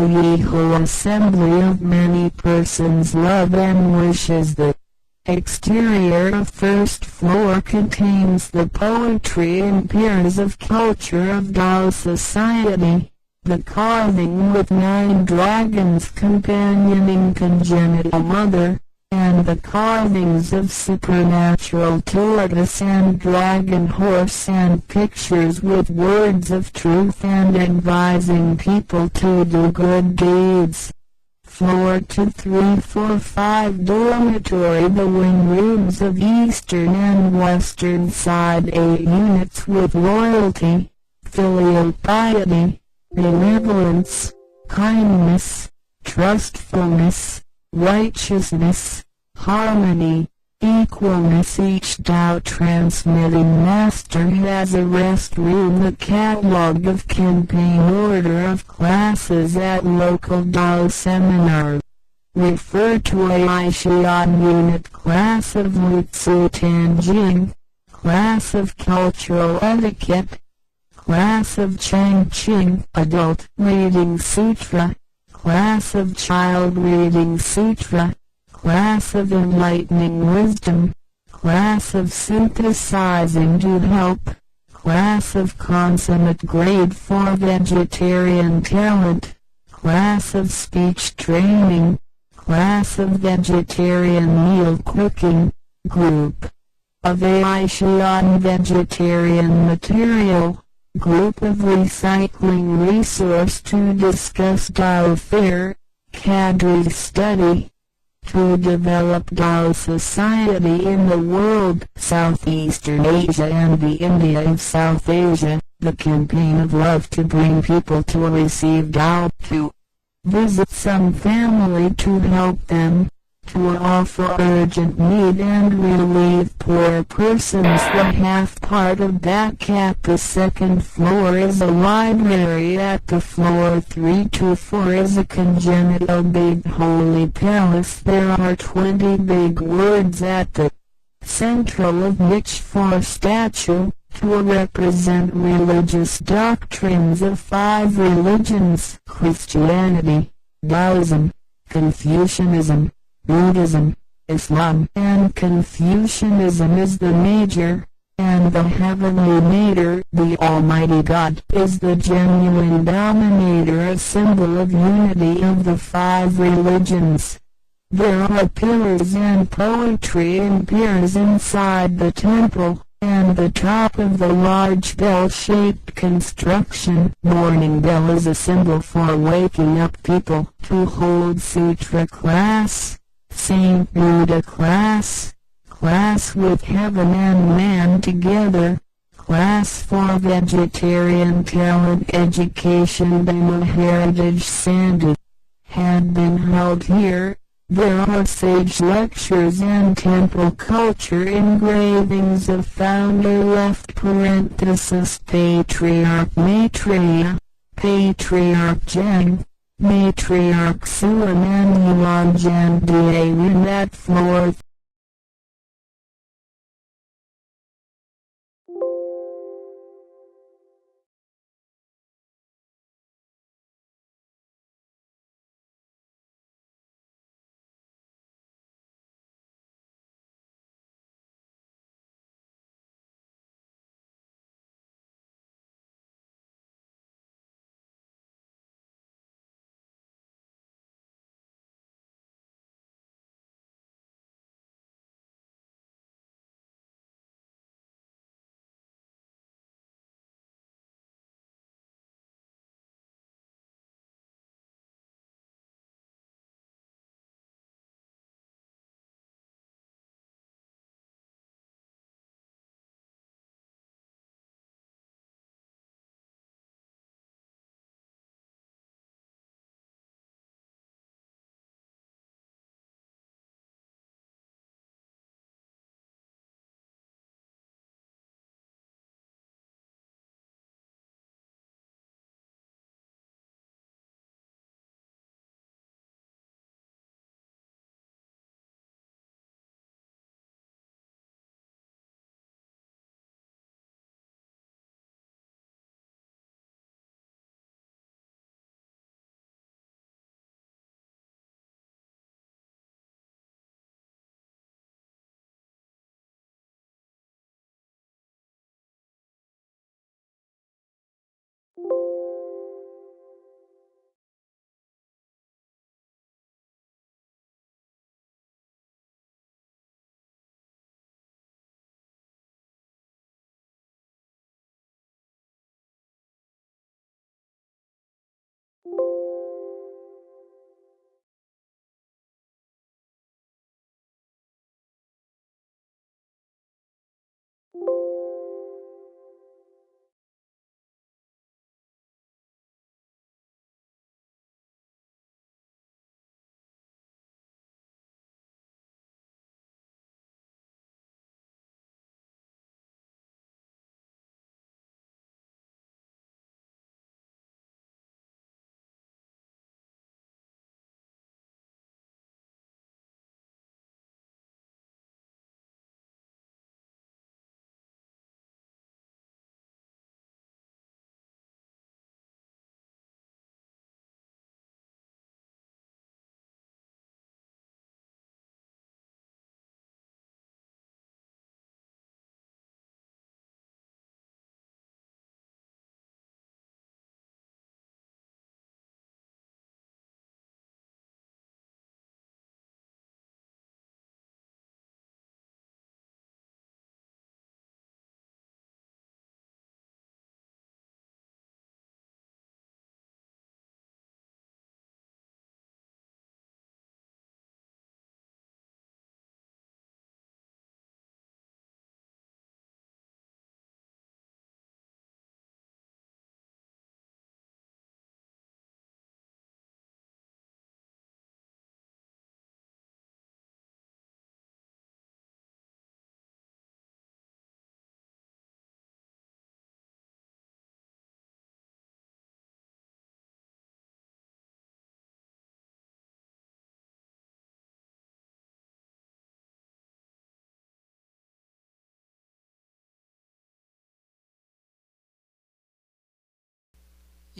Yeho assembly of many persons love and wishes. The exterior of first floor contains the poetry and peers of culture of Dao society, the carving with 9 dragons companioning congenital mother, and the carvings of supernatural tortoise and dragon horse and pictures with words of truth and advising people to do good deeds. Floor 2, 3, 4, 5 dormitory. The wing rooms of eastern and western side 8 units with loyalty, filial piety, benevolence, kindness, trustfulness, righteousness, harmony, equalness. Each Tao transmitting master has a rest room. The catalog of campaign order of classes at local Tao seminar. Refer to Aishian unit class of Lutsu Tanjing, class of cultural etiquette, class of Changqing adult reading sutra, class of child reading sutra, class of enlightening wisdom, class of synthesizing to help, class of consummate grade for vegetarian talent, class of speech training, class of vegetarian meal cooking, group of Aishian vegetarian material, group of recycling resource to discuss Tao fair, cadre study, to develop Tao society in the world, Southeastern Asia and the India of South Asia, the campaign of love to bring people to receive Tao, to visit some family to help them, to offer urgent need and relieve poor persons. The half part of back at the second floor is a library. At the floor 3 to 4 is a congenital big holy palace. There are 20 big words at the central of which 4 statue, to represent religious doctrines of 5 religions: Christianity, Taoism, Confucianism, Buddhism, Islam. And Confucianism is the major, and the heavenly mater, the Almighty God, is the genuine dominator, a symbol of unity of the 5 religions. There are pillars and poetry and piers inside the temple, and the top of the large bell-shaped construction. Morning bell is a symbol for waking up people to hold sutra class, Saint Buddha class, class with heaven and man together, class for vegetarian talent education. The Heritage Sandhi had been held here. There are sage lectures and temple culture engravings of founder left parenthesis Patriarch Maitreya, Patriarch Zheng, Matriarch Suan and Yuan Zhang at floor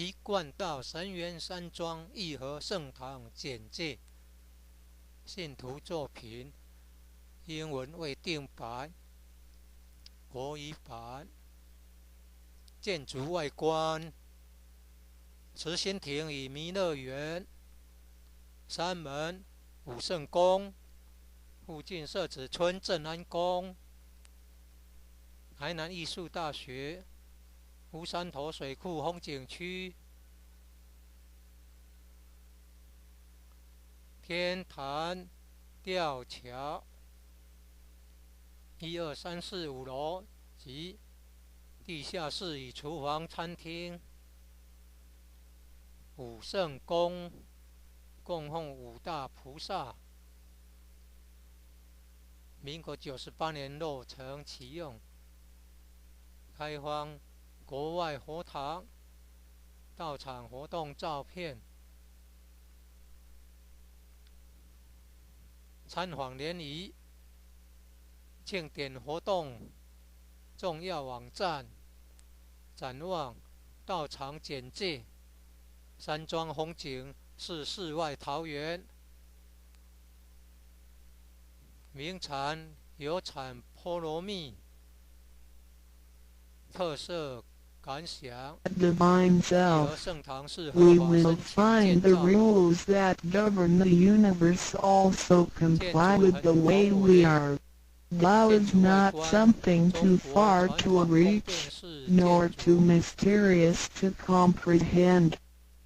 一贯道神源山庄义和圣堂简介，信徒作品，英文未定版，国语版。建筑外观：慈心亭与弥勒园，山门武圣宫，附近社子村正安宫，台南艺术大学，乌山头水库风景区，天坛吊桥，1、2、3、4、5楼及地下室与厨房、餐厅。武圣宫供奉5大菩萨，民国98年落成启用，开放国外佛堂到场活动照片。参访联谊庆典活动重要网站，展望道场简介，山庄风景是世外桃源，名产有产菠萝蜜，特色感想。 Divine 义 Self, 和圣堂是 we 合法 will 申请 find 建 the 造， rules that govern the universe also comply with the way we are. Tao 建 is 筑外 not 观 something 中 too 国 far 传 to 统宫殿 reach, 式 nor 建 too 筑， mysterious to comprehend.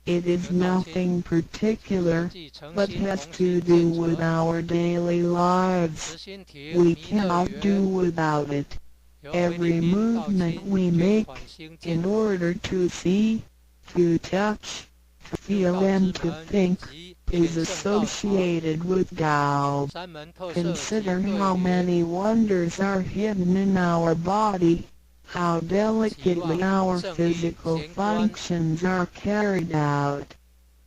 It is 得到清 nothing 实 particular, 际诚 but 心 has 同 to 心 do 建 with 成。 our daily lives. 慈心亭 We 弥勒 cannot do 园 without it. 由菲律 Every 宾道 movement 清 we 捐 make 款兴 in 建， order to see, to touch, to 六 feel 道 and 之 to 门 think 及 is 显圣道场， associated with Tao. 山门特色及 Consider 对 how 联， many wonders are hidden in our body, how 期 delicately 望 our 圣意 physical 贤观， functions are carried out.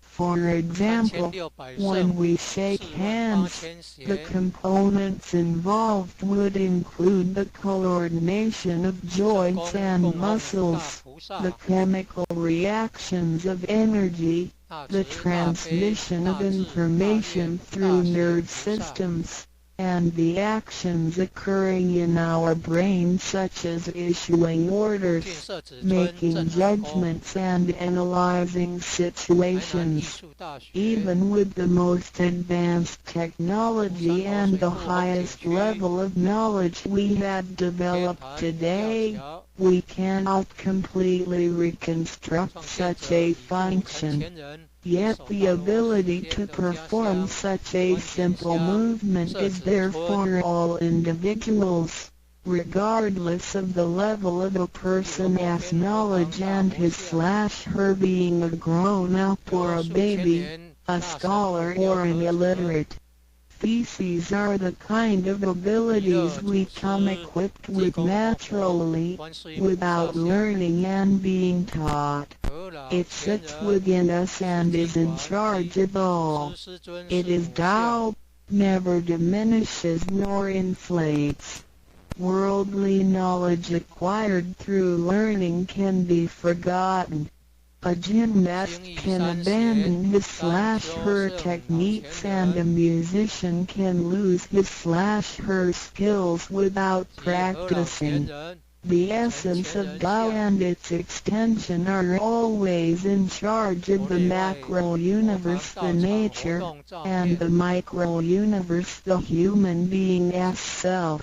For example, 3600 when 圣 we shake 48000 hands, the 弦， components involved would include the coordination of 圣 joints 宫 and 供奉大 muscles, 菩 the 萨， chemical reactions of energy, 大 the 慈大悲 transmission 大 of 智大愿 information 大 through 显 nerve 菩萨， systems, and the actions occurring in our brain such as issuing 附近 orders, 社子村 making 正安宫， judgments and analyzing 台南艺 situations. 术大学， Even with the most advanced technology and the 乌山头水库风景 highest 区， level of knowledge we have 天 developed 坛吊 today, 桥， we cannot completely reconstruct 创建 such 者 a 已故成 function. 前人， Yet 手 the 到罗 ability 时 to 间的家 perform 乡， such a 关田 simple 乡， movement 社 is 子 there 村， for all individuals, regardless of the level of a 义和 person 国 as 天佛堂 knowledge 大 and 佛 his 像， her being a grown-up or 由 a 数千 baby, 年 a 大神 scholar 木雕 or an 合成， illiterate. Theses are the kind of 弥勒 abilities 祖 we come 师 equipped 济 with 公活佛， naturally, 观世音菩萨 without 像， learning and being taught. 和老 It 前 sits 人， within us 世 and 纪 is in 馆 charge 及 of all. 师师尊 It 师 is 母像， Tao, never diminishes nor inflates. Worldly knowledge acquired through learning can be forgotten. A gymnast 精益 can 三 abandon 贤， his 丹 slash 丘 her 圣老 techniques 前 and a 人， musician can lose his slash her skills without 及和老前 practicing. 人， The 成 essence 前 of 人 Tao 像， and its extension are always in charge 国 of the 内外 macro 佛堂 universe, the 道场活 nature, 动照 and 片， the micro universe, the human being as self.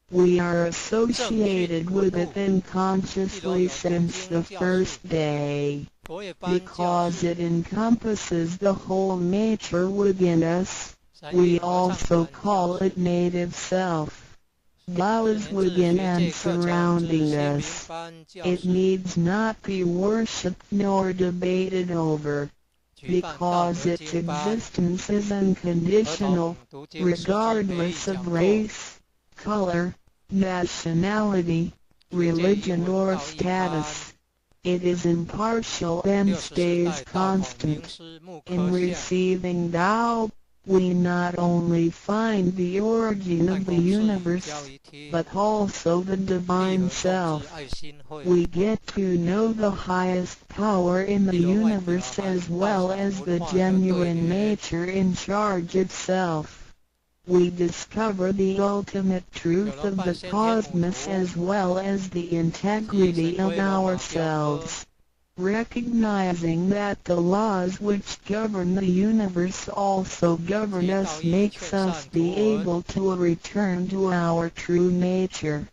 We are 正训 associated 国 with 度， it 一楼 unconsciously 有读 since 经 the 教 first 室， day. 佛业班教 Because 室， it encompasses the whole nature within us, 三 we 业合唱 also 团教 call 室， it native self. Tao 4 is 年制 within 学 and 界课程之 surrounding 心灵 us. 班教 It 室， needs not be worshipped nor debated over, 举办道 because 德 its 经班， existence is 儿 unconditional, 童读经诗句培 regardless 讲 of 座， race, color, nationality, 学界英 religion 文 or 道义班， status. It is impartial and 64 stays 代道统名 constant. 师木 In 科相， receiving Tao, we not only find the origin 办 of the 公室与 universe, 交易厅 but also the 立 divine 合众 self. 志爱心会 We get to know the highest power in the 例如外表 universe 和 as 报 well 上 as the 文化的对 genuine 联， nature in charge itself. We discover the ultimate 有 truth 了 of 半 the 先天母 cosmos 图， as well as the 即 integrity 神 of 规罗马雕刻， ourselves. Recognizing that the laws which govern the universe also govern 皆 us 道义 makes 劝善 us 图 be 文， able to return to our true nature.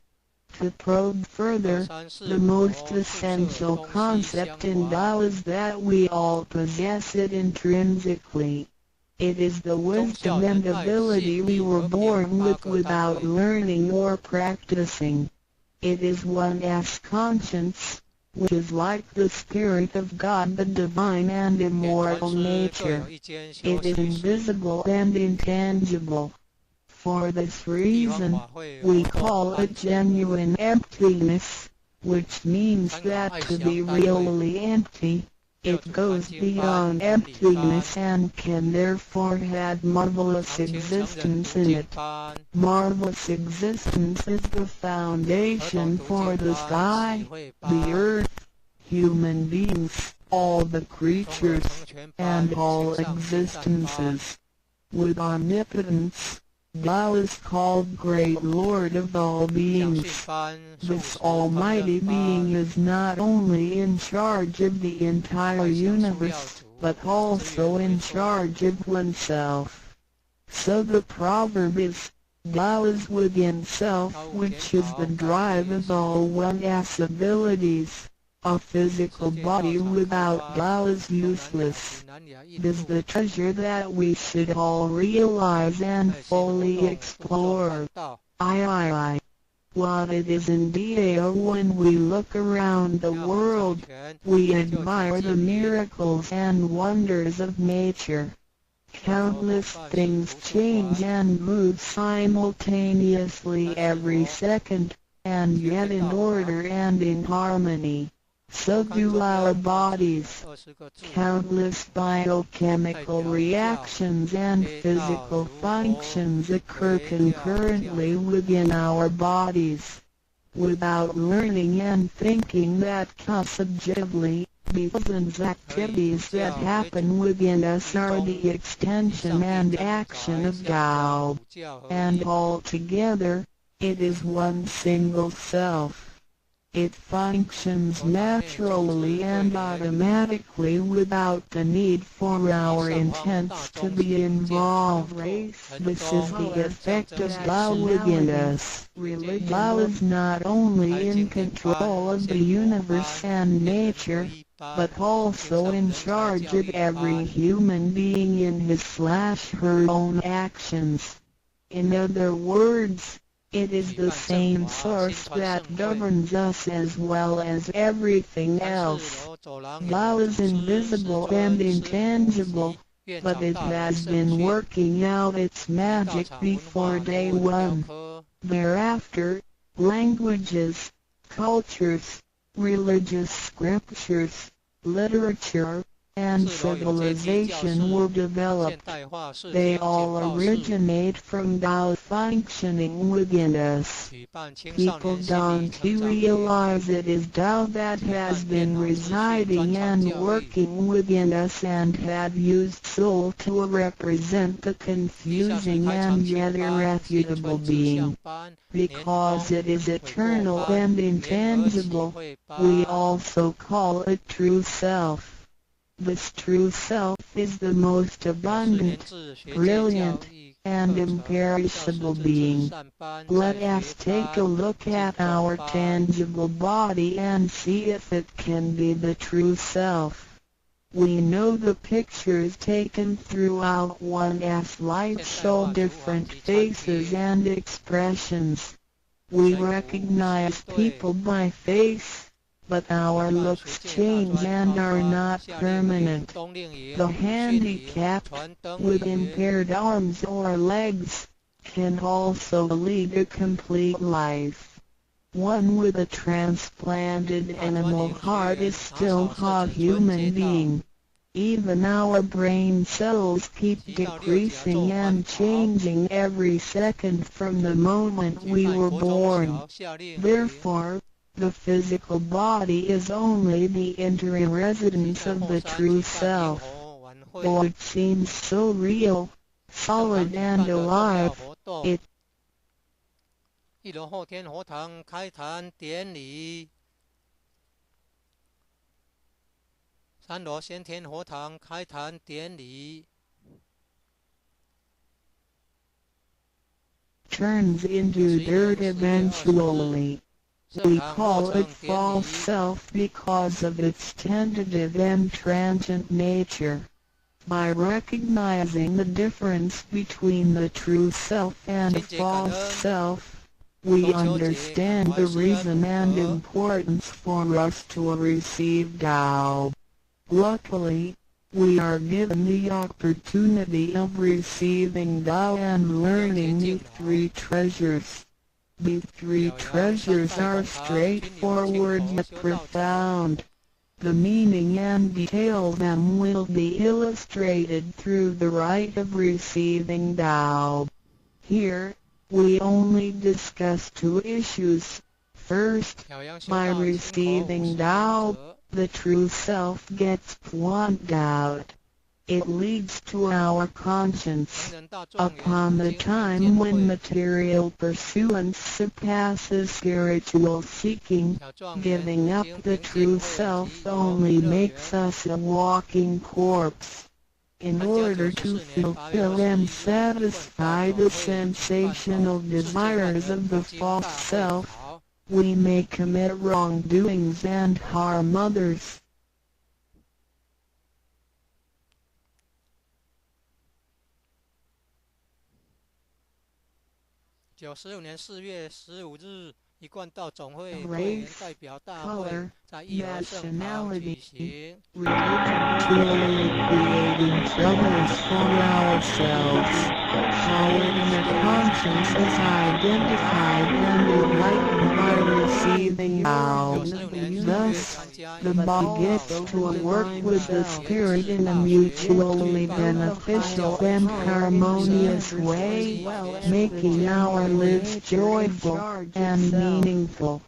To probe 二 further, 三四 the 五 most 宿舍 essential 东西 concept 相 in 还， Tao is that we all possess it intrinsically. It is the 忠孝 wisdom 仁 and 爱 ability 信 we 义 were 和平 born 八 with 个单 without 位， learning or practicing. It is one as conscience, which is like the Spirit of God, the divine and 连 immortal 船师各 nature. 有一间休 It is 息室， invisible and intangible. For this 地方 reason, 法会 we 活动 call 安 it 全， genuine emptiness, which means 参考 that 爱 to 祥 be 单位， really empty, 六 it 祖坛 goes 经班 beyond 伦理班， emptiness and can therefore have marvelous 常青成人 existence 读 in 经 it. 班， Marvelous existence is the 儿童 foundation 读 for 经 the 班， sky, 喜会 the 班， earth, human beings, all the 综合 creatures, 成全班， and all 形上行善班， existences. With omnipotence, Tao is called Great Lord of all 相 beings. 信班，素 This 食烹 almighty 饪 being 班， is not only in charge of the entire 外相塑料 universe, 组， but 资 also 源 in 回收， charge of oneself. So the proverb is, Tao is within self, 高无检 which is 讨 the 感 drive 练 of 习， all one's abilities. A 世 physical 界道 body 场开 without 发， Tao is 东南亚、 useless. 西南亚、印 It is 度， the treasure that we should all realize and 爱心活 fully 动，度众 explore. 办道， I. What it is indeed, when we look around the 家法 world, 掌权， we 就 admire 体 the 济民， miracles and wonders of nature. 佛 Countless 办是 things 图书 change 馆， and move simultaneously 但是 every 佛 second, and 学 yet 会 in 道法， order and in harmony. So 看 do 中 our 央本质 bodies. 20个字， Countless 代 biochemical 表教 reactions and 非道 physical 如佛， functions occur 为教教， concurrently within our bodies. Without learning and thinking that subjectively, the thousands activities that happen within us are the extension 上帝 and 真 action 宰 of 相 Tao, 教五教合 and 一， altogether, it is one single self. It functions naturally and automatically without the need for our intents to be involved. This is the effect of Tao within us. Tao is not only in control of the universe and nature, but also in charge of every human being in his/her own actions. In other words, it is the same source that governs us as well as everything 三 else. 四楼走廊 Tao 有 is 师 invisible 师 and 尊师 intangible, 院 but 长 it 大人 has 圣 been 训， working out its 道 magic 场文 before 化 day 罗文雕 one. 刻， Thereafter, languages, cultures, religious scriptures, literature, and 四楼有阶梯教 civilization were 室，现 developed. 代化视 They 听简 all 报室， originate from Tao functioning within us. 举办青少 People 年心理 don't 成长营， realize it is Tao that has been residing and working within us and have used soul to represent the 地下室 confusing 开长 and 青 yet 班、新 irrefutable 春志向 being. 班、年 Because 冬 it is 悔过 eternal 班、 and 联合启 intangible, 会 we 班， also call it true self. This true self is the most 4 abundant, 年制学界 brilliant, 教育 and 课程，教师 imperishable 自治 being. 善班、 Let 在 us 学 take a 班、 look 进 at 中 our 班， tangible body and see if it can be the true self. We know the pictures taken throughout one's life show different faces and expressions. We recognize people by face, but our 办 looks 学界大 change 专 and 考 are 班， not 夏令营、 permanent. 冬令营、 The 训营、 handicapped, 传灯 with 营、 impaired arms or legs, can also lead a complete life. One with a transplanted animal heart is still a human being. Even our brain cells keep decreasing and changing every second from the moment we were born. Therefore, the physical body is only the interim residence of the true self. Though it seems so real, solid and alive, it 1楼后天佛堂开坛典礼，3楼先天佛堂开坛典礼。 turns into dirt eventually. We call it false self because of its tentative and transient nature. By recognizing the difference between the true self and false self, we understand the reason and importance for us to receive Tao. Luckily, we are given the opportunity of receiving Tao and learning the 3 treasures. The 3 treasures are straightforward yet profound. The meaning and detail of them will be illustrated through the rite of receiving Tao. Here, we only discuss 2 issues. First, by receiving Tao, the true self gets plucked out. It leads to our conscience. Upon the time when material pursuance surpasses spiritual seeking, giving up the true self only makes us a walking corpse. In order to fulfill and satisfy the sensational desires of the false self, we may commit wrongdoings and harm others. 96年4月15日，一贯道总会会员代表大会在义和圣堂举行。Truly creating troubles for ourselves. Our inner conscience is identified and enlightened by receiving Tao. Thus, the body gets to work with the spirit in a mutually beneficial and harmonious way, making our lives joyful and meaningful.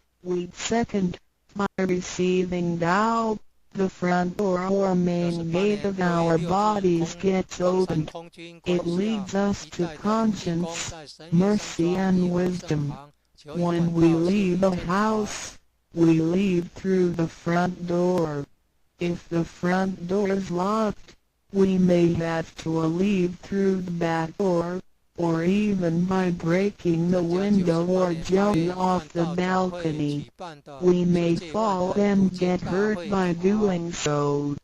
Second, by receiving Tao, the front door or main gate of our bodies gets opened. It leads us to conscience, mercy and wisdom. When we leave a house, we leave through the front door. If the front door is locked, we may have to leave through the back door, or even by breaking the window or jumping off the balcony. We may fall and get hurt by doing so.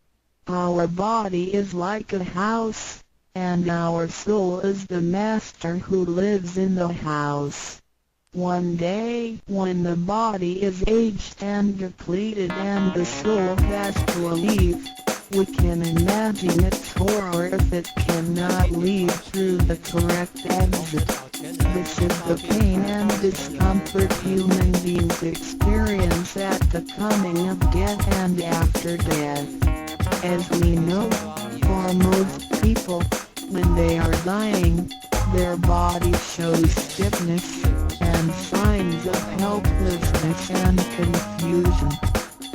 Our body is like a house, and our soul is the master who lives in the house. One day, when the body is aged and depleted and the soul has to leave, we can imagine its horror if it cannot leave through the correct exit. This is the pain and discomfort human beings experience at the coming of death and after death. As we know, for most people, when they are dying, their body shows stiffness and signs of helplessness and confusion.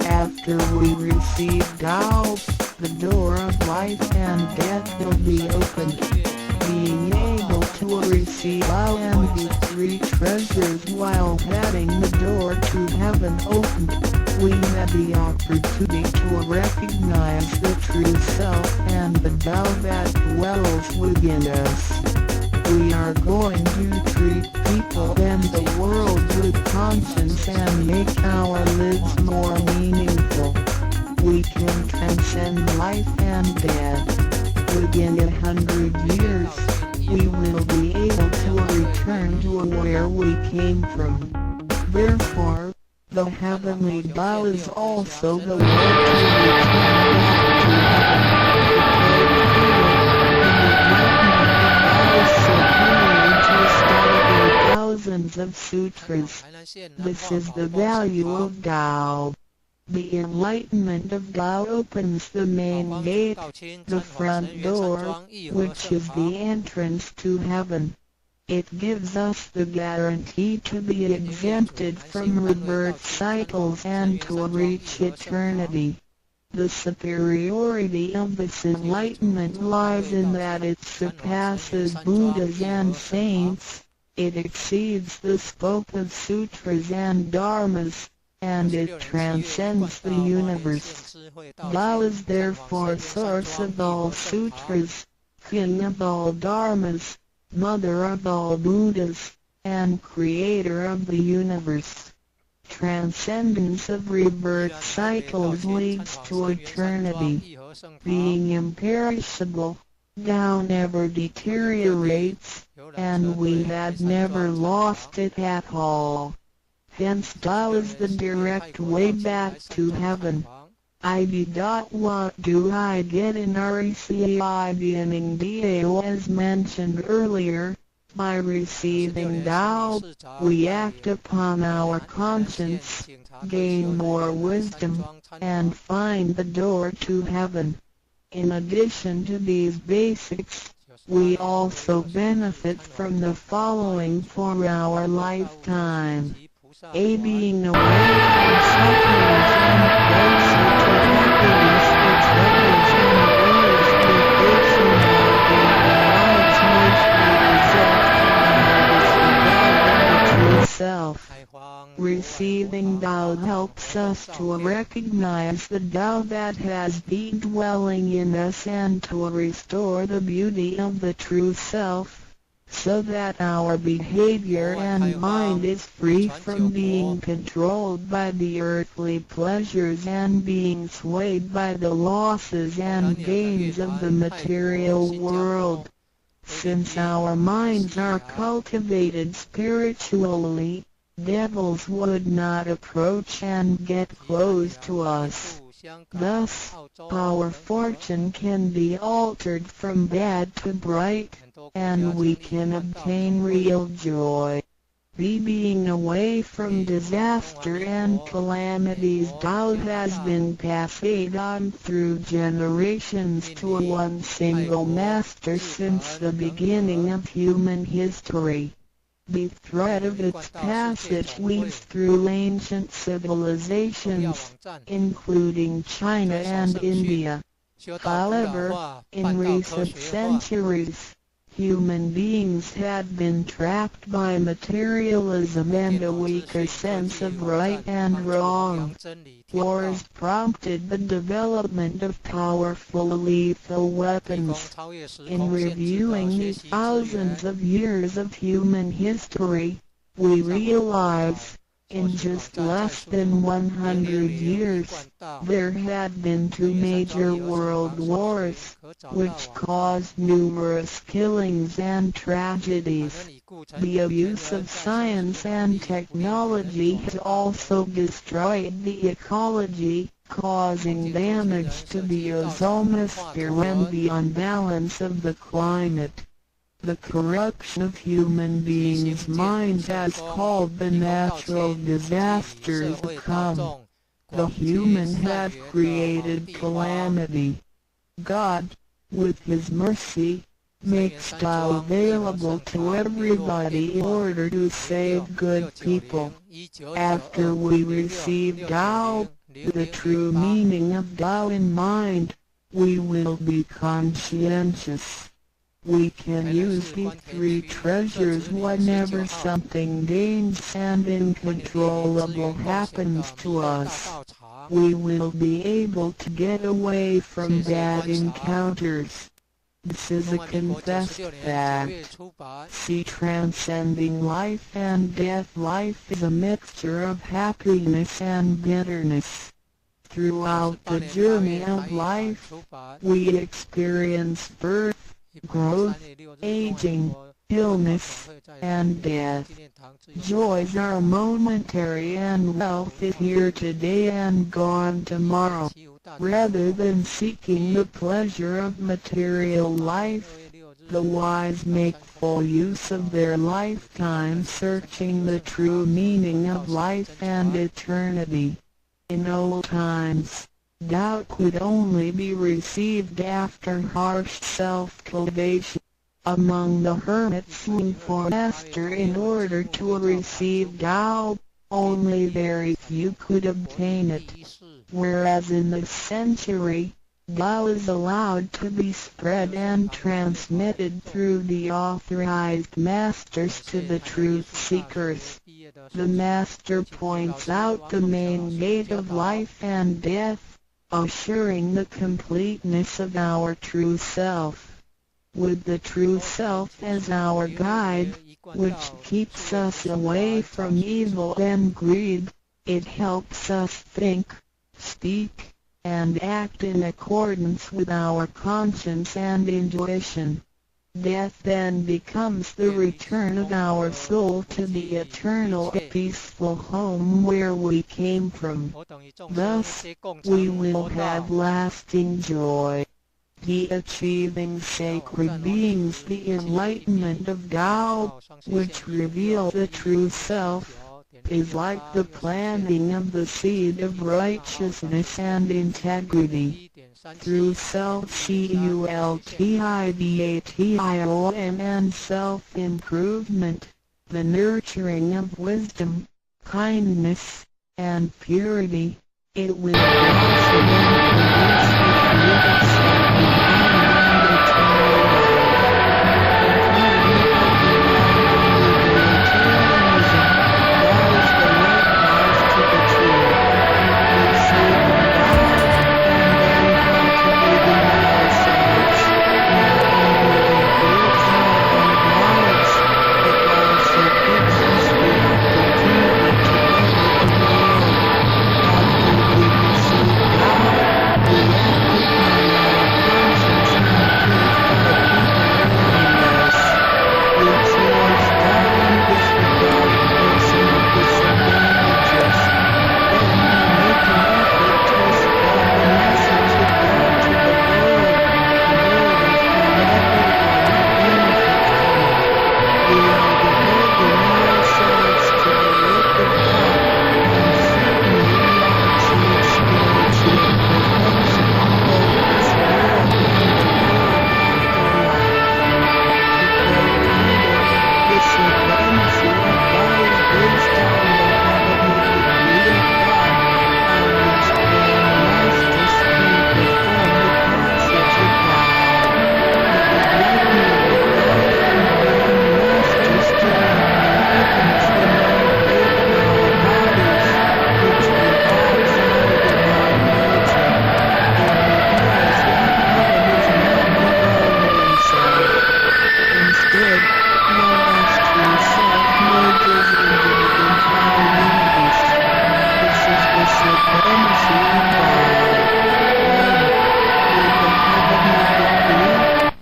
After we receive Tao, the door of life and death will be opened. Being able to receive Tao and the 3 treasures while having the door to heaven opened, we have the opportunity to recognize the true self and the Tao that dwells within us. We are going to treat people and the world with conscience and make our lives more meaningful. We can transcend life and death. Within 100 years, we will be able to return to where we came from. Therefore, the heavenly Tao is also the way to return back to heaven. Thousands of sutras. This is the value of Tao. The enlightenment of Tao opens the main gate, the front door, which is the entrance to heaven. It gives us the guarantee to be exempted from rebirth cycles and to reach eternity. The superiority of this enlightenment lies in that it surpasses Buddhas and saints, it exceeds the scope of sutras and dharmas, and it transcends the universe. Tao is therefore source of all sutras, king of all dharmas, mother of all Buddhas, and creator of the universe. Transcendence of rebirth cycles leads to eternity. Being imperishable, Tao never deteriorates, and we had never lost it at all. Hence Tao is the direct way back to heaven. What do I get in RECI beginning DAO as mentioned earlier? By receiving Tao, we act upon our conscience, gain more wisdom, and find the door to heaven. In addition to these basics, we also benefit from the following for our lifetime. A. Being aware from sufferings and closer to happiness which others and others will face in our daily lives mostly result from our disregard of the true self. Receiving Tao helps us to recognize the Tao that has been dwelling in us and to restore the beauty of the true self, so that our behavior and mind is free from being controlled by the earthly pleasures and being swayed by the losses and gains of the material world. Since our minds are cultivated spiritually, devils would not approach and get close to us. Thus, our fortune can be altered from bad to bright, and we can obtain real joy. Being away from disaster and calamities, Tao has been passed on through generations to one single master since the beginning of human history. The thread of its passage weaves through ancient civilizations, including China and India. However, in recent centuries, human beings had been trapped by materialism and a weaker sense of right and wrong. Wars prompted the development of powerful lethal weapons. In reviewing these thousands of years of human history, we realize, in just less than 100 years, there had been 2 major world wars, which caused numerous killings and tragedies. The abuse of science and technology has also destroyed the ecology, causing damage to the ozonosphere and the unbalance of the climate. The corruption of human beings' minds has called the natural disasters to come. The human had created calamity. God, with His mercy, makes Tao available to everybody in order to save good people. After we receive Tao, the true meaning of Tao in mind, we will be conscientious. We can use the 3 treasures whenever something dangerous and uncontrollable happens to us. We will be able to get away from bad encounters. This is a confessed fact. See, transcending life and death. Life is a mixture of happiness and bitterness. Throughout the journey of life, we experience birth, growth, aging, illness, and death. Joys are momentary and wealth is here today and gone tomorrow. Rather than seeking the pleasure of material life, the wise make full use of their lifetime searching the true meaning of life and eternity. In old times, Tao could only be received after harsh self-cultivation. Among the hermits looking for master in order to receive Tao, only very few could obtain it, whereas in this century, Tao is allowed to be spread and transmitted through the authorized masters to the truth seekers. The master points out the main gate of life and death, assuring the completeness of our true self. With the true self as our guide, which keeps us away from evil and greed, it helps us think, speak, and act in accordance with our conscience and intuition. Death then becomes the return of our soul to the eternal peaceful home where we came from. Thus, we will have lasting joy. The achieving sacred beings, the enlightenment of Tao, which reveal the true self, is like the planting of the seed of righteousness and integrity. Through self-cultivation and self-improvement, the nurturing of wisdom, kindness, and purity, it will blossom and produce the fruit of sacred and eternal life.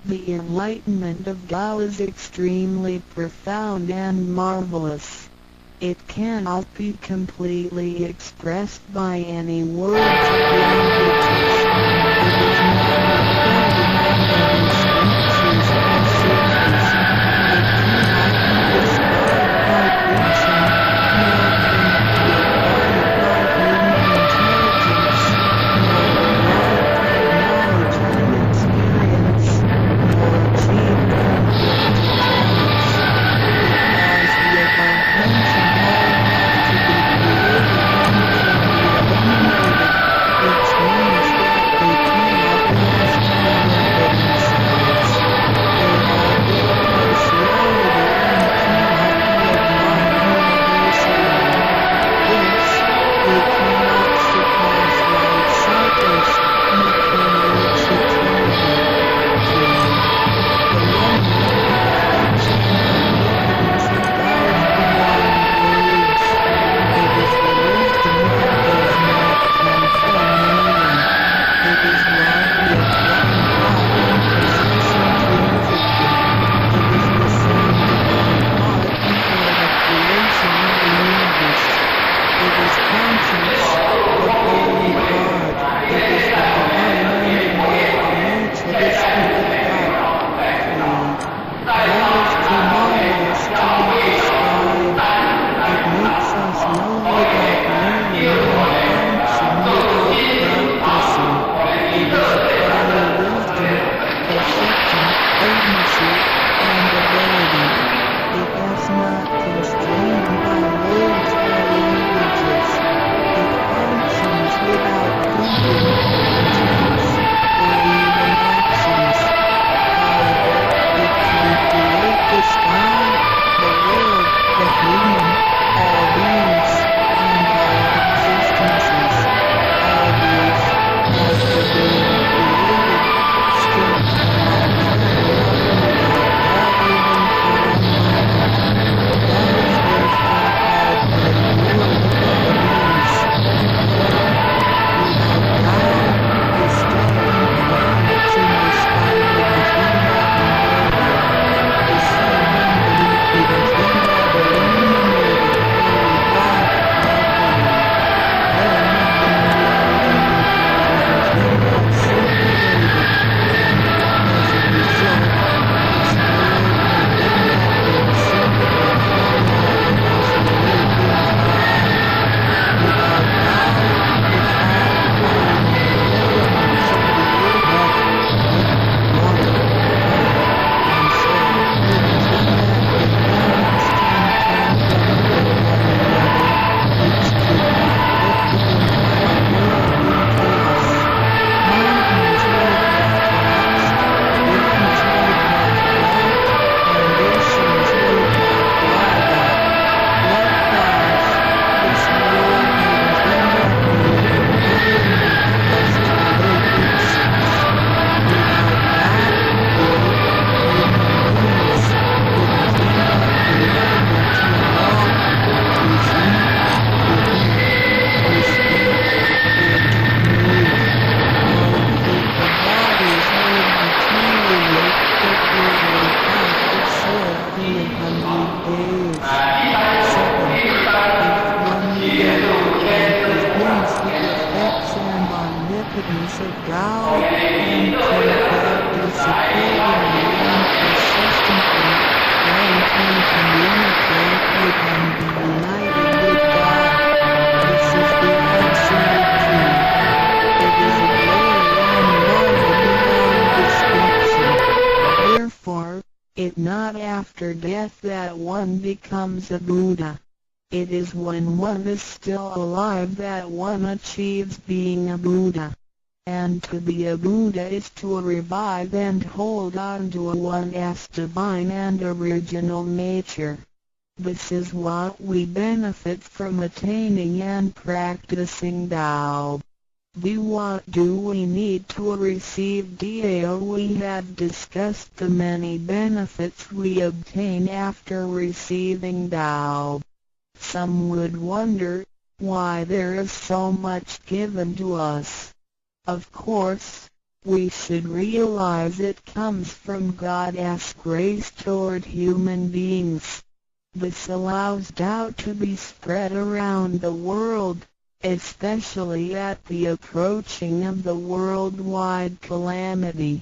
The enlightenment of Tao is extremely profound and marvelous. It cannot be completely expressed by any words or languages. It is not recorded in any scriptures or sutras. It cannot be described by preaching, nor can it be acquired by human intelligence, nor derived from knowledge and experience, nor achieved from gifted talents. Because the above mentioned all have to be created and can be eliminated, which means that potency, and ability. It is not constrained by words or languages. It functions without thinking, intents, or even actions. However, it can create the sky, the world, the human, all beings, and all existences. All these, after being created, still cannot carry on without God even for a moment. That is therefore called the world of all beings. For, without God, the starry planets in the sky wouldn't heat up and burn. The sun and the moon couldn't heat up illuminated holy bright properly. Then the reality wouldn't heat up circulated, and, as a result, this world would end up being simply thrown out across the open time. Without God, the five primary elements of the earth, wood, water, fire, and soil, wouldn't heat up the planets 10 times from one another, which could have put the entire world in chaos. Mountains would have collapsed, rivers would have blocked, and oceans would have dried up. Likewise, this world wouldn't end up being inherently caused to live in sense. Without God, we, human beings, wouldn't end up being able to walk, to see, to hear, to speak, or to move. Our physical bodies would deteriorate quicker than a pack of sword in 100 days. Second, if one can convince the effects and omnipotence of God, and can practice accordingly and persistently, one can communicate with and be united with God. This is the absolute truth. It is a glory and marvel beyond description. Therefore, it not after death that one becomes a Buddha. It is when one is still alive that one achieves being a Buddha. And to be a Buddha is to revive and hold on to one's divine and original nature. This is what we benefit from attaining and practicing Tao. What do we need to receive Tao? We have discussed the many benefits we obtain after receiving Tao. Some would wonder why there is so much given to us. Of course, we should realize it comes from God's grace toward human beings. This allows Tao to be spread around the world, especially at the approaching of the worldwide calamity.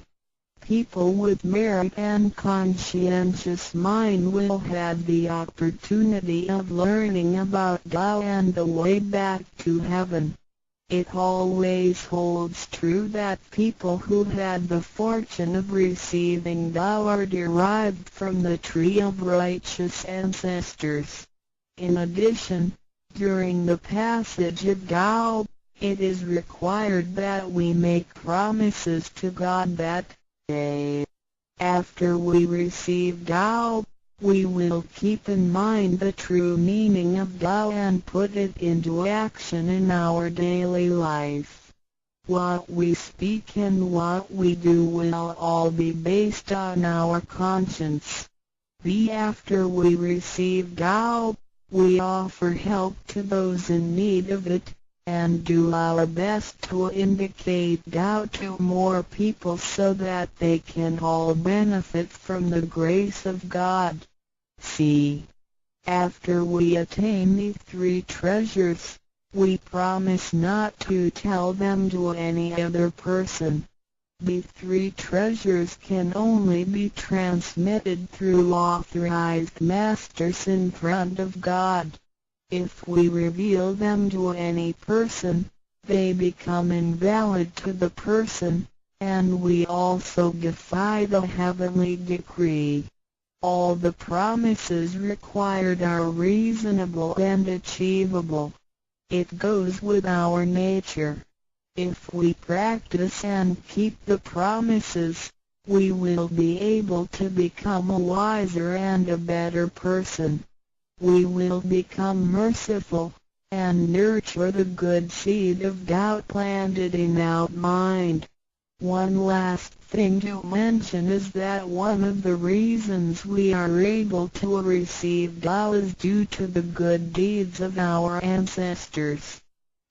People with merit and conscientious mind will have the opportunity of learning about Tao and the way back to heaven. It always holds true that people who had the fortune of receiving Tao are derived from the tree of righteous ancestors. In addition, during the passage of Tao, it is required that we make promises to God that, after we receive Tao, we will keep in mind the true meaning of Tao and put it into action in our daily life. What we speak and what we do will all be based on our conscience. After we receive Tao, we offer help to those in need of it, and do our best to indicate Tao to more people so that they can all benefit from the grace of God. After we attain these three treasures, we promise not to tell them to any other person. The three treasures can only be transmitted through authorized masters in front of God. If we reveal them to any person, they become invalid to the person, and we also defy the heavenly decree. All the promises required are reasonable and achievable. It goes with our nature. If we practice and keep the promises, we will be able to become a wiser and a better person. We will become merciful, and nurture the good seed of doubt planted in our mind. One last thing to mention is that one of the reasons we are able to receive Tao is due to the good deeds of our ancestors.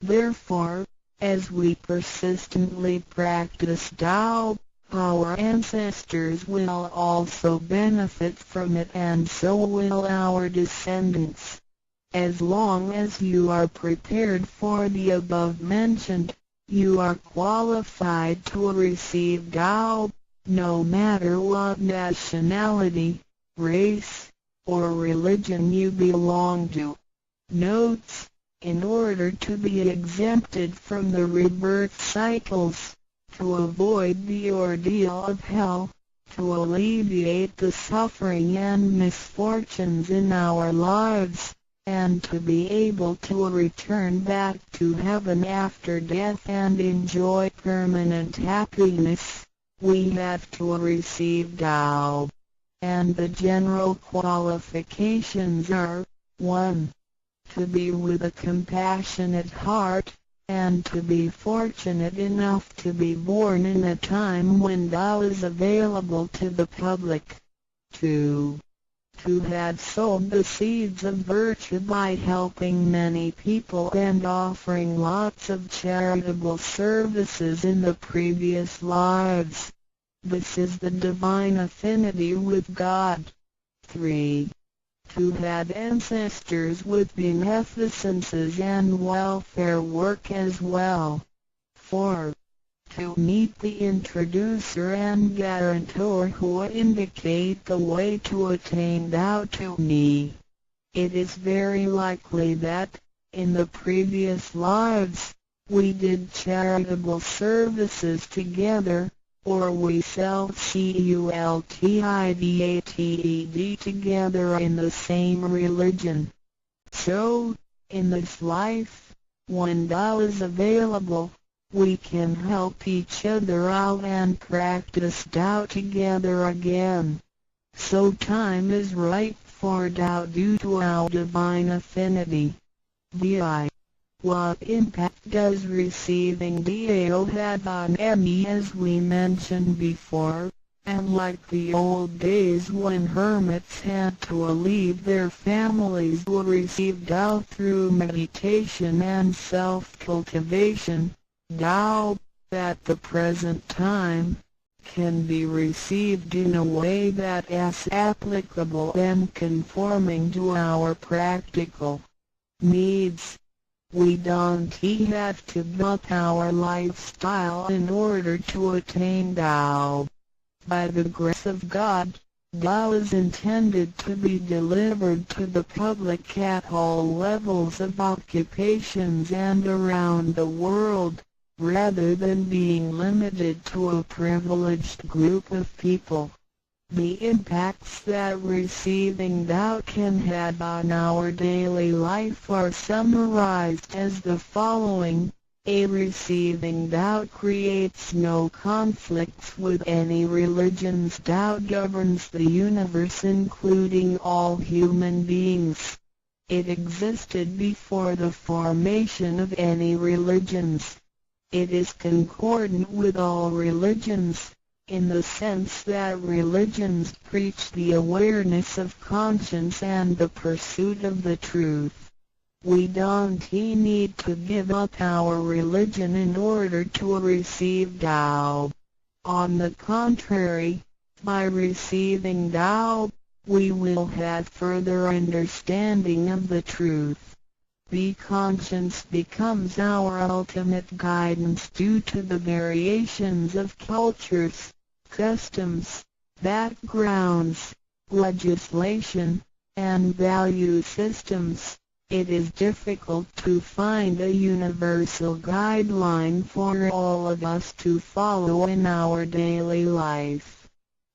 Therefore, as we persistently practice Tao, our ancestors will also benefit from it, and so will our descendants. As long as you are prepared for the above-mentioned, you are qualified to receive Tao, no matter what nationality, race, or religion you belong to. Notes: in order to be exempted from the rebirth cycles, to avoid the ordeal of hell, to alleviate the suffering and misfortunes in our lives, and to be able to return back to heaven after death and enjoy permanent happiness, we have to receive Tao. And the general qualifications are: 1. To be with a compassionate heart, and to be fortunate enough to be born in a time when Tao is available to the public. 2. To have sowed the seeds of virtue by helping many people and offering lots of charitable services in the previous lives. This is the divine affinity with God. 3. To have ancestors with beneficences and welfare work as well. 4. To meet the introducer and guarantor who indicate the way to attain Tao to me. It is very likely that, in the previous lives, we did charitable services together, or we cultivated together in the same religion. So, in this life, when Tao is available, we can help each other out and practice Tao together again. So time is ripe for Tao due to our divine affinity. Vi. What impact does receiving Tao have on me? As we mentioned before, and like the old days when hermits had to leave their families, who received Tao through meditation and self-cultivation, Tao, at the present time, can be received in a way that is applicable and conforming to our practical needs. We don't have to build our lifestyle in order to attain Tao. By the grace of God, Tao is intended to be delivered to the public at all levels of occupations and around the world, rather than being limited to a privileged group of people. The impacts that receiving Tao can have on our daily life are summarized as the following. A receiving Tao creates no conflicts with any religions. Tao governs the universe, including all human beings. It existed before the formation of any religions. It is concordant with all religions, in the sense that religions preach the awareness of conscience and the pursuit of the truth. We don't need to give up our religion in order to receive Tao. On the contrary, by receiving Tao, we will have further understanding of the truth. The conscience becomes our ultimate guidance due to the variations of cultures, customs, backgrounds, legislation, and value systems, it is difficult to find a universal guideline for all of us to follow in our daily life.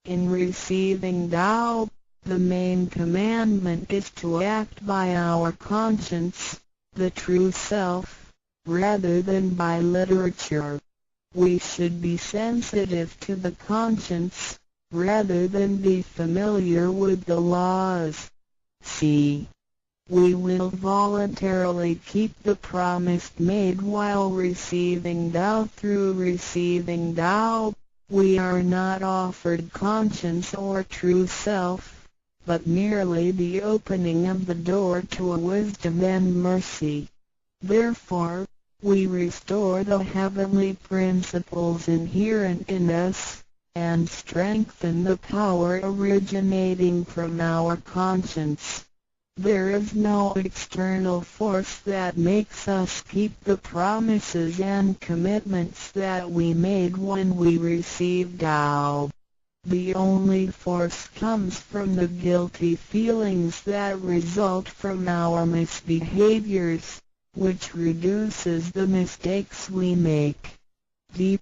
In receiving Tao, the main commandment is to act by our conscience, the true self, rather than by literature. We should be sensitive to the conscience, rather than be familiar with the laws. C. We will voluntarily keep the promise made while receiving Tao. Through receiving Tao, we are not offered conscience or true self, but merely the opening of the door to a wisdom and mercy. Therefore, we restore the heavenly principles inherent in us, and strengthen the power originating from our conscience. There is no external force that makes us keep the promises and commitments that we made when we received Tao. The only force comes from the guilty feelings that result from our misbehaviors, which reduces the mistakes we make.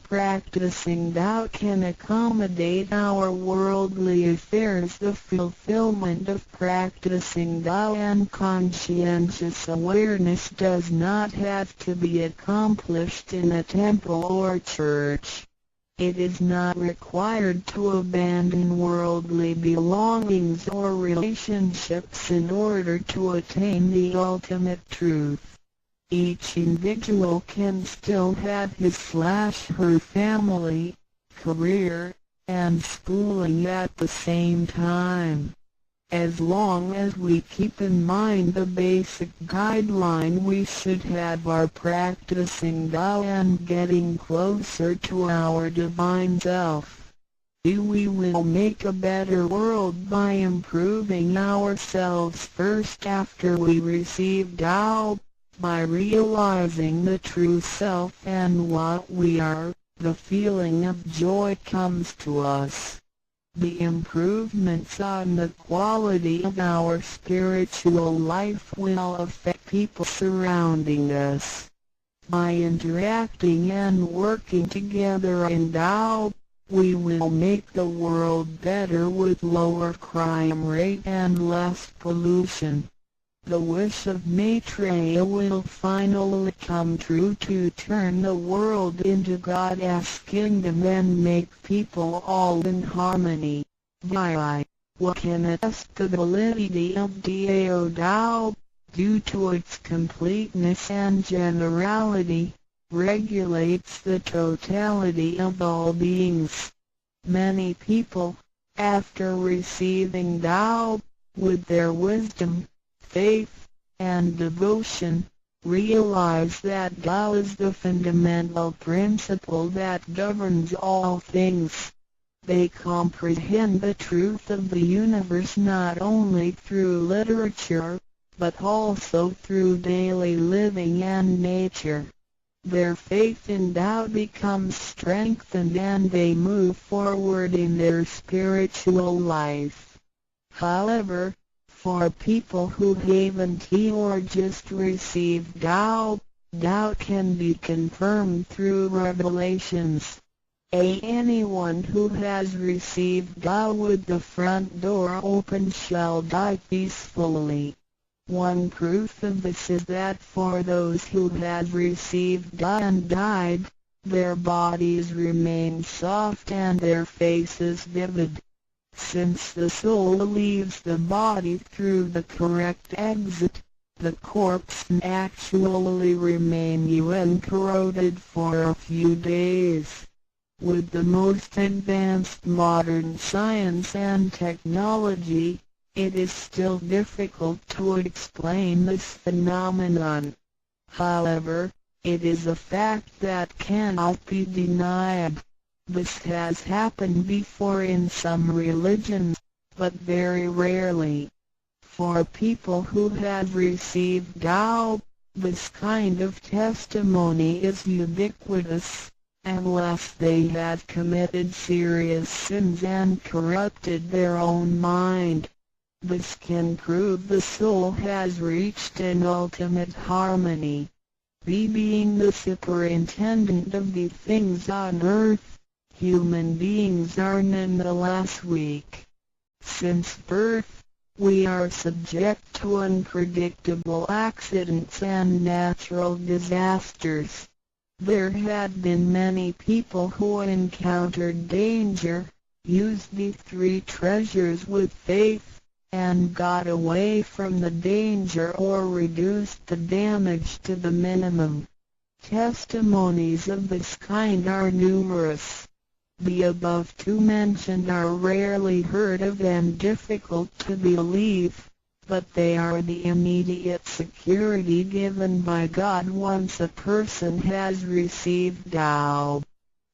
Practicing Tao can accommodate our worldly affairs. The fulfillment of practicing Tao and conscientious awareness does not have to be accomplished in a temple or church. It is not required to abandon worldly belongings or relationships in order to attain the ultimate truth. Each individual can still have his/her family, career, and schooling at the same time. As long as we keep in mind the basic guideline, we should have our practicing Tao and getting closer to our divine self. We will make a better world by improving ourselves first after we receive Tao. By realizing the true self and what we are, the feeling of joy comes to us. The improvements on the quality of our spiritual life will affect people surrounding us. By interacting and working together in Tao, we will make the world better with lower crime rate and less pollution. The wish of Maitreya will finally come true to turn the world into God's kingdom and make people all in harmony. What can attest the validity of Dao Tao, due to its completeness and generality, regulates the totality of all beings. Many people, after receiving Tao, with their wisdom, faith, and devotion, realize that Tao is the fundamental principle that governs all things. They comprehend the truth of the universe not only through literature, but also through daily living and nature. Their faith in Tao becomes strengthened and they move forward in their spiritual life. However, for people who haven't or just received Tao, Tao can be confirmed through revelations. Anyone who has received Tao with the front door open shall die peacefully. One proof of this is that for those who have received Tao and died, their bodies remain soft and their faces vivid. Since the soul leaves the body through the correct exit, the corpse actually remains uncorroded for a few days. With the most advanced modern science and technology, it is still difficult to explain this phenomenon. However, it is a fact that cannot be denied. This has happened before in some religions, but very rarely. For people who have received Tao, this kind of testimony is ubiquitous, unless they have committed serious sins and corrupted their own mind. This can prove the soul has reached an ultimate harmony. Being the superintendent of the things on earth, human beings are nonetheless weak. Since birth, we are subject to unpredictable accidents and natural disasters. There had been many people who encountered danger, used the three treasures with faith, and got away from the danger or reduced the damage to the minimum. Testimonies of this kind are numerous. The above two mentioned are rarely heard of and difficult to believe, but they are the immediate security given by God once a person has received Tao.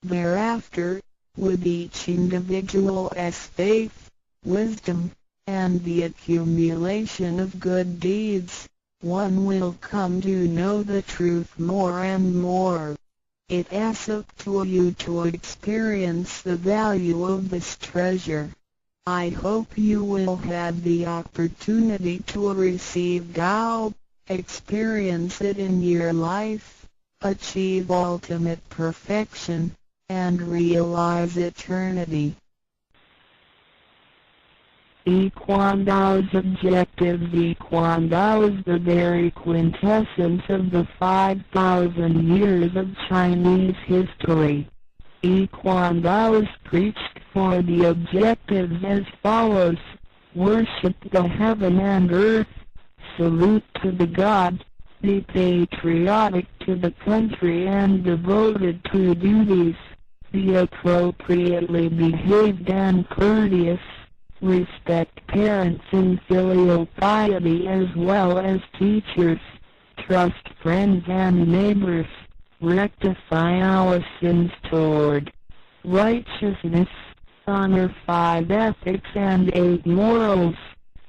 Thereafter, with each individual's faith, wisdom, and the accumulation of good deeds, one will come to know the truth more and more. It is up to you to experience the value of this treasure. I hope you will have the opportunity to receive Tao, experience it in your life, achieve ultimate perfection, and realize eternity. Equan Tao's objectives. Equan Tao is the very quintessence of the 5,000 years of Chinese history. Equan Tao is preached for the objectives as follows: worship the heaven and earth, salute to the God, be patriotic to the country and devoted to duties, be appropriately behaved and courteous, respect parents in filial piety as well as teachers, trust friends and neighbors, rectify our sins toward righteousness, honor 5 ethics and 8 morals,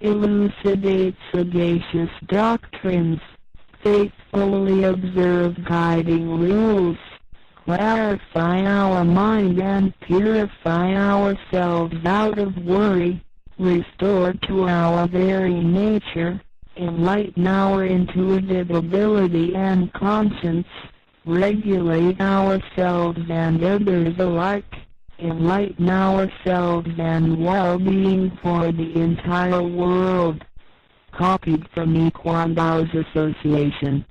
elucidate sagacious doctrines, faithfully observe guiding rules, clarify our mind and purify ourselves out of worry, restore to our very nature, enlighten our intuitive ability and conscience, regulate ourselves and others alike, enlighten ourselves and well-being for the entire world. Copied from Equan Tao's Association.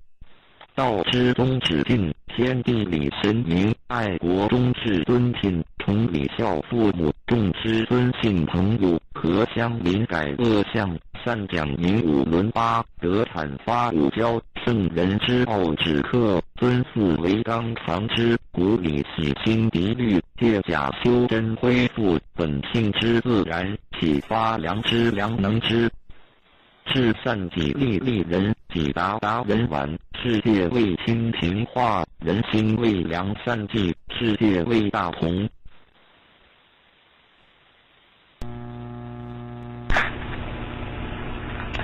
道之宗旨尽，天地理神明，爱国忠志敦亲，同理孝父母，重之尊信朋友，和乡邻改恶向，善讲明五伦八德，阐发五教，圣人之奥止克，尊父为纲常之，古礼洗心涤虑，借假修真，恢复本性之自然，启发良知良能之。至善己利利人，己达达人晚，世界为清平化，人心为良善济，世界为大同。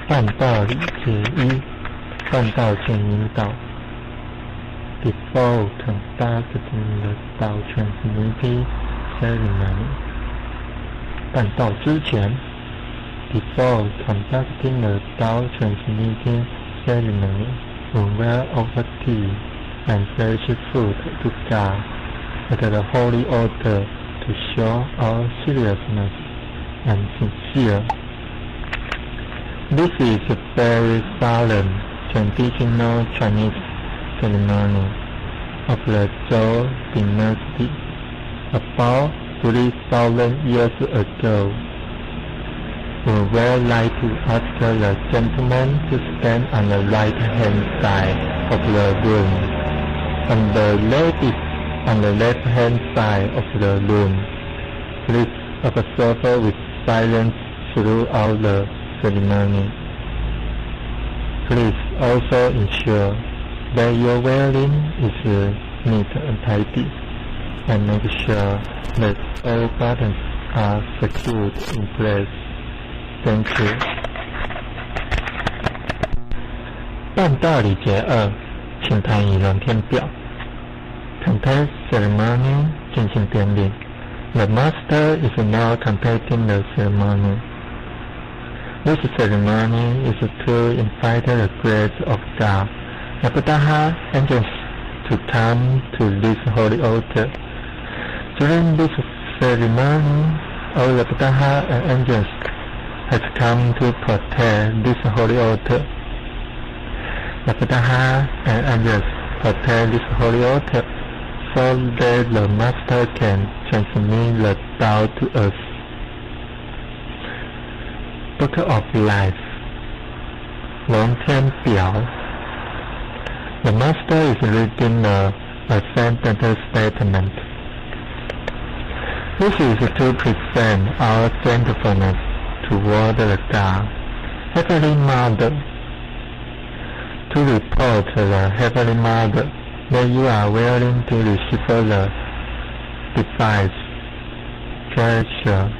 办道理之一，办道先引导。Before conducting the Tao Transmitting Ceremony， 办道之前。Before conducting the Tao Transmitting Ceremony, we will offer tea and fresh food to God at the holy altar to show our seriousness and sincere. This is a very solemn traditional Chinese ceremony of the Zhou dynasty about 3,000 years ago. We would like to ask the gentleman to stand on the right-hand side of the room, and the ladies on the left-hand side of the room. Please observe with silence throughout the ceremony. Please also ensure that your wearing is neat and tidy, and make sure that all buttons are secured in place. Thank you. 办道礼节2，请弹以龙天表。Content ceremony 进行典礼。The master is now completing the ceremony. This ceremony is to invite the grace of God, the Buddha angels, to come to this holy altar. During this ceremony, all the Buddha and angels has come to protect this holy altar. The Buddha and angels protect this holy altar so that the Master can transmit the Tao to us. Book of Life 龙天表 The Master is reading the Ascended Statement. This is to present our thankfulness toward the God, Heavenly Mother, to report the Heavenly Mother that you are willing to receive the device, treasure,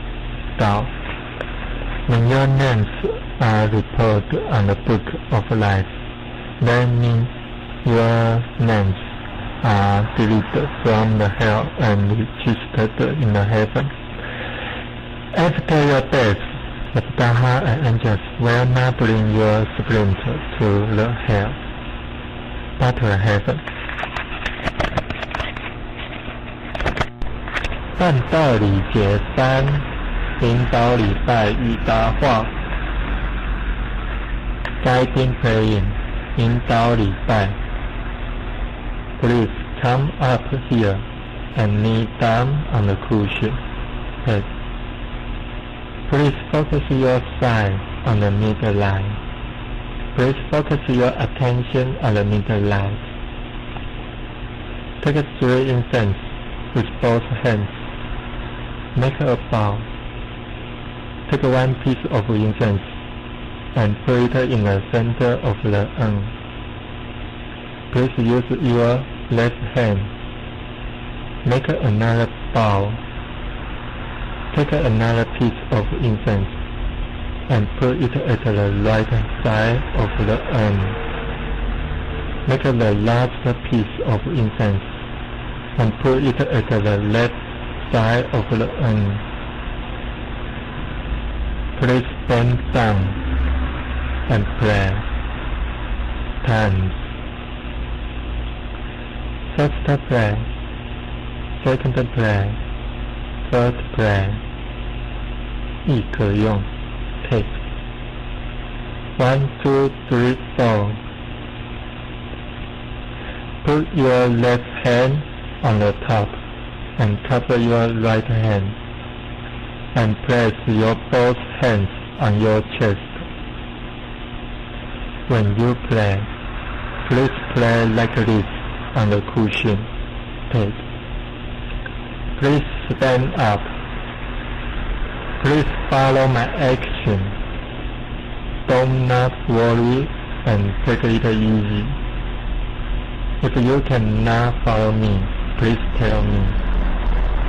Tao. When your names are reported on the Book of Life, that means your names are deleted from the hell and registered in the heaven. After your death, the Buddha and angels will not bring your spirit to the hell, but to the heaven. 办道理节3引导礼拜与答话 Guiding praying 引导礼拜 Please come up here and kneel down on the cushion. Head. Please focus your sight on the middle line. Please focus your attention on the middle line. Take 3 incense with both hands. Make a bow. Take 1 piece of incense and put it in the center of the urn. Please use your left hand. Make another bow. Take another piece of incense and put it at the right side of the urn. Make the last piece of incense and put it at the left side of the urn. Please bend down and pray. Times. First prayer, second prayer, third prayer. 亦可用 take. 1, 2, 3, 4. Put your left hand on the top and cover your right hand, and place your both hands on your chest. When you pray, please pray like this on the cushion. Take. Please stand up. Please follow my action. Do not worry and take it easy. If you cannot follow me, please tell me,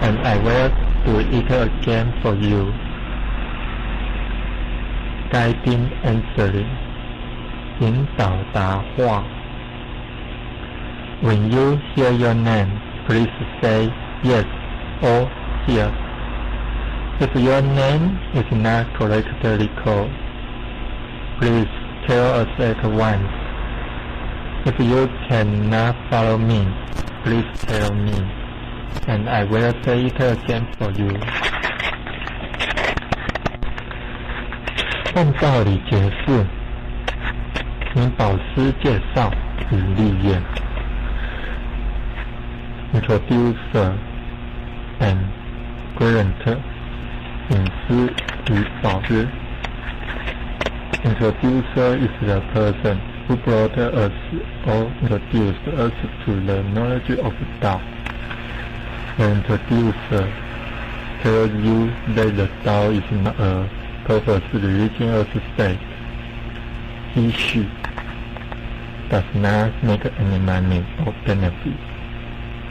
and I will do it again for you. Guiding answering. 引导答话 When you hear your name, please say yes or here. If your name is not correctly called, please tell us at once. If you cannot follow me, please tell me, and I will say it again for you. 办道理结束，请导师介绍与历练。Introducer and Guarantor 隐私与导师。Introducer is the person who brought us or introduced us to the knowledge of Tao. The introducer tells you that the Tao is not a purpose religious state. He does not make any money or benefit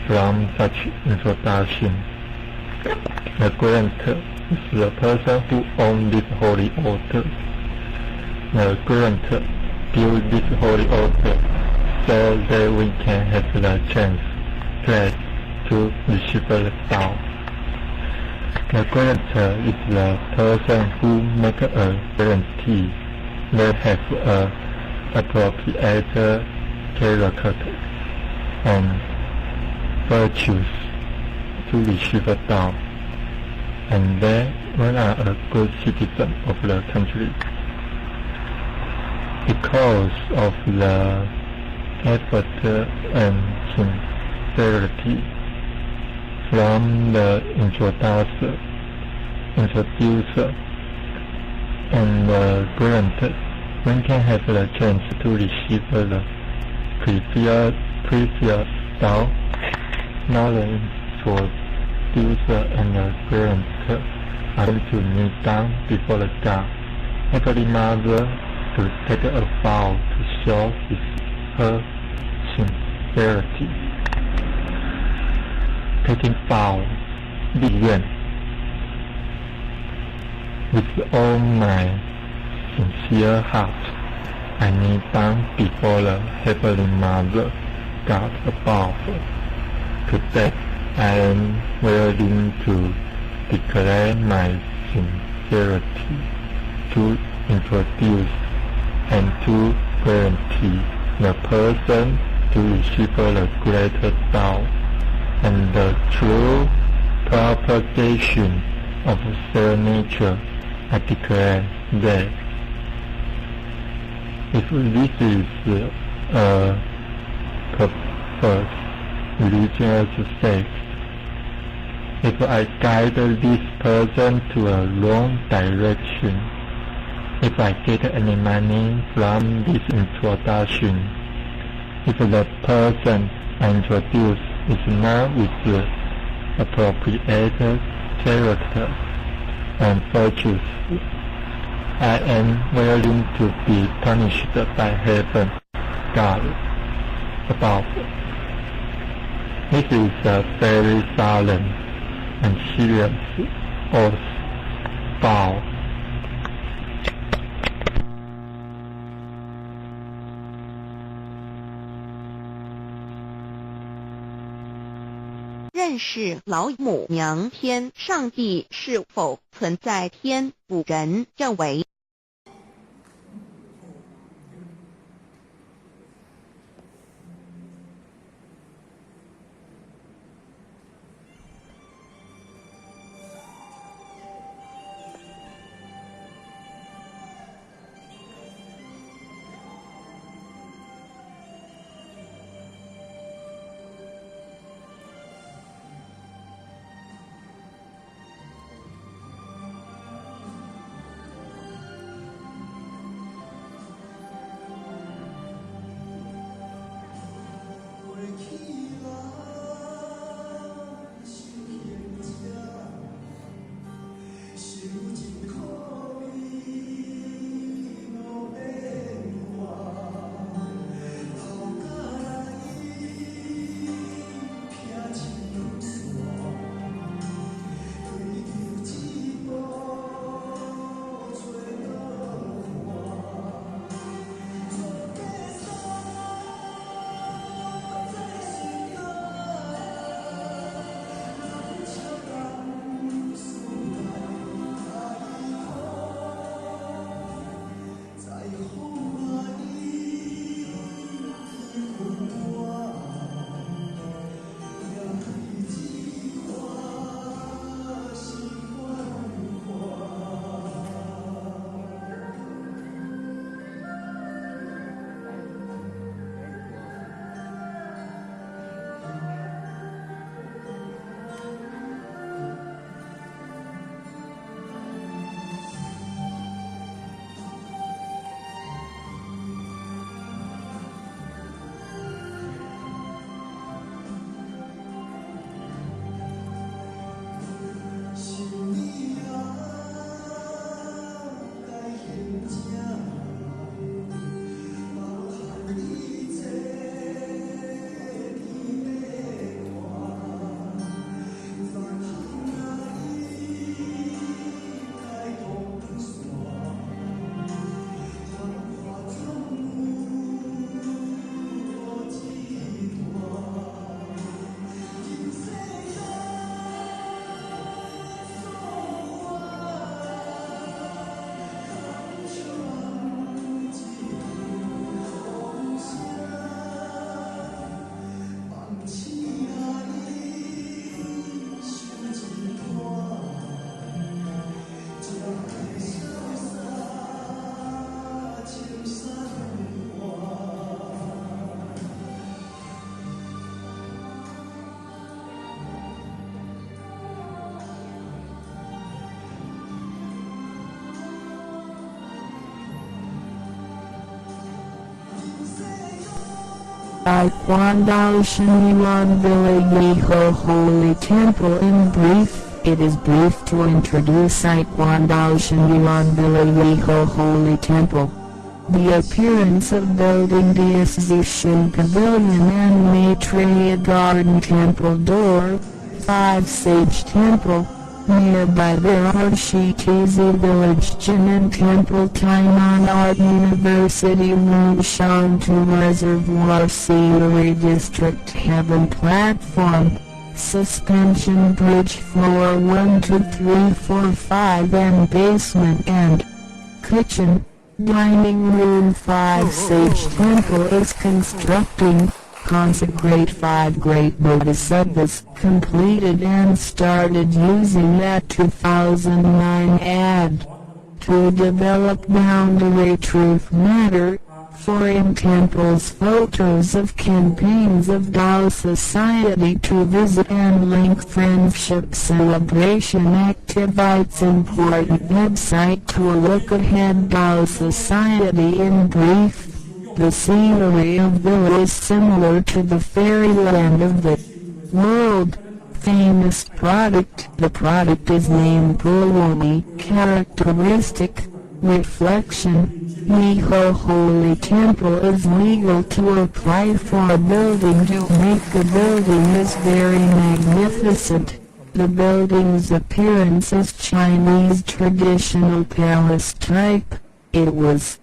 from such introduction. The grantor is the person who owns this holy altar. The grantor built this holy altar so that we can have the chance, place to receive the Tao. The guarantor is the person who makes a guarantee. They have a appropriate character and virtues to receive a down, and they are a good citizen of the country. Because of the effort and sincerity from the introducer and the grantor, one can have the chance to receive the previous down. Now the introducer and the grantor are going to kneel down before the God. Heavenly Mother to take a vow to show her sincerity. Taking vow, 立愿 with all my sincere heart, I kneel down before the Heavenly Mother, God above. Today, I am willing to declare my sincerity to introduce and to guarantee the person to receive the greater Tao and the true propagation of their nature. I declare that if this is a purpose, religious sect, if I guide this person to a wrong direction, if I get any money from this introduction, if the person I introduce is not with the appropriate character and virtues, I am willing to be punished by heaven, God above. This is a very solemn and serious oath vow.认识老母娘天上帝是否存在天古人认为 Taekwondo Shinjuan Villa Holy Temple. In brief, it is brief to introduce Taekwondo Shinjuan Villa Holy Temple. The appearance of building the Exhibition Pavilion and Maitreya Garden Temple Door, 5 Sage Temple. Nearby there are Shitizi Village Jinan Temple, Tainan Art University, Wunshantu Reservoir Scenery District, Heaven Platform, Suspension Bridge, Floor 1, 2, 3, 4, 5 and Basement and Kitchen. Dining Room. 5 Sage Temple is constructing. Consecrate 5 great bodhisattvas, completed and started using that 2009 ad to develop boundary truth matter, for in temples photos of campaigns of Tao Society to visit and link friendship celebration activities. Important website to look ahead. Tao Society. In brief, the scenery of Villa is similar to the fairyland of the world famous product. The product is named Purwani. Characteristic, reflection. Miho Holy Temple is legal to apply for a building to make the building is very magnificent. The building's appearance is Chinese traditional palace type. It was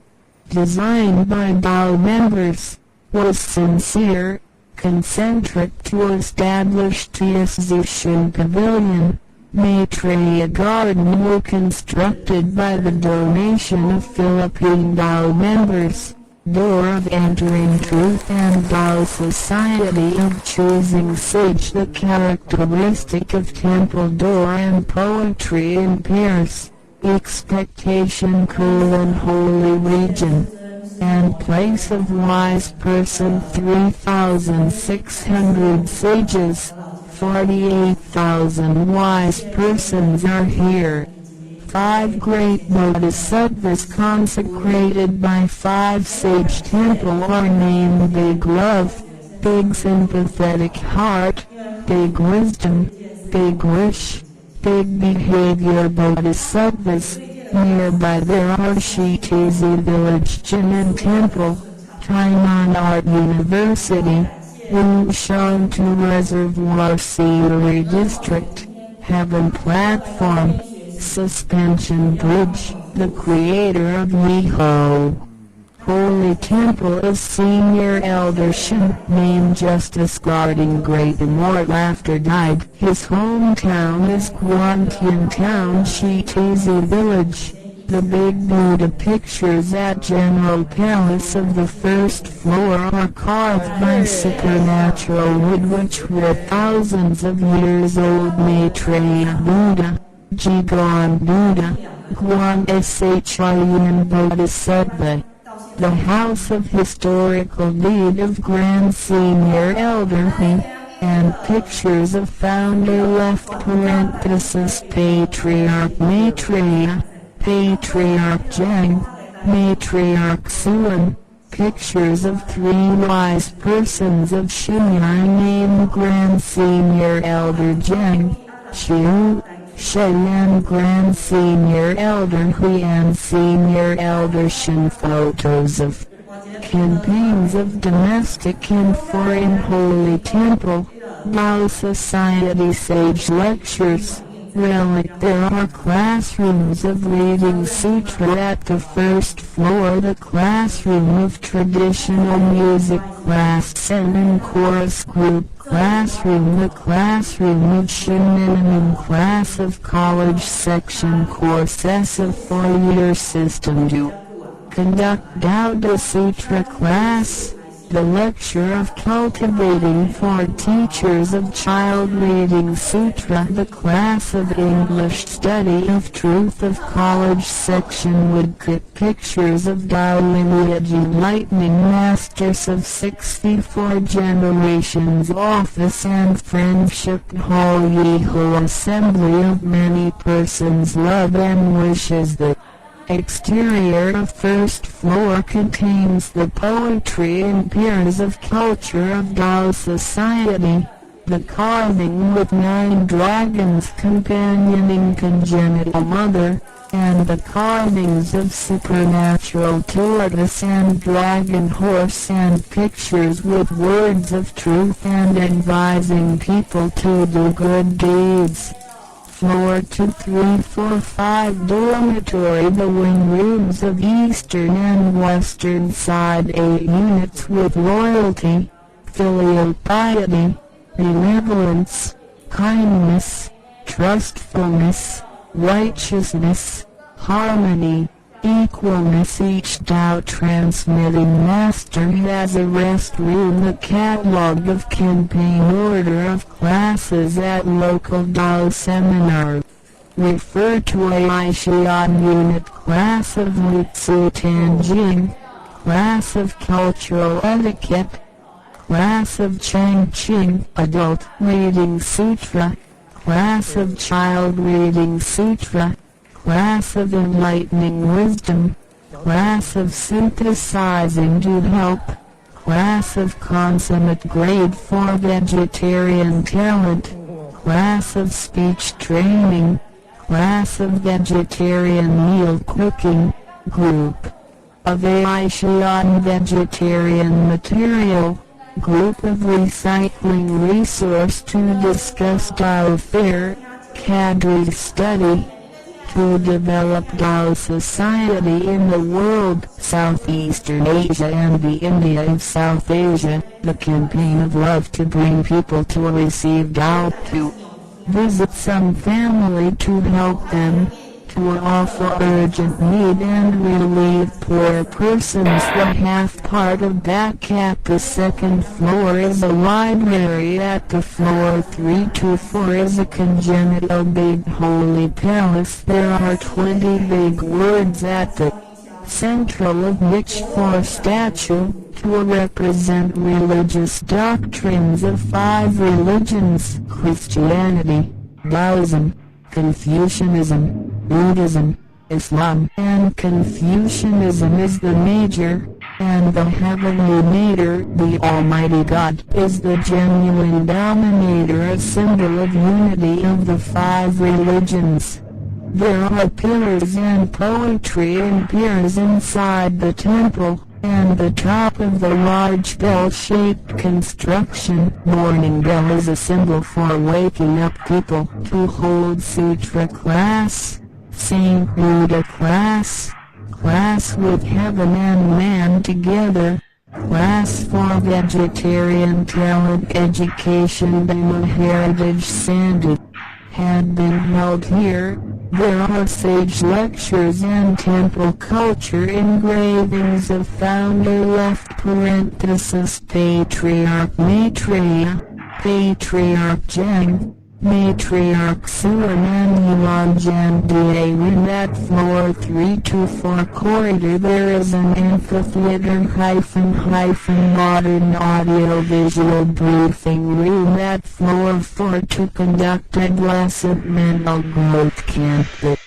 designed by Dao members, was sincere, concentric to establish the Exhibition Pavilion. Maitreya Garden were constructed by the donation of Philippine Dao members. Door of entering truth and Dao Society of choosing sage. The characteristic of temple door and poetry in pairs. Expectation holy region and place of wise person. 3,600 sages, 48,000 wise persons are here. 5 great bodhisattvas consecrated by 5 sage temple are named Big Love, Big Sympathetic Heart, Big Wisdom, Big Wish, Big Behavior bodhisattvas. Nearby there are Shitizi Village Jinan Temple, Tainan Art University, Wunshantu Reservoir Scenery District, Heaven Platform, Suspension Bridge. The creator of Miho Holy Temple is Senior Elder Shin, named Justice guarding great immortal after died. His hometown is Guantian Town, Shitizi Village. The big Buddha pictures at General Palace of the first floor are carved by supernatural wood which were thousands of years old. Maitreya Buddha, Jigon Buddha, Guan Shin Bodhisattva. The House of Historical Deed of Grand Senior Elder He, and pictures of founder left parenthesis Patriarch Maitreya, Patriarch Zheng, Matriarch Suan. Pictures of 3 wise persons of Shinyai named Grand Senior Elder Zheng, Xiu, Sheyan Grand Senior Elder Hui and Senior Elder Shin. Photos of campaigns of domestic and foreign holy temple, Tao Society sage lectures. Relic. There are classrooms of reading sutra at the first floor. The classroom of traditional music class and chorus group classroom. The classroom of Shinminimum class of college section courses of 4-year system to conduct Dao Sutra class. The lecture of cultivating for teachers of child reading sutra. The class of English study of truth of college section woodcut. Pictures of Tao lineage enlightening masters of 64 generations. Office and friendship hall. Yeho assembly of many persons love and wishes that Exterior of first floor contains the poetry and peers of culture of Tao society. The carving with 9 dragons companioning congenital mother, and the carvings of supernatural tortoise and dragon horse and pictures with words of truth and advising people to do good deeds. Floor 2, 3, 4, 5 dormitory. The wing rooms of eastern and western side 8 units with loyalty, filial piety, benevolence, kindness, trustfulness, righteousness, harmony, equalness. Each Tao transmitting master has a rest room. The catalog of campaign order of classes at local Tao seminar. Refer to Aishian unit class of Lutsu Tanjing, class of cultural etiquette, class of Changqing adult reading sutra, class of child reading sutra, class of enlightening wisdom, class of synthesizing to help, class of consummate grade for vegetarian talent, class of speech training, class of vegetarian meal cooking, group of Aishian vegetarian material, group of recycling resource to discuss Tao fair, cadre study, to develop Tao society in the world, Southeastern Asia and the India of South Asia, the campaign of love to bring people to receive Tao, to visit some family to help them, to offer urgent need and relieve poor persons. The half part of back at the second floor is a library. At the floor 3 to 4 is a congenital big holy palace. There are 20 big words at the central of which 4 statue to represent religious doctrines of 5 religions: Christianity, Taoism, Confucianism, Buddhism, Islam. And Confucianism is the major, and the heavenly mater, the Almighty God, is the genuine dominator, a symbol of unity of the 5 religions. There are pillars and poetry and piers inside the temple, and the top of the large bell-shaped construction. Morning bell is a symbol for waking up people to hold sutra class, Saint Buddha class, class with heaven and man together, class for vegetarian talent education. The heritage Sandit had been held here. There are sage lectures and temple culture engravings of founder left parenthesis Patriarch Maitreya, Patriarch Zheng, Matriarch Suan and Yuan Zhang. In that floor 3 to 4 corridor there is an amphitheater modern audio-visual briefing room at floor 4 to conduct a blessed mental growth camp. The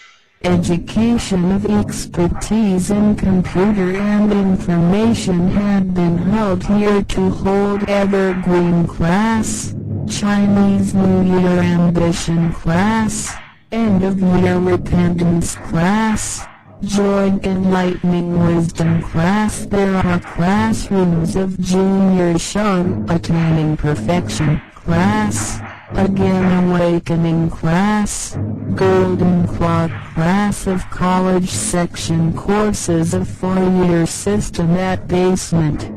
education of expertise in computer and information had been held here to hold evergreen class, Chinese New Year ambition class, end of year repentance class, joint enlightening wisdom class. There are classrooms of junior Shun attaining perfection class, again awakening class, golden clock class of college section courses of 4-year system at basement.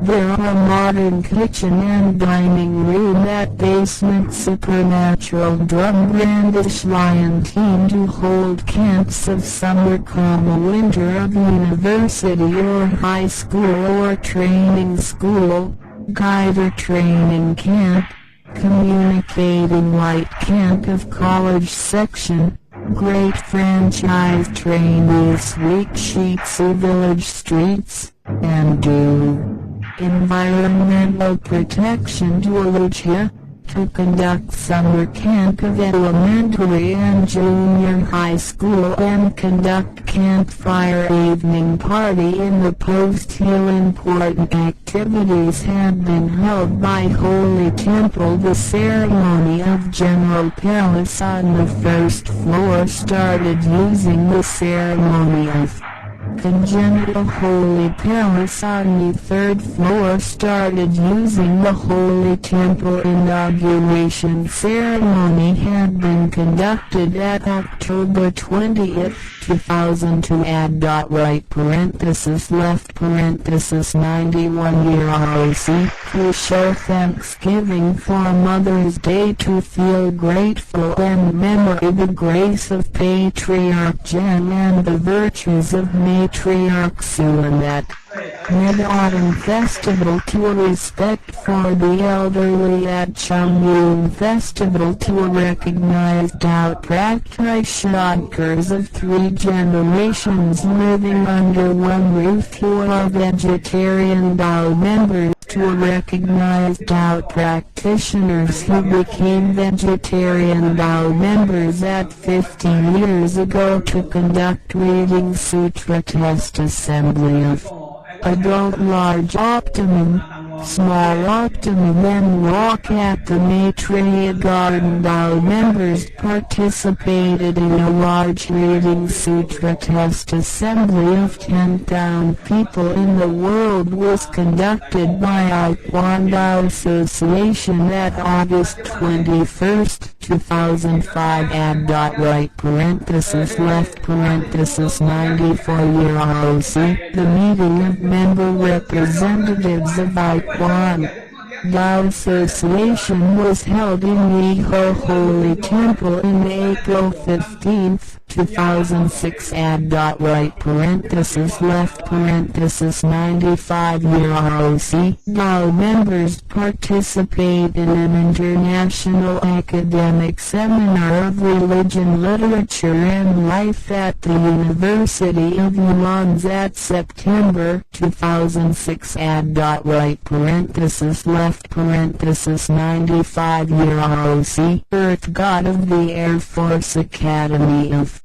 There are modern kitchen and dining room at basement. Supernatural drum brandish lion team to hold camps of summer, winter of university or high school or training school, guider training camp, communicating light camp of college section, great franchise trainees week Shitsu village streets, and do environmental protection to Aluchia, to conduct summer camp of elementary and junior high school and conduct campfire evening party in the Post Hill. Important activities had been held by Holy Temple. The ceremony of General Palace on the first floor started using the ceremony of Congenital Holy Palace on the third floor started using the Holy Temple. Inauguration ceremony had been conducted at October 20th, 2002 right left 91 ROC to show thanksgiving for Mother's Day, to feel grateful and commemorate the grace of Patriarch Jen and the virtues of Matriarch Sue. And that Mid-Autumn Festival to respect for the elderly. At Chumyun Festival to recognize Dao practitioners of 3 generations living under one roof who are vegetarian Dao members, to recognize Dao practitioners who became vegetarian Dao members at 15 years ago, to conduct reading sutra test assembly of adult large optimum, small optimum and walk at the Maitreya Garden. Dao members participated in a large reading sutra test assembly of 10,000 people in the world was conducted by Ikuan Dao Association at August 21st, 2005 left 94 ROC. The meeting of member representatives of Ikuan Dao Association was held in Yeho Holy Temple in April 15th, 2006 left 95 ROC. Dao members participate in an international academic seminar of religion, literature and life at the University of Yuan at September 2006 left 95 ROC. Earth God of the Air Force Academy of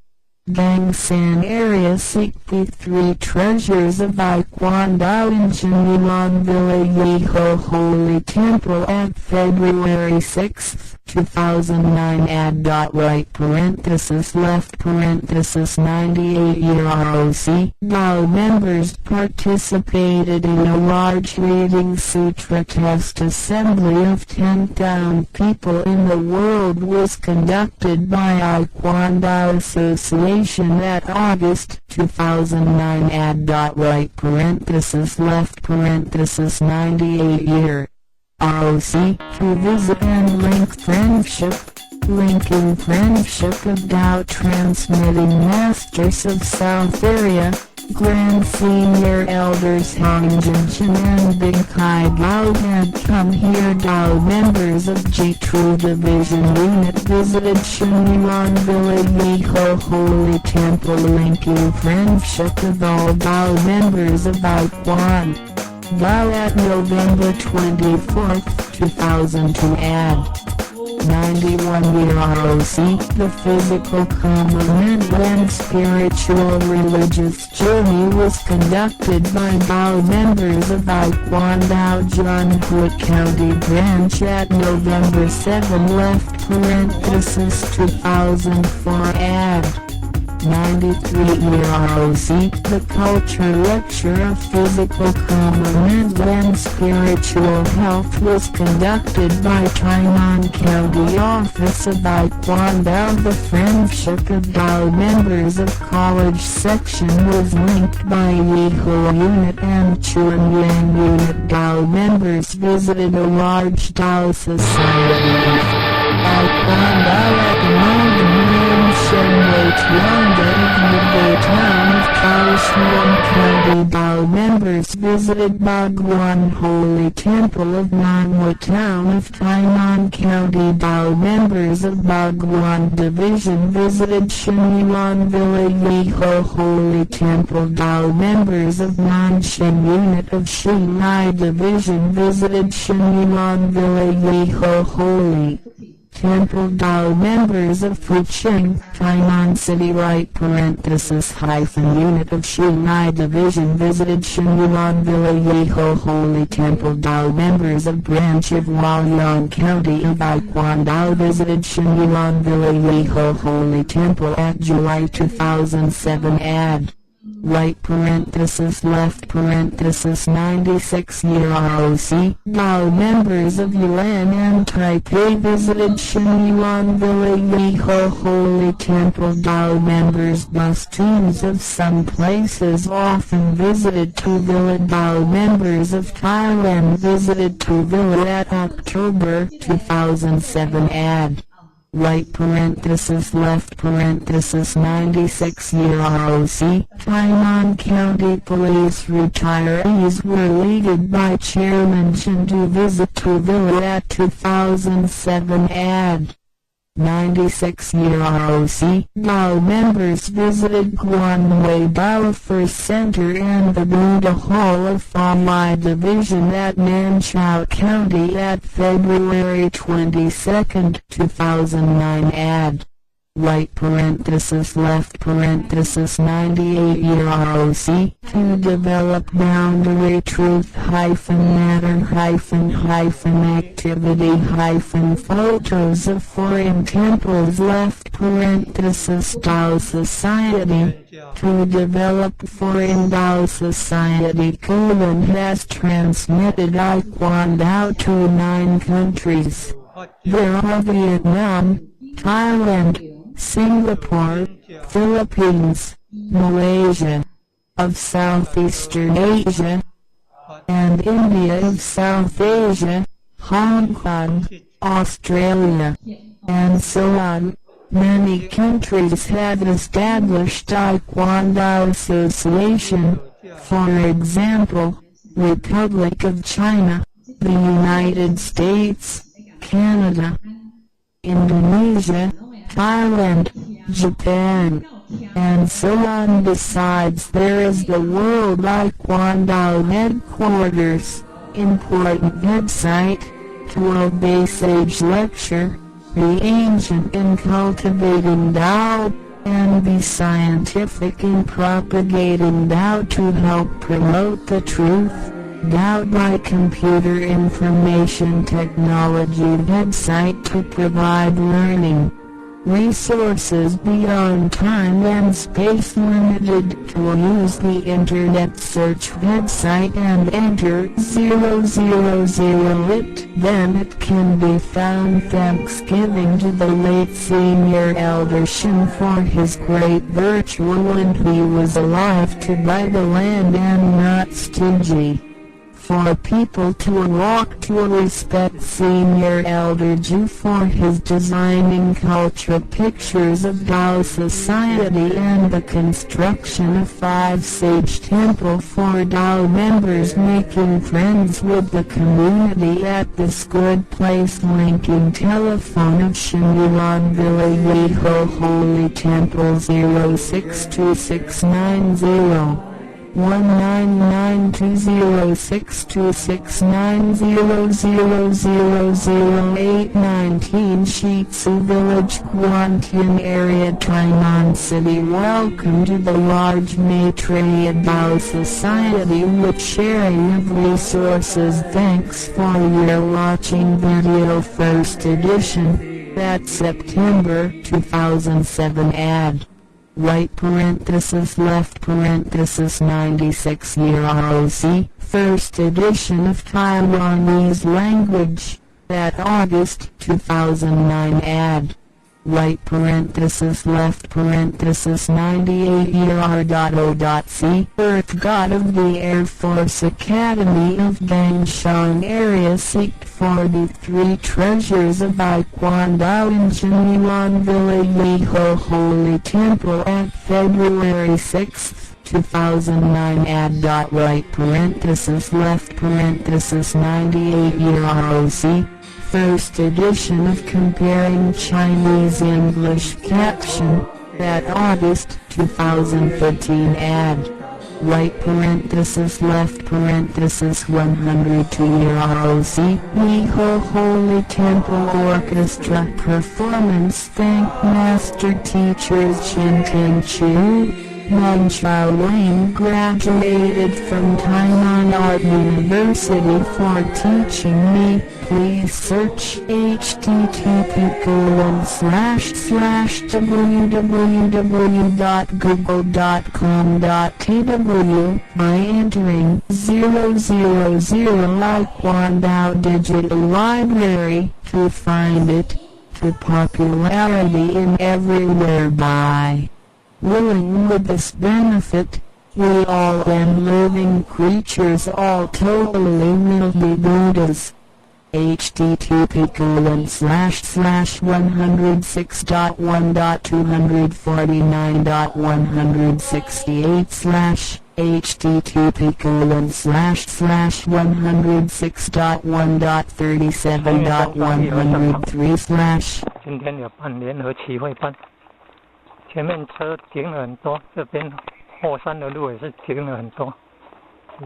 Gangsan area. Seek the 3 treasures of Ikuan Dao in Jinyuan Villa Yeho Holy Temple at February 6th, 2009 left 98 ROC. Dao members participated in a large reading sutra test assembly of 10,000 people in the world was conducted by Ikuan Dao Association at August 2009 left 98 ROC. To visit and link friendship. Linking friendship of Dao transmitting masters of South area. Grand Senior Elders Hong Jinshin and Big Kai Dao had come here. Dao members of G-True Division Unit visited Shenyuan Villa Yeho Holy Temple, linking friendship of all Dao members of Ikuan Dao at November 24th, 2002 91 ROC. The physical, mental and spiritual religious journey was conducted by Dao members of Ikuan Dao Jianhui County Branch at November 7 left 2004 93 ROC. The culture lecture of physical, mental and spiritual health was conducted by Tainan County Office of Ikuan Dao. The friendship of Dao members of college section was linked by Yeho Unit and Chuanyang Unit. Dao members visited a large Dao society. Ikuan Dao at the Shenwei Tianda in the town of Kaohsiung County. Dao Dao members visited Bhagwan Holy Temple of Nanhua Town of Tainan County. Dao members of Bhagwan Division visited Shenyuan Villa Yeho Holy Temple. Dao members of Nanshan Unit of Shinai Division visited Shenyuan Villa Yeho Holy Temple. Dao members of Fucheng, Tainan City Right hyphen Unit of Shinai Division visited Shenyuan Villa Yeho Holy Temple. Dao members of Branch of Hualien County of Baikwang Dao visited Shenyuan Villa Yeho Holy Temple at July 2007. Add right parenthesis left parenthesis 96-year ROC. Dao members of Yulan and Taipei visited Shenyuan Villa Yeho Holy Temple. Dao members bus teams of some places often visited Tuvilla. Dao members of Thailand visited Tuvilla at October 2007. Add right parenthesis left parenthesis 96-year ROC. Tainan County Police retirees were leaded by Chairman Chen to visit Tuvilla at 2007. Add 96-year ROC. Dao members visited Guanwei Dao First Center and the Buddha Hall of Famai Division at Nanchao County at February 22, 2009. Add right parenthesis left parenthesis 98-year ROC to develop boundary truth matter activity photos of foreign temples left parenthesis Dao Society to develop foreign Dao Society has transmitted Aikwang Dao to 9 countries. There are Vietnam, Thailand, Singapore, Philippines, Malaysia, of Southeastern Asia, and India of South Asia, Hong Kong, Australia, and so on. Many countries have established Aikwang Dao Association, for example, Republic of China, the United States, Canada, Indonesia, Thailand, Japan, and so on. Besides, there is the World Aikwang Dao Headquarters, important website, 12-day sage lecture, be ancient in cultivating Dao, and be scientific in propagating Dao to help promote the truth. Dao by Computer Information Technology website to provide learning resources beyond time and space limited. To use the internet search website and enter 000 it, then it can be found. Thanksgiving to the late Senior Elder Shin for his great virtue when he was alive, to buy the land and not stingy. For people to walk to respect Senior Elder Ju for his designing culture pictures of Dao Society and the construction of 5 Sage Temple for Dao members, making friends with the community at this good place. Linking telephone of Shenyuan Villa Yeho Holy Temple 06269 199206269000819 Shitsu Village, Guantian area, Tainan City. Welcome to the large Maitreya Dao Society with sharing of resources. Thanks for your watching video first edition, that's September 2007. Add right parenthesis left parenthesis 96-year ROC, first edition of Taiwanese language, that August 2009. Add right parenthesis left parenthesis 98-year R.O.C, Earth God of the Air Force Academy of Gangshan area. Seeked 43 treasures of Aikwang Dao in Shenyuan Villa Yeho Holy Temple at February 6, 2009 ad. Right parenthesis left parenthesis 98 year ROC. First edition of Comparing Chinese English caption. That August 2013 ad. Right parenthesis left parenthesis 102 year ROC. Miho Holy Temple Orchestra performance. Thank Master Teachers Chen Ten Chu. Meng Chao Wang graduated from Tainan Art University for teaching me. Please search http://www.google.com.tw by entering 000 like Guangdao Digital Library to find it. To popularity in everywhere by willing with this benefit, we all and living creatures all totally will be Buddhas. http://106.1.249.168/ http://106.1.37.103/ 今天有办联合旗会办，前面车停了很多，这边后山的路也是停了很多，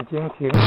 已经停到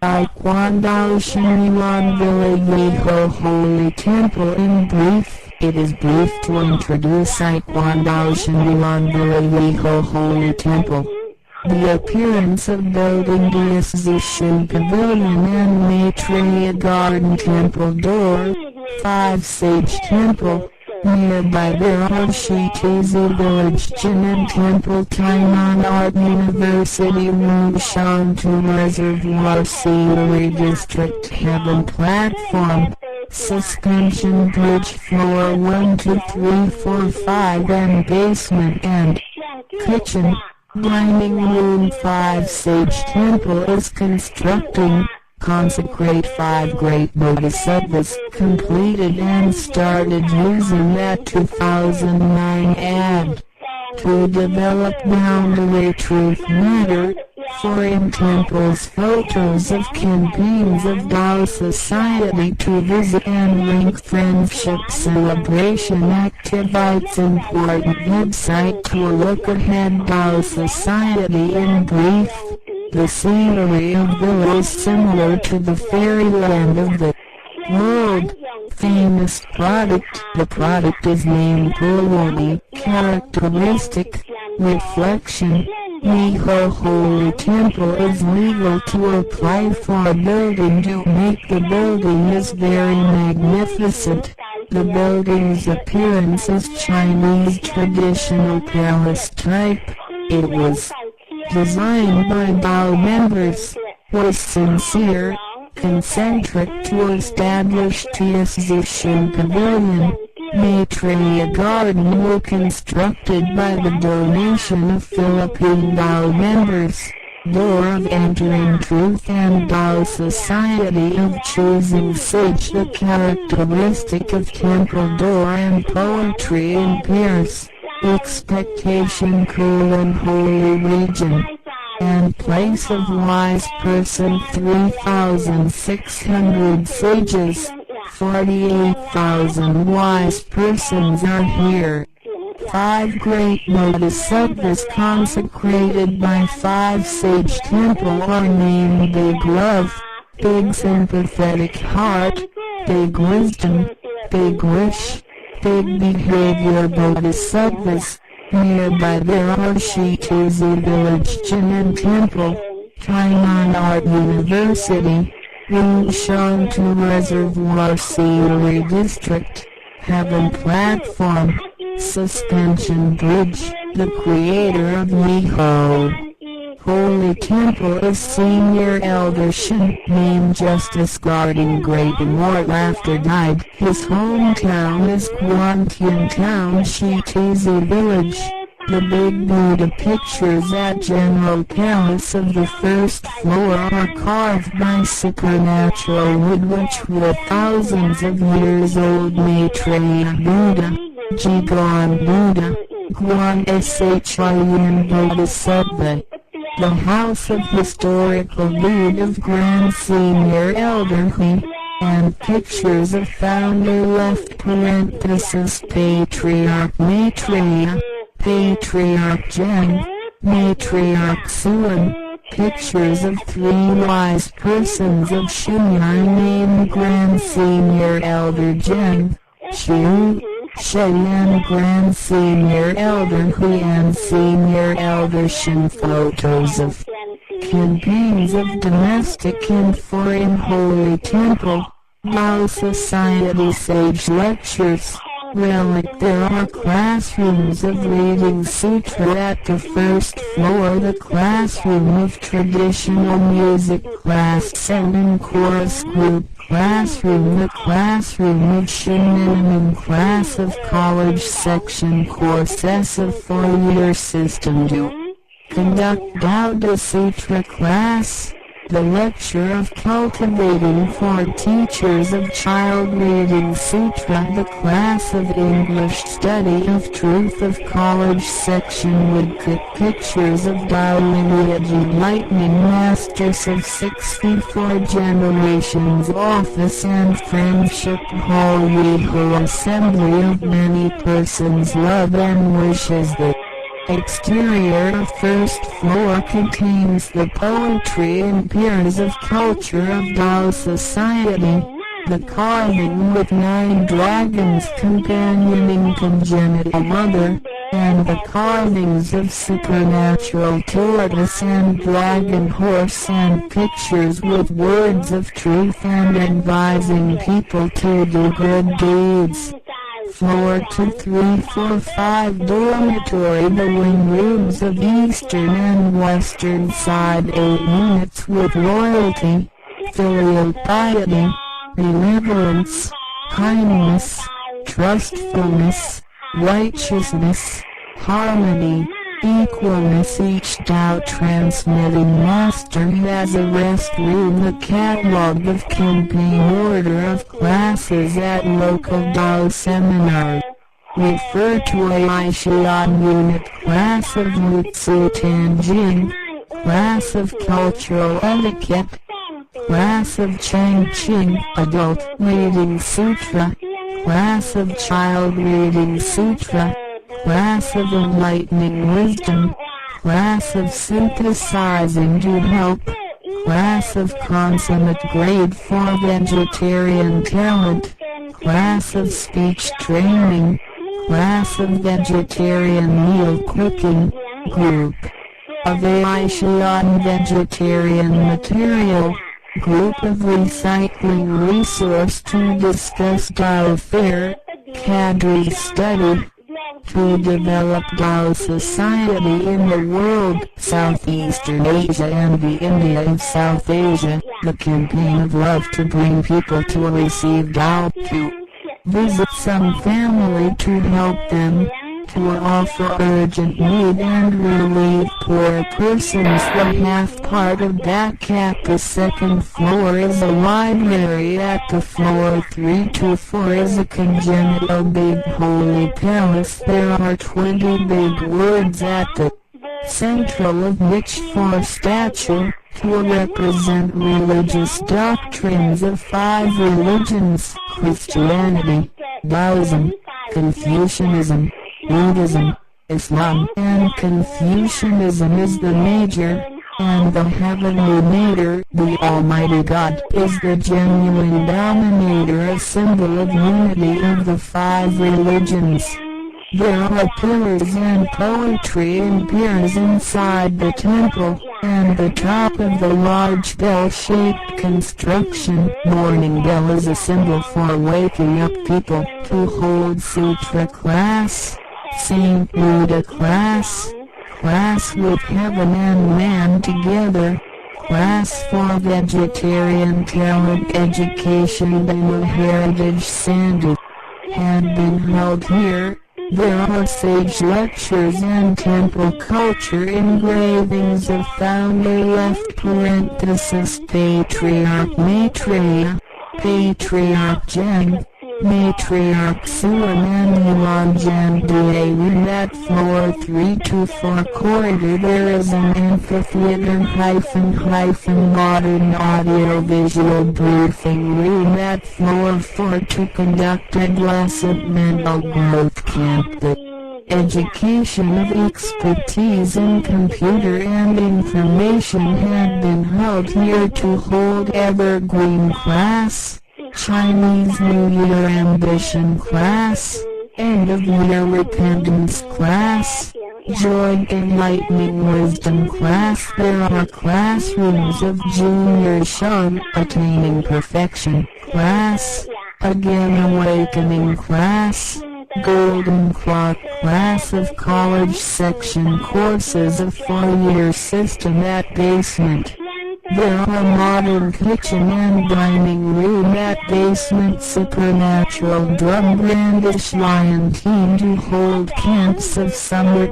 Taekwondo Shinran Villa Holy Temple. In brief, it is brief to introduce Taekwondo Shinran Villa Holy Temple. The appearance of building the Association Pavilion and Maitreya Garden Temple Door, 5 Sage Temple. Nearby there are Shitizi Village Jinan Temple, Tainan Art University, Wushantu Reservoir Scenery District, Heaven Platform, Suspension Bridge Floor 1, 2, 3, 4, 5 and Basement and Kitchen. Dining Room 5 Sage Temple is constructing. Consecrate 5 great bodhisattvas, completed and started using that 2009 ad. To develop boundary truth matter, foreign temples, photos of campaigns of Tao Society to visit and link friendship celebration activities. Important website to look ahead. Tao Society in brief. The scenery of Villa is similar to the fairyland of the world famous product. The product is named Purwani. Characteristic, reflection. Miho Holy Temple is legal to apply for a building to make the building is very magnificent. The building's appearance is Chinese traditional palace type. It was designed by Tao members, was sincere, concentric to establish Association Pavilion. Maitreya Garden were constructed by the donation of Philippine Tao members. Door of entering truth and Tao Society of choosing sage. The characteristic of temple door and poetry in pairs. Expectation cool and holy region. And place of wise person 3,600 sages, 48,000 wise persons are here. 5 great bodhisattvas consecrated by 5 sage temple are named Big Love, Big Sympathetic Heart, Big Wisdom, Big Wish, Big Behavior bodhisattvas. Nearby there are Shitizi Village Jinan Temple, Tainan Art University, Wushantu Reservoir Scenery District, Heaven Platform, Suspension Bridge. The creator of Miho Holy Temple is Senior Elder Shin, named Justice Garden Great Immort after died. His hometown is Kwantian Town, Shitizi Village. The Big Buddha pictures at General Palace of the first floor are carved by supernatural wood which were thousands of years old. Maitreya Buddha, Jigon Buddha, Guan Shin Bodhisattva. The House of Historical Deed of Grand Senior Elder Hui, and pictures of founder left parenthesis Patriarch Maitreya, Patriarch Jen, Matriarch Suan, pictures of 3 wise persons of Shinyar named Grand Senior Elder Jen, Shu, Cheyenne Grand Senior Elder Hui and Senior Elder Shin. Photos of campaigns of domestic and foreign holy temple, Tao Society sage lectures. Relic. There are classrooms of reading sutra at the first floor. The classroom of traditional music class 7 chorus group classroom. The classroom of Shinminimum class of college section courses of 4-year system to conduct Dao Sutra class. The lecture of cultivating for teachers of child reading sutra. The class of English study of truth of college section woodcut pictures of Tao lineage enlightening masters of 64 generations office and friendship hall. Yeho assembly of many persons love and wishes that Exterior of first floor contains the poetry and piers of culture of Dao society. The carving with 9 dragons companioning congenital mother, and the carvings of supernatural tortoise and dragon horse and pictures with words of truth and advising people to do good deeds. Floor 2, 3, 4, 5 dormitory. The wing rooms of eastern and western side 8 units with loyalty, filial piety, benevolence, kindness, trustfulness, righteousness, harmony, equalness. Each Tao transmitting master has a rest room. The catalog of campaign order of classes at local Tao seminar. Refer to Aishian unit class of Mutsu Tanjin, class of cultural etiquette, class of Changqing adult reading sutra, class of child reading sutra, class of enlightening wisdom, class of synthesizing to help, class of consummate grade for vegetarian talent, class of speech training, class of vegetarian meal cooking, group of Aishian vegetarian material, group of recycling resource to discuss Tao fair, cadre study, to develop Tao society in the world, Southeastern Asia and the India of South Asia, the campaign of love to bring people to receive Tao, to visit some family to help them, to offer urgent need and relieve poor persons. The half part of that cap. The second floor is a library. At the floor 3 to 4 is a congenital big holy palace. There are 20 big words at the central of which 4 statue to represent religious doctrines of 5 religions: Christianity, Taoism, Confucianism, Buddhism, Islam. And Confucianism is the major, and the heavenly mater, the Almighty God, is the genuine dominator, a symbol of unity of the 5 religions. There are pillars and poetry and piers inside the temple, and the top of the large bell-shaped construction. Morning bell is a symbol for waking up people to hold sutra class, Saint Buddha class, class with heaven and man together, class for vegetarian talent education. The heritage Sandal had been held here. There are sage lectures and temple culture engravings of founder left parenthesis Patriarch Maitreya, Patriarch Jen, Matriarch Sulam and Yuan Jandae. At floor 3 to 4 corridor there is an amphitheater modern audio-visual briefing room. At floor 4 to conduct a blessed mental growth camp. The education of expertise in computer and information had been held here to hold evergreen class, Chinese New Year ambition class, end of year repentance class, joy enlightening wisdom class. There are classrooms of junior Shun attaining perfection class, again awakening class, golden clock class of college section courses of 4-year system at basement. There are modern kitchen and dining room at basement. Supernatural drum brandish lion team to hold camps of summer,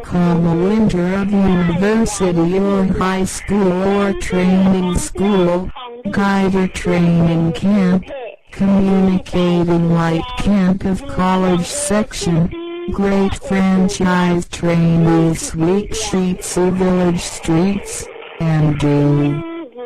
winter of university or high school or training school, guider training camp, communicating light camp of college section, great franchise trainee sweet sheets of village streets, and do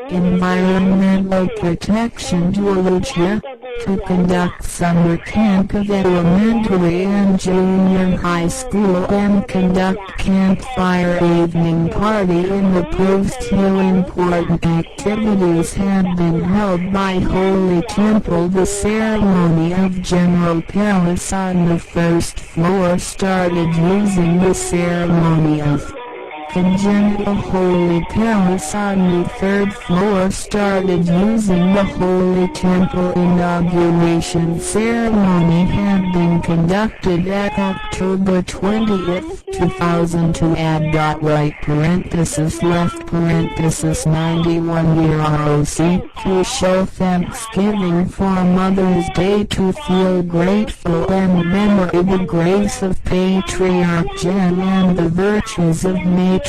environmental protection to Lucia, to conduct summer camp of elementary and junior high school and conduct campfire evening party in the post hill. Important activities had been held by Holy Temple. The ceremony of General Palace on the first floor started using the ceremony of Congenital Holy Palace on the third floor started using the Holy Temple. Inauguration ceremony had been conducted at October 20th, 2002 add right parenthesis left parenthesis 91 year ROC to show thanksgiving for Mother's Day, to feel grateful and remember the grace of Patriarch Jen and the virtues of Matriarch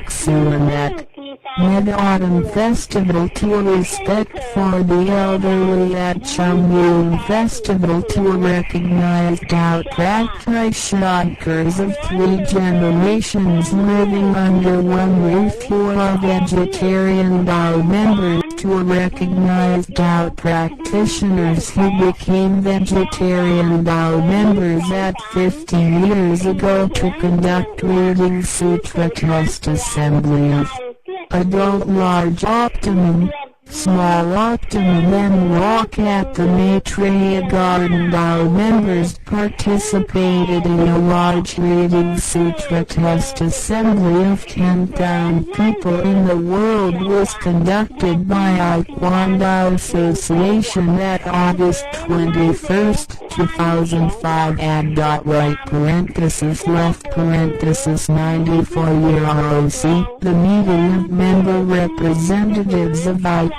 Sulenek. Mid-Autumn Festival to respect for the elderly at Chungmoon Festival to recognize Dao practitioners of 3 generations living under one roof who are vegetarian Dao members, to recognize Dao practitioners who became vegetarian Dao members at 15 years ago, to conduct reading Sutra Trust Assembly of Adult Large Optimum, Small Optimum and Walk at the Maitreya Garden. Dao members participated in a large reading Sutra Trust Assembly of 10,000 people in the world was conducted by Ikuan Dao Association at August 21st, 2005 add right parenthesis left parenthesis 94 year ROC. The meeting of member representatives of Ikuan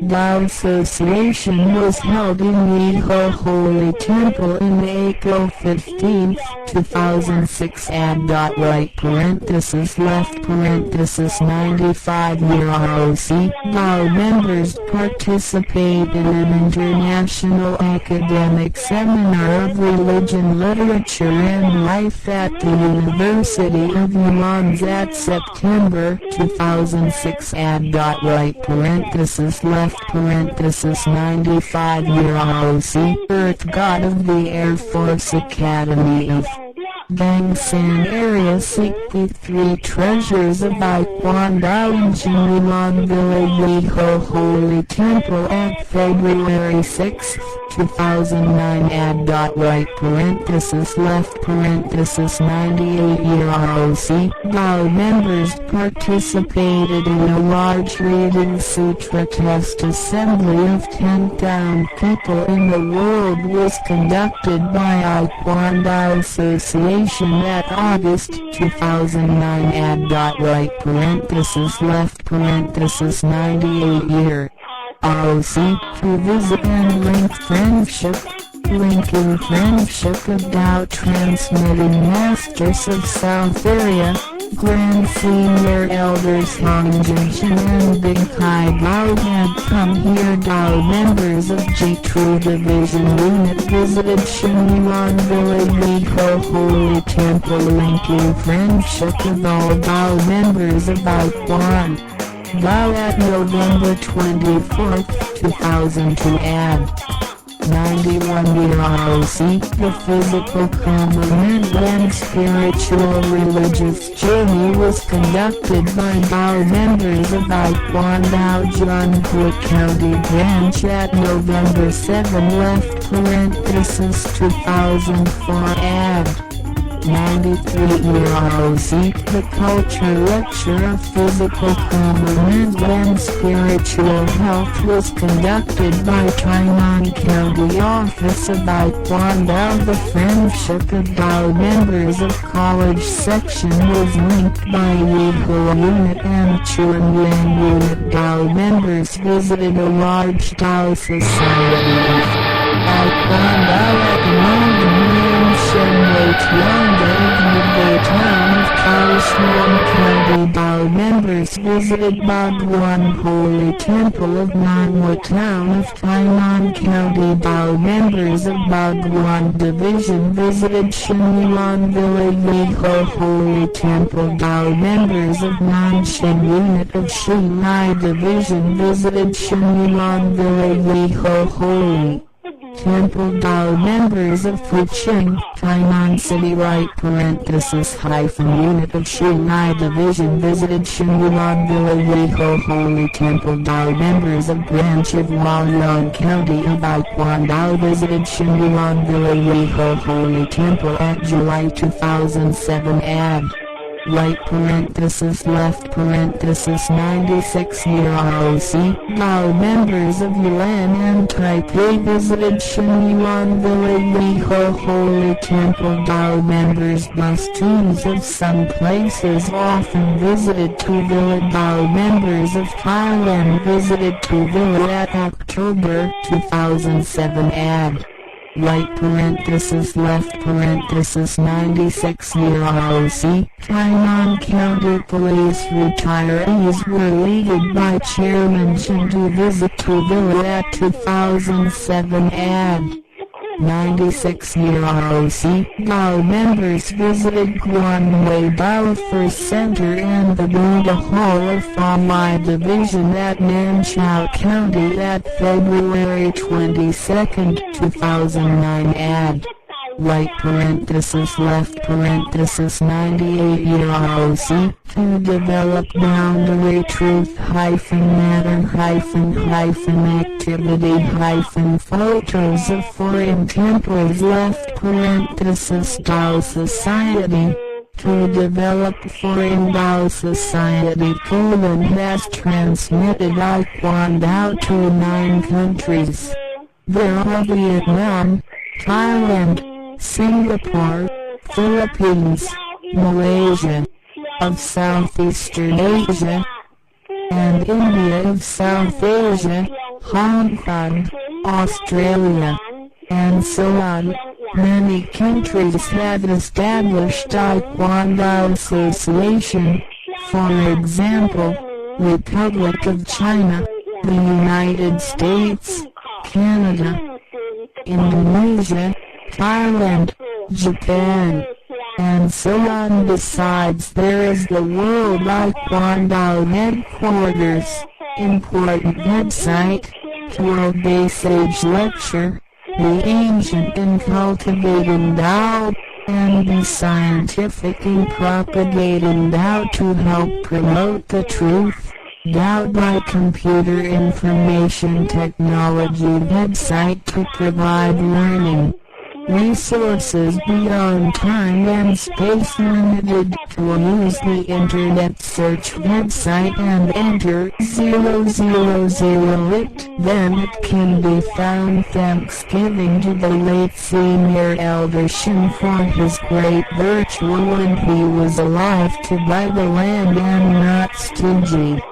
Dao Association was held in Miho Holy Temple in April 15, 2006 add right parenthesis left parenthesis 95 year ROC. Dao members participate in an international academic seminar of religion, literature and life at the University of Yulon at September 2006 add right parenthesis left parenthesis 95 year ROC. Earth God of the Air Force Academy of Gangsan Area seek the 3 treasures of Ikuan Dao in Jinulon Village Miho Holy Temple at February 6, 2009 add right parenthesis left parenthesis 98 year ROC. Dao members participated in a large reading Sutra Trust Assembly of 10,000 people in the world was conducted by Ikuan Dao Association at August 2009 add right parenthesis left parenthesis 98 year ROC. To visit and link friendship, linking friendship of Dao transmitting masters of South Area, Grand Senior Elders Hong Jinshin and Big Kai Bao had come here. Dao members of J-True Division Unit visited Shinyuan Village Miho Holy Temple, linking friendship of all Dao members of Ikuan Dao at November 24, 2002 add 91 year ROC. The physical, common and spiritual religious journey was conducted by Dao members of Ikuan Dao Junhui County branch at November 7 left parenthesis 2004 add 93 year ROC. The culture lecture of physical, common and spiritual health was conducted by Tainan County Office of Ikuan Dao. The friendship of Dao members of college section was linked by Yiho Unit and Chuanyuan Unit. Dao members visited a large Dao society of Ikuan Dao at Long Shenwei Tiangai town of Kaohsiung County. Dao members visited Bhagwan Holy Temple of Nanhua town of Tainan County. Dao members of Bhagwan Division visited Shenyuan Village Yiho Holy Temple. Dao members of Nanshan Unit of Shinai Division visited Shenyuan Village Yiho Holy Temple. Dao members of Fucheng, Tainan City Right hyphen Unit of Shinai Division visited Shenyuan Village Yiho Holy Temple. Dao members of Branch of Hualien County of Baikwang Dao visited Shenyuan Village Yiho Holy Temple at July 2007 ad. Right left 96 year ROC. Dao members of Yuan and Taipei visited Shenyuan Village Yiho Holy Temple. Dao members bus tours of some places often visited Tuvilla. Dao members of Thailand visited Tuvilla at October 2007 ad. Right left 96 year ROC. Tainan County Police retirees were leaded by Chairman Chen to visit Tuvilla at 2007 ad. 96 year ROC. Dao members visited Guanwei Dao First Center and the Buddha Hall of Famai Division at Nanchao County at February 22, 2009 ad. Right left 98 year ROC. To develop boundary truth matter activity photos of foreign temples left Dao Society. To develop foreign Dao Society Poland has transmitted Iquan Dao to 9 countries. There are Vietnam, Thailand, Singapore, Philippines, Malaysia, of Southeastern Asia, and India of South Asia, Hong Kong, Australia, and so on. Many countries have established Taekwondo Association, for example, Republic of China, the United States, Canada, Indonesia, Thailand, Japan, and so on. Besides, there is the World Taekwondo Headquarters, important website, World Sage Lecture, the Ancient and Cultivating Tao, and the Scientific and Propagating Tao to help promote the truth. Tao by Computer Information Technology website to provide learning resources beyond time and space limited. To use the internet search website and enter 000 it, then it can be found. Thanksgiving to the late Senior Elder Shin for his great virtue when he was alive, to buy the land and not stingy.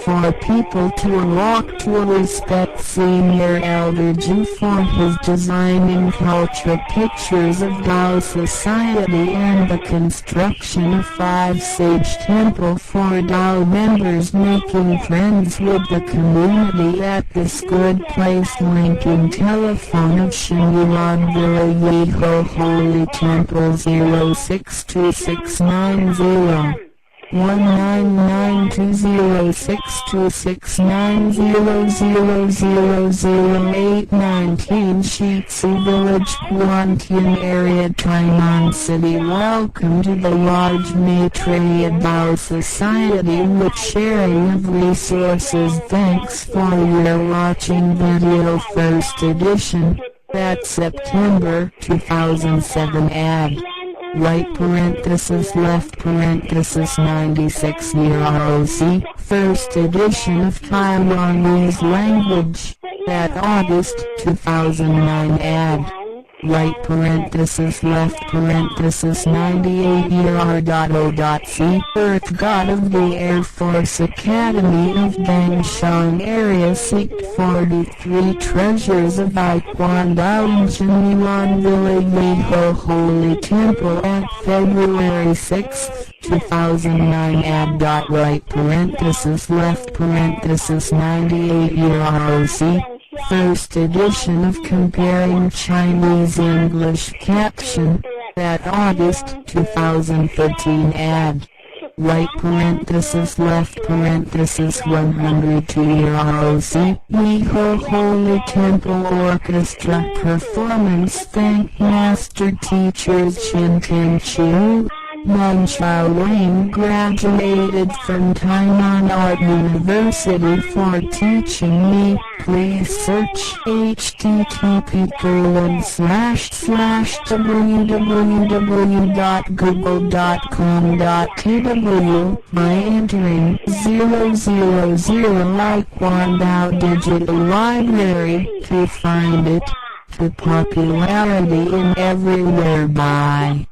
For people to walk to respect Senior Elder Ju for his designing culture pictures of Tao Society and the construction of 5 Sage Temple for Tao members, making friends with the community at this good place. Linking telephone of Shenyuan Villa Yiho Holy Temple 06269 199262690000819 Shitsu Village, Guantian area, Tainan City. Welcome to the large Maitreya Tao Society with sharing of resources. Thanks for your watching video first edition. That's September 2007 ad. Right left 96 year ROC, first edition of Taiwanese language, at August 2009 ad. right parenthesis left parenthesis 98ER.O.C. Earth God of the Air Force Academy of Gangshan Area Seek 43 Treasures of Iquandao Genuine Village Yeho Holy Temple at February 6, 2009 add. Right parenthesis left parenthesis 98ER.O.C. First edition of Comparing Chinese English caption, at August 2013 add. Right parenthesis left parenthesis 102 ER.O.C. Yeho Holy Temple Orchestra Performance Thank Master Teachers Chin Tin Chiu. Meng Chao Wang graduated from Tainan Art University for teaching me. Please search http://www.google.com.tw by entering 000 like Guandao Digital Library to find it. To popularity in everywhere by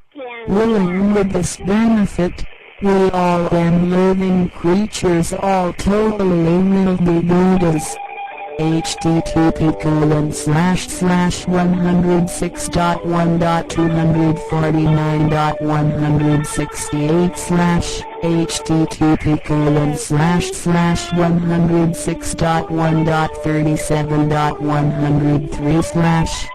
willing with this benefit, we all am living creatures all totally will be Buddhas. http://106.1.248.168/http://167.137.103/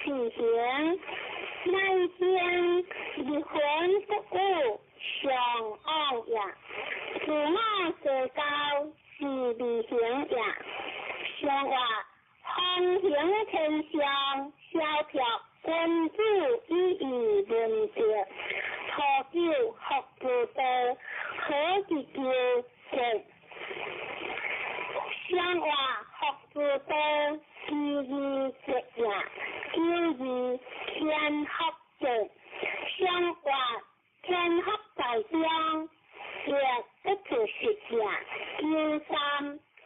此行，乃见离魂不悟，上岸也。自我所教是离行也。上话风行天上，萧条君主以义论德，何九学不得，何其救世。上话学不得，其义直也，其义天学者。上话天学在上，也不可实也。第三，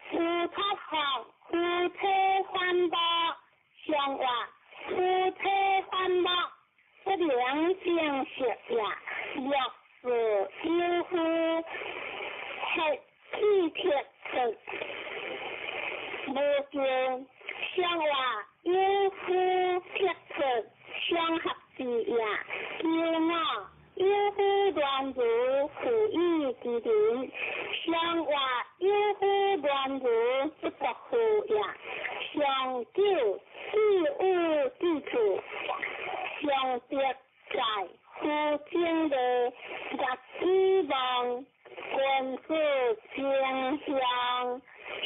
夫托学，夫车环保。上话夫车环保，不良性实也。若是有夫黑气铁子，无见上话有夫铁子相合之也。有我有夫乱如苦意之灵，上话有夫乱如不得乎也。上九事物之处，上德在夫经的希望，官府形象，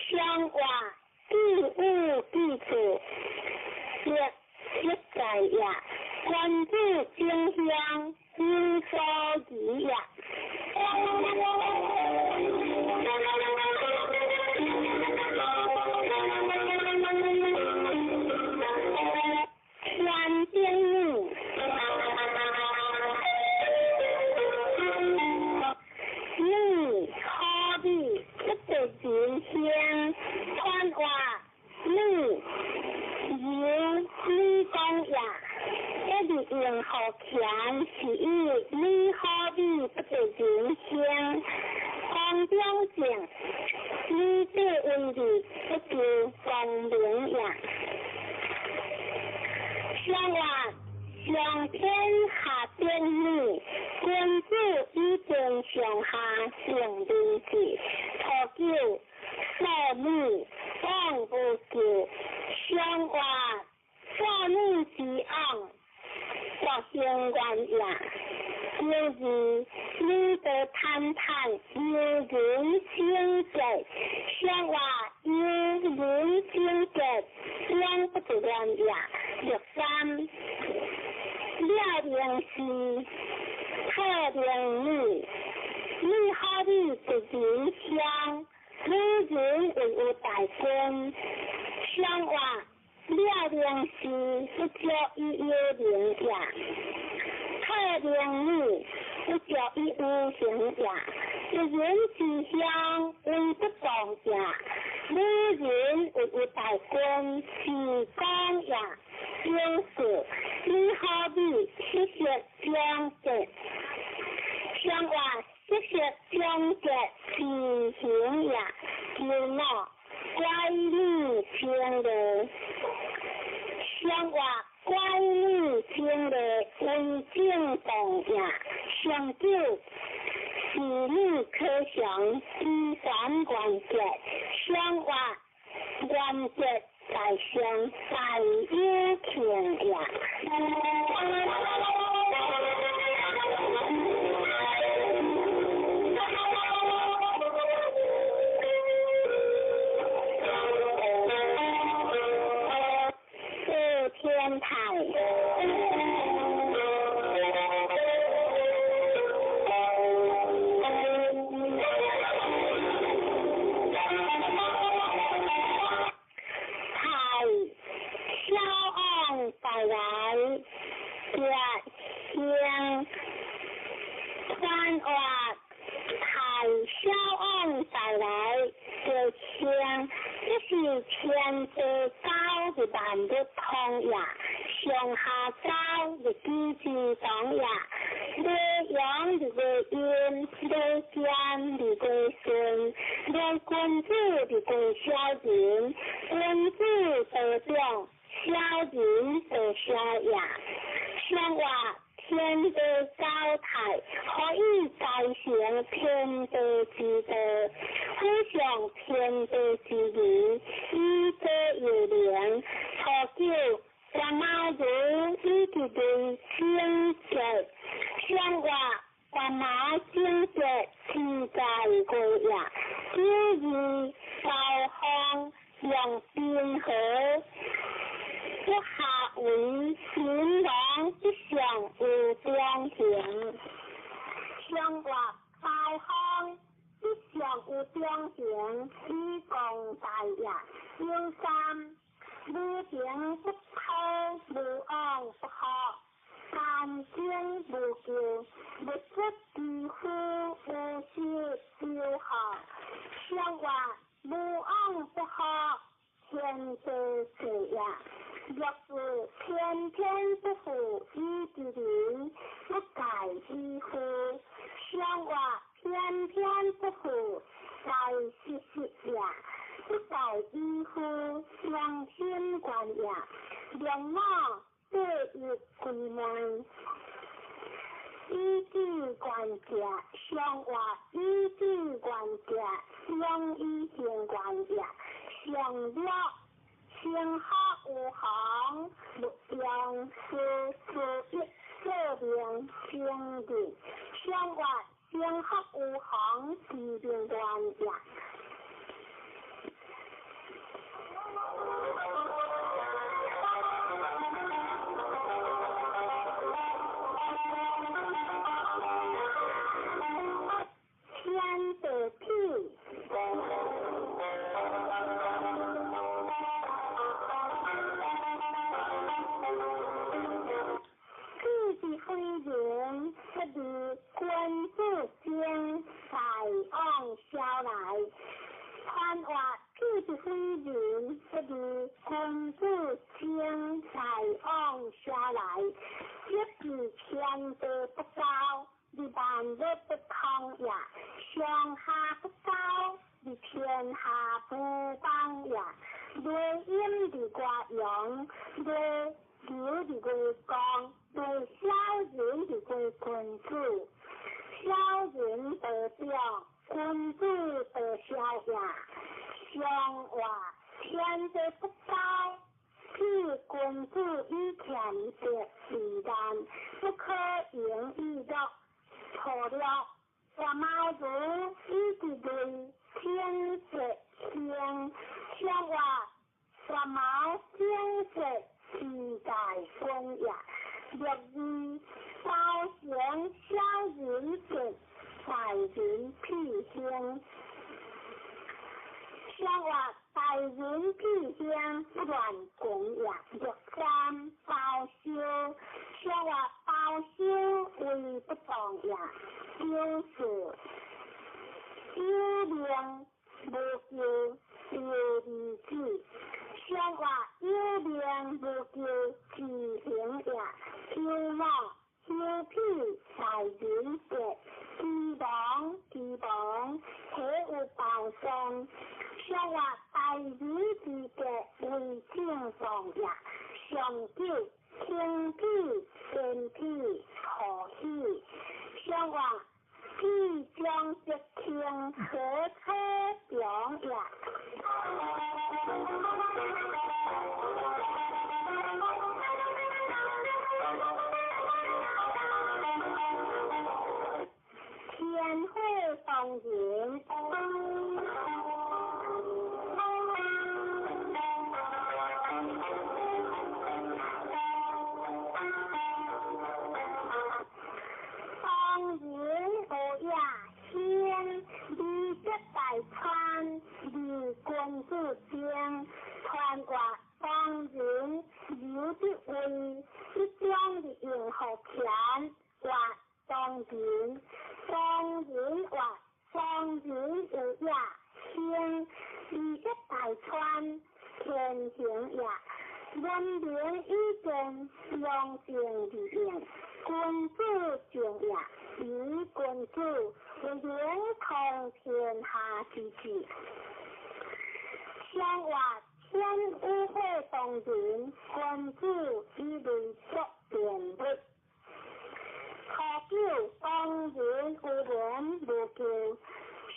上话事物之处，德在也，官府形象，有所疑也。天经你何必不得见相？看话你你讲也，一日用何强是意？你何必不得见相？光中正，你这问题不就光明也？上话上天下天理，君主以正上下成理治，何九所逆妄不救。上话所逆之昂，所行愿也。有时你得谈谈，有人清洁。上话有人清洁，两不自然也。第三，了良师，特良女，你何必不人相？女人为有大身，上话了良师不叫伊有灵也，特良女不叫伊无形也。一人之相为不当也，女人为有大身是讲也。就是你何必谢谢相结？上话谢谢相结是行也，有我乖女听的。上话乖女听的为正当也，上九是你可想第三关节。上话关节在上在有情呀。天台。带来热香三话太消案带来热香，这是天地高的难的通呀，上下高的机制懂呀，内阳的为阴，内江的为顺，内君子的为小人，君子得中。小人得小呀，上话天地高台，可以改行天地之道，分享天地之理，以德有良，何九三马如一对清洁，相话话马清洁自在过呀，只以受康用边河。一下为显朗一上有彰显，相话大康一上有彰显，以共大呀，要三无情不偷，无昂不好，干净无旧，不失地乎，无事就好，相话无昂不好，天地水呀。若是天天不负一之灵，不改一乎？相话偏偏不负，在世事呀，不改一乎？良心观呀，良貌对于归门。依据观者，相话依据观者，相依性观者，相了。相好无行，不相思一色灵相定，相话相好无行，自定观呀。天的地。非人不比君子间才昂销来，看话必是非人不比君子间才昂销来，一比天地不高，你万物不通呀，上下不高，你天下不邦呀，对阴的卦阳，对有的归光，对小人的归君子，小人得表，君子得小呀。相话天地不高，譬君子以前的自然，不可言喻的错了。话毛子一直对天色相，相话话毛天色。自在风呀，若遇高贤小人者，在人辟相。相话在人辟相，不乱供呀。若三报修，相话报修为不当呀。就是修量无救，有理智。相话有量无救，自行呀，有貌有癖在人者，地榜，且有报上。相话在人之者为正常呀，上救天地天地可喜。相话必将一天可车表呀。天会放人，放人无呀天，你这代川，你君子间，传话放人有的为，一将的应好钱，话放人。放人话，放人有呀天，你一大川，天行呀，人民一种用情的人，君子敬呀，以君子连通天下之志。相话天污会动人，君子以为作辩论。可救当人无人无救，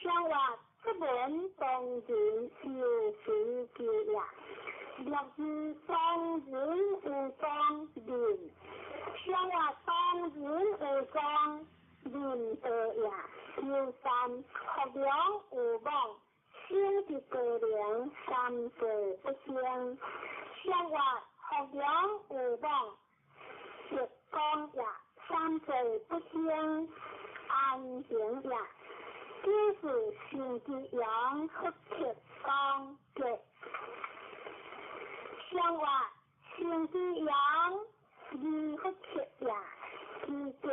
相话不闻当人有谁救呀？若是当人无当人，有光，人道也修善，福良有望，心之过良，三世不相。生活福良有望，日光也三世不相，安行也。就是心之阳，福气光节。生活心之阳，而福气也。季节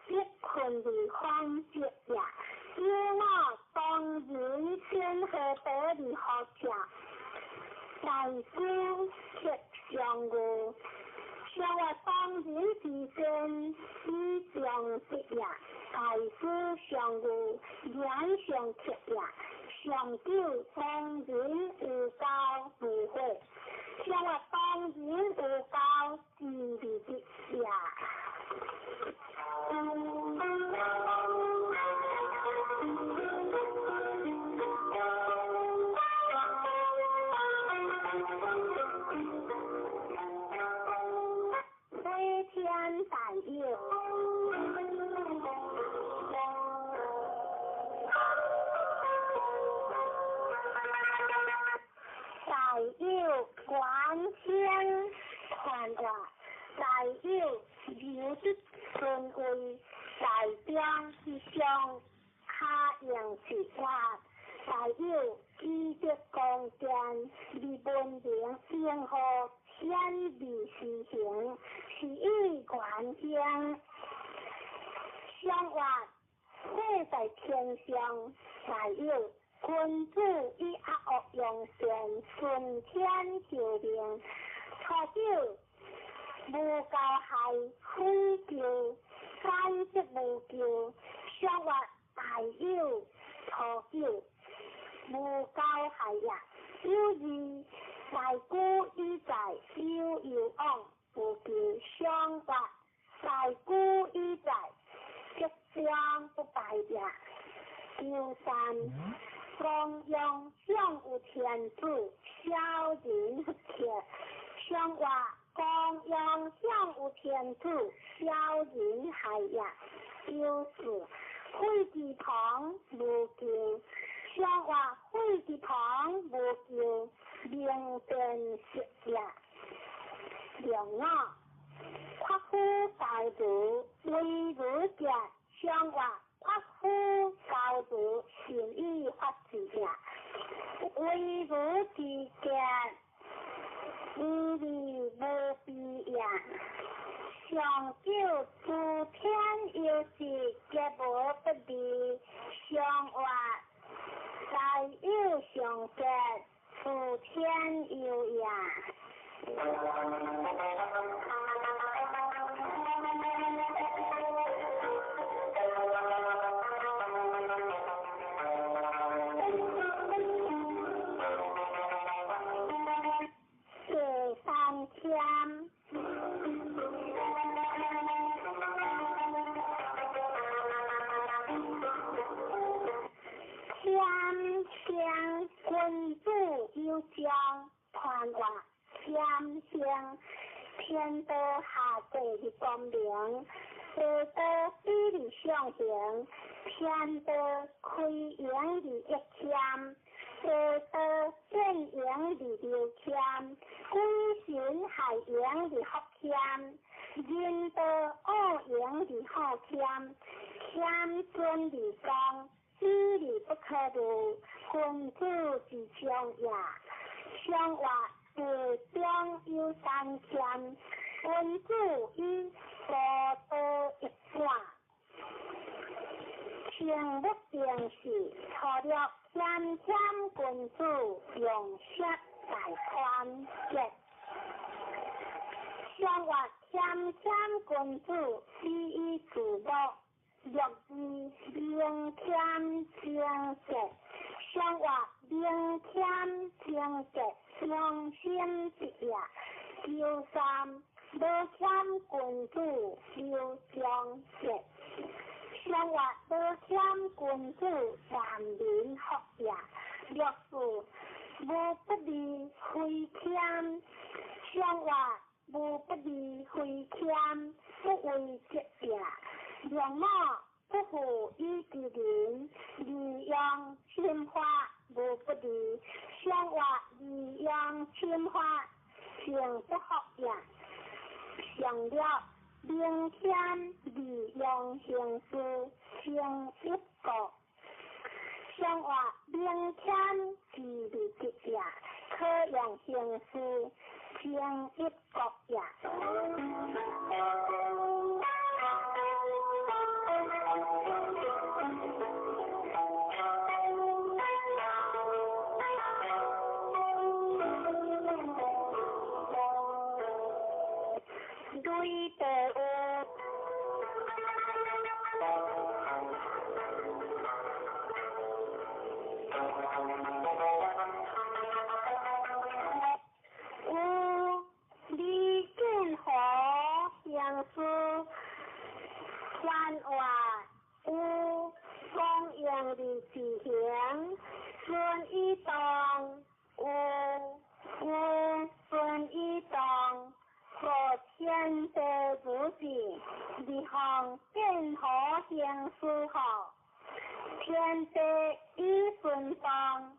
一困而欢节也。因我当然先和得而好者，大夫却相互。生活当然自身思想节也。大夫相互，两相克也。上九当然有高无会，生活当然有高自利节也。飞天大佑。大佑观天传话，大佑有的尊位，大表是上下扬是话，大佑积德功建，为文明生活天理实行，是以观天。相话会在天上，大佑君主以恶扬善，顺天救命。初九无教害，非救，三即无救。相话大佑初九无教害也。有二大姑以在，有往无救。相话大姑以在，即将不败也。有三光阳向有天主，小人福气。相话光阳向有天主，小人害也。有四会之旁无救。相话会之旁无救，明辨实也。良我夸夫大主，为如者。相话夸夫高度，善于发自也。为如之见，义理无比也。上九诸天有时，皆无不利。相话大有上节，诸天有也。第三天，天君主有将传话，天香天道下地的光明，地道地理上行，天道开阳的一天。地道正阳的六天，归神海洋的福天，人道恶阳的好天，天尊的光，知理不可度，君主之将也。相话地中有三天，君主以所道一卦。天不定时，错了天天君主用色大宽节。相话天天君主是以自乐，若是明天正节。相话明天正节，相心节也。有三无天君主有将节。相话无天君主，万民福也。若是无不利，非天。相话无不利亏欠，不为节也。良貌不负于己人，利用侵化无不利，相话利用侵化，情不合也。上了明天利用形式，情一个。相话明天是利节也，可用形式，情一个也。对的有利见和相思，幻话有供应的事情，顺一动有顺一动。和天地不济，离行见和相思后，天地已顺风，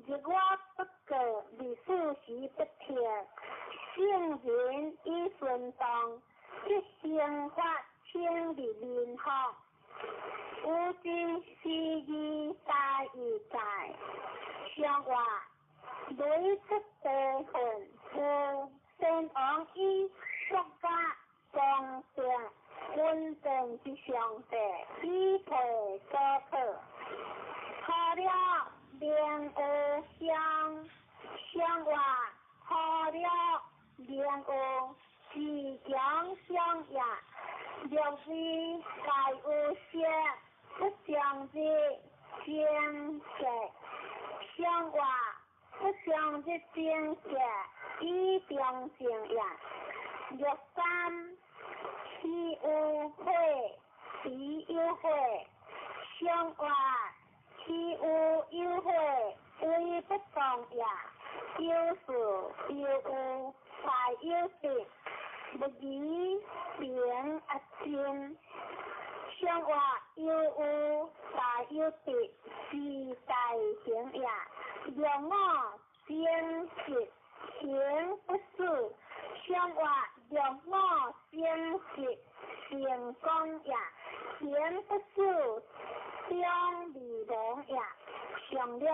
日我不过离事时不停，圣人已顺动，一生发清理面后，有今是义大义在，相话累出地分有。先王以国家公正稳定之上帝，以培所可。好了莲雾相话，好了莲雾是强相也。若是该有些不相之正确相话。不相之正确，以中正也。若三是有会，是有会，相话是有会，为不同也。有事有才有得，不宜平真。相话有才有得，是大行也。良我先实行不事，相话良我先实成功也，行不事相利良也。上了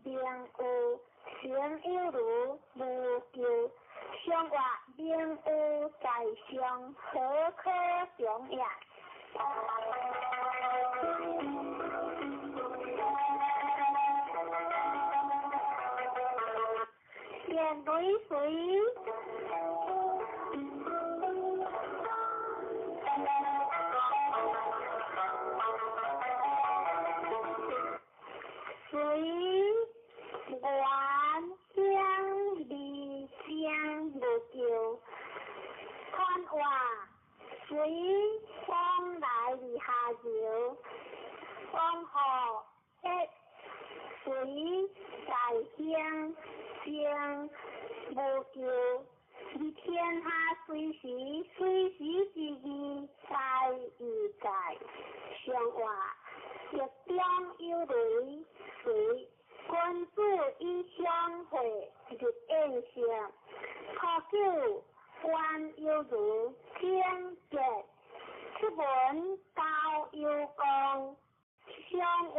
良有行有如无咎，相话良有在上何可长也。见对水，水原香离香无咎，看话水风来离下游，风河一水大香。将无咎，于天下随时之意在义在，相话日中有雷水，君子以相会日宴相，可久患有如天劫，出门高有功，相话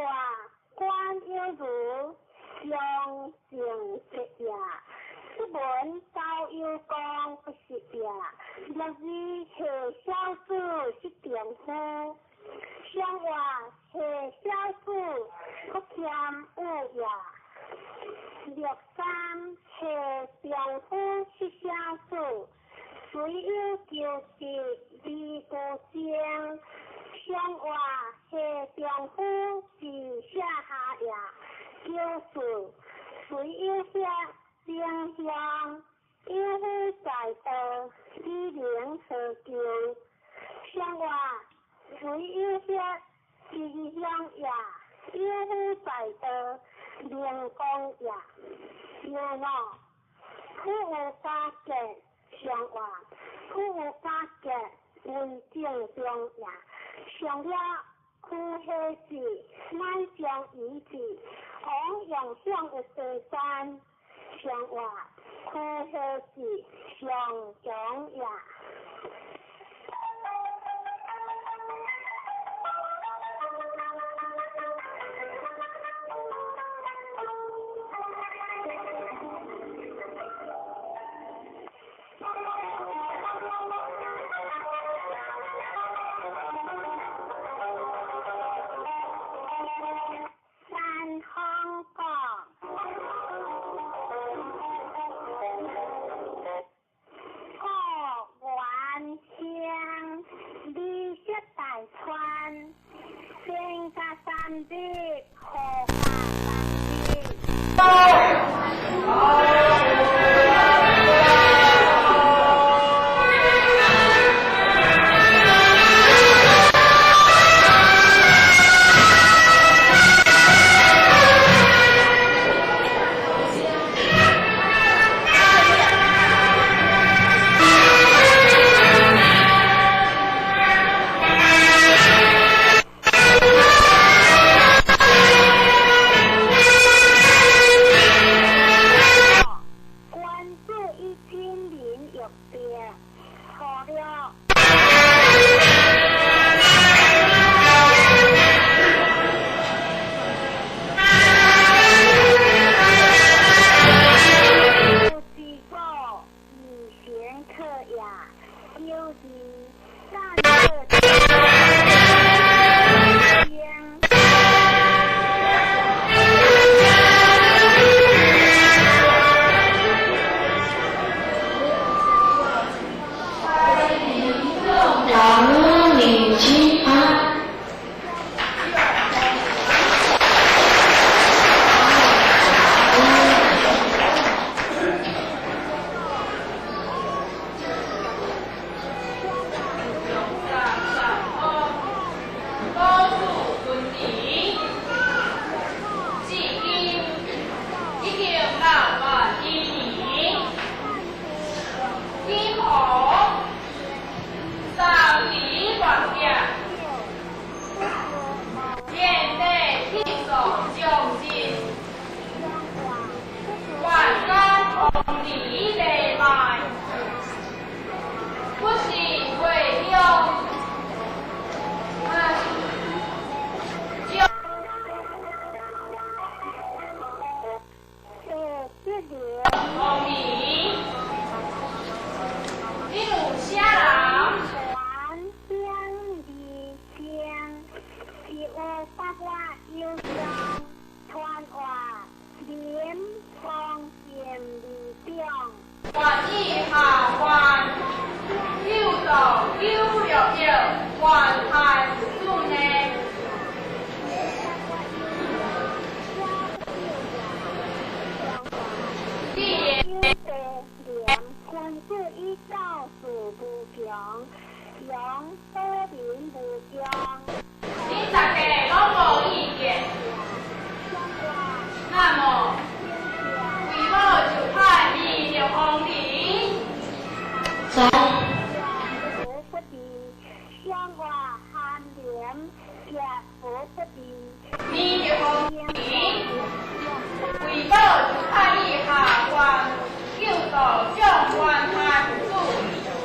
官有如。相正直也，出门高有功不是也。若是下小子是丈夫，相话下小子不欠有也。若三下丈夫是小子，虽有就是离故乡。相话下丈夫是下下也。就是虽有些良相，有夫在道，以良可救。相话虽有些吉祥也，有夫在道，良光也。然后，不无发现，上话，区有八格为正中也。上了区下字，咱将以字往用上有第三。上话，区下字上中也。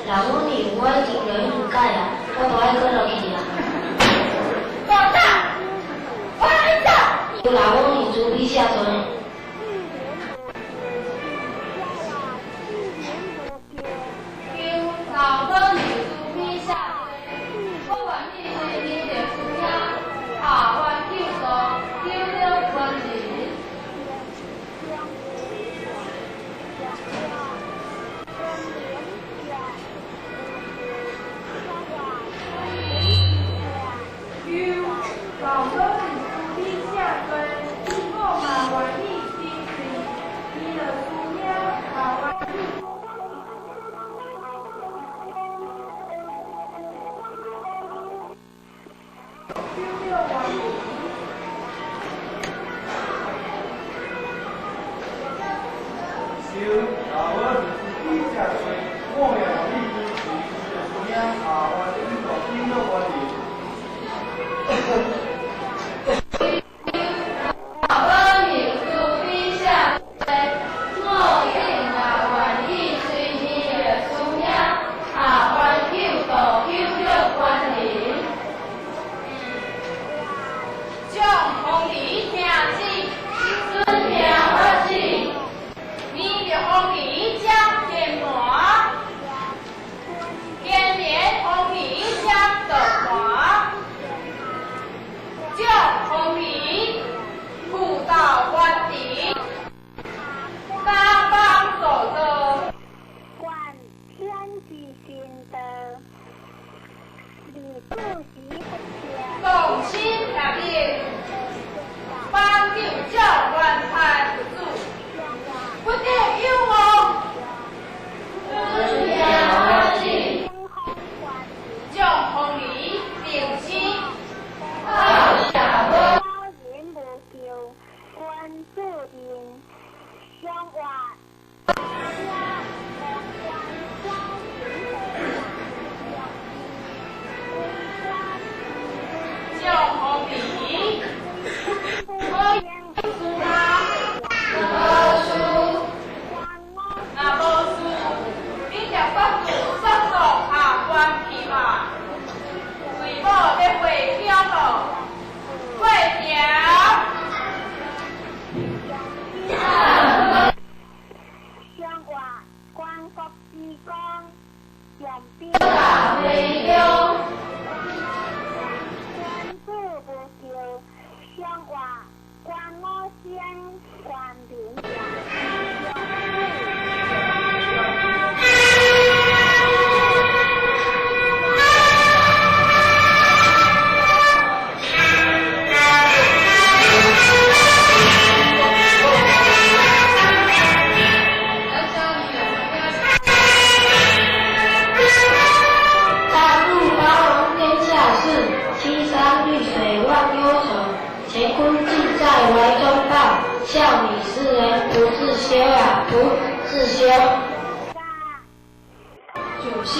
老母你我已经有应该啊，我都爱过落去啊。大大，我来走。有老母你主笔下存。有老母你主笔下存，我愿意随你的主呀，下完救赎，救了万人。老母你主笔下存，我嘛愿意。国之光，强兵大飞扬，天子无咎，相话关我先还平乾坤尽在怀中抱，笑你世人不自修啊，不自修。主心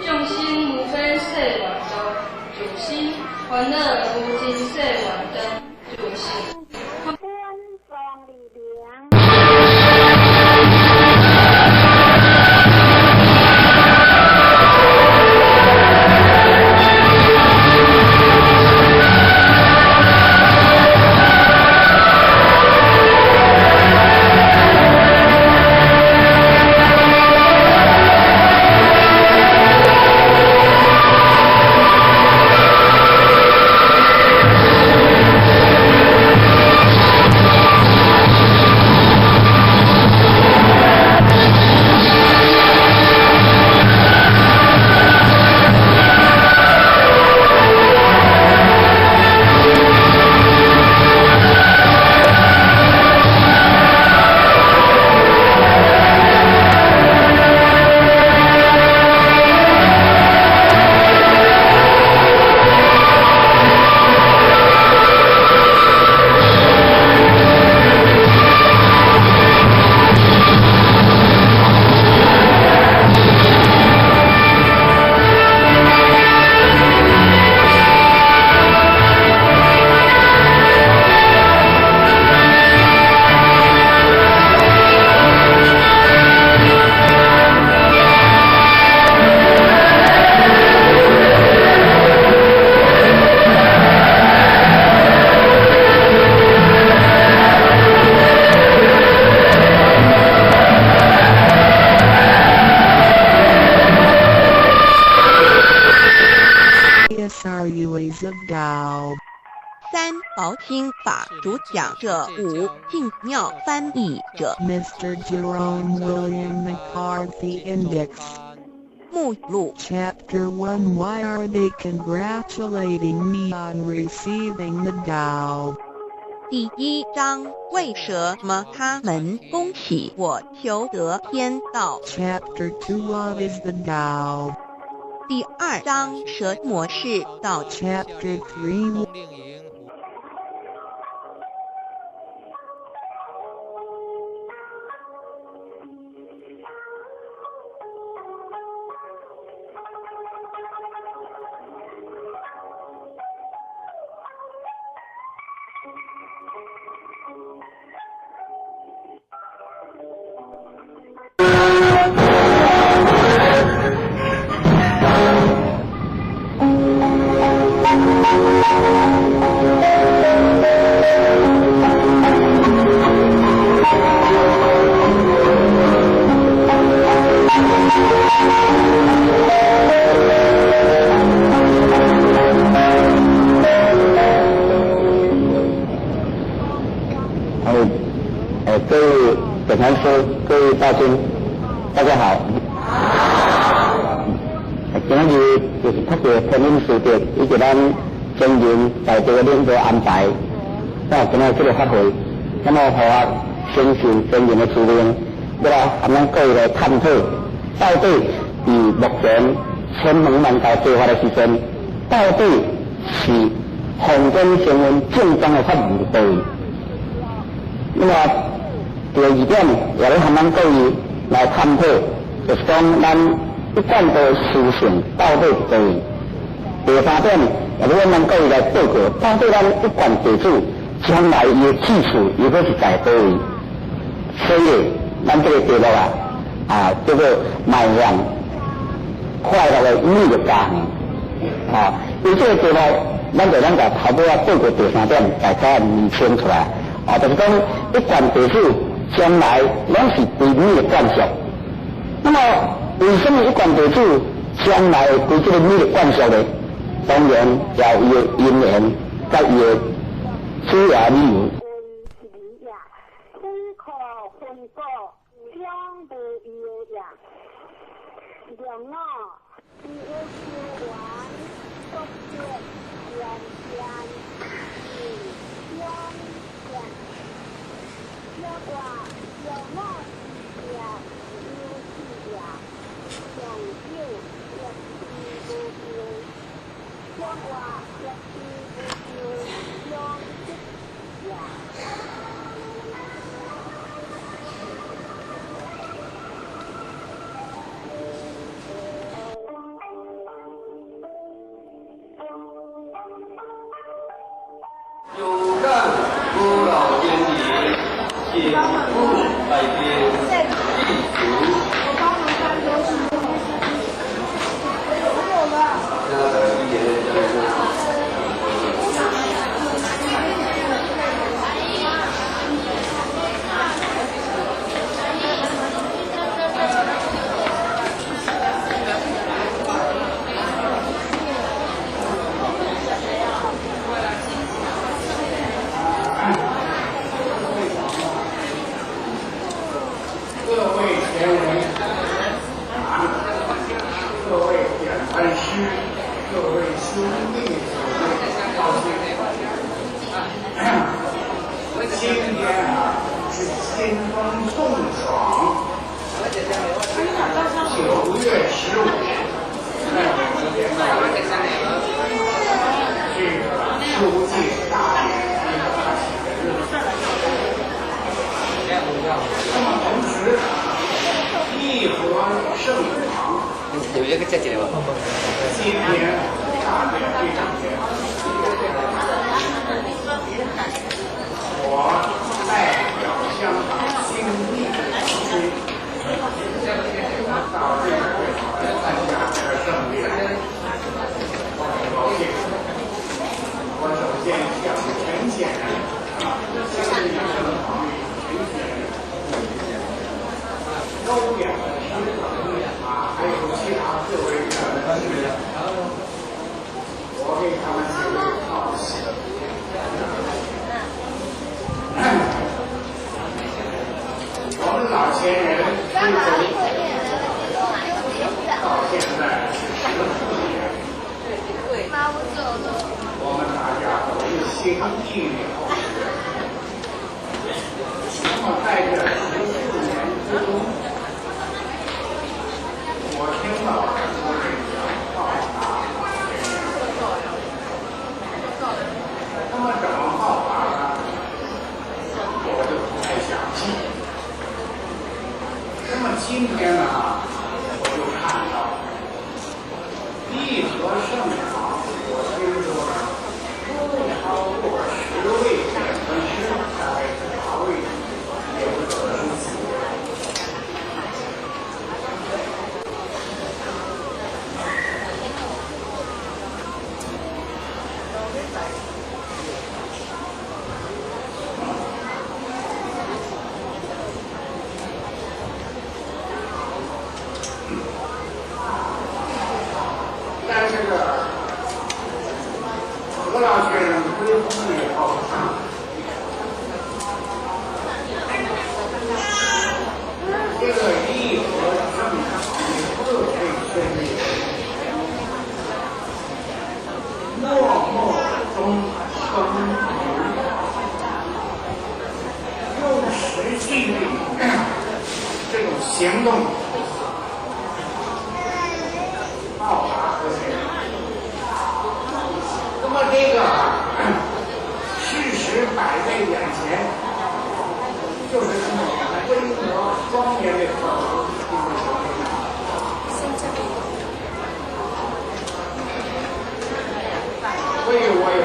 众心无非世缘中，主心欢乐无尽世缘灯，主心。天放力量。SRUAs of Tao 三宝经法主讲者五净妙翻译者 Mr. Jerome William McCarthy Index 目录 Chapter 1 Why are they congratulating me on receiving the Tao? 第一章为什么他们恭喜我求得天道 Chapter 2 What is the Tao? 第二章什么是道 Chapter 3冬令营各位本堂师、各位大尊，大家好。今日就是特别天恩事节，以及咱经营在这个领导安排，那今日这个法会，那么和我相信经营的资源，要来咱们各位来探讨，到底以目前千门万道做法的时阵，到底是坊间成为正当的法律对。那么第二点，也来和咱各位来探讨，就是讲咱一贯的思想到底是对。第三点，也来咱各位来报告，到底咱一贯地主将来伊的技术如果是在对。所以，咱这个题目叫做迈向快乐的意义的家庭。因这个题目，咱就咱个头尾报告第三点，大家厘清出来。就是讲一贯地主将来拢是对你的灌输，那么为什么一贯地主将来对这个米的灌输呢？当然要伊的因缘，甲伊的主要理由。有干古老天理，铁布百边，地图。各位前人，各位典范师，各位兄弟姐妹，高兴！今天是新风送爽，9月15日，在我们这边这个书记大典发起的日子。那么同时，义和圣堂有一个姐姐吧。今天大典这两天，我代表香港新义的同志到这个会场来参加这个盛典，我很高兴。我首先向陈先生香义圣堂周远的师长还有其他各位人，我给他们几位道谢。我们老前人推崇到现在15年，我们大家都是心意里好学。那么在这14年之中，我听到很多人讲浩达那么怎么浩达呢？我就不太详细。那么今天呢，我就看到义和圣堂，我听说不超过10位典范师，大概8位有的书记。但是何老先生归宗以后，这个义和圣堂的各位兄弟，默默中耕用实际的这种行动报答和谁？那么这个事实摆在眼前，就是这么规模庄严的考核。所以我有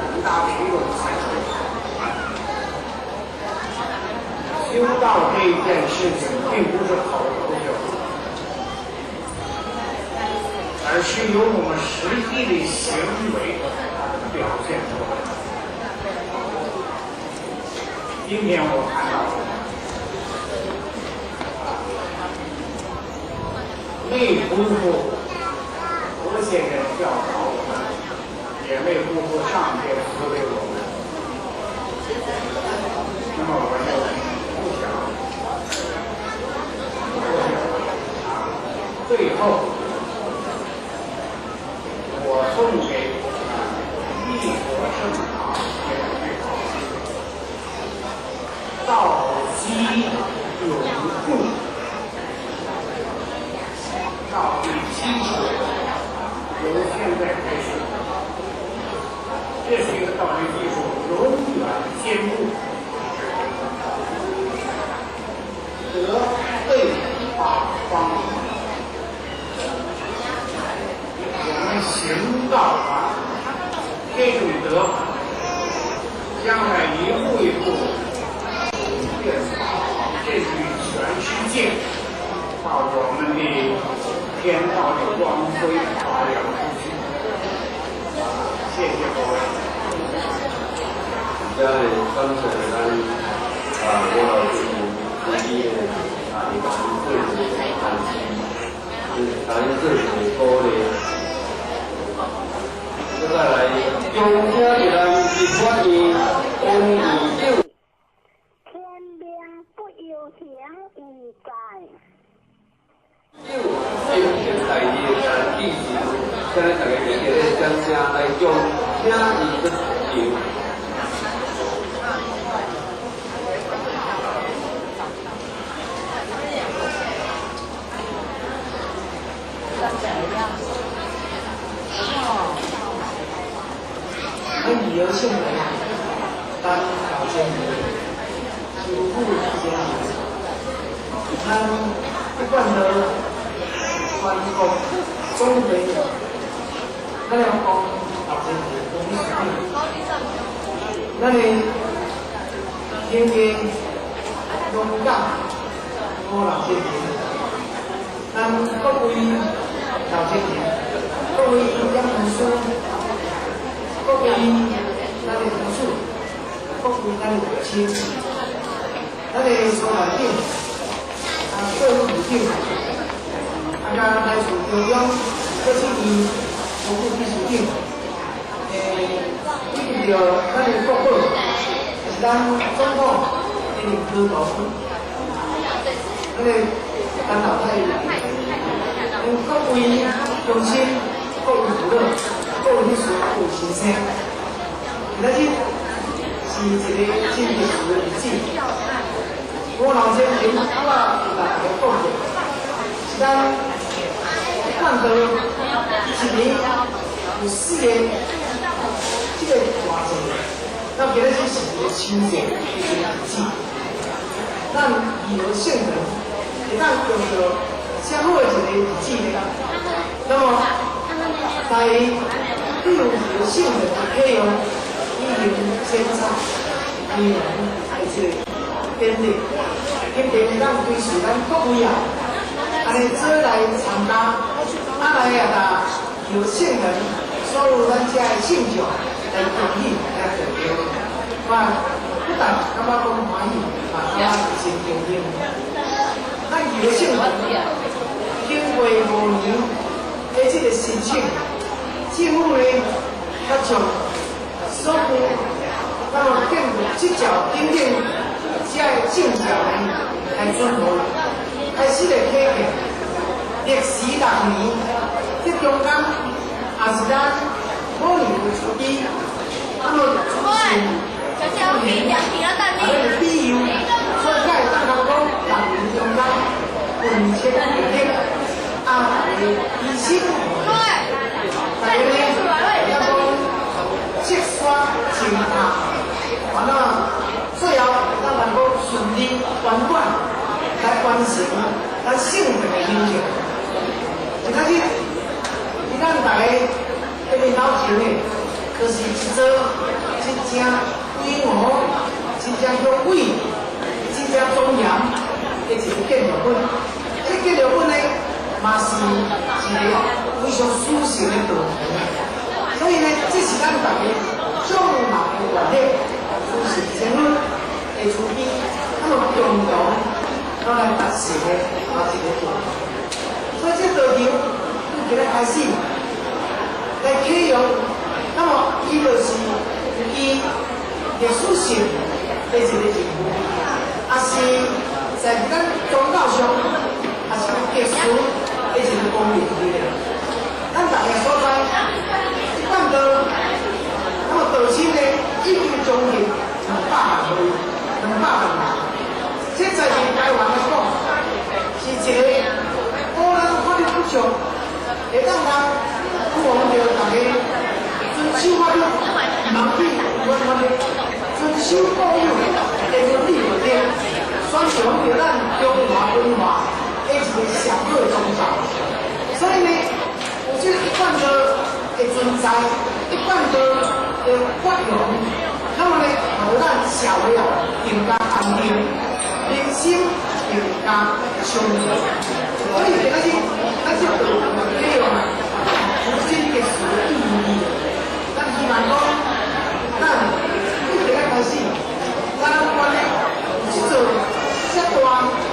很大的一种感受。修道这一件事情并不是口头修，而是由我们实际的行为表现出来。今天我看到内夫妇和谐人教导我们，也为夫妇上天慈悲我们。那么我就不想最后我送给一国圣堂这个句号：道基永固，道的基础由现在开始，这是一个道理基础，永远坚固。德备八方，我们行道啊，这种德将来一步一步变甚至于全世界，把我们的天道的光辉发扬出去。谢谢各位。在刚才我老师毕业一个最后的谈是谈自己鼓励。再来，中听的人是欢迎欢迎酒。天命不由天意在。酒先前大业意思，现在大家记得将声来中听伊的酒。很旅游性的当老先生，是物之间咱一贯的全国总会，咱要讲老先生公司，咱的天天勇敢好老先生，咱各位老先生，各位营养文书。各位咱的同事，各位咱的母亲，咱的所环境，社会环境，甲来自中央各市议服务秘书长，以及着咱的国会，是咱总统的领导人，咱的陈老太，各位中心，各位主任。各位秘书、各位先生，今日是一个真特殊的日子。我老先生我有大家讲过，是咱看到一年有4个这个大节，那今日是一个秋节的一个日子，咱以后圣人会当用到啥好的一个日子呢？那么在利用和性的配用，以行生产、语言还是典礼，今天咱对是咱各位啊，安尼做来参加，来也甲有性人所有咱遮的信众来欢喜来交流，不但感觉讲欢喜，嘛感觉是真高兴。咱有性人经过5年的这个申请。政府呢，他从所有那么建筑7角顶顶这个政策呢来准备，开始来启动，历时6年，这中间也是咱5年的初期，那么就是5年，个理由，所以才会当讲6年中间分切决定，医生。大家呢，要讲切刷清淡，完了最后咱能够顺利圆满来完成咱性命的英雄。今仔日，咱大家这个老前呢，就是一做真正规模、真正雄伟、真正庄严的一个建筑本。这建筑本呢，嘛是一个。非常舒适的道路，所以呢，这是咱大家众人的愿力，就是政府的会厝边，那么共同咱来达成的一个目标。所以这道场从今日开始来启用，那么伊就是伊历史性的一个人物，也是在咱宗教上也是特殊的一个功能力量。咱大家所知，这半道，那么道亲呢，已经将近200万人，这在台湾来讲，是一个个人法律不足，会当咱鼓励着大家遵守法律，盲去违法律，遵守保有的伦理规定，宣传着咱中华文化的一个上好的宗教。所以呢，有这一贯的存在，一贯的发扬，那么呢，互咱社会啊更加安定，人心更加祥和。所以今仔日咱这道内容有真特殊的意义。咱希望讲，咱从今仔开始，咱观念有这座遮大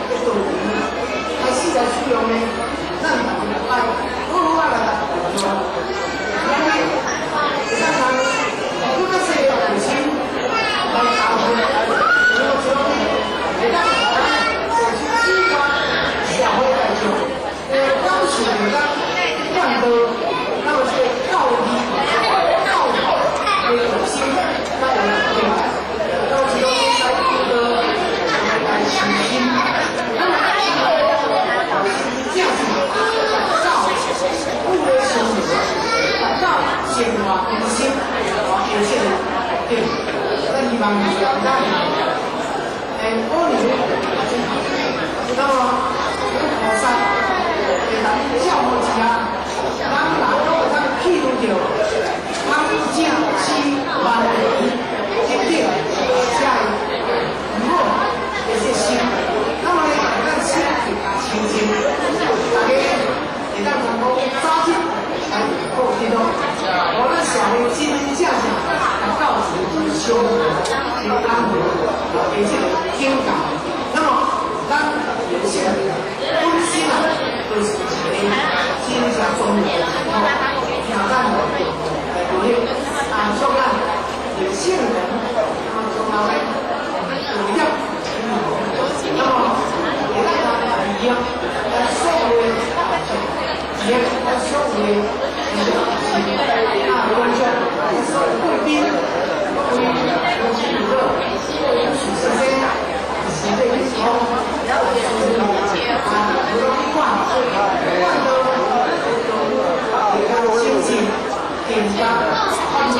的道理开始来使用呢，咱大家爱好好来做。因为会当通更较细个事情来教会，如何做会当做出激发社会大众的感受着咱贯导，那么这个教育的核心，咱就明白，到时候来这个来实行，那么这样子打造物的生活，打造生活中心，有些对，咱希望咱过年，那么菩萨会当照顾一下，咱哪都会当记录着，咱正是万年经典，下以后的这些，那么呢，咱先清清，大家会当通过早起来过这种，我咱社会真真正正来到处生活的安慰，而且境界。那么咱有些本身啊，就是一个真正重要的挑战的努力啊，做咱有性人啊，重要的努力。那么给大家一样，来说为也来说为观众，说贵宾，为有请主任，有请时间。是这个时候，就是不容易惯都给他心情更加安静，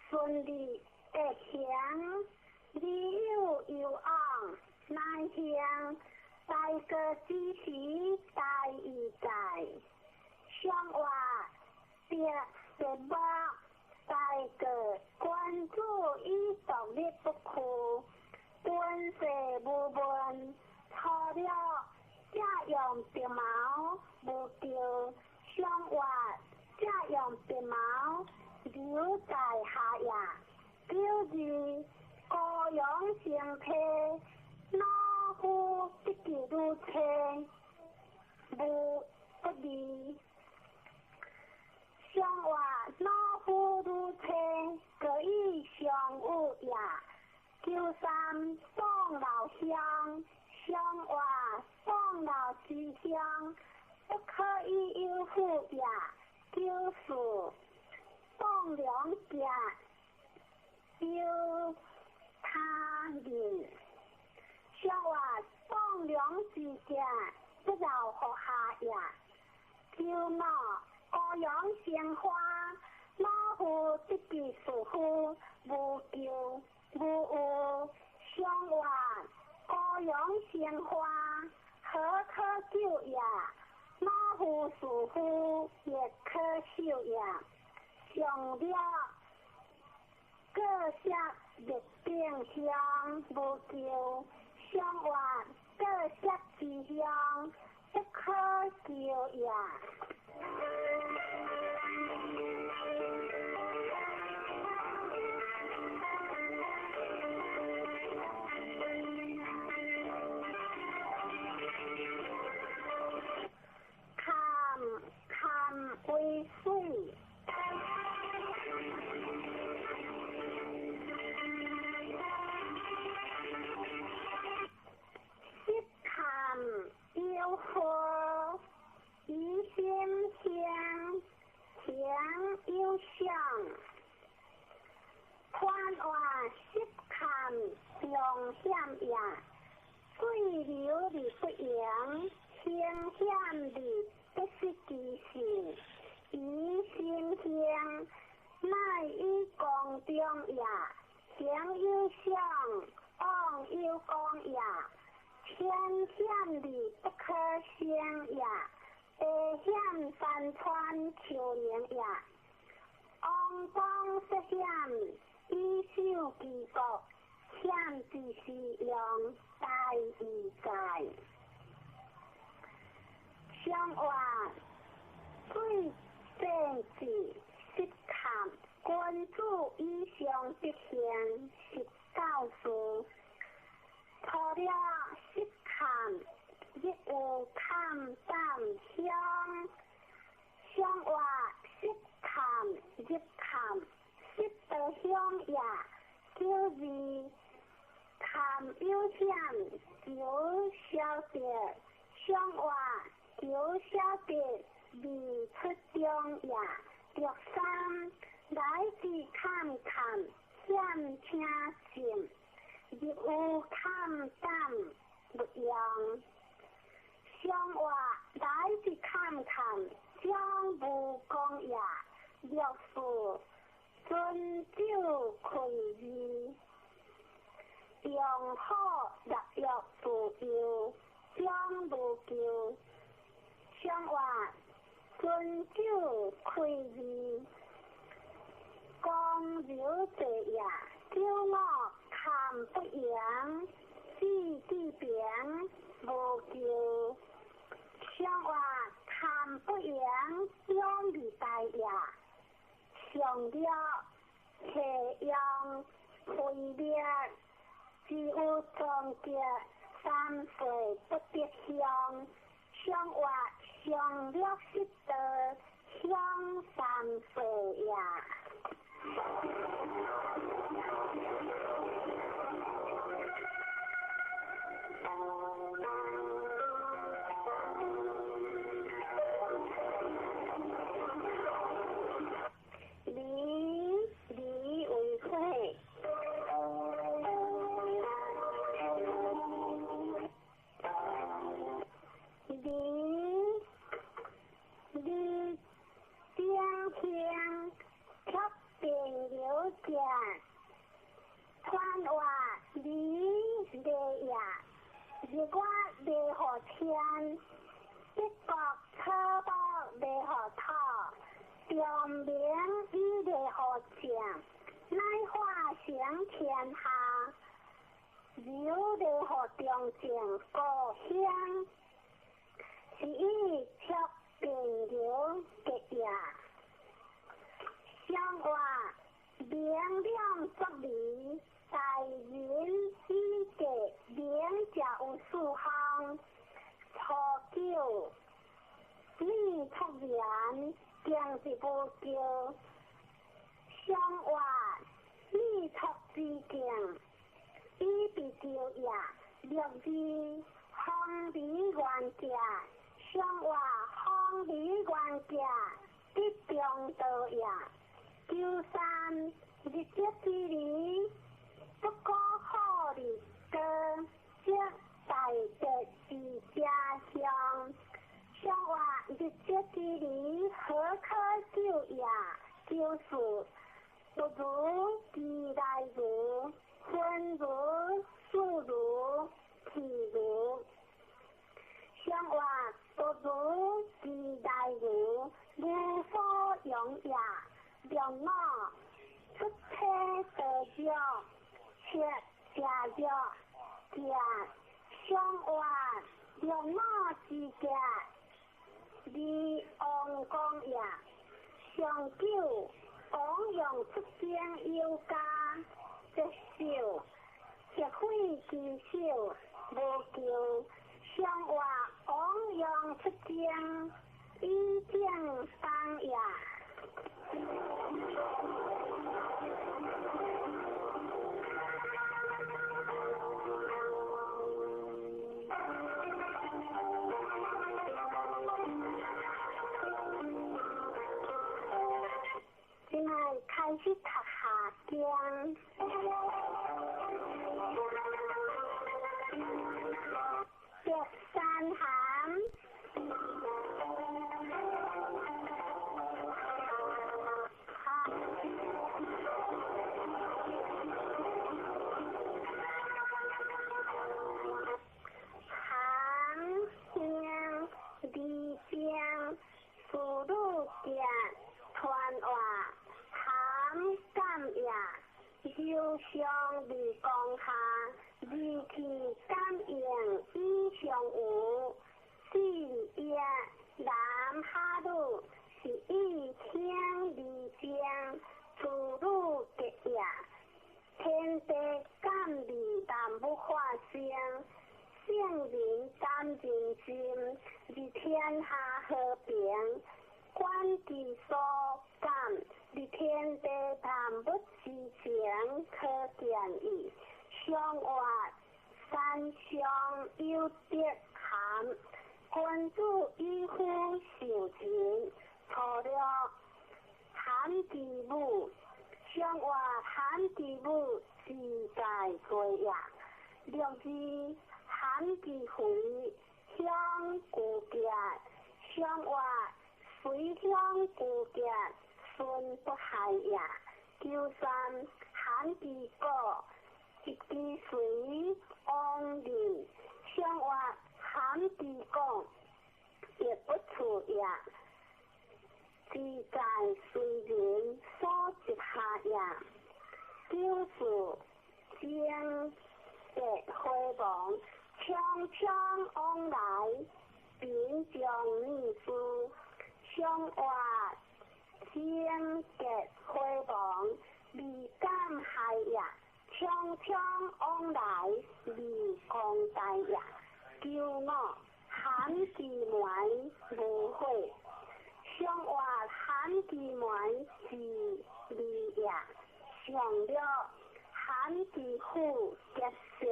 顺利的行，理有有昂难行，大个支持大义在，向外别望，大个关注以独立不苦，本世无问，错了这样别毛无丢，向外这样别毛。留在下呀，就是高阳成体，老夫一记如车，无不离。相话老夫如车，可以相有呀。九三放老乡，相话放老之乡，不可以有富呀，就是放两家，有他人，像我放两之家，不饶学下呀。就那高阳鲜花，老夫自己属乎，无求无恶，像我高阳鲜花，何可救也？马虎属乎也可修也。上了各色日定香无救，上外各色之香不可救也。看为水。有火一心香，香有香，宽话十看用险也，水流里不扬，香险里不是其性，一心香乃以光中也，香有香，光有光也。天险里不可相也，地险山川求年也。安邦失险，以修其国，险之是用大义在。相话最正治实看，君主以上之贤是教书。除了实看，亦有看淡香。香话实看亦看，实得香也。就是看有香，就晓得香话，就晓得未出中也。第三，来自看看，险听见。亦有看淡不扬，相话来自看看，将无讲也。若是遵照规矩，用好入药自由，将无救。相话遵照规矩，讲了这也，叫我。看不扬，地地变无救。相话看不扬，两礼拜也。上了斜阳回灭，只有终结3岁不得香。相话上了识得香3岁也。离为会，离天天却变有见，传话离地也。如果地何天，一国车包地何套，表明以地何讲，乃化成天下，有地何中正故乡，是以却变有结也。相话明亮作理。大人以地廉价有数行，初九你出言将是不救，相话你出之敬，以必救也。若是方理冤家，相话方理冤家必中道也。第三，日节之理。不过好的跟这大德之家乡，相话日节之理何可救也？就是不如地来如，分如数如体如，相话多如自大如，如火用也，让我出车得着，吃下着，见相话让我自家，你昂讲也，上九昂扬出将要加，这少。吃亏其少，无求相话昂扬出将，以将当也。现在开始读下经。石山涵，寒江离江，父母见传话，含感也。忧伤离江下，离去感应已相有。四夜南下路，是一天离江，父母结也。天地感离但不发声，圣人感人心，是天下和平。观其所感，是天地谈不知情，可见矣。相话山上有德涵，君主与夫受情，错了含其母。相话含其母，是在罪也。六字含其回，相顾结。相话随乡故结，孙不害也。九三含其果，一支水往里。相话含其果，也不处也。自在随人所接下也。九四将结辉煌，悄悄往来，并将秘书。相话将结辉煌，离感害也。悄悄往来，离光大也。九五含其门无悔，相话含其门是离也。上了含其父结舌，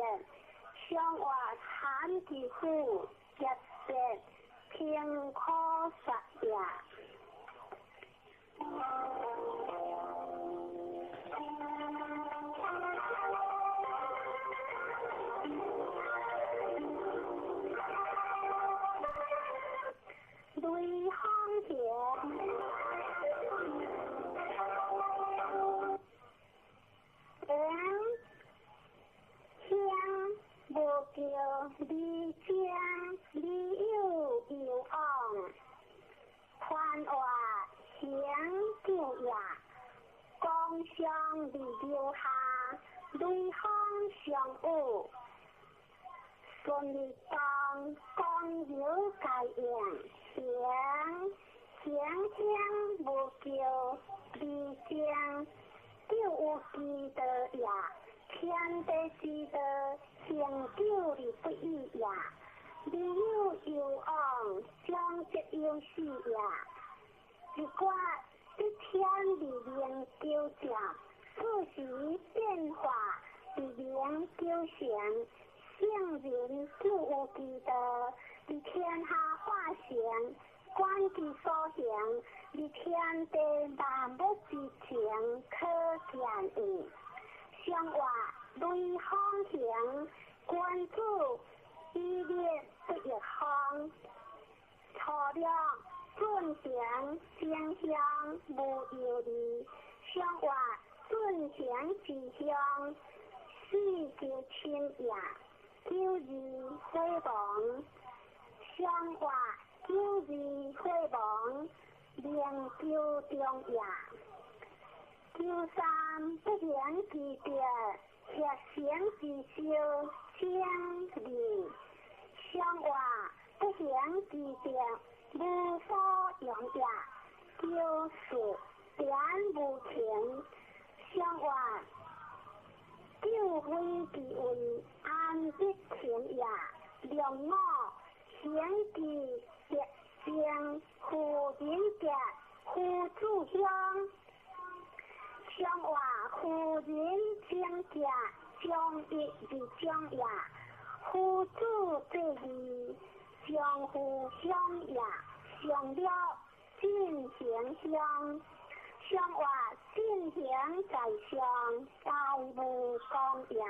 相话含其父结舌，偏可杀也。雷行田，乡无叫离江，离有有昂，传话响叫也。江上离流下，雷行相有。顺利当江有改应，响无叫离江，就有记得也。天地之道，成就而不易也。离有有昂，将则有事也。如果一天里面丢掉，四时变化里面丢显。圣人就有记得，离天下化形，观其所行，离天地万物之情，可见矣。相话雷行行，君主以列不一方，错了准行相向无有理。相话准行之乡，世就亲也。九日辉煌，相话九字会亡，连九中也。九三不言其别，却嫌其修相离。相话不嫌其别，无所用也。九四点无情，相话九非其位，安必情也。良我嫌其别相，夫人家夫主相。相话夫人相家，相一而相也。夫主对义，相互相也。相了心行相，相话心行在相，大无共也。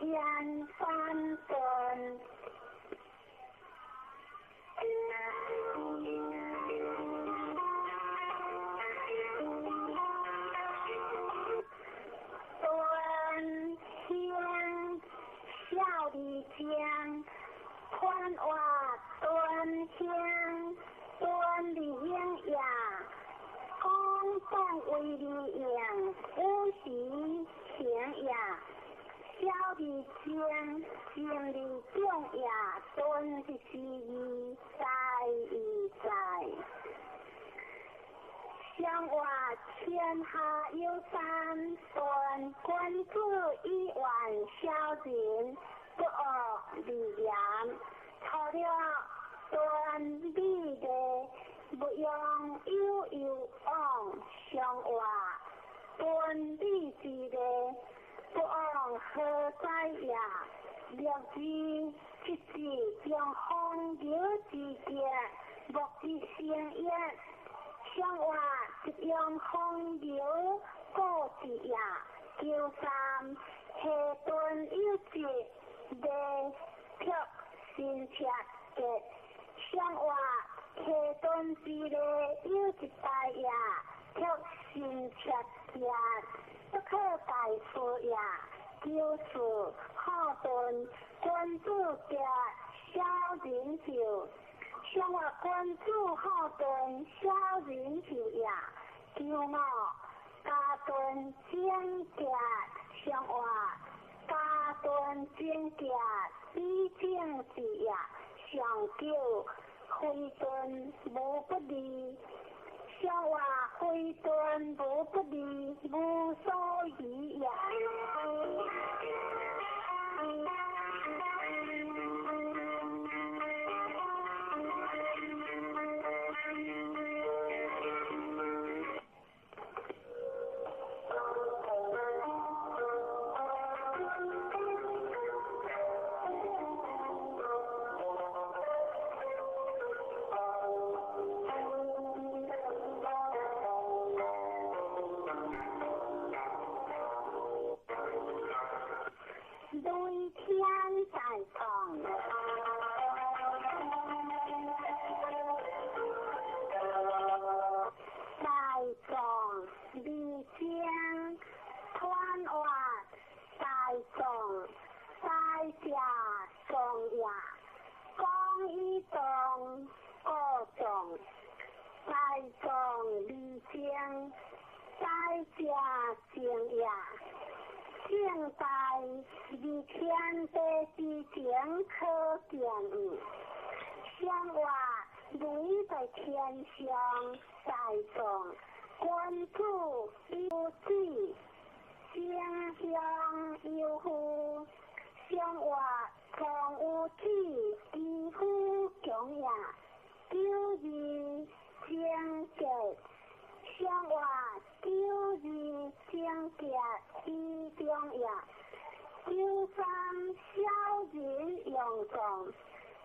天翻顿，顿天笑里天，宽话顿天，顿里应也。公动为里应，无习情也。小的天，心里重也，顿的是义，在义在。相话天下有三顿，君子以万小人，不恶利言。错了顿理的，不用有往相话，顿理智的。不按何在也，略知即是将风流之节，莫之先也。相话即用风流过之也。九三下顿有节，的却心切的。相话下顿之的有一代也，却心切也。不可大事也。九四好顿，君子家小人就。相话君子好顿，小人就也。九五家顿正家，相话家顿正家比正事也。上九非顿无不利。相话非顿无不利，无所疑也。现代以天地之前可见矣。相话雷在天上，在众君主有志，相向有乎？相话从无志，几乎穷也。九字相结，相话九字相结之中也。九三小人用众，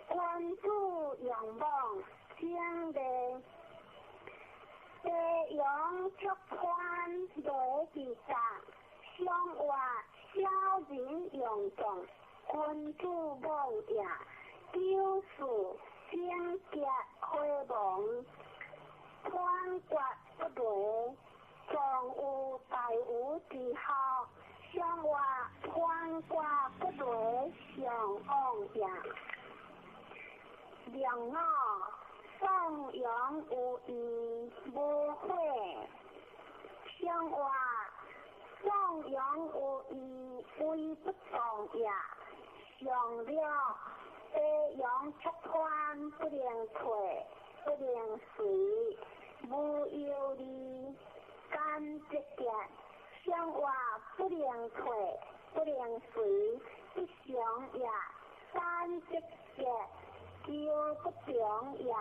君主用望，相的地用出宽对之上。相话小人用众，君主望也。九四相结开望，宽刮不对，总有大有之后，向我宽挂不累上往也。良我颂扬有义无悔，向我颂扬有义为不动也。上了飞扬出宽不能退，不能随，无有理甘直结，向我不能退，不能随，一想也甘直结，叫不中也。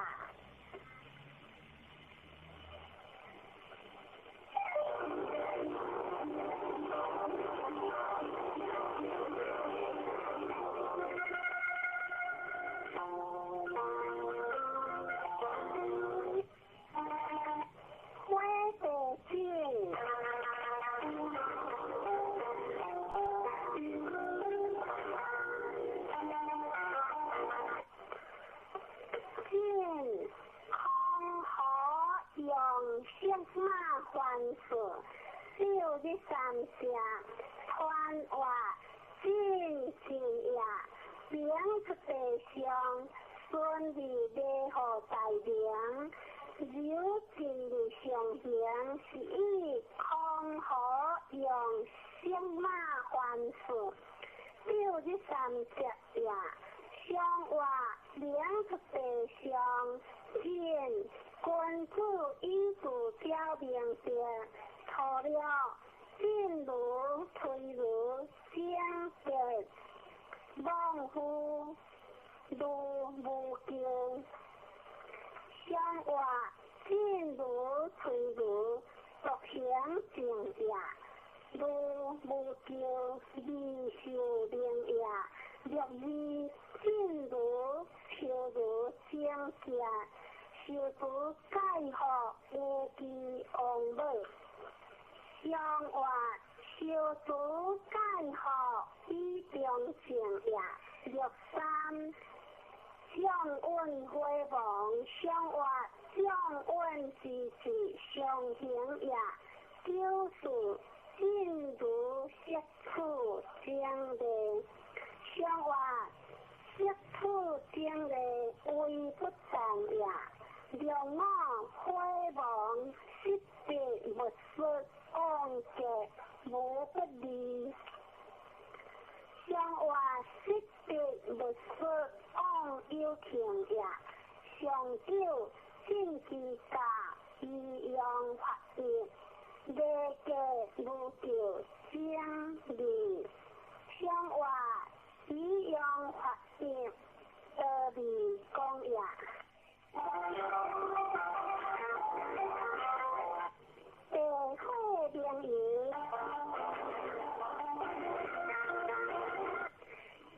三下传话进行也，并出地上顺利地和大良，有尽力上行，是以康和用相马还事。六日三节也，相话并出地上进，君主以主交明者，错了。进如退如相结，忘乎如无救。相话进如退如，独行正也；如无救，未受灵也。若以进如求如相结，受主解惑无期往尾。相话小主解惑以中正也。若三相运辉煌，相话相运时时相行也。九事进如色处将利，相话色处将利为不当也。若我辉煌失必不失。往者无不利，相话失必不失往有情也。上九进之家，以用法业，列个无救相利。相话以用法业，得利公也。地会灵仪，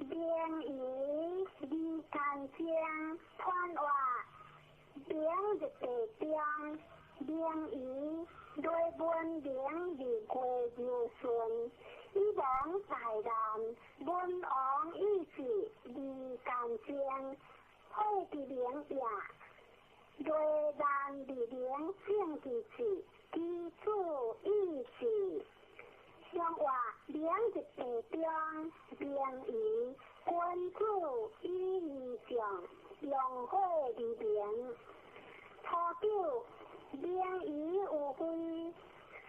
灵仪离干将传话，灵日地中，灵仪对本灵离过就顺，以往大难，本王意志离干将，会的灵也，对难离灵正之志。基础意志，相话两日地中，灵仪君主以义上，用会离灵。初九，灵仪有归，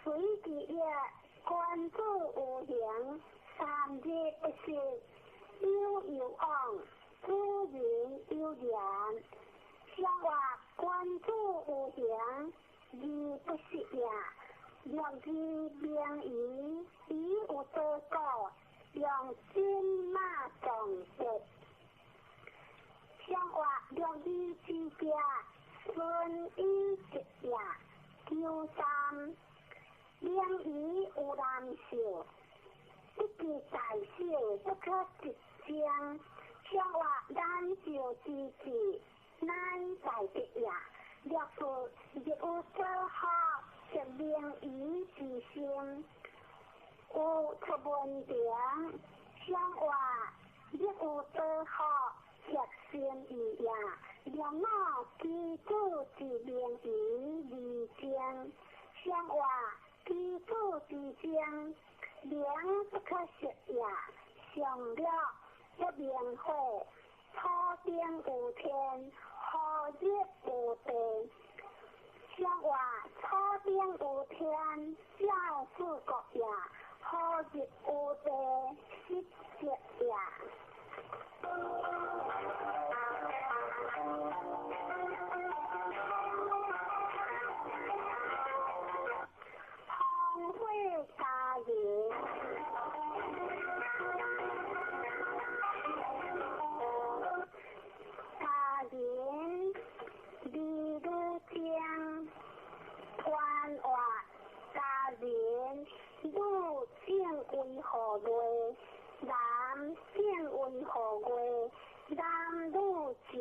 随之也，君主有形。三日不食，有有往，主人有言。相话君主有形。义不是也，若是灵仪，以有得果，用金马重责。相话若义之家，顺以直也。九三，灵仪有难受，一记大小不可直将。相话难受之事，难在的也。若是亦有所好，则灵仪之心，有出问题。相话亦有所好，则心意也。若我基础之灵仪离正，相话基础之上，名不可实也。上了一明火，初定有天，后日有地。上话初定有天，教书国也；后日有地，失节也。荒废家园，家园离路江，团话家园路正为何类？南正为何月？南路正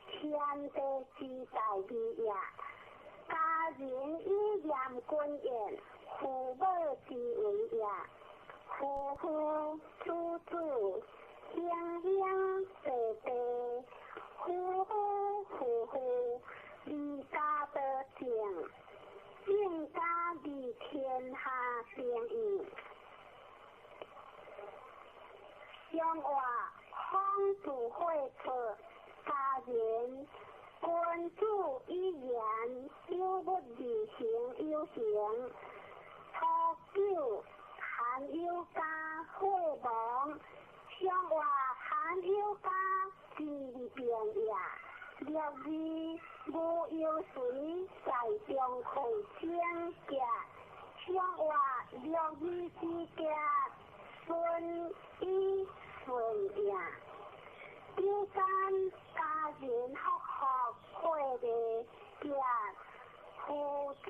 天地之大义也。家人以严君言，父母之为也。夫妇子子，兄兄弟弟，夫妇，离家得正，正家离天下平易。上话方主会出，家人君主以言，有不履行有行。初九寒有家会亡，上话寒有家是变也。六日无有水，在中会相夹。上话六日之家，顺以顺也。第三，家人学会的家，父子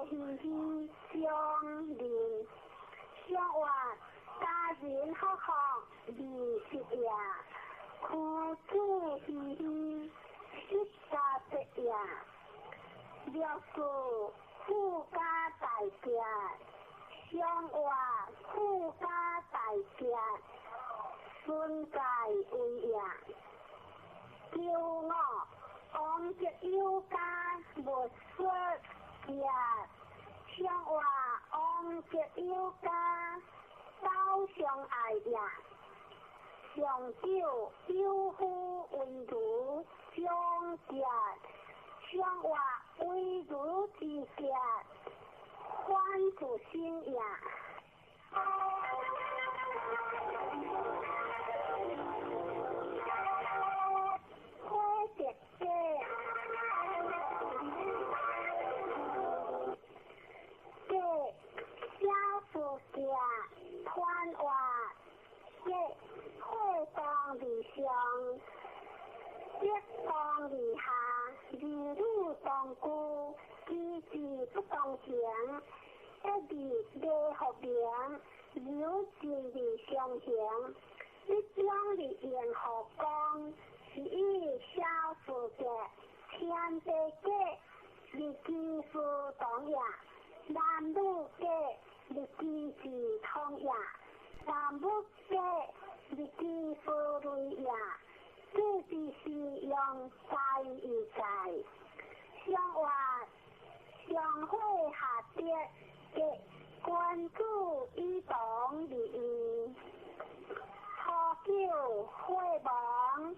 喜喜相邻。上话家人学利息也，父子喜喜失家的也。六字富家大家，上话富家大家，顺在为也。九五，王者有家无说也。上话王者有家斗相爱也。上九，有夫为奴相家。上话为奴之家，欢主心也。花姐姐，姐小夫家团话，姐会当理想。一当离下，离路当孤，机智不当行。一离内合名，有志理相行。一将离言何讲？是以小事者，天地家，离基事当也；男女家，离基事通也；男女家，离基事类也。这就是用在与在，上话上会下跌嘅君主以党利益，初九会亡，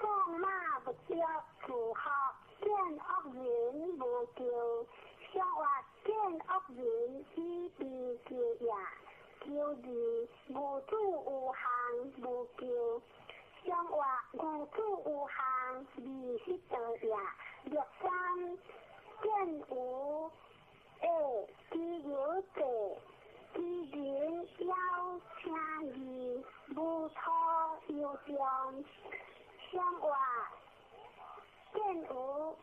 放马不着自学，见恶人无救，上话见恶人以避救也，救人无主无行无救。上话无主有行，利息得也。六三见有知有者，知人要请义，无错有将。上话见有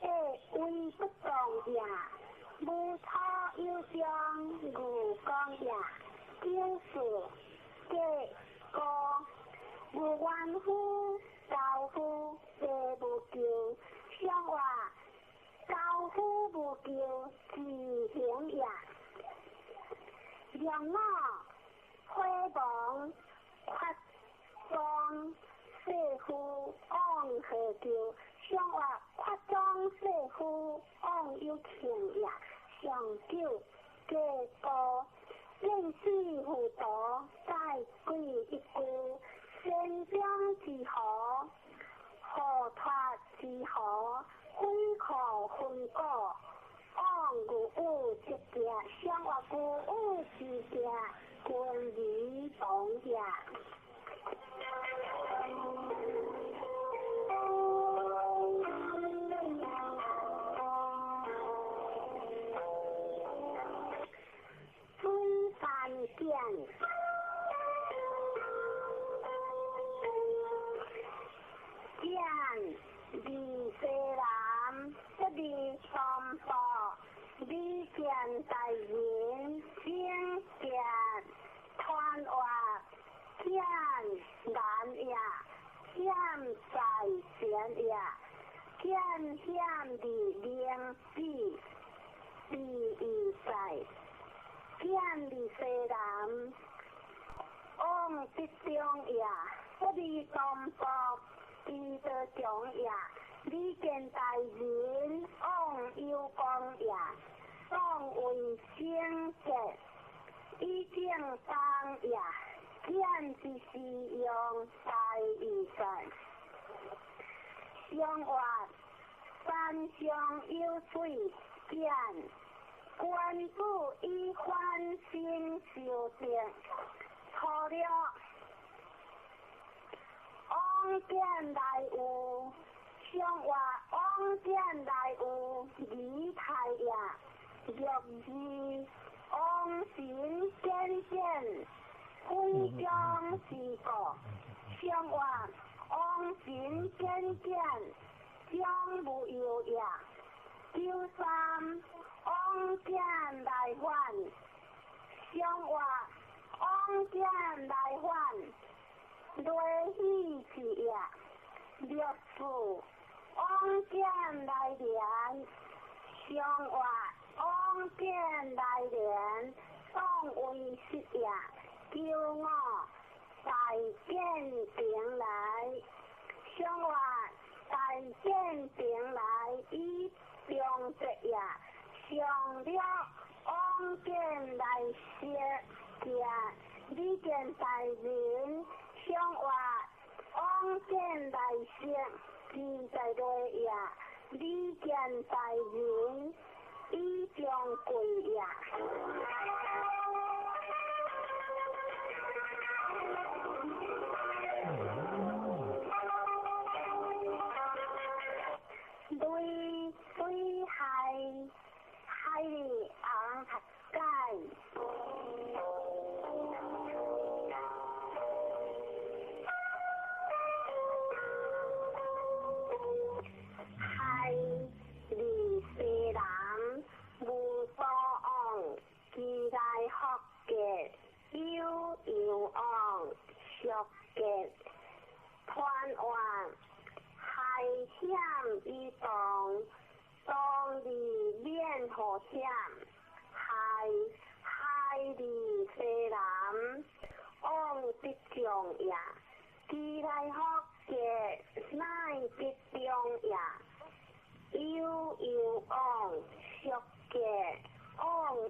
为不当也，无错有将如讲也。就是这个。无怨夫，教夫皆无救。上话教夫无救，自行也。两我辉煌夸张世夫昂何救？上话夸张世夫昂有情也。上九结果正式辅导再归一句，先将之好，何脱之好，非可分果。按古物之家，相话古物之家，君于同家。春山见，见离西南，一离三宝，离见大人，先见川话，见南也，见在前也，见见的两地，第一在。见离西南，往北中也，不离东北，地得中也，离见大人，往右光也，往为先结，一定当也，见之是用大义在，相话山上有水见。官主以欢心修定，错了。往见来有，相话往见来有离太也，若是往行见见，非将是个。相话往行见见，将无有也。第三。往见来还，相话往见来还，累喜之也。六字往见来连，相话往见来连，当为实也。叫我大见平来，相话大见平来，以中直也。上了往见来些家，你见大人，相话往见来些，记在内也，你见大人，以将贵也。对海里昂海盖，海里西南无所昂，其来学嘅有昂学嘅团湾，海险一动。当地面河险，海里西南，往北中也，其来学嘅乃北中也，有往学嘅往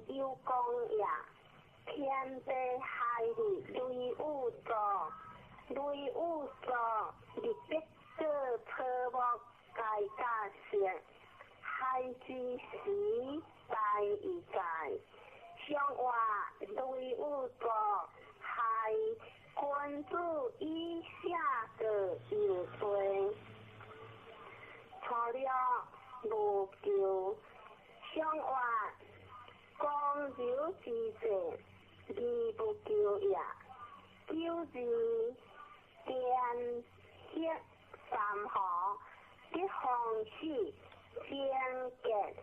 有公也，天地海里雷雨作，日北个科目改加些。海之时大义在，相话雷雨作，海君主以下个有罪，错了无救，相话公有之罪，义不救也，救字电血三河，一方式。先见。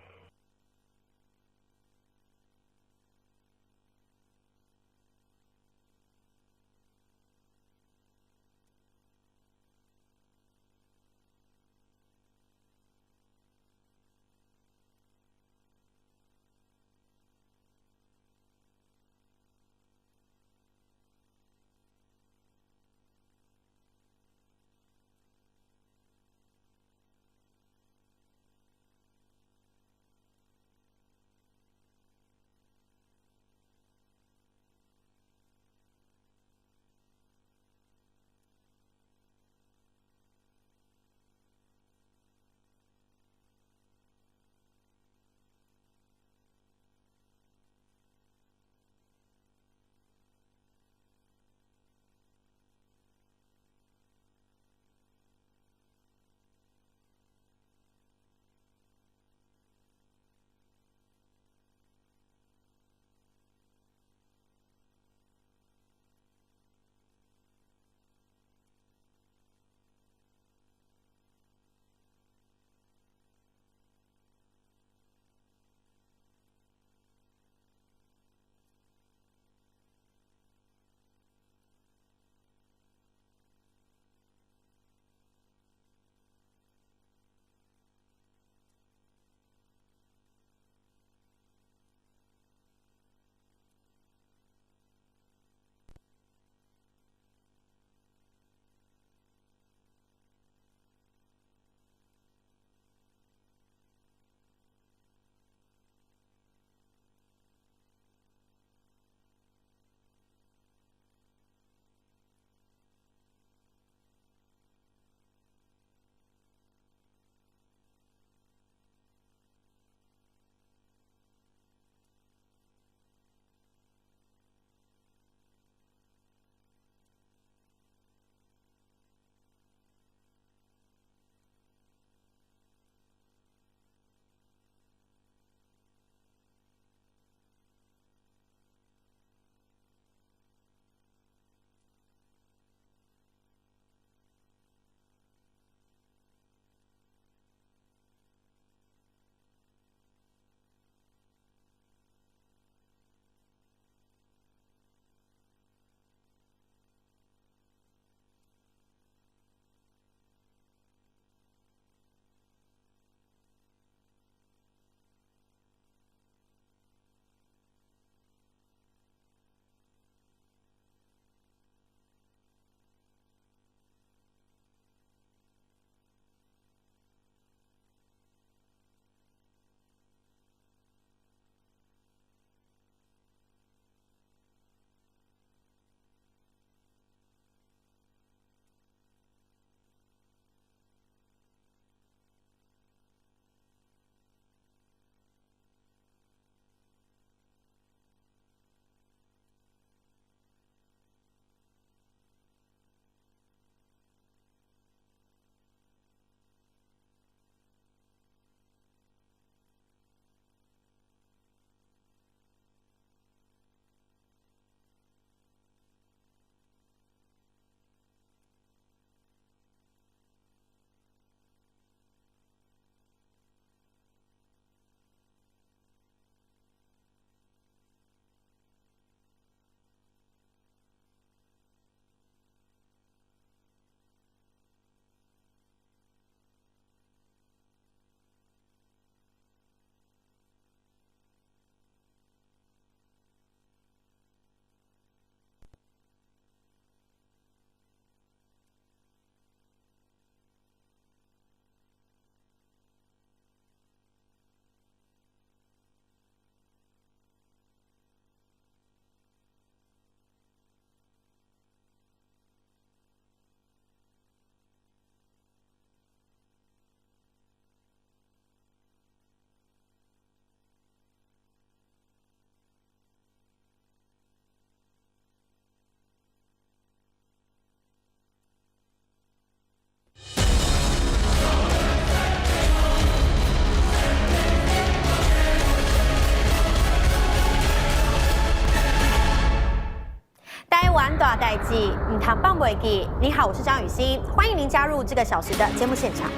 代际，糖棒不记。你好，我是张雨欣，欢迎您加入这个小时的节目现场。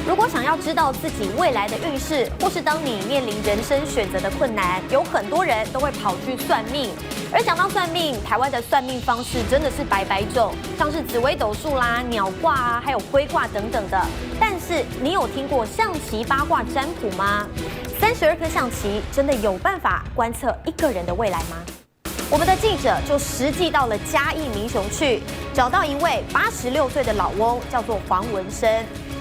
如果想要知道自己未来的运势，或是当你面临人生选择的困难，有很多人都会跑去算命。而讲到算命，台湾的算命方式真的是百百种，像是紫微斗数啦、鸟卦啊，还有龟卦等等的。但是你有听过象棋八卦占卜吗？32颗象棋真的有办法观测一个人的未来吗？我们的记者就实际到了嘉义民雄去，找到一位86岁的老翁，叫做黄文生。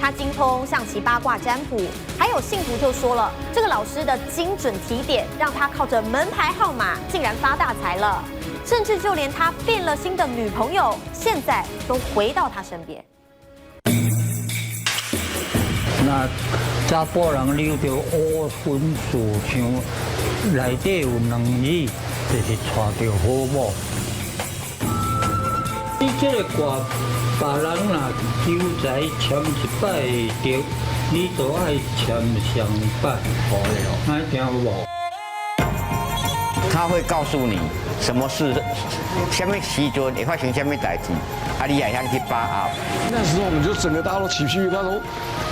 他精通象棋八卦占卜，还有信徒就说了，这个老师的精准提点，让他靠着门牌号码竟然发大财了，甚至就连他变了心的女朋友，现在都回到他身边。那查甫人溜着乌云树像内底有两字，就是娶着好某。你这个卦，别人若求财签一摆会着，你就爱签上摆，爱听有无？他会告诉你什么事、什么时阵会发生什么代志，你也想去把握。那时候我们就整个大家都起屁，他说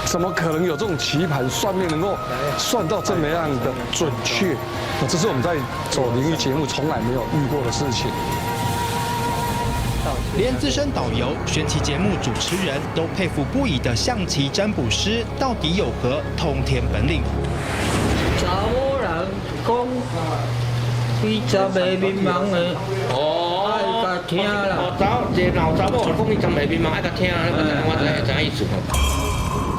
怎么可能有这种棋盘算命能够算到这么样的准确？这是我们在走灵异节目从来没有遇过的事情。连资深导游、玄奇节目主持人都佩服不已的象棋占卜师，到底有何通天本领？查某人讲，伊十个迷茫的，爱甲听啦。老查某讲伊十个迷茫，爱甲听，我知意思。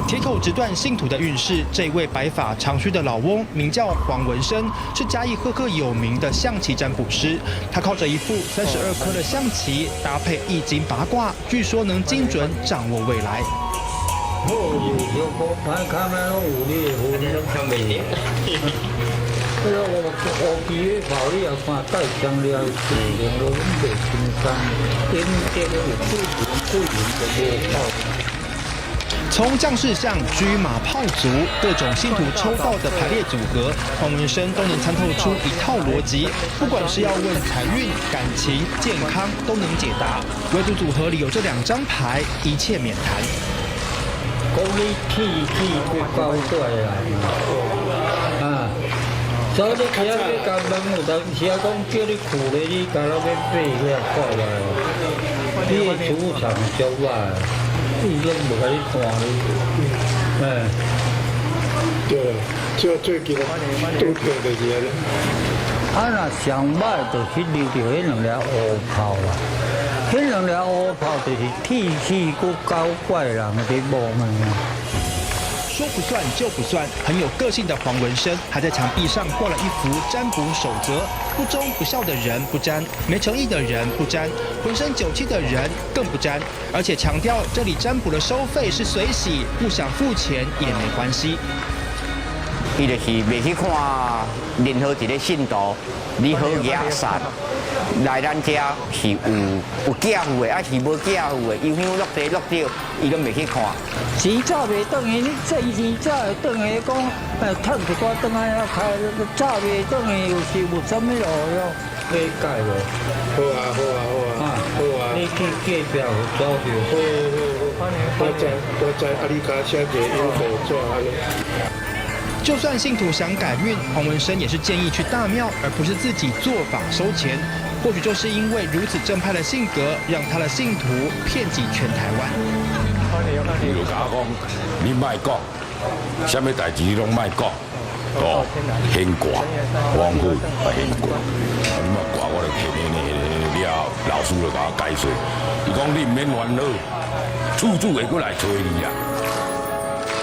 铁口直断信徒的运势，这位白发长须的老翁名叫黄文生，是嘉义赫赫有名的象棋占卜师。他靠着一副32颗的象棋，搭配易经八卦，据说能精准掌握未来。好有个牌卡那拢有你的婚姻看袂了。迄个乌鸡的炮你也看带枪了，事情都拢袂轻松，点点有贵人的无靠。从将士相、车马炮卒各种信徒抽到的排列组合，黄文生都能参透出一套逻辑。不管是要问财运、感情、健康，都能解答。唯独组合里有这2张牌，一切免谈。讲你气不交代啦，所以你起啊要甲人有当时啊讲叫你苦咧，你甲เรา要买遐看来，你的主场足歹。伊拢无甲你看你，对，这最近拄着就是安尼。啊，若上歹就是溜着迄2粒乌炮啦，迄2粒乌炮就是铁气佮搞怪人的无门啊。说不算就不算，很有个性的黄文生还在墙壁上挂了一幅占卜守则：不忠不孝的人不沾，没诚意的人不沾，浑身酒气的人更不沾。而且强调这里占卜的收费是随喜，不想付钱也没关系。伊就是袂去看任何一个信徒，你好野善，来咱遮是有假付的，还是无假付的，油香落地落掉，伊拢袂去看。钱早袂转去，你这钱早会转去讲，趁一寡转来啊，开早袂转去，有是有啥物路要改无？好啊好啊好啊，好啊！你去计表走着。好，我知，啊你甲写个info纸安尼。就算信徒想改运，黄文生也是建议去大庙，而不是自己做法收钱。或许就是因为如此正派的性格，让他的信徒遍及全台湾。你就甲我讲，你莫讲，什么代志你拢莫讲，哦，显卦，王府啊显卦，你莫卦我就去了，老师就甲我解说，伊讲你唔免烦恼，处处会过来找你啊。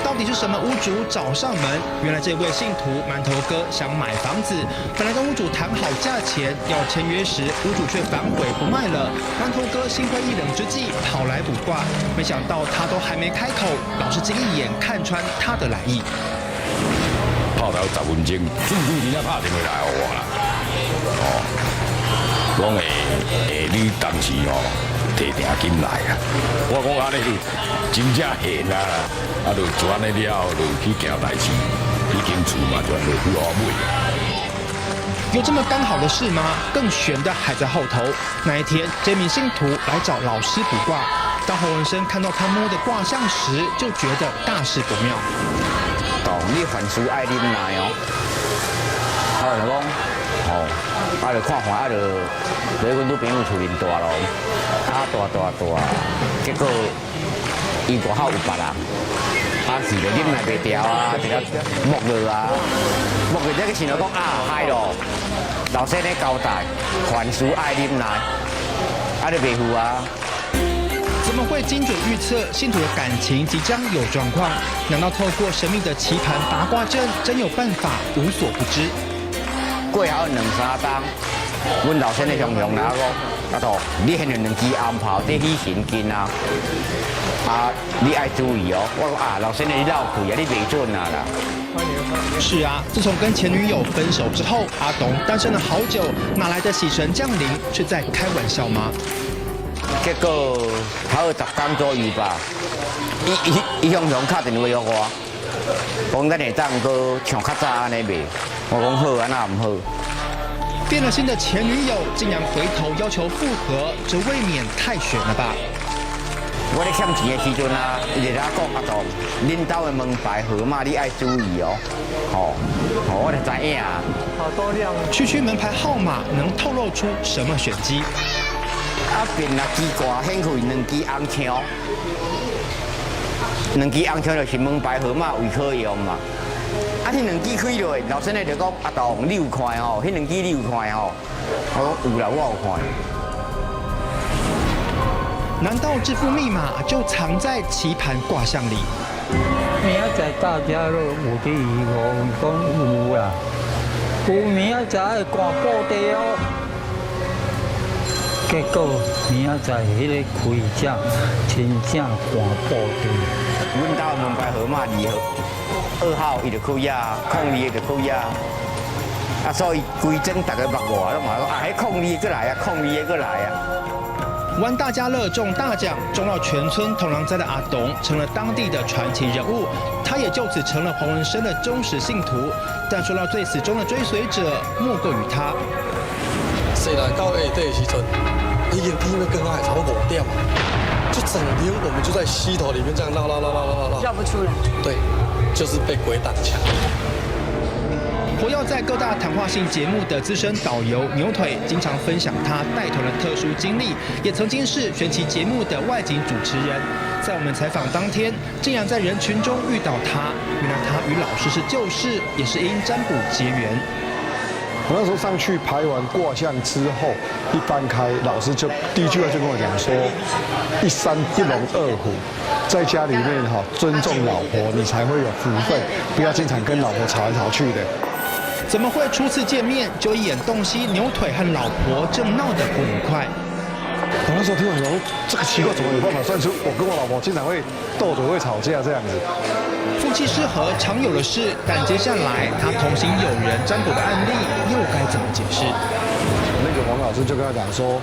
到底是什么屋主找上门？原来这位信徒馒头哥想买房子，本来跟屋主谈好价钱，要签约时，屋主却反悔不卖了。馒头哥心灰意冷之际，跑来卜卦，没想到他都还没开口，老师竟一眼看穿他的来意。泡头10分钟，处处真正拍电话来给我啦。哦，讲你当时哦。摕定金来啊！我讲安尼，真正现啊！啊，就做安尼了，就去行代志，已经厝嘛就落去好买。有这么刚好的事吗？更悬的还在后头。那一天，这名信徒来找老师卜卦，当侯文生看到他摸的卦象时，就觉得大事不妙。你凡事爱忍耐哦。就讲，就看看，就在阮女朋友厝面大咯，大，结果伊外口有别人，是就忍耐袂掉啊，一个木落啊，木落这个时候讲嗨咯，老师咧交代，凡事爱忍耐，就袂赴啊。怎么会精准预测信徒的感情即将有状况？难道透过神秘的棋盘八卦阵，真有办法无所不知？过后2、3冬，阮老先生常常来讲，你现在2支暗炮在起神经啊，你爱注意哦。我讲老先生你闹鬼啊，你袂准啊啦。是啊，自从跟前女友分手之后，阿董单身了好久，哪来的喜神降临？是在开玩笑吗？结果头10天左右吧，伊常常打电话约我，讲咱会当搁像较早安尼袂？我讲好啊，那唔好。变了心的前女友竟然回头要求复合，这未免太悬了吧？我咧欠钱的时阵啊，伊就在讲阿董，恁兜的门牌号码你爱注意哦。我就知影啊。好多辆。区门牌号码能透露出什么玄机？变啊机挂显开2支红枪，2支红枪就是门牌号码为可用嘛。迄2支开落，老先生就讲阿董你有看吼，迄2支你有看吼？我讲有啦，我有看。难道致富密码就藏在棋盘卦象里？明仔载大家都有伫疑惑，讲有啦，有明仔载会挂布袋哦。结果明仔载迄个开奖真正挂布袋。阮兜门牌号码2号伊就开啊，02就开啊，所以规整大家目我拢话讲迄02个来啊，02个来啊。玩大家乐中大奖，中到全村同狼灾的阿董成了当地的传奇人物，他也就此成了黄文生的忠实信徒。但说到最死忠的追随者，莫过于他。细汉到下底的时阵，已经天要更爱超5点，就整天我们就在溪头里面这样绕，绕不出来。对，就是被鬼挡墙。活跃在各大谈话性节目的资深导游牛腿，经常分享他带团的特殊经历，也曾经是玄奇节目的外景主持人。在我们采访当天，竟然在人群中遇到他，原来他与老师是旧识，也是因占卜结缘。我那时候上去排完卦象之后，一翻开，老师就第一句话就跟我讲说：“1山不容2虎，在家里面尊重老婆，你才会有福分，不要经常跟老婆吵来吵去的。”怎么会初次见面就一眼洞悉牛腿和老婆正闹得不愉快？我那时候听我说，这个奇怪怎么有办法算出我跟我老婆经常会斗嘴、会吵架这样子？夫妻失和常有的事，但接下来他同行友人占卜的案例又该怎么解释？那个王老师就跟他讲说：“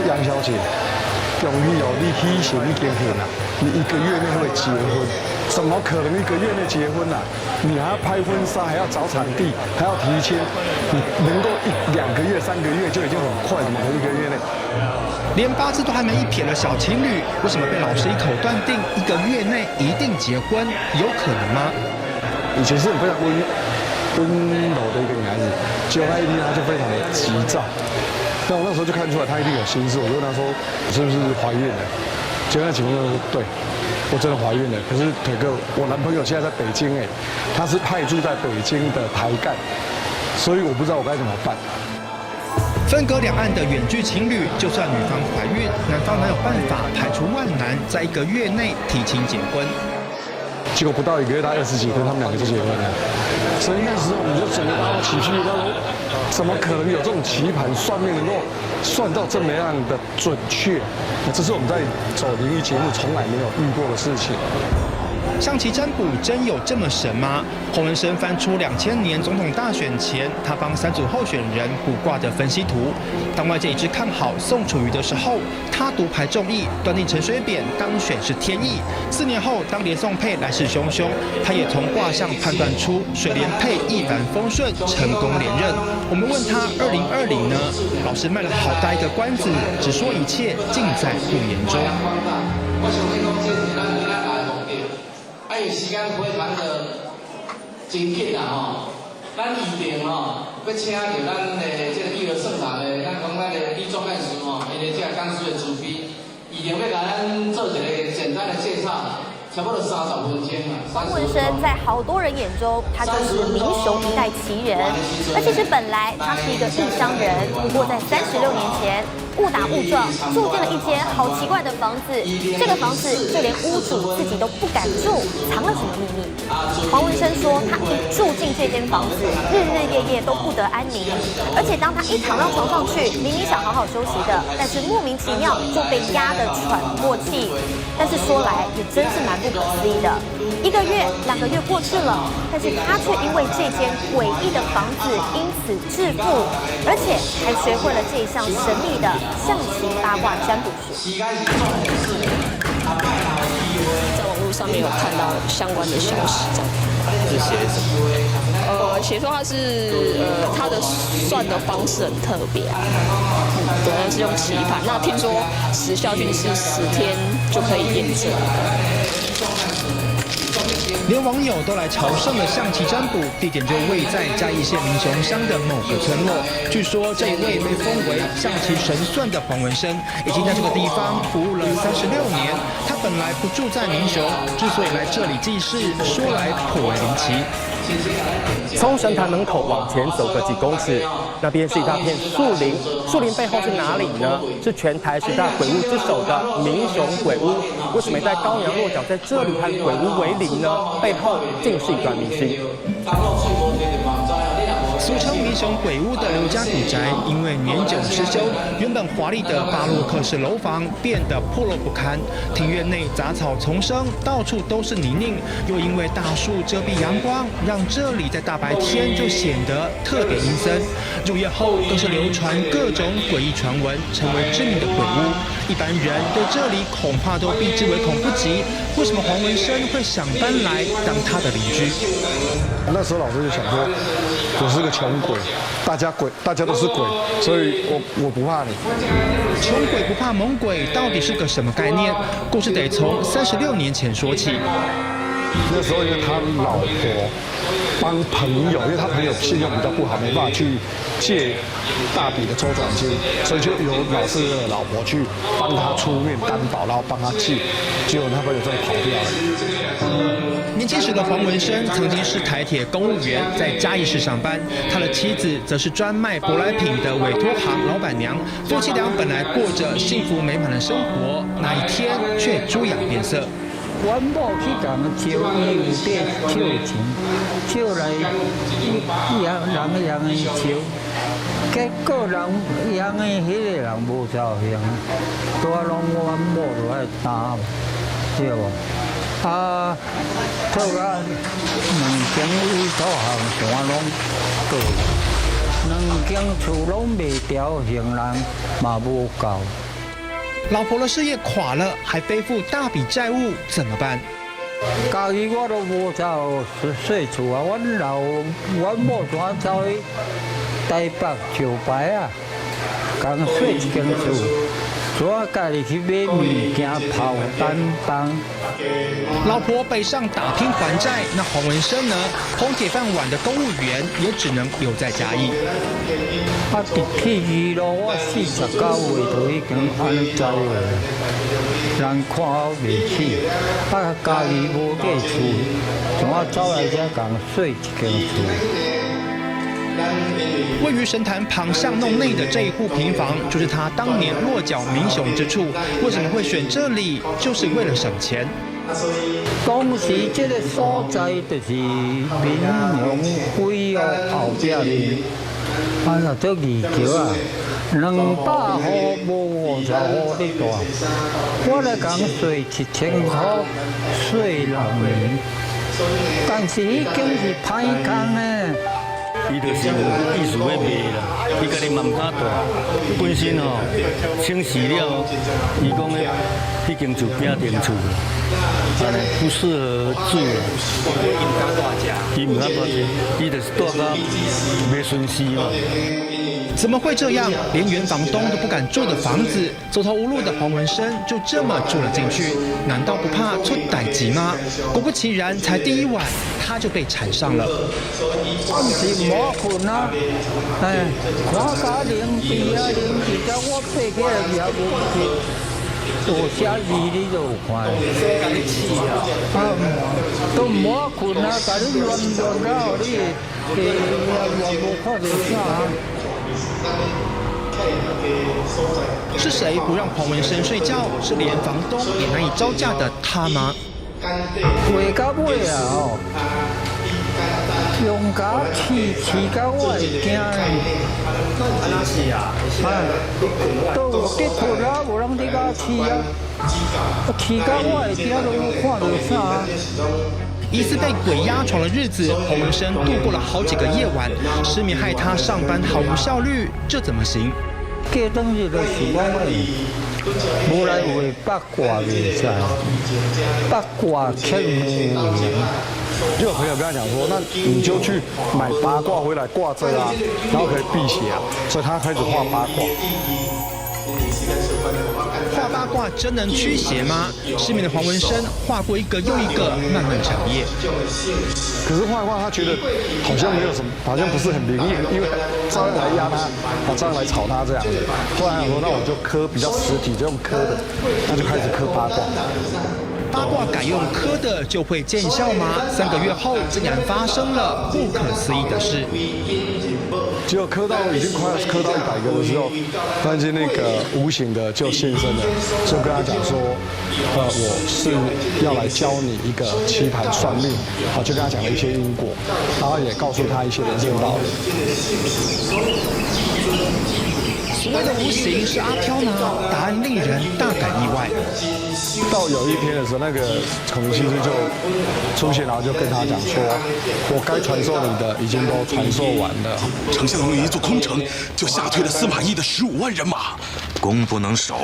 杨小姐，容易哦，你喜神已经很了，你1个月内会结婚。”怎么可能1个月内结婚啊？你还要拍婚纱，还要找场地，还要提亲，你能够1、2个月、3个月就已经很快，怎么可能1个月内？连八字都还没一撇的小情侣，为什么被老师一口断定1个月内一定结婚？有可能吗？以前是很非常温柔的一个女孩子，结果她一听她就非常的急躁。但我那时候就看出来她一定有心事，我就问她说：“你是不是怀孕了？”结果那情况说：“对。”我真的怀孕了，可是腿哥，我男朋友现在在北京他是派驻在北京的台干，所以我不知道我该怎么办。分隔两岸的远距情侣，就算女方怀孕，男方哪有办法排除万难，在1个月内提亲结婚？结果不到1个月，他20几天，他们2个就结婚了。所以那时候你就整个大家都起鸡皮疙瘩，怎么可能有这种棋盘算命能够算到这么样的准确？这是我们在走灵异节目从来没有遇过的事情。象棋占卜真有这么神吗？黄文生翻出2000年总统大选前他帮3组候选人卜卦的分析图，当外界一致看好宋楚瑜的时候，他独排众议，断定陈水扁当选是天意。4年后，当连宋配来势汹汹，他也从卦象判断出水连配一帆风顺，成功连任。我们问他2020呢？老师卖了好大一个关子，只说一切尽在不言中。我想你讲这是咱今仔来目的，因为时间过蛮的真紧啦吼。咱预定吼，要请到咱的这个议员盛堂的，咱讲咱的李总干事吼，因为这个讲师的主编，预定要给咱做一个简单的介绍。差不多30分钟啊。黄文生在好多人眼中，他就是民雄一代奇人。而其实本来他是一个异乡人，不过在36年前误打误撞住进了一间好奇怪的房子。这个房子就连屋主自己都不敢住，藏了什么秘密？黄文生说，他一住进这间房子，日日夜夜都不得安宁。而且当他一躺到床上去，明明想好好休息的，但是莫名其妙就被压得喘不过气。但是说来也真是蛮不可思议的，1个月、2个月过去了，但是他却因为这间诡异的房子因此致富，而且还学会了这一项神秘的象棋八卦占卜学。在网络上面有看到相关的消息，这样是写什么？写说他是他的算的方式很特别啊，对，是用棋盘。那听说时效性是10天就可以验证。连网友都来朝圣的象棋占卜，地点就位在嘉义县民雄乡的某个村落。据说这一位被封为象棋神算的黄文生，已经在这个地方服务了36年。他本来不住在民雄，之所以来这里祭祀，说来颇为离奇。从神坛门口往前走个几公尺，那边是一大片树林，树林背后是哪里呢？是全台10大鬼屋之首的民雄鬼屋。为什么在羔羊落脚在这里和鬼屋为邻呢？背后竟是一段迷信。俗称民雄鬼屋的刘家古宅，因为年久失修，原本华丽的巴洛克式楼房变得破落不堪，庭院内杂草丛生，到处都是泥泞，又因为大树遮蔽阳光，让这里在大白天就显得特别阴森。入夜后都是流传各种诡异传闻，成为知名的鬼屋。一般人对这里恐怕都避之唯恐不及。为什么黄文生会想搬来当他的邻居？那时候老师就想说，我是个穷鬼，大家都是鬼，所以我不怕你。穷鬼不怕猛鬼，到底是个什么概念？故事得从36年前说起。那时候因为他老婆帮朋友，因为他朋友信用比较不好，没办法去借大笔的周转金，所以就由老师的老婆去帮他出面担保，然后帮他借，结果他朋友真的跑掉了。年轻时的黄文生曾经是台铁公务员，在嘉义市上班。他的妻子则是专卖舶来品的委托行老板娘。夫妻俩本来过着幸福美满的生活，那一天却猪羊变色。阮某去共招伊有得借钱，借来人的招，结果人的迄个人无照相，多拢阮某就爱打，对无？做甲2间委托行全拢过，2间厝拢袂调，行人嘛无够。老婆的事业垮了，还背负大笔债务，怎么办？家己我都无走细厝啊，阮某怎走去台北招牌啊，共洗一间厝，我家己去买物件泡单当。老婆北上打拼还债，那黄文生呢？捧铁饭碗的公务员也只能留在嘉义。去2路我49岁就已经安尼走了，人看我袂起，家己无地厝，怎走来这共洗一间厝。位于神坛旁巷弄内的这一户平房，就是他当年落脚民雄之处。为什么会选这里？就是为了省钱。当时这个所在就是民雄鬼屋后壁哩，若做二桥啊， 200块无50块你大，我来讲税1000块，税6年，但是已经是歹工呢。伊就是有意思要卖啦，伊家己嘛唔敢大，本身吼清洗了，伊讲的已经就变定厝，不适合住。伊唔敢大只，伊就是大到袂顺势嘛。怎么会这样？连原房东都不敢住的房子，走投无路的黄文生就这么住了进去，难道不怕出歹疾吗？果不其然，才第一晚他就被缠上了。我是无困啊，看家零治啊，我爬起来也无去，有写字你就有看。都无困啊，甲你乱到你，也无看到啥。是谁不让黄文生睡觉？是连房东也难以招架的他吗？睡到尾啊哦，用甲饲到我会惊安怎饲啊？都有伫困啊，无人伫甲饲啊，饲到我会惊都看到啥？疑似被鬼压床的日子，黄文生度过了好几个夜晚，失眠害他上班毫无效率，这怎么行？过当日就是讲无来画八卦袂使，八卦克无名。就有朋友跟他讲说，那你就去买八卦回来挂着啊，然后可以辟邪啊，所以他开始画八卦。画八卦真能驱邪吗？失眠的黄文生画过一个又一个漫漫长夜。可是画一画，他觉得好像没有什么，好像不是很灵验，因为招人来压他，招人来吵他这样子。后来想说，那我就刻比较实体，就用刻的，那就开始刻八卦。八卦改用刻的就会见效吗？3个月后，竟然发生了不可思议的事。结果刻到已经快要刻到100个的时候，突然间那个无形的就现身了，就跟他讲说，我是要来教你一个棋盘算命，好，就跟他讲了一些因果，然后也告诉他一些人生道理。所谓的无形是阿飘呢？答案令人大感意外。到有一天的时候，那个孔明先生就出现，然后就跟他讲说：“我该传授你的已经都传授完了。丞相用一座空城就吓退了司马懿的15万人马，攻不能守，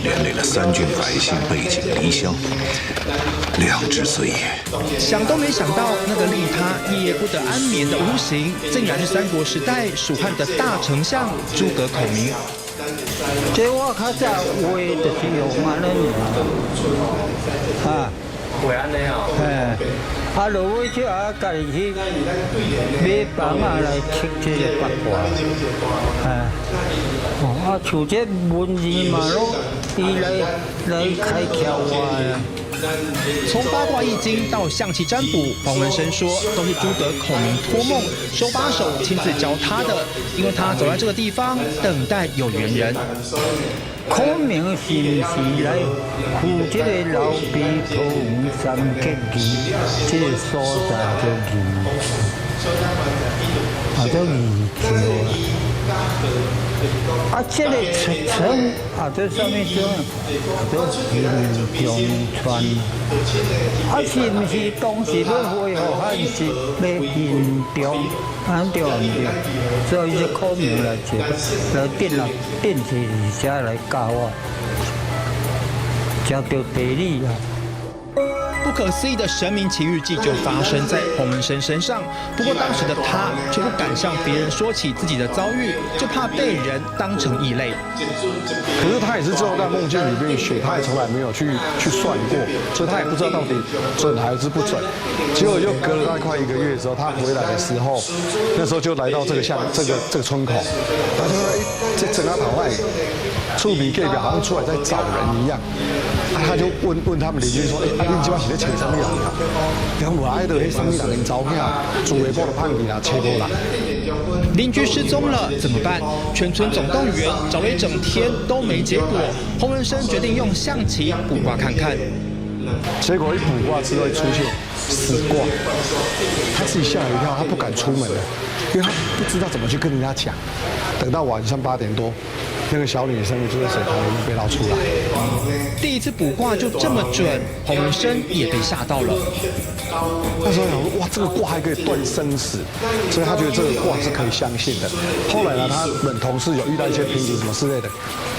连累了3郡百姓背井离乡，良之罪也。”想都没想到，那个令他夜夜不得安眠的无形，竟然是3国时代蜀汉的大丞相诸葛孔明。这我较早画就是用安尼啊，会安尼哦。落尾就家己去买房来测这个八卦，像这文字嘛咯，伊来开窍啊。从八卦易经到象棋占卜，黄文生说都是诸葛孔明托梦手把手亲自教他的，因为他走在这个地方等待有缘人。孔明是不是来负这个老邳桃园三结义这个所在叫义，叫义桥这个城这什么种？叫银川。是不是当时要恢复汉室要银中？对。所以这孔明来定是而且来教我，教到地理啊。不可思议的神明奇遇记就发生在黄文生身上，不过当时的他却不敢向别人说起自己的遭遇，就怕被人当成异类。可是他也是最后在梦境里面学，他也从来没有去算过，所以他也不知道到底准还是不准。结果又隔了大概快1个月的时候，他回来的时候，那时候就来到这个村口，他就说：“这整个跑外，厝边隔壁好像出来在找人一样。”他就问他们邻居说：“你今晚是在找什么人啊？”然后我爱的那什么人的照片，住的部的胖子啊，找无人。邻居失踪了怎么办？全村总动员，找了一整天都没结果。黄文生决定用象棋卜卦看看。结果一卜卦之后出现死卦，他自己吓了一跳，他不敢出门了。因为他不知道怎么去跟人家讲。等到晚上8点多，那个小女生就在水塘里面被捞出来。第一次卜卦就这么准，洪文生也被吓到了。那时候想说，哇，这个卦还可以断生死，所以他觉得这个卦是可以相信的。后来呢，他们同事有遇到一些瓶颈什么之类的，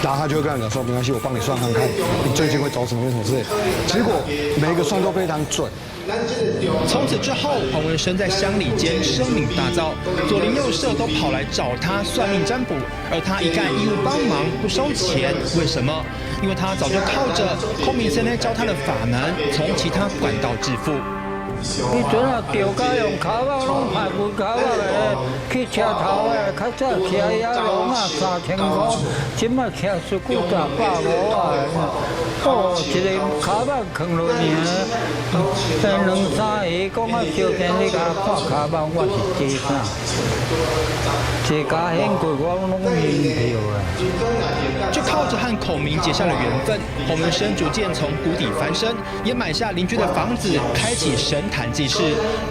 然后他就会跟他讲说，没关系，我帮你算看看，你最近会走什么之类的。结果每一个算都非常准。从此之后，洪文生在乡里间声名大噪，左邻右舍都跑来找他算命占卜，而他一概义务帮忙，不收钱。为什么？因为他早就靠着孔明先生教他的法门，从其他管道致富。以前啊，钓家用卡包拢派不卡包的，去车头的，较早骑野龙啊3000块，今麦骑1900、150啊。哦，一个卡包放落去，但2、3个讲啊，小天你甲看卡包，我是假啥？这家很贵，我拢免票啊。就靠着和孔明结下了缘分，洪文生逐渐从谷底翻身，也买下邻居的房子，开启神坛祭祀。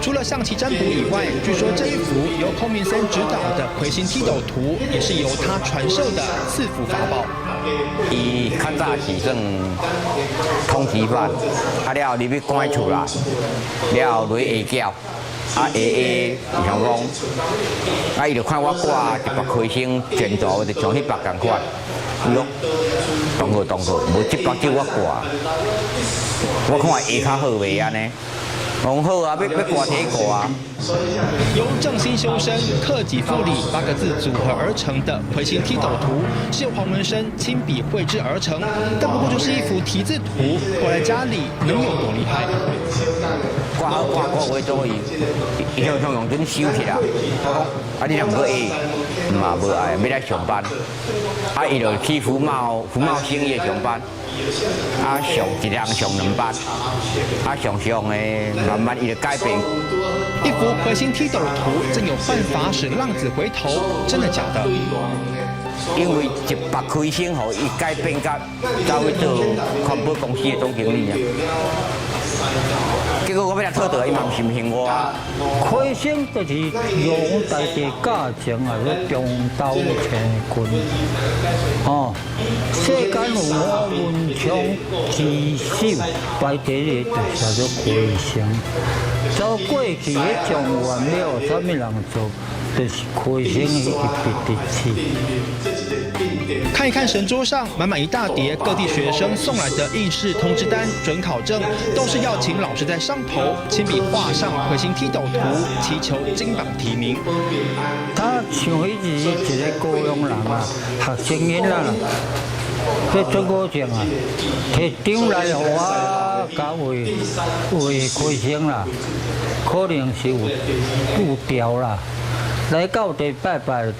除了象棋占卜以外，据说这一幅由孔明森指导的魁星踢斗图，也是由他传授的赐福法宝。伊较早是算通缉犯，了后入去关厝啦，了后落去下轿。下伊想讲，伊就看我挂一把魁星全图，就像迄把共款。伊讲动好，无这把叫我挂。我看下较好袂安尼。讲好啊，要挂体挂啊。由正心修身、克己复礼8个字组合而成的魁星踢斗图，是由黄文生亲笔绘制而成，但不过就是一幅题字图，挂在家里能有多厉害？挂好挂画做伊向用准收起来。啊，你若唔过下，嘛无爱，要来上班。啊，伊就去福茂兴业上班。啊，上一人上2班，啊，上的慢慢伊就改变。一幅魁星踢斗图，真有办法使浪子回头，真的假的？因为一把魁星互伊改变甲走去做环保公司的总经理啊。结果我要来讨倒，伊嘛唔信我。魁星就是用大地价钱啊，咧中斗乾坤。哦，世间有我文昌之首，排第一就叫做魁星。走过去迄状元了，啥物人做？就是魁星迄个必得起。看一看神桌上满满一大叠各地学生送来的应试通知单、准考证，都是要请老师在上头亲笔画上魁星踢斗图，祈求金榜题名。他像迄日一个高雄人啊，学生囡仔啦，去做高证啊，摕张来互我搞为魁星啦，可能是有调啦，来到地拜拜。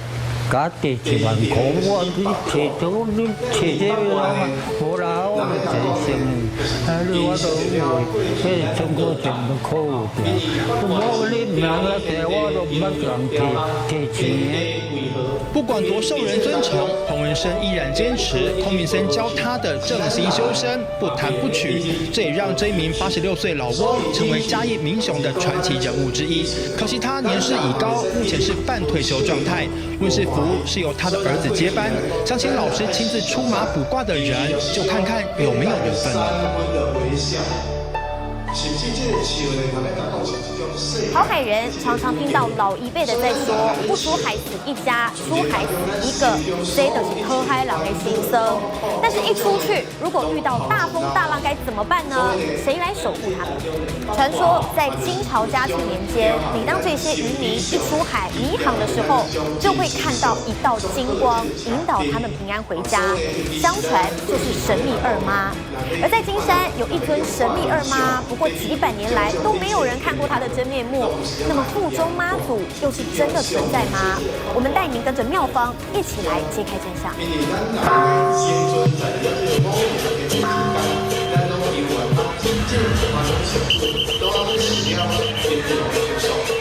甲第1万块，我你摕到你摕这个啊，无啦，我就一生，啊，你我都为，迄中国证都考有掉，我你名啊摕，我都唔捌人摕钱的。不管多受人尊崇，洪文生依然坚持孔明森教他的正心修身，不贪不取。这也让这一名86岁老翁成为嘉义民雄的传奇人物之一。可惜他年事已高，目前是半退休状态。问世福是由他的儿子接班，想请老师亲自出马卜卦的人，就看看有没有缘分了。讨海人常常听到老一辈的在说，不出海死一家，出海死一个，这就是讨海人的心声。但是，一出去，如果遇到大风大浪，该怎么办呢？谁来守护他们？传说在金朝嘉庆年间，每当这些渔民一出海迷航的时候，就会看到一道金光，引导他们平安回家。相传就是神秘二妈。而在金山有一尊神秘二妈，不过几百年来都没有人看过她的真面目。那么腹中妈祖又是真的存在吗？我们带您跟着妙方一起来揭开真相。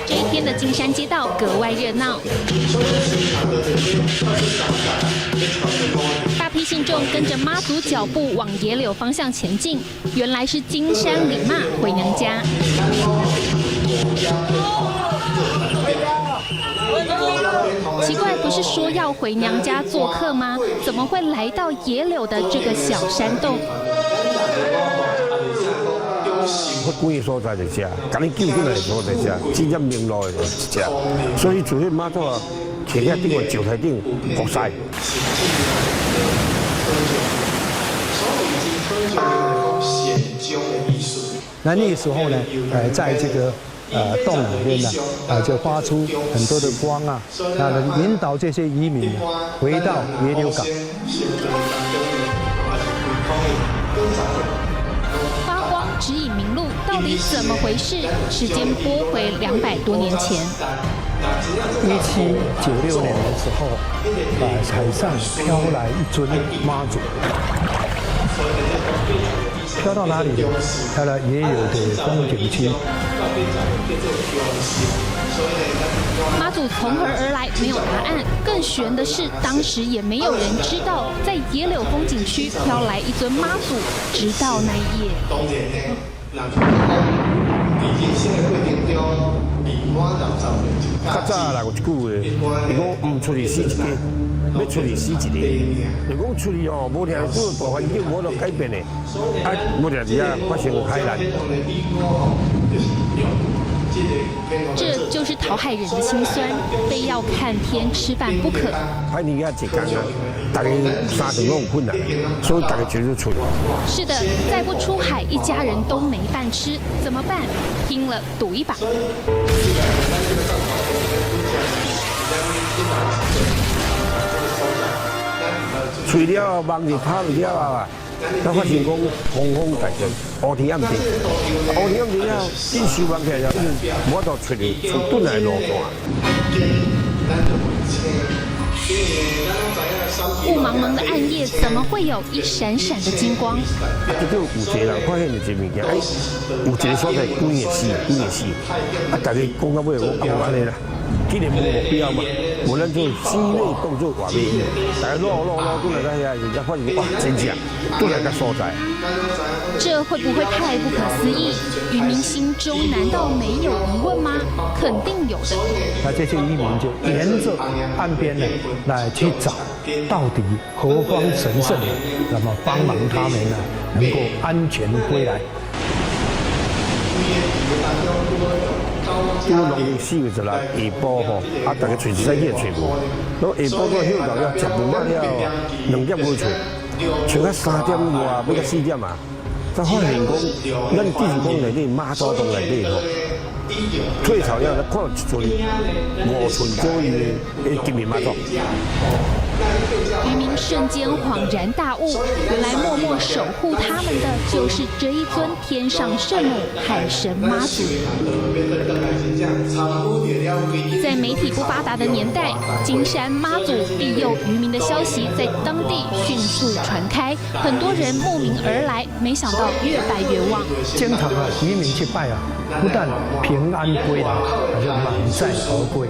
这一天的金山街道格外热闹，大批信众跟着妈祖脚步往野柳方向前进，原来是金山李妈回娘家。奇怪，不是说要回娘家做客吗？怎么会来到野柳的这个小山洞？发管的所在就这，甲你救进来的所在这，真正明路的就这，所以做迄马祖啊，徛在顶个石台顶国赛。那个时候呢，在这个洞里面呢，就发出很多的光啊，引导这些渔民回到野柳港。发光指引明路，到底怎么回事？时间拨回200多年前。1796年的时候，海上飘来一尊妈祖。飘到哪里？飘到野柳的风景区。妈祖从何而来？没有答案。更悬的是，当时也没有人知道，在野柳风景区飘来一尊妈祖，直到那一夜。较早啦有一句话，伊讲唔出去死一个，要出去死一个。如讲出去哦，无听做大环境无得改变的，无听底下发生海难。这就是讨海人的辛酸，非要看天吃饭不可。海年啊，一天啊，大家三顿拢有困难，所以大家就是出去。是的，再不出海，一家人都没饭吃，怎么办？拼了，赌一把。除了梦就拍不了啊！才发现讲风风大阵，乌天暗地，乌天暗地了，真收梦起来了，我都出转来路线。雾茫茫的暗夜，怎么会有一闪闪的金光？结果有一个人发现一个物件，有一个所在关会死，大家讲到尾，我安尼啦。既然无目标嘛，无咱做死内当作外面，大家捞转来到遐，人家发现哇，真正转来个所在。这会不会太不可思议？渔民心中难道没有疑问吗？肯定有的。那这些渔民就沿着岸边呢，来去找到底何方神圣，那么帮忙他们呢，能够安全归来。因为农历4月16下晡吼，大家随时在去找无。然后下晡到休到了10分半了，2点无找，找到3点外，要到4点啊，才发现讲，咱只是讲内底马祖洞内底吼，退潮了，看到一尊5寸左右的金面马祖。渔民瞬间恍然大悟，原来默默守护他们的就是这一尊天上圣母海神妈祖。在媒体不发达的年代，金山妈祖庇佑渔民的消息在当地迅速传开，很多人慕名而来，没想到越拜越旺。经常渔民去拜不但平安归来，还是满载而归。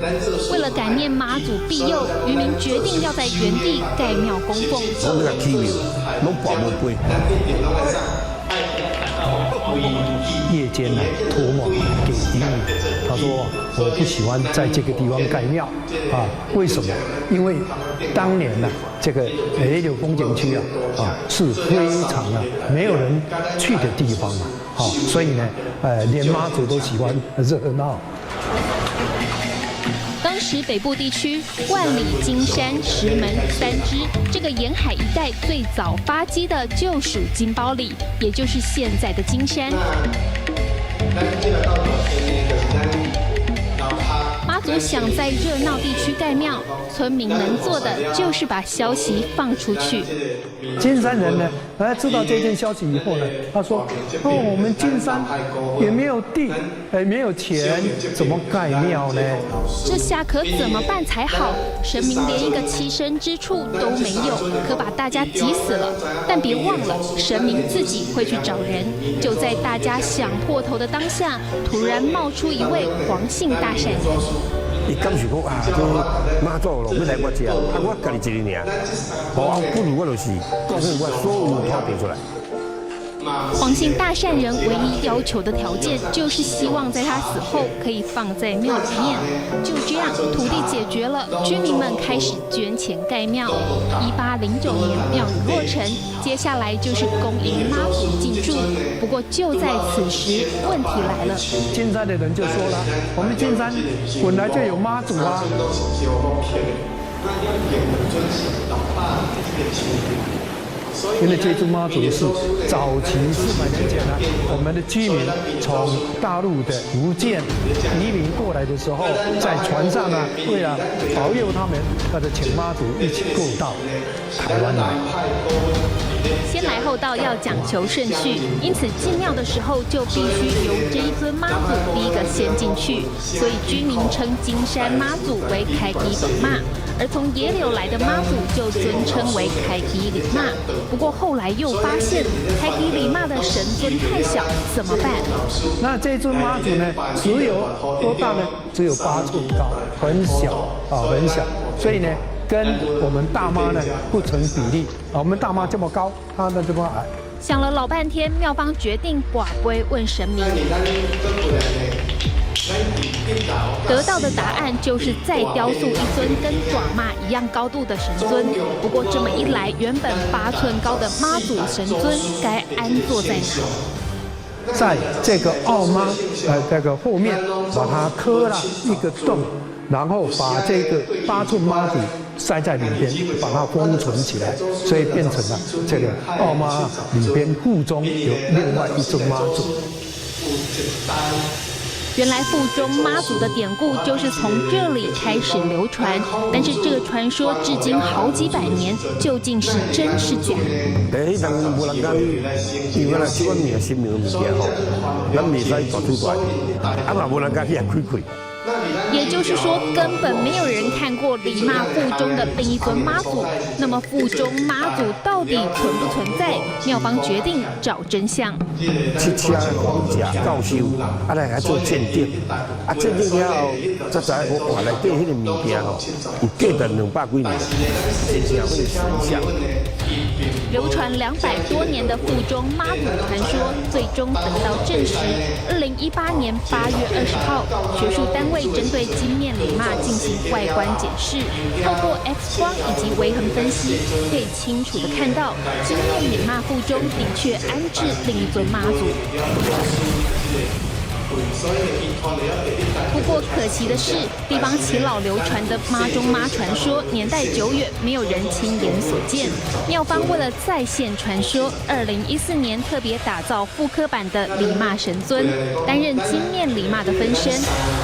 为了感念妈祖庇佑，渔民决定要在原地盖庙供奉。我们个起庙，拢跋无杯。夜间呢，托梦给渔民，他说：“我不喜欢在这个地方盖庙啊，为什么？因为当年呢，这个野柳风景区是非常没有人去的地方嘛，所以呢，连妈祖都喜欢热闹。”当时北部地区万里、金山、石门3支，这个沿海一带最早发迹的就属金包里，也就是现在的金山。妈祖想在热闹地区盖庙，村民能做的就是把消息放出去。金山人呢，知道这件消息以后呢，他说：“我们金山也没有地，没有钱，怎么盖庙呢？”这下可怎么办才好？神明连一个栖身之处都没有，可把大家急死了。但别忘了，神明自己会去找人。就在大家想破头的当下，突然冒出一位黄姓大善人。伊感受讲这妈祖咯要来我家，我家己一个尔，不如我就是贡献我所有土地出来。黄姓大善人唯一要求的条件，就是希望在他死后可以放在庙里面。就这样，土地解决了，居民们开始捐钱盖庙。1809年庙宇落成，接下来就是恭迎妈祖进驻。不过就在此时，问题来了。金山的人就说了，我们金山本来就有妈祖啊。因为这尊妈祖是早期400年前呢，我们的居民从大陆的福建移民过来的时候，在船上呢，为了保佑他们，那就请妈祖一起过到台湾来。先来后到要讲求顺序，因此进庙的时候就必须由这一尊妈祖第一个先进去，所以居民称金山妈祖为开基本妈，而从野柳来的妈祖就尊称为开基里妈。不过后来又发现开基里妈的神尊太小，怎么办？那这尊妈祖呢，只有多大呢？只有8寸高，很小啊，很小，所以呢，跟我们大妈呢不成比例啊。我们大妈这么高，她呢这么矮。想了老半天，庙方决定跋杯问神明，得到的答案就是再雕塑一尊跟爪妈一样高度的神尊。不过这么一来，原本8寸高的妈祖神尊该安坐在哪？在这个奥妈这个后面，把它刻了一个洞，然后把这个8寸妈祖塞在里边，把它封存起来，所以变成了这个奥妈里边腹中有另外一尊妈祖。原来腹中妈祖的典故就是从这里开始流传，但是这个传说至今好几百年，究竟是真是假？迄当无人讲，因为咱即款命神明的物件吼，咱袂使大出大，啊嘛无人讲去开开。也就是说，根本没有人看过李妈腹中的另一尊妈祖。那么腹中妈祖到底存不存在？庙方决定找真相。去请皇家教授，啊来做鉴定，啊鉴定了后，才知我话内底迄个物件吼，有价值200几年，真正会神像。流传200多年的腹中妈祖传说，最终得到证实。2018年8月20号，学术单位针对金面李妈进行外观检视，透过 X 光以及微横分析，可以清楚地看到金面李妈腹中的确安置另一尊妈祖。不过可惜的是，地方耆老流传的妈中妈传说年代久远，没有人亲眼所见。庙方为了再现传说，2014年特别打造复刻版的李妈神尊，担任金面李妈的分身。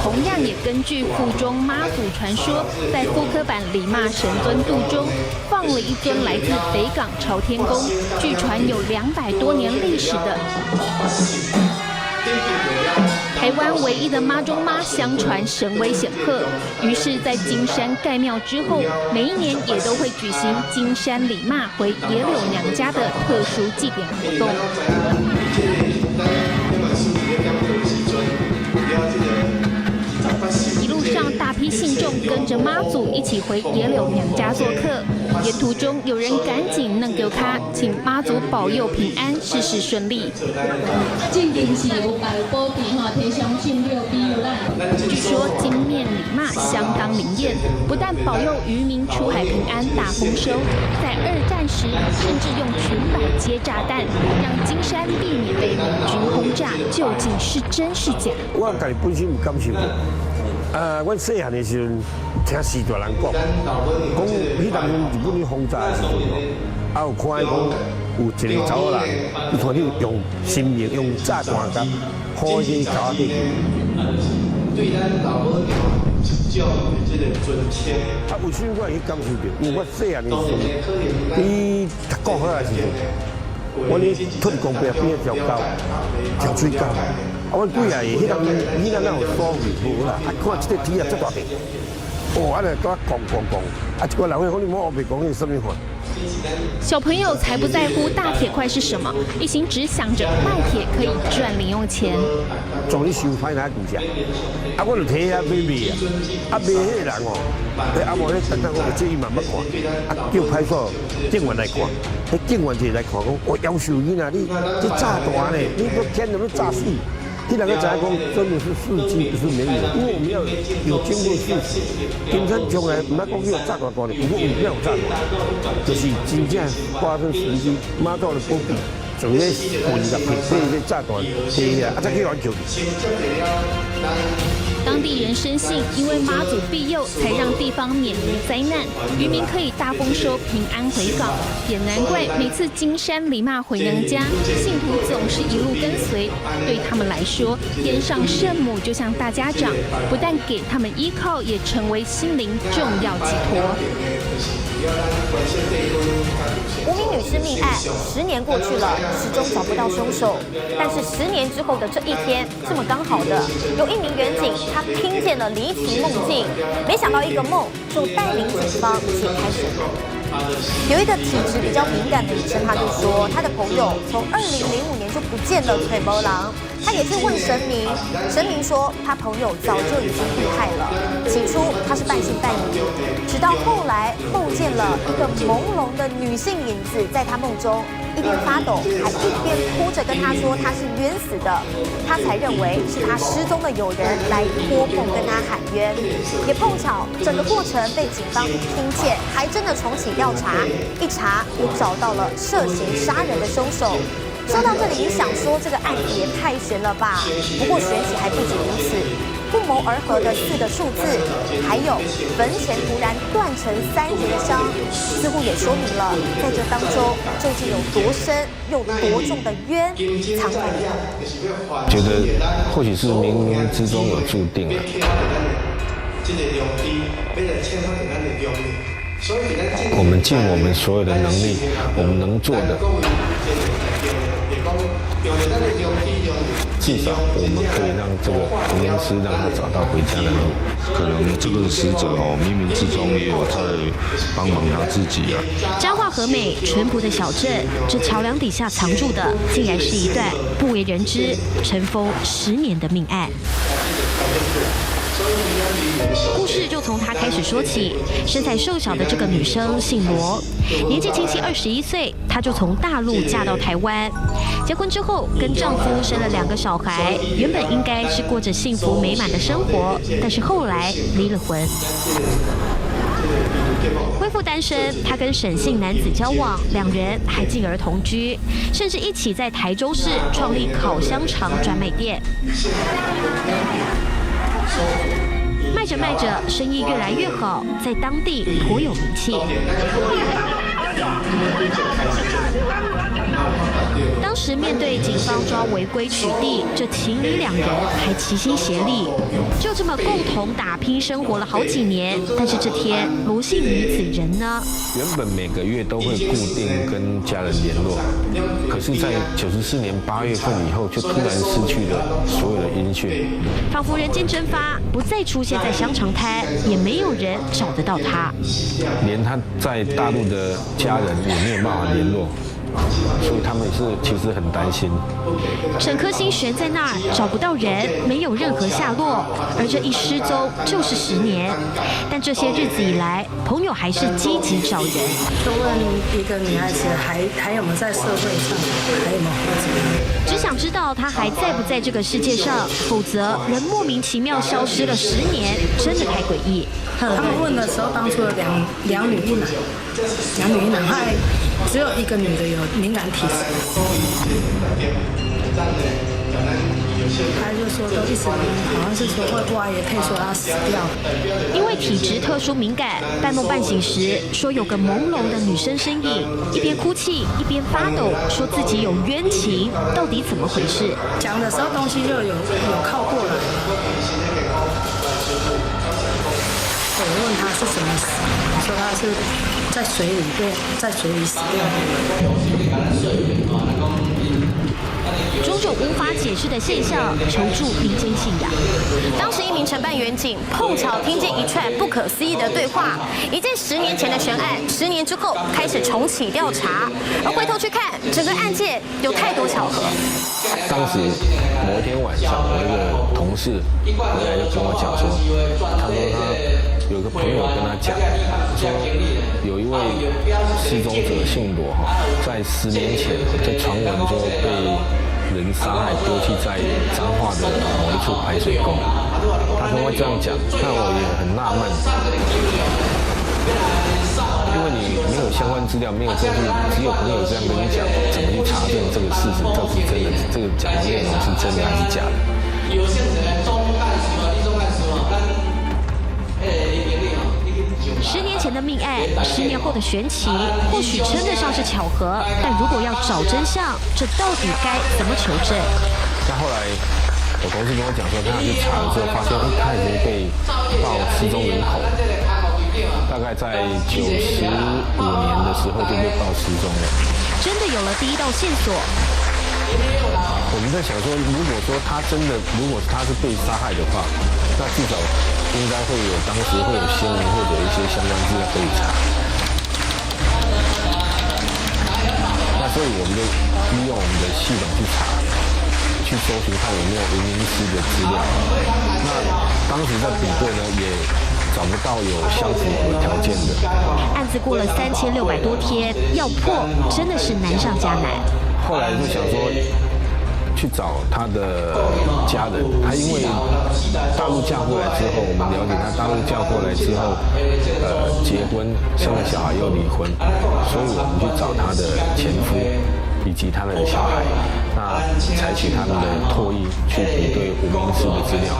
同样也根据腹中妈祖传说，在复刻版李妈神尊肚中放了一尊来自北港朝天宫，据传有200多年历史的。台湾唯一的妈中妈，相传神威显赫。于是，在金山盖庙之后，每一年也都会举行金山李妈回野柳娘家的特殊祭典活动。一路上，大批信众跟着妈祖一起回野柳娘家做客。沿途中，有人赶紧弄丢卡，请妈祖保佑平安，事事顺利。正经是有百保平哈，提倡进六比有赖。据说金面李妈相当灵验，不但保佑渔民出海平安、大丰收，在2战时甚至用裙摆接炸弹，让金山避免被美军轰炸。究竟是真是假？我家己本身有感受过。阮细汉的时阵，听时大人讲，迄当日本咧轰炸的时阵，有看讲有一个查某人，伊看你用生命用炸弹甲抛去脚底。对咱老母娘教育这个尊称。为什么我会感受到？因为我细汉的时阵，伊读国学的时阵，我咧土地公边边条狗，条水狗。我几下迄当哪有所谓无啦？看即个铁啊，遮大片，安尼拄讲，啊，一个人讲你莫后面讲你什么话？小朋友才不在乎大铁块是什么，一心只想着卖铁可以赚零用钱。总你收歹哪估价？啊，我就摕遐买卖啊，啊卖迄个人哦，啊无咧等等我这伊慢慢看，啊叫派出所警员来看，迄警员就来看讲，我要求你呐，你这炸弹呢，你都天都炸死。这两个杂工真的是事迹，不是没有，因为我们要有经过事实。警察从来唔捌讲有炸弹大的，如果有炸弹，就是真正发生事迹，马到了保庇，就咧混入去，所以咧炸弹起啊，再去玩球。当地人深信，因为妈祖庇佑，才让地方免于灾难，渔民可以大丰收，平安回港。也难怪每次金山离骂回娘家，信徒总是一路跟随。对他们来说，天上圣母就像大家长，不但给他们依靠，也成为心灵重要寄托。无名女尸命案10年过去了，始终找不到凶手。但是10年之后的这一天，这么刚好的，有一名员警他听见了离奇梦境，没想到一个梦就带领警方解开悬案。有一个体质比较敏感的女生，她就说，她的朋友从2005年就不见了腿毛狼，她也去问神明，神明说她朋友早就已经遇害了。起初她是半信半疑，直到后来梦见了一个朦胧的女性影子在她梦中，一边发抖，还一边哭着跟她说她是冤死的，她才认为是她失踪的友人来托梦跟她喊冤。也碰巧整个过程被警方一听见，还真的重启调查，一查也找到了涉嫌杀人的凶手。说到这里，你想说这个案子也太悬了吧？不过悬起还不止如此，不谋而合的4个数字，还有坟前突然断成3截的伤，似乎也说明了在这当中究竟有多深又多重的冤藏在里头。觉得或许是冥冥之中有注定了。我们尽我们所有的能力，我们能做的，至少我们可以让这个灵师让他找到回家的路。可能这个死者冥冥之中也有在帮忙他自己啊。彰化和美淳朴的小镇，这桥梁底下藏住的，竟然是一段不为人知、尘封10年的命案。故事就从她开始说起。身材瘦小的这个女生姓罗，年纪轻轻21岁，她就从大陆嫁到台湾。结婚之后，跟丈夫生了2个小孩，原本应该是过着幸福美满的生活，但是后来离了婚。恢复单身，她跟沈姓男子交往，2人还进而同居，甚至一起在台中市创立烤香肠专卖店。卖着卖着，生意越来越好，在当地颇有名气。当时面对警方抓违规取缔，这情侣2人还齐心协力，就这么共同打拼生活了好几年。但是这天，罗姓女子人呢？原本每个月都会固定跟家人联络，可是，在94年8月份以后，就突然失去了所有的音讯，仿佛人间蒸发，不再出现在香肠摊，也没有人找得到她，连她在大陆的家人也没有办法联络。所以他们其实很担心，整颗心悬在那儿，找不到人，没有任何下落。而这一失踪就是10年，但这些日子以来，朋友还是积极找人。就问一个女孩子还有没有在社会上，还有没有活着？只想知道她还在不在这个世界上，否则人莫名其妙消失了10年，真的太诡异。他们问的时候，当初有两女一男，2女1男，还只有1个女的有敏感体质。他就说都一直好像是说会挖，也可以说他死掉。因为体质特殊敏感，半梦半醒时说有个朦胧的女生身影，一边哭泣一边发抖，说自己有冤情，到底怎么回事？讲的时候东西就有靠过来。我问他是怎么死，说他是在水里死掉的。种种无法解释的现象，求助民间信仰。当时一名承办员警碰巧听见一串不可思议的对话，一件10年前的悬案，10年之后开始重启调查，而回头去看，整个案件有太多巧合。当时某一天晚上，我一个同事回来就跟我讲说，他有个朋友跟他讲，说有一位失踪者姓罗在10年前在传闻说被人杀害丢弃在彰化的某一处排水沟。他跟我这样讲，那我也很纳闷，因为你没有相关资料，没有证据，只有朋友这样跟你讲，怎么去查证这个事实到底是真的，这个讲的内容是真的还是假的？有现成的中干什么，地中干什么，10年前的命案，10年后的悬奇，或许称得上是巧合，但如果要找真相，这到底该怎么求证？那后来我同事跟我讲说，他去查了之后，发现他已经被报失踪人口，大概在95年的时候就被报失踪了。真的有了第一道线索。我们在想说，如果说他真的，如果他是被杀害的话，那至少应该会有当时会有新闻或者一些相关资料可以查。那所以我们就利用我们的系统去查，去搜寻看有没有无名尸的资料。那当时在比对呢，也找不到有相符合条件的。案子过了3600多天，要破真的是难上加难。后来就想说，去找他的家人。他因为大陆嫁过来之后，我们了解他大陆嫁过来之后，结婚生了小孩又离婚，所以我们去找他的前夫以及他的小孩，那采取他们的唾液去比对无名尸的资料。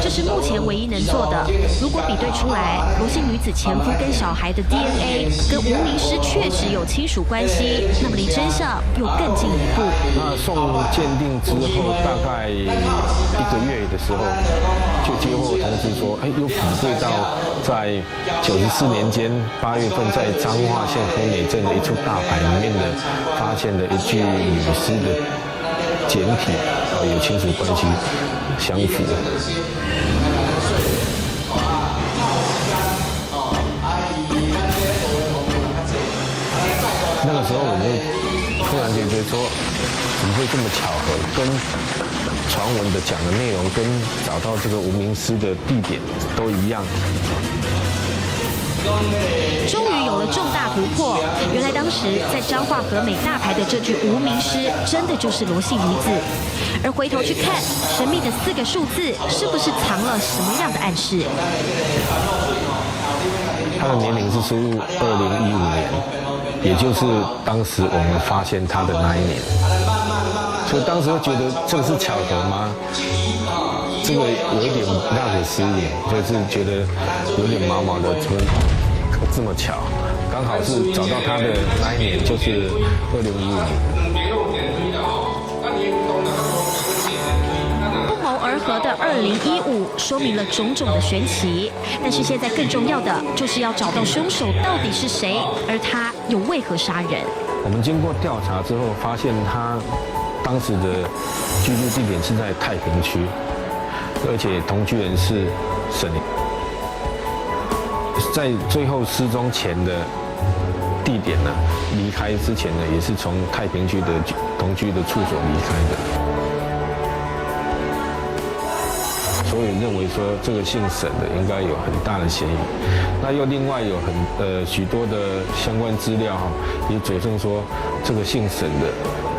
这是目前唯一能做的。如果比对出来罗姓女子前夫跟小孩的 DNA 跟无名尸确实有亲属关系，那么离真相又更进一步。那送鉴定之后，大概1个月的时候，就接获通知说，又比对到在94年间8月份在彰化县丰美镇的一处大排里面的发现的一具女尸的简体，有亲属关系相符。那个时候我们突然觉得说，怎么会这么巧合？跟传闻的讲的内容，跟找到这个无名尸的地点都一样。终于有了重大突破，原来当时在彰化和美大排的这具无名尸，真的就是罗姓女子。而回头去看，神秘的4个数字，是不是藏了什么样的暗示？她的年龄是输入2015年，也就是当时我们发现她的那一年。所以当时会觉得这个是巧合吗？这个有一点不大可思议，就是觉得有点毛毛的，怎么这么巧？刚好是找到他的那一年，就是2015年。不谋而合的2015，说明了种种的玄奇。但是现在更重要的，就是要找到凶手到底是谁，而他又为何杀人？我们经过调查之后，发现他当时的居住地点是在太平区。而且同居人是沈凌，在最后失踪前的地点呢，离开之前呢，也是从太平区的同居的处所离开的，所以认为说这个姓沈的应该有很大的嫌疑。那又另外有许多的相关资料也佐证说这个姓沈的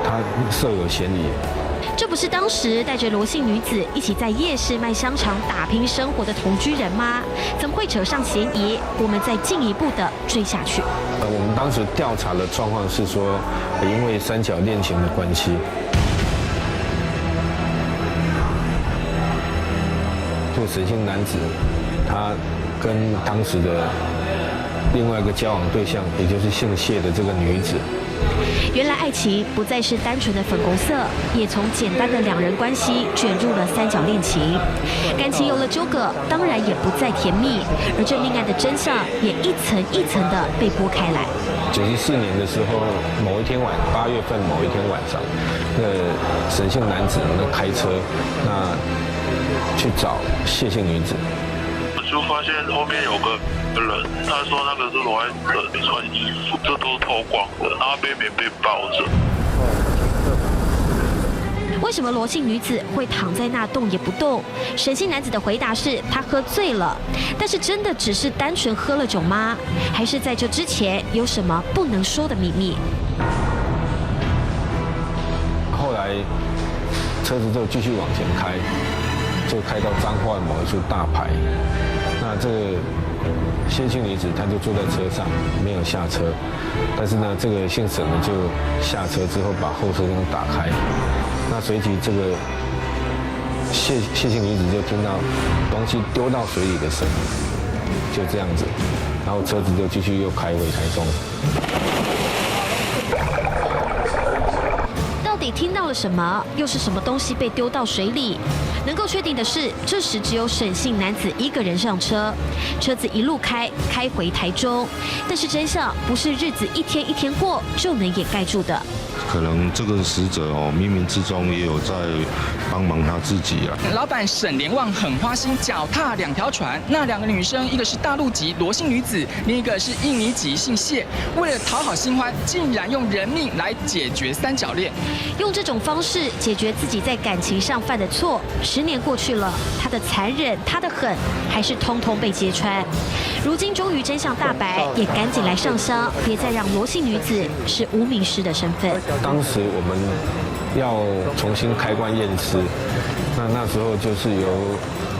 他设有嫌疑。这不是当时带着罗姓女子一起在夜市卖香肠打拼生活的同居人吗？怎么会扯上嫌疑？我们再进一步的追下去。我们当时调查的状况是说，因为三角恋情的关系，这个沈姓男子他跟当时的另外一个交往对象，也就是姓谢的这个女子。原来爱情不再是单纯的粉红色，也从简单的两人关系卷入了三角恋情，感情有了纠葛，当然也不再甜蜜，而这命案的真相也一层一层的被剥开来。94年的时候，某一天8月份某一天晚上，沈姓男子开车去找谢姓女子，就发现后面有个人，他说那个是罗安哲，没穿衣服，这都是脱光的，然后被棉被包着。为什么罗姓女子会躺在那动也不动？沈姓男子的回答是他喝醉了，但是真的只是单纯喝了酒吗？还是在这之前有什么不能说的秘密？后来车子就继续往前开，就开到彰化某一处大牌。那这个谢姓女子她就坐在车上，没有下车，但是呢，这个姓沈的就下车之后把后车窗打开，那随即这个谢姓女子就听到东西丢到水里的声音，就这样子，然后车子就继续又开回台中。到底听到了什么？又是什么东西被丢到水里？能够确定的是，这时只有沈姓男子一个人上车，车子一路开回台中。但是真相不是日子一天一天过就能掩盖住的。可能这个死者冥冥之中也有在帮忙他自己啊。老板沈连旺很花心，脚踏2条船。那2个女生，一个是大陆籍罗姓女子，另一个是印尼籍姓谢。为了讨好新欢，竟然用人命来解决三角恋，用这种方式解决自己在感情上犯的错。10年过去了，他的残忍，他的狠，还是通通被揭穿。如今终于真相大白，也赶紧来上香，别再让罗姓女子是无名尸的身份。当时我们要重新开棺验尸，那时候就是由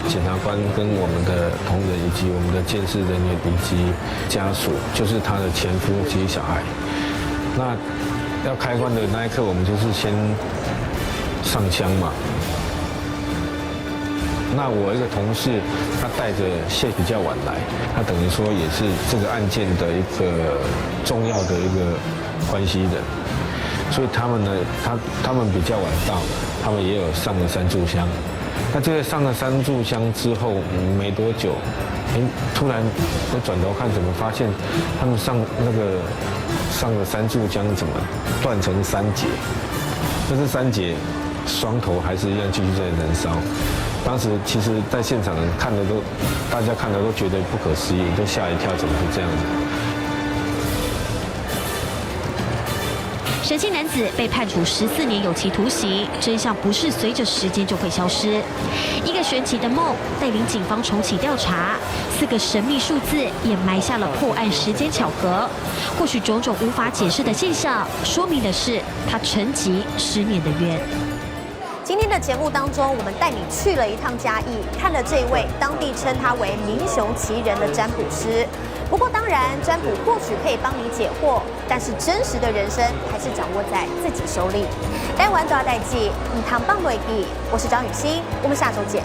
检察官跟我们的同仁以及我们的鉴识人员以及家属，就是他的前夫及小孩。那要开棺的那一刻，我们就是先上香嘛。那我一个同事，他带着谢比较晚来，他等于说也是这个案件的一个重要的一个关系人。所以他们呢，他们比较晚到，他们也有上了3炷香。那这个上了3炷香之后，没多久，突然我转头看，怎么发现他们上了3炷香，怎么断成3节？但是3节双头还是一样继续在燃烧。当时其实在现场大家看的都觉得不可思议，都吓一跳，怎么会这样子？沈姓男子被判处14年有期徒刑，真相不是随着时间就会消失。一个玄奇的梦带领警方重启调查，4个神秘数字也埋下了破案时间巧合。或许种种无法解释的现象，说明的是他沉寂10年的冤。今天的节目当中，我们带你去了一趟嘉义，看了这位当地称他为民雄奇人的占卜师。不过当然，占卜或许可以帮你解惑，但是真实的人生还是掌握在自己手里。台湾抓代记，你糖棒对比，我是张雨欣，我们下周见。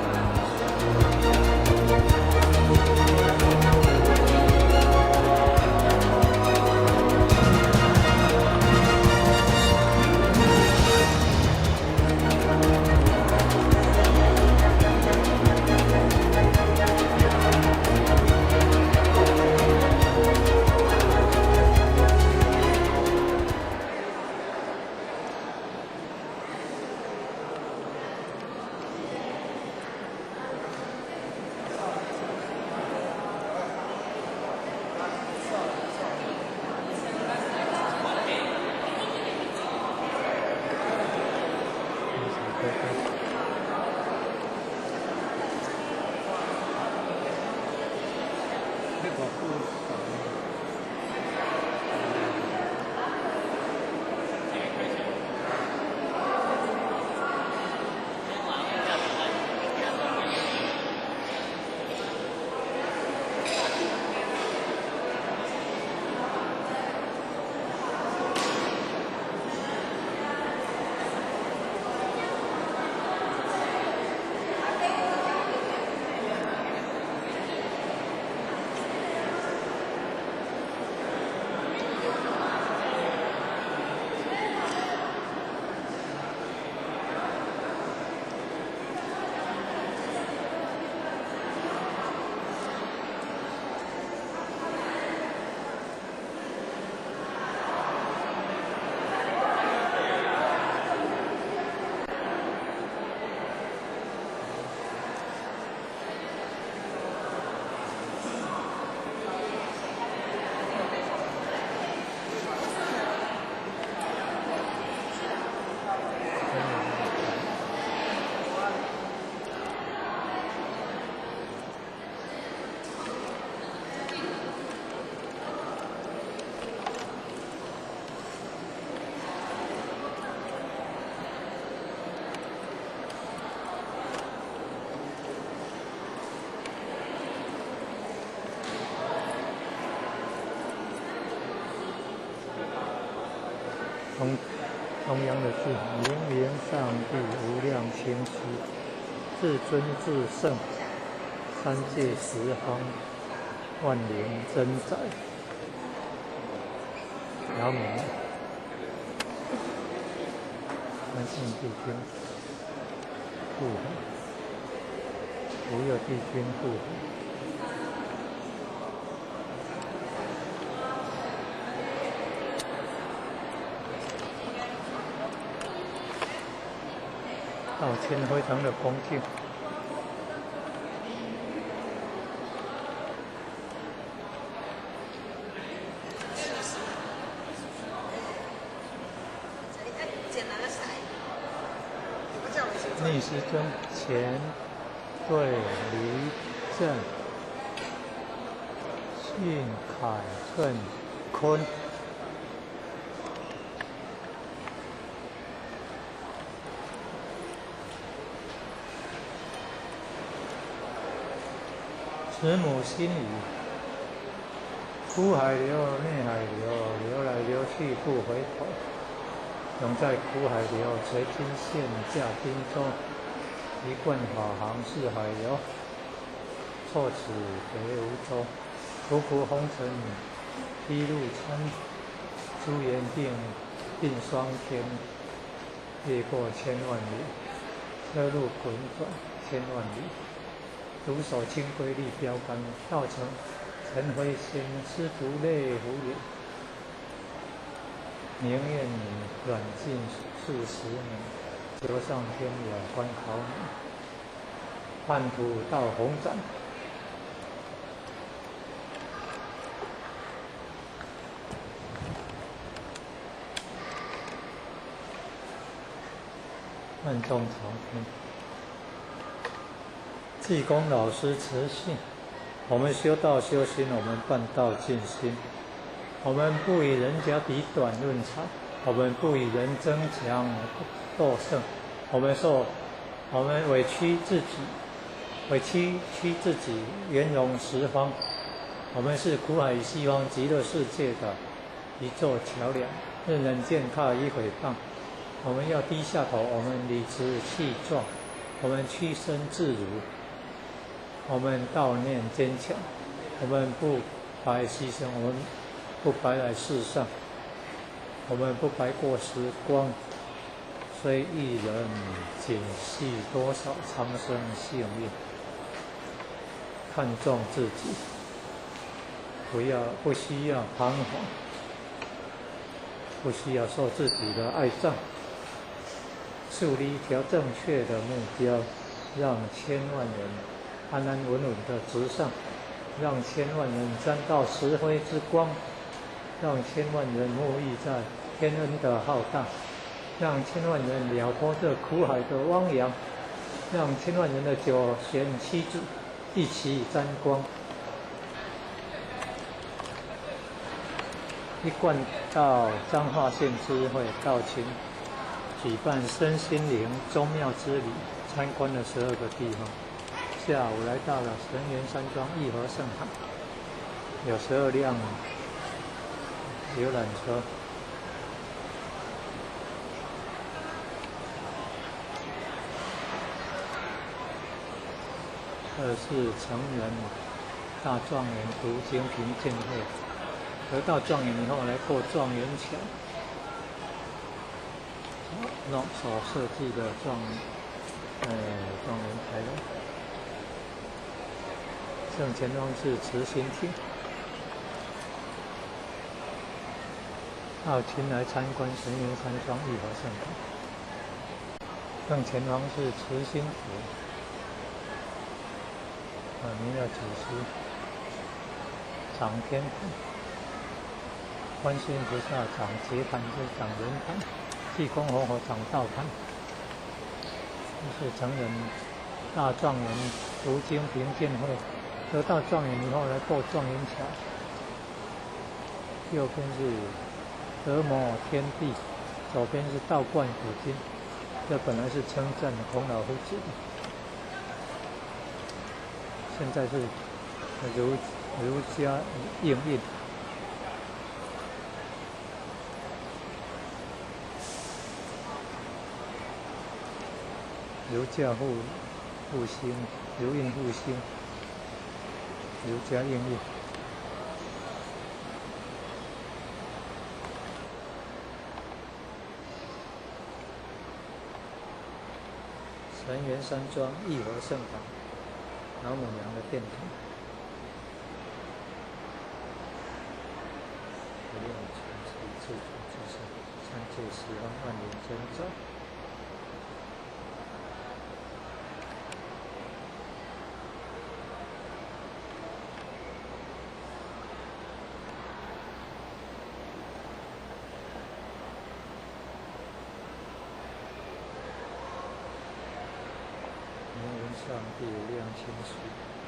中央的字，明明上帝无量清晰，至尊至圣，三界十方，万灵真宰。然后观世音帝君护法，无有帝君护法。道歉非常的恭敬。逆时针前对离正，巽凯艮坤。慈母心语：苦海流，内海流，流来流去不回头。永在苦海流，垂金线架汀洲。一贯法航四海流，错此北无洲。苦苦红尘披露参，朱颜并霜天。越过千万里，车路滚转千万里。独守清规立标杆，道成尘灰仙，师徒泪胡眼。宁愿你软禁40年。流上天涯观考你，半途到红展。万众朝天，济公老师慈信。我们修道修心，我们办道尽心。我们不与人家比短论长，我们不与人争强斗胜，我们委屈自己，圆融十方。我们是苦海与西方极乐世界的一座桥梁，任人践踏与毁谤。我们要低下头，我们理直气壮，我们屈身自如，我们悼念坚强，我们不白牺牲，我们不白来世上，我们不白过时光。虽一人仅系多少苍生幸运，看重自己，不需要彷徨，不需要受自己的爱障，树立一条正确的目标，让千万人安安稳稳的直上，让千万人沾到石灰之光，让千万人沐浴在天恩的浩荡，让千万人了脱这苦海的汪洋，让千万人的九贤七子一起沾光。一贯到彰化县知会道清举办身心灵宗庙之旅，参观了12个地方。下午来到了神源山庄义和圣堂，有12辆游览车。这是成人大状元读经评鉴会，得到状元以后来过状元桥，所设计的状元牌楼。正前方是慈心亭，到清来参观神源山庄义和圣堂。正前方是慈心府。弥勒祖师掌天盘，观世音菩萨掌结盘是掌圆盘，济公活佛掌道盘。这是成人大状元读经评鉴会，得到状元以后来过状元桥。右边是德摩天地，左边是道观古今。这本来是称赞孔老夫子的。现在是儒家应印。刘家复兴，刘运复兴，刘家应运。神元山庄义和圣堂，老母娘的殿堂。不用全体自主自身，三界十方万灵真照。上帝量清楚，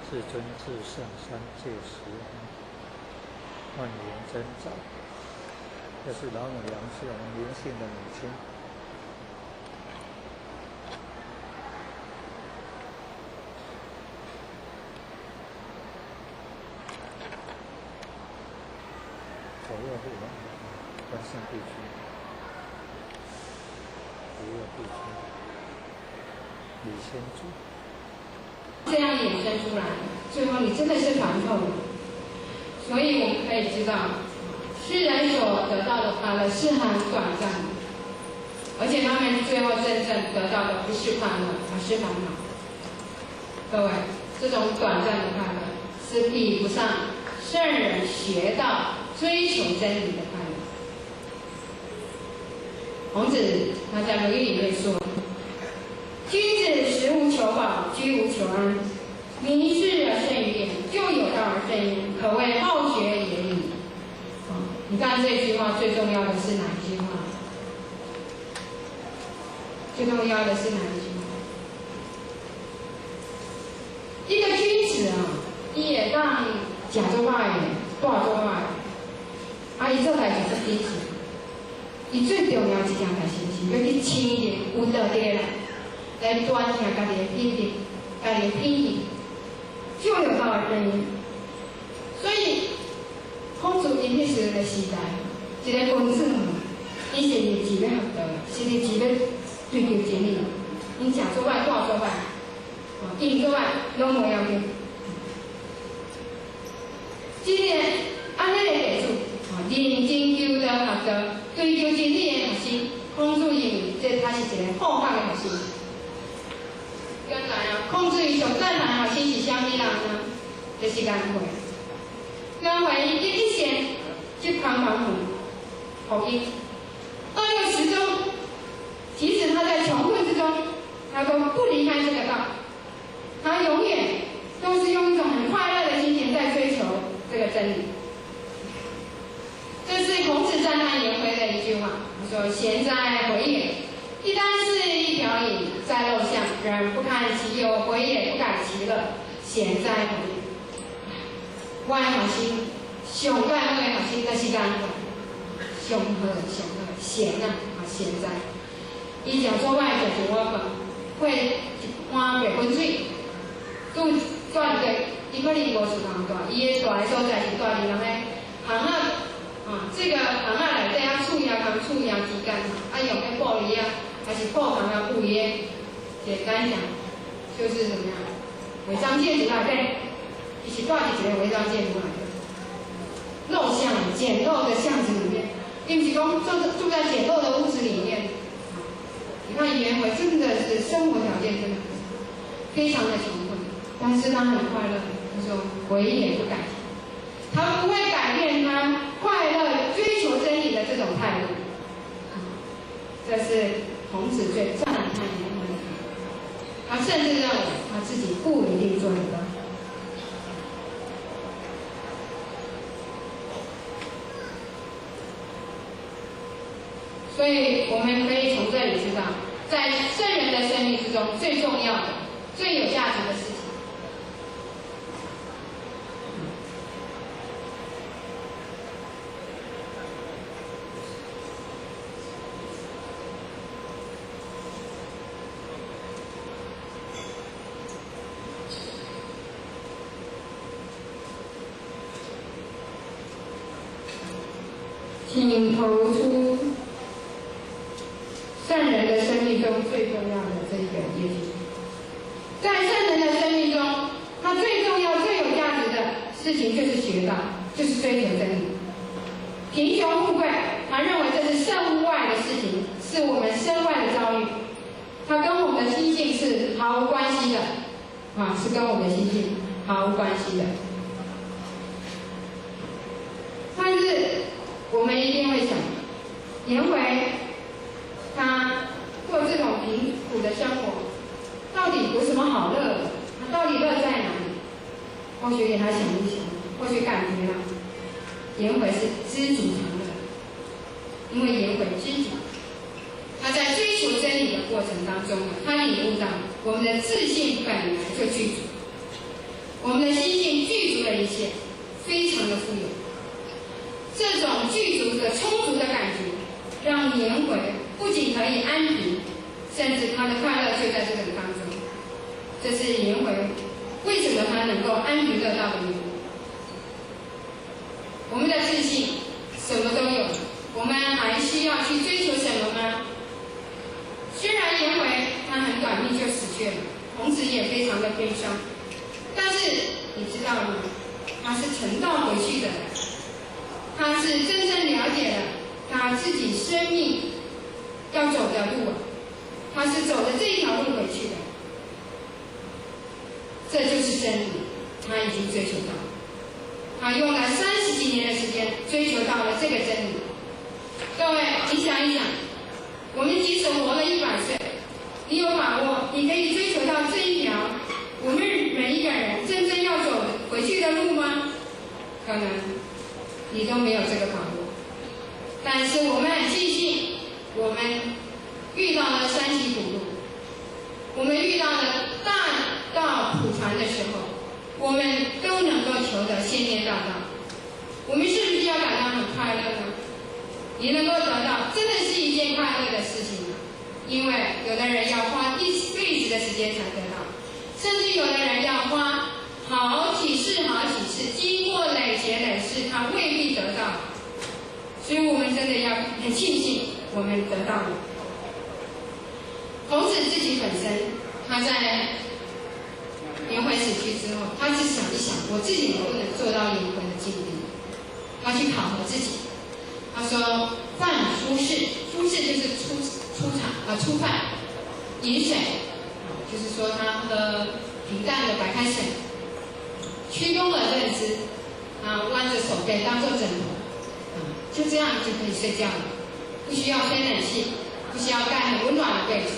至尊至圣三界十方万灵真照。这是老母娘，是我们灵性的母亲。左右护法，关圣地区，不右地区，李先祖。这样衍生出来，最后你真的是团透了。所以我们可以知道，世人所得到的快乐是很短暂的，而且他们最后真正得到的不是快乐，而是烦恼。各位，这种短暂的快乐是比不上圣人学到追求真理的快乐。孔子他在《论语》里面说：“君子食无求饱，居无求安，民事而胜于言，就有道而胜焉，可谓好学也已。”你看这句话最重要的是哪一句话？最重要的是哪一句话？一个君子啊，伊会当食做歹的，住做歹的，伊做代志是坚持。伊最重要一件代志是要去青年有道德的人，来端正家己的品德、家己的品行，就有道而胜焉。所以，孔子因迄时的时代，一个君子嘛，伊是立志要学道，是立志要追求真理。因食做歹，住做歹，用做歹，拢无要紧。今年安尼个地主，认真求道学道，追求真理的学生，孔子认为这他是一个好学的学生。刚才啊，孔子伊上赞叹学生是啥物人呢？就是颜回。颜回伊一生去帮忙福音，二六时中，即使他在穷困之中，他都不离开这个道，他永远都是用一种很快乐的心情在追求这个真理。这是孔子赞叹颜回的一句话，他说：“贤哉回也！一箪食，一瓢饮，在陋巷，人不堪其忧，回也不改其乐。贤哉回也！”我的学生，上最好的学生就是颜回，上好上好，贤啊，贤哉！伊食做歹就一碗饭，过一碗白滚水，住住一个，伊可能无厝通住，伊的住的所在是住伫人咧巷仔。这个巷仔内底啊，厝也同厝也之间，用个玻璃啊，还是破巷啊，布耶，简单讲，就是怎么样，违章建筑内底，伊是住伫一个违章建筑内底，陋巷，简陋的巷子里面，并不是讲住在简陋的屋子里面。你看颜回真的是生活条件真的非常的穷困，但是他很快乐。他说：“回也不改。”他不会改变他快乐、追求真理的这种态度。这是孔子最赞叹颜回的。他甚至认为他自己不一定做得到。所以我们可以从这里知道，在圣人的生命之中，最重要的、最有价值的事情。请投出圣人的生命中最重要的这一个业绩。在圣人的生命中，他最重要、最有价值的事情就是学道，就是追求真理。贫穷富贵，他认为这是身外的事情，是我们身外的遭遇，它跟我们的心性是毫无关系的，是跟我们的心性毫无关系的。但是我们一定会想，颜回他过这种贫苦的生活，到底有什么好乐的？他到底乐在哪里？或许给他想一想，或许感觉到颜回是知足常乐，因为颜回知足，他在追求真理的过程当中呢，他领悟到我们的自信本来就具足，我们的心性具足了一切，非常的富有。这种具足的充足的感觉，让颜回不仅可以安平，甚至他的快乐就在这个当中。这是颜回为什么他能够安平乐道的原因。我们的自信什么都有，我们还需要去追求什么吗？虽然颜回他很短命就死去了，孔子也非常的悲伤，但是你知道吗？他是成道回去的，他是真正了解了他自己生命要走的路，他是走着这一条路回去的，这就是真理，他已经追求到了。他用了30几年的时间追求到了这个真理。各位，你想一想，我们即使活了100岁，你有把握你可以追求到这一条我们每一个人真正要走回去的路吗？可能你都没有这个把握。但是我们很庆幸，我们遇到了山溪谷路，我们遇到了大道普传的时候，我们都能够求得仙天大道，我们是不是要感到很快乐呢？你能够得到，真的是一件快乐的事情，因为有的人要花一辈子的时间才得到，甚至有的人要花好几世，经过累劫累世，他未必得到。所以我们真的要很庆幸我们得到了。孔子自己本身，他在颜回死去之后，他只想一想，我自己能不能做到颜回的境地？他去考核自己。他说：“饭出世，出世就是出饭，饮水，就是说他喝平淡的白开水，屈肱而论之，弯着手背当做枕头，就这样就可以睡觉了，不需要吹冷气，不需要盖很温暖的被子。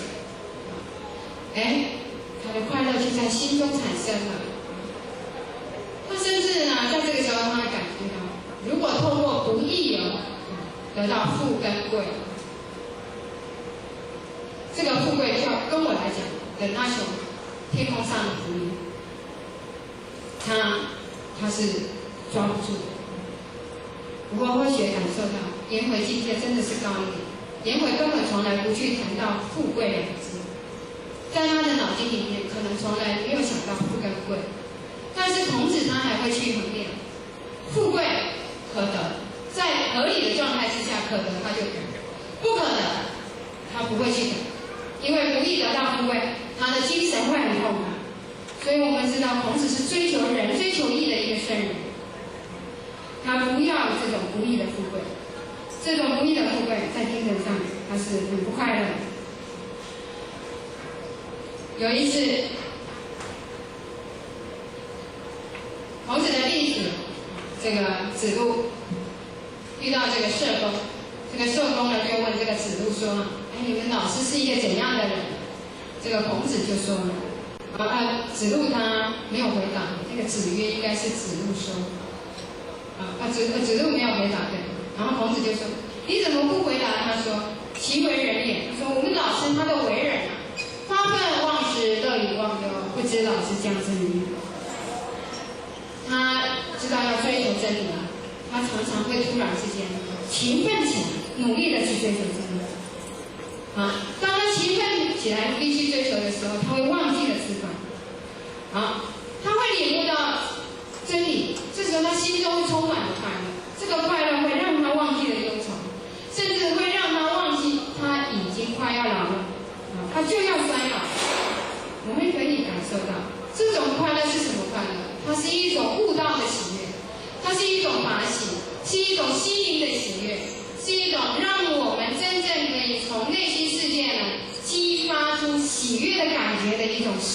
他的快乐就在心中产生了。他甚至呢，在这个时候他会感觉到，如果透过不义得到富跟贵，这个富贵就要跟我来讲的那种天空上的浮云，他是抓不住的。不过或许感受到颜回境界真的是高一点，颜回根本从来不去谈到富贵2个字，在他的脑筋里面可能从来没有想到富跟贵，但是孔子他还会去衡量，富贵可得，在合理的状态之下可得他就得，不可得他不会去得，因为不易得到富贵，他的精神会很痛苦。所以我们知道孔子是追求仁、追求义的一个圣人，他不要这种不义的富贵，这种不义的富贵在精神上他是很不快乐的。有一次，孔子的弟子这个子路遇到这个社公，这个社公呢就问这个子路说：“你们老师是一个怎样的人？”这个孔子就说了。子路他没有回答，那个子曰应该是子路说，子路没有回答，对。然后孔子就说：“你怎么不回答？”他说：“其为人也。”他说：“我们老师他的为人发愤忘食，乐以忘忧，不知老师将之于。”他知道要追求真理，他常常会突然之间勤奋起来，努力的去追求真理。当他勤奋起来，努力去追求的时候，他会忘记了自反。他会领悟到真理，这时候他心中会充满了快乐。这个快乐会让他忘记了忧愁，甚至会让他忘记他已经快要老了，他就要衰老。我们可以感受到，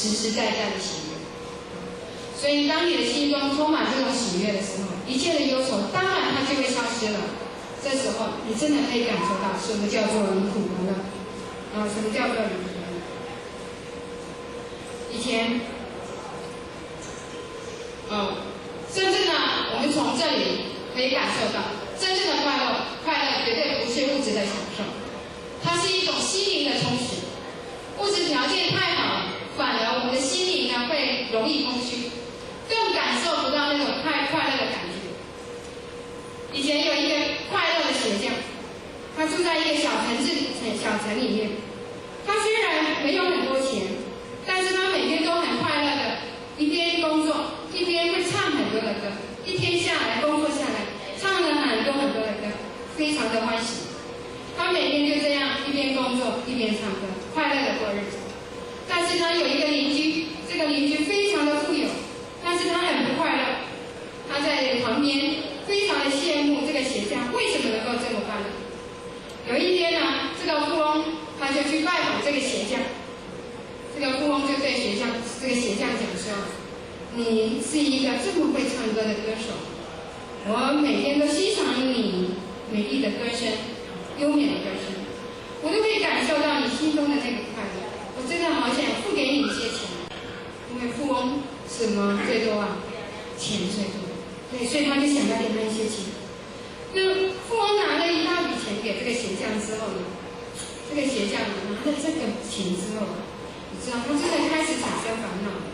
实实在在的喜悦。所以，当你的心中充满这种喜悦的时候，一切的忧愁当然它就会消失了。这时候，你真的可以感受到什么叫做离苦得乐啊？什么叫做离苦得乐？以前，甚至呢，我们从这里可以感受到，真正的快乐，快乐绝对不是物质的享受，它是一种心灵的充实。物质条件太好了，反而我们的心灵呢会容易空虚，更感受不到那种太快乐的感觉。以前有一个快乐的鞋匠，他住在一个小城里面，他虽然没有很多钱，但是他每天都很快乐的，一边工作一边会唱很多的歌，一天下来工作下来，唱了很多的歌，非常的欢喜。他每天就这样一边工作一边唱歌，快乐的过日子。但是他有一个邻居，这个邻居非常的富有，但是他很不快乐。他在旁边非常的羡慕这个鞋匠为什么能够这么快乐。有一天呢，这个富翁他就去拜访这个鞋匠，这个富翁就对这个鞋匠讲说：“你是一个这么会唱歌的歌手，我每天都欣赏你美丽的歌声。”优美的歌声，我都可以感受到你心中的那个快乐。我真的好想付给你一些钱，因为富翁什么最多啊？钱最多，对，所以他就想要给他一些钱。那富翁拿了一大笔钱给这个鞋匠之后呢，这个鞋匠拿了这个钱之后，你知道他真的开始产生烦恼了。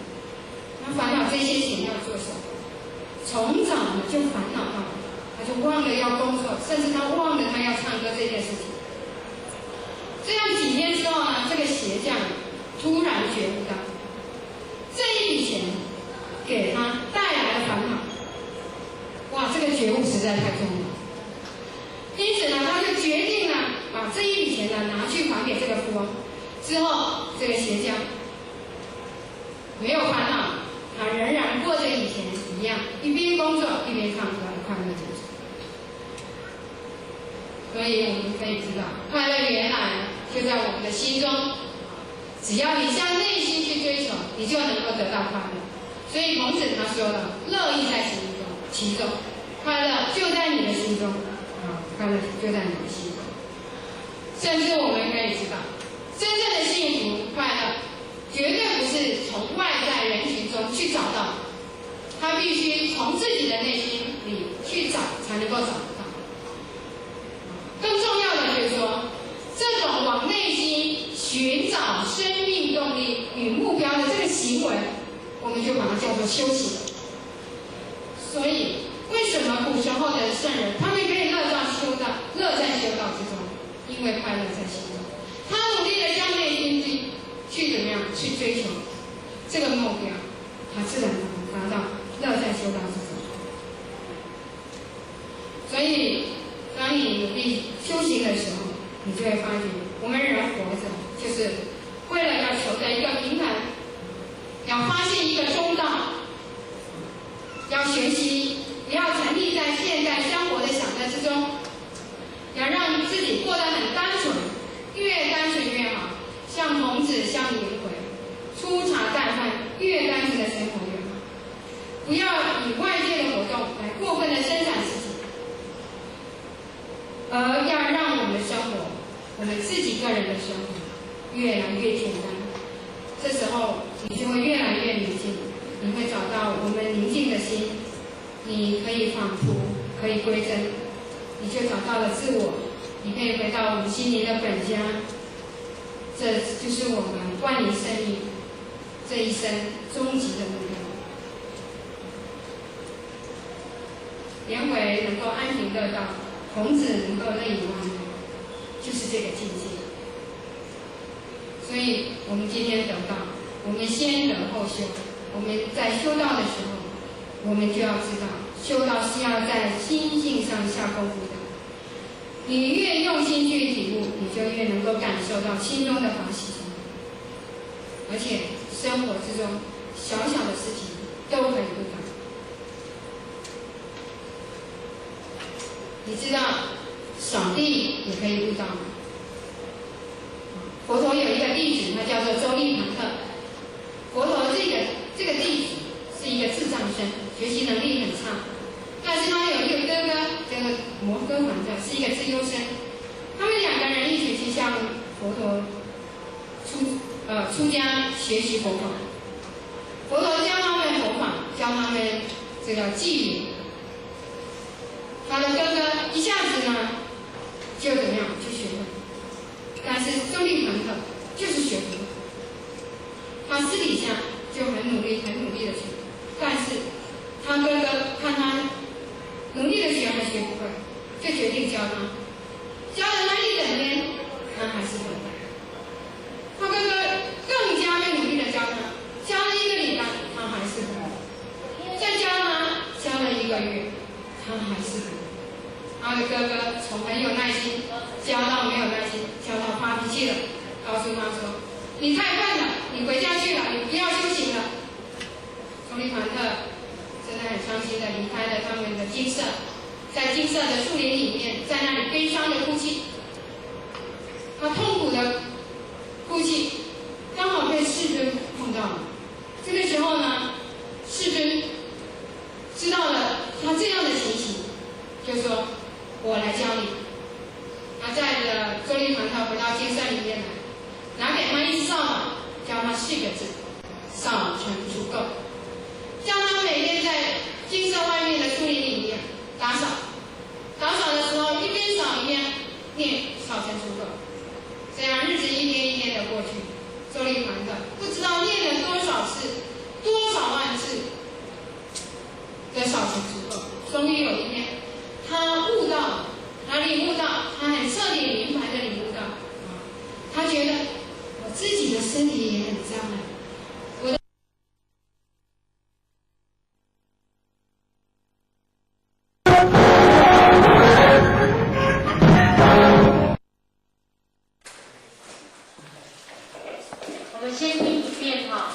他烦恼这些钱要做什么？从早呢就烦恼到。他就忘了要工作，甚至他忘了他要唱歌这件事情。这样几天之后呢，这个鞋匠突然觉悟到，这一笔钱给他带来了烦恼。哇，这个觉悟实在太重了。因此呢，他就决定了把这一笔钱呢拿去还给这个富翁。之后，这个鞋匠没有烦恼，他仍然过着以前一样，一边工作一边唱歌的快乐日子。所以我们可以知道，快乐原来就在我们的心中。只要你向内心去追求，你就能够得到快乐。所以孔子他说了：“乐亦在其中，快乐就在你的心中啊，快乐就在你的心中。”甚至我们可以知道，真正的幸福快乐，绝对不是从外在人群中去找到，它必须从自己的内心里去找，才能够找得到。更重要的就是说，这种往内心寻找生命动力与目标的这个行为，我们就把它叫做修行。所以，为什么古时候的圣人他们可以乐在修道之中？因为快乐在心中，他努力的向内心去怎么样去追求这个目标，他自然达到乐在修道之中。所以，当你努力修行的时候，你就会发觉，我们人活着就是为了要求得一个平衡，要发现一个中道，要学习，不要沉溺在现在生活的享乐之中，要让自己过得很单纯，越单纯越好。像孔子，像颜回，粗茶淡饭，越单纯的生活越好。不要以外界的活动来过分的生产自己，而要让我们的生活，我们自己个人的生活越来越简单。这时候你就会越来越宁静，你会找到我们宁静的心，你可以仿佛可以归真，你就找到了自我，你可以回到我们心灵的本家。这就是我们万里生命这一生终极的目标。颜回能够安贫乐道，孔子能够任以忘忧，就是这个境界。所以我们今天得到，我们先得后修。我们在修道的时候，我们就要知道，修道是要在心性上下功夫的。你越用心去体悟，你就越能够感受到心中的法喜。而且生活之中小小的事情都可以悟到。你知道扫地也可以悟到吗？佛陀有一个弟子，他叫做周利盘特。佛学习能力很差。但是他有一个哥哥，这个摩诃环的是一个资优生，他们2个人一起去向佛陀出家学习佛法。佛陀教他们佛法，教他们这个偈语。他的哥哥一下子呢就怎么样就学会，但是周利盘特就是学不会。他私底下就很努力的学，但是他哥哥看他努力的学还学不会，就决定教他。教了他1整天，他还是不会。他哥哥更加的努力的教他，教了1个礼拜，他还是不会。再教他，教了1个月，他还是不会。他的哥哥从很有耐心教到没有耐心，教到发脾气了，告诉他说：“你太笨了，你回家去了，你不要修行了。”周利盘特真的很伤心的离开了他们的精舍，在精舍的树林里面，在那里悲伤的哭泣。他痛苦的哭泣，刚好被世尊碰到了。这个时候呢，世尊知道了他这样的情形，就说：“我来教你。”他带着周利盘特回到精舍里面来，拿给他一支扫把，教他4个字：扫尘除垢。叫他每天在精舍外面的树林里面打扫，打扫的时候一边扫一边念扫尘除垢。这样日子一天一天的过去，周利盘特不知道念了多少次、多少万次的扫尘除垢。终于有一天，他悟到了，他领悟到，他很彻底明白的领悟到，他觉得我自己的身体也很脏啊。我们先听一遍哈。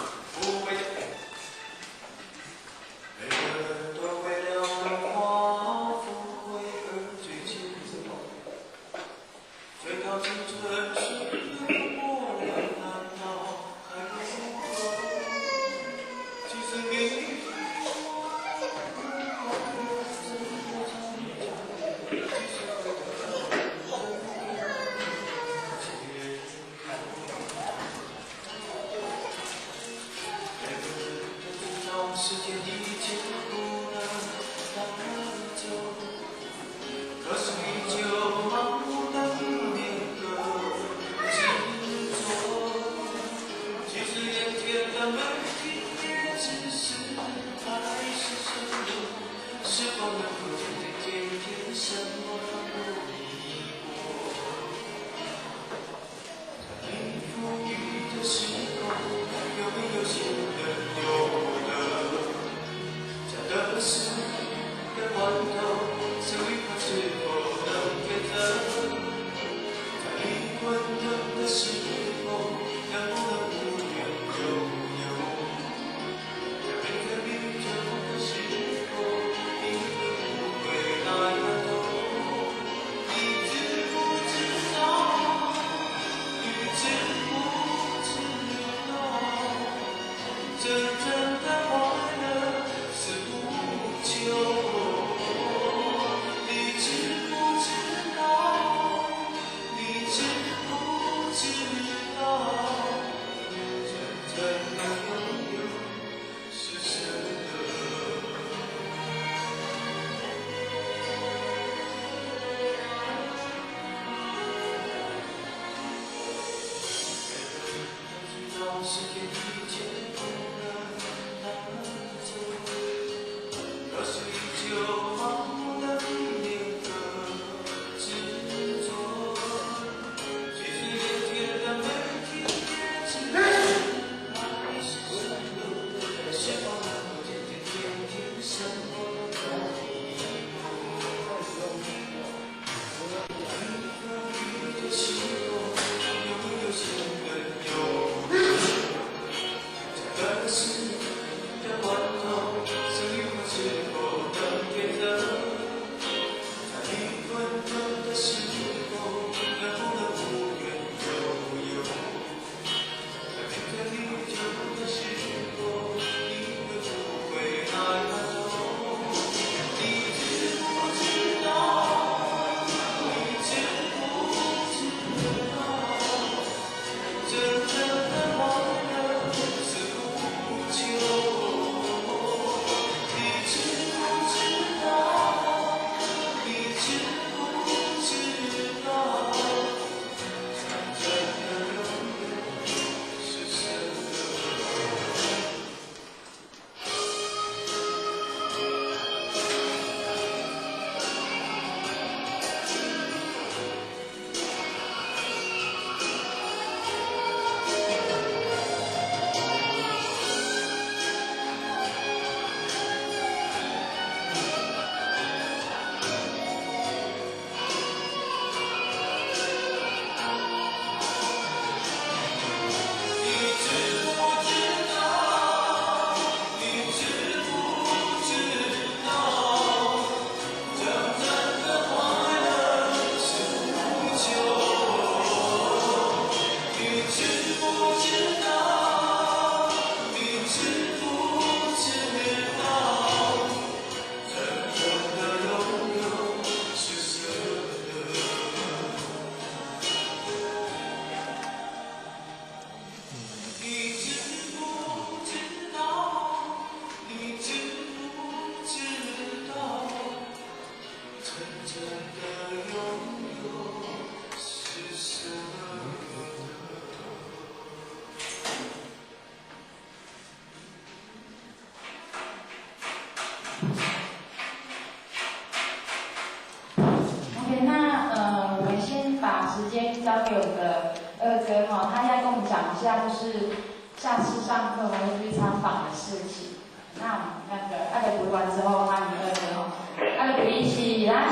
交给我们的二哥哈，他要跟我们讲一下，就是下次上课我们会去参访的事情。那我们那个阿德读完之后，欢迎二哥哈，阿德读一起来。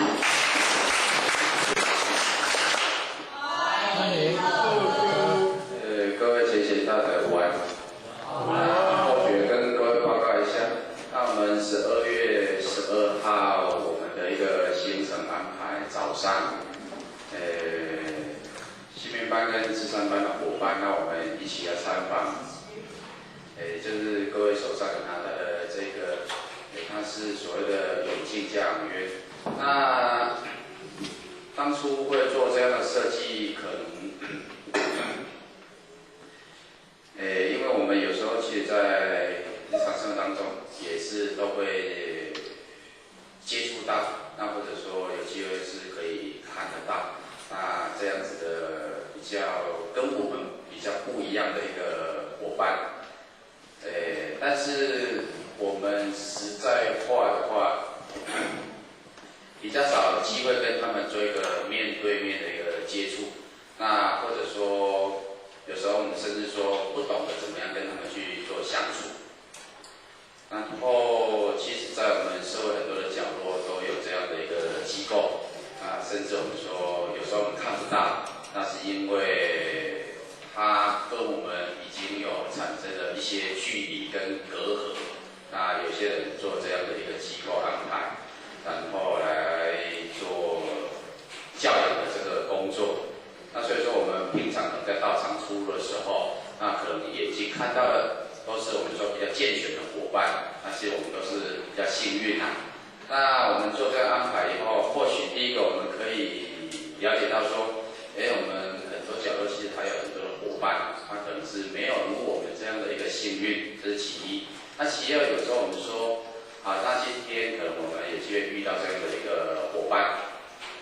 欢迎。各位前贤大德午安。后学跟各位报告一下，那我们12月12号我们的一个行程安排，早上，新民班跟智商班的伙伴，那我们一起来参访，就是各位手上拿的这个，它是所谓的永进家养院。那当初会做这样的设计，可能。因为我们有时候其实在日常生活当中也是都会接触到，那或者说有机会是可以看得到，那这样子的比较跟我们比较不一样的一个伙伴，但是我们实在化的话，比较少机会跟他们做一个面对面的一个接触，那或者说。有时候我们甚至说不懂得怎么样跟他们去做相处，然后其实，在我们社会很多的角落都有这样的一个机构，啊，甚至我们说有时候我们看不到，那是因为他跟我们已经有产生了一些距离跟隔阂，那有些人做这样的一个机构安排，然后来做教养的这个工作。那所以说，我们平常可能在道场出入的时候，那可能眼睛看到的都是我们说比较健全的伙伴，那其实我们都是比较幸运啊。那我们做这个安排以后，或许第一个我们可以了解到说，我们很多角落其实还有很多的伙伴，他可能是没有如我们这样的一个幸运，这是其一。那其二，有时候我们说啊，那些天可能我们有机会遇到这样的一个伙伴。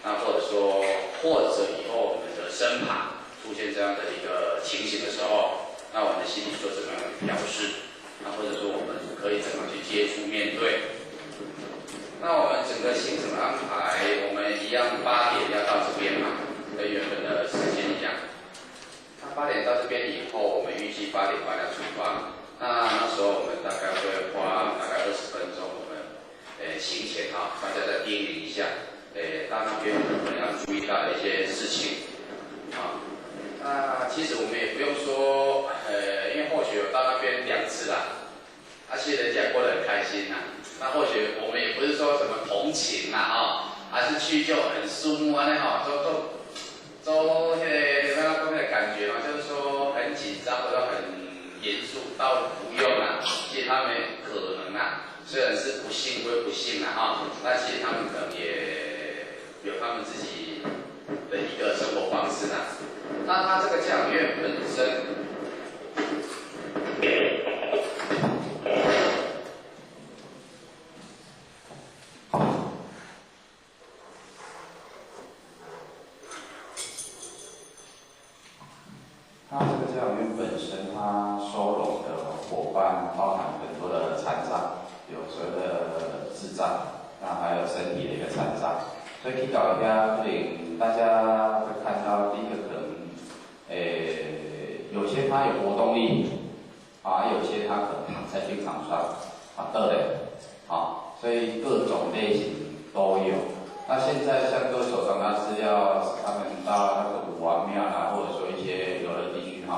那或者说，或者以后我们的身旁出现这样的一个情形的时候，那我们的心里做怎么样的表示？那或者说我们可以怎么去接触面对？那我们整个行程的安排，我们一样8点要到这边嘛，跟原本的时间一样。那8点到这边以后，我们预计8点半要出发。那时候我们大概会花大概20分钟，我们行前啊，大家再叮咛一下。到那边可能要注意到的一些事情，啊，那其实我们也不用说，因为或许有到那边2次啦，其实人家过得很开心呐。那或许我们也不是说什么同情啦，而是去就很肃穆啊，那都那个感觉嘛，就是说很紧张或者很严肃，倒不用啦。其实他们可能虽然是不幸归不幸但其实他们可能也。有他们自己的一个生活方式那他这个家养院本身，那这个家养院本身，它收容的伙伴包含很多的残障，有所谓的智障，那还有身体的一个残障。所以去到遐，可能大家会看到，第一个可能，有些他有活动力，有些他可能躺在病床上，倒嘞，所以各种类型都有。那现在像各位手上拿资料，他们到那个武王庙啦，或者说一些游乐地区然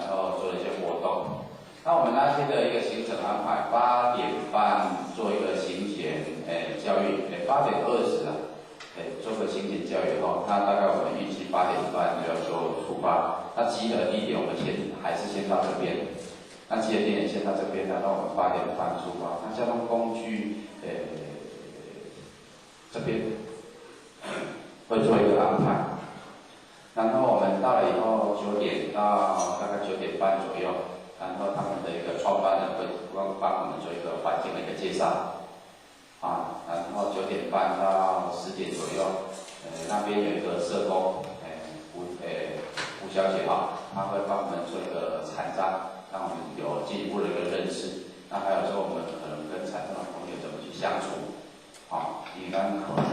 后做一些活动。那我们那天的一个行程安排，8点半做一个行前教育，8点20做个行前教育后，那大概我们预计8点半就要做出发。那集合地点我们还是先到这边，那集合地点先到这边，然后我们8点半出发。那交通工具这边会做一个安排。然后我们到了以后9点到大概9点半左右，然后他们的一个创办人会帮我们做一个环境的一个介绍。然后9点半到10点左右，那边有一个社工，吴小姐她会帮我们做一个残障，让我们有进一步的一个认识。那还有说我们可能跟残障的朋友怎么去相处，应该可能，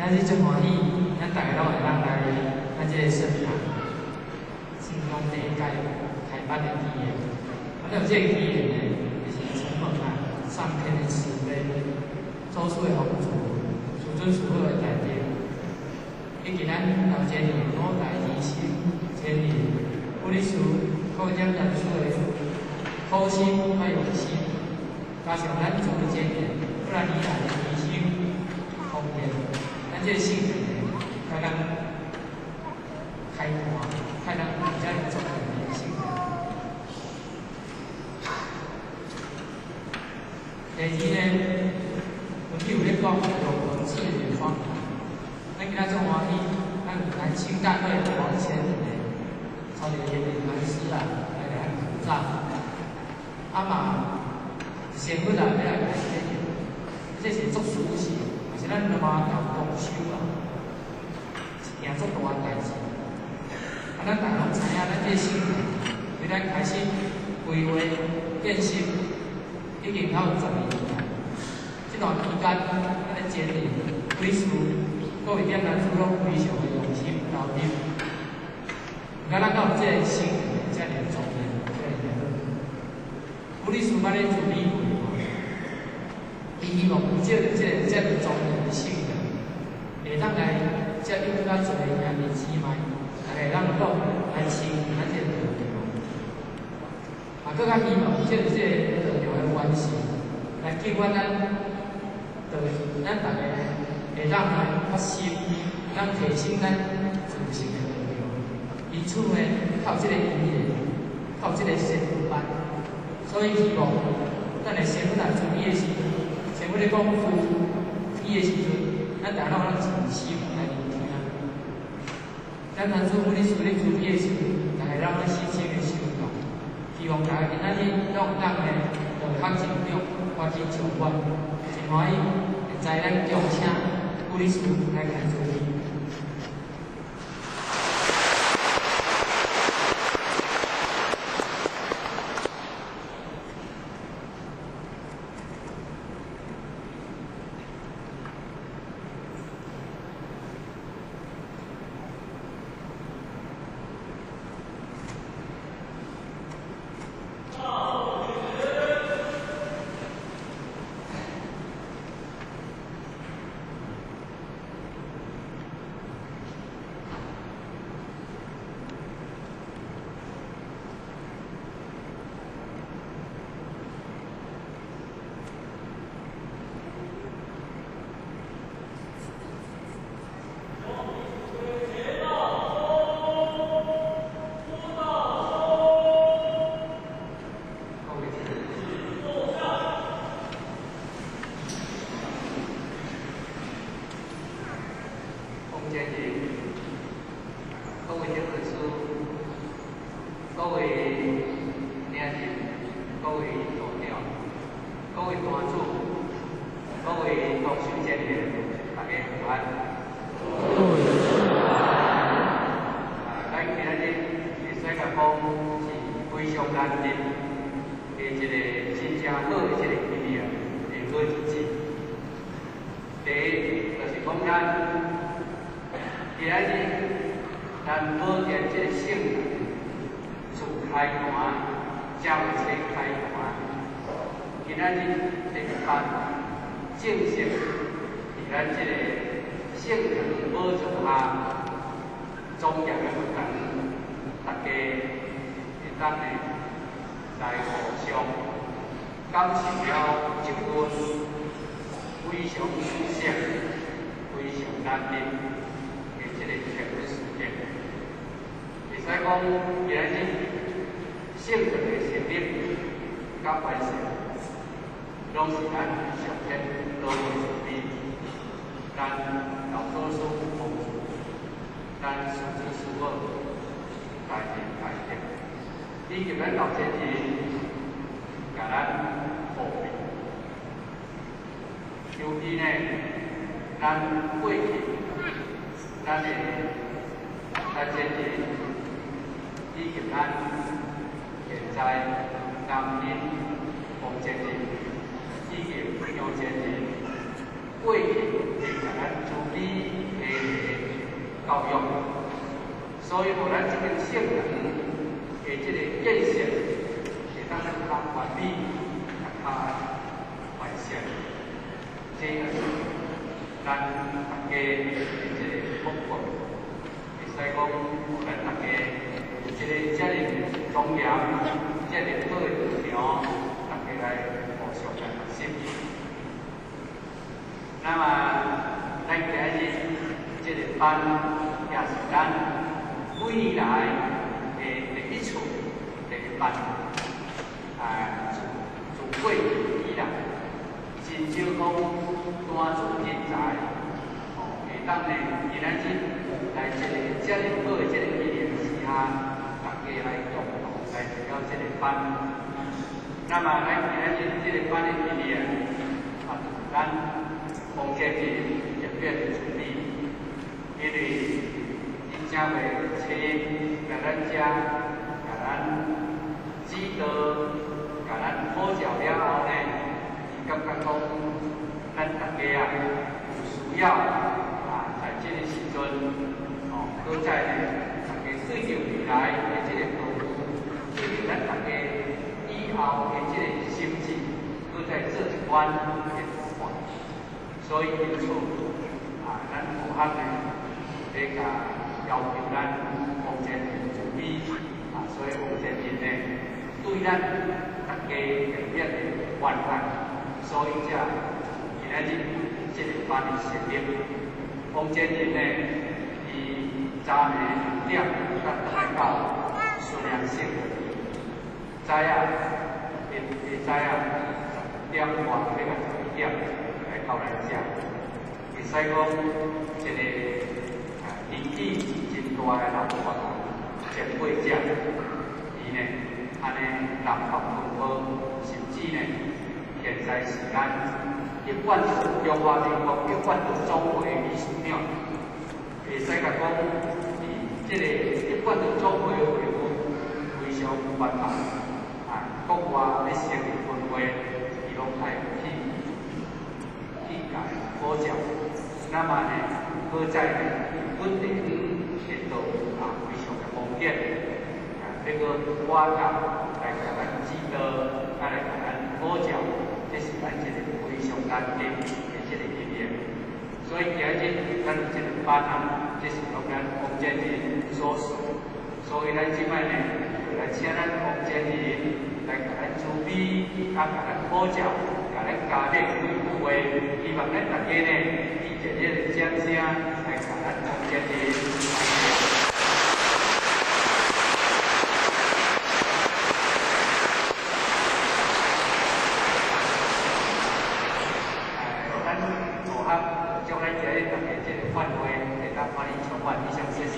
咱是真欢喜，咱大家拢会当来咱这个圣堂，圣堂第一届开办的纪念。有这个纪念呢，就是承蒙上天的慈悲，周岁的丰足，祖尊祖后的带领，以及咱老这年古代仪式，这年不哩书扩展人数的好心还有心，加上咱做的这年，不然你来的仪式方面，咱这性格才能开阔，才能比较有重的性格。第二呢，有咧讲有文字的方法，咱今仔种欢喜，咱来清代会往前的，朝着延年禅师啊，来来鼓掌，嘛先不来要来改这个，这是做熟悉，也是咱他妈要动手啊，一件足大代志。咱大家拢知影，咱这性格，为咱开始规划建设。已经到12年，这段期间，咱的建立、委事、各位点咱主拢非常的用心投入。咱到这个性格，这个庄严，这个好。委事捌咧处理过，伊希望这个庄严的性格，会当来接引较侪兄弟姊妹，大家让讲来亲咱这个道场，更加希望这个关系来激发咱大家会当来发心，当提升咱自信的力量。因此呢，靠这个音乐，靠这个先锋班，所以希望咱来先来注意的时阵，先要咧讲注意的时阵，咱大家拢真心来聆听。咱当初咧处理注意的时阵，大家让咱心情的修动，希望大家今仔日拢当呢。较成长，发展上观，真欢喜，会知咱邀请护理师来开处理。过去会甲咱处理的教育，所以互咱这个性能的这个建设，会当咱较完美、较完善。这个是咱大家的这个目标，会使讲互咱大家有这个责任庄严、责任好的路程，大家来互相来学习。那么，咱今日这个班也是咱未来的第一次这个班，自过以来，真少讲单纯人才，会当呢，今仔日来这个这么好的这个一年时下，大家来共同来参加这个班。那么，咱今仔日这个班的一年，咱房间里也变处理，因为真正袂请来咱遮，甲咱指导，甲咱好教了后呢，伊感觉讲，咱大家有需要在这个时阵，搁再呢，大家对着未来的这个道路，对着咱大家以后的这个心智，搁再做一款的转换。所以因此，咱副学呢，要甲要求咱房间处理，所以房间呢，对咱大家表现的关爱，所以才今仔日这个班的成立。房间呢，伊早呢点甲来到数量性，早啊，会早啊10点外要来11点。到来遮，会使讲一个年纪真大的老大前辈者，伊呢安尼人学分好，甚至呢现在是咱一贯中华民国一贯总会秘书长，会使甲讲，这个一贯总会会务非常繁忙，国外咧成立分会，伊拢爱去。好教，那么呢，好在呢稳定程度非常的方便，这个我教来甲咱指导，来甲咱好教，这是咱一个非常难得的这个经验。所以今日咱这个班这是从咱房间人所属，所以咱即摆呢，来请咱房间人来甲咱处理，甲咱好教。甲咱家庭维护的，希望咱大家呢，以这个掌声来甲咱房间的。咱副学将咱今日大家这个范围，会当欢迎充分以上谢谢。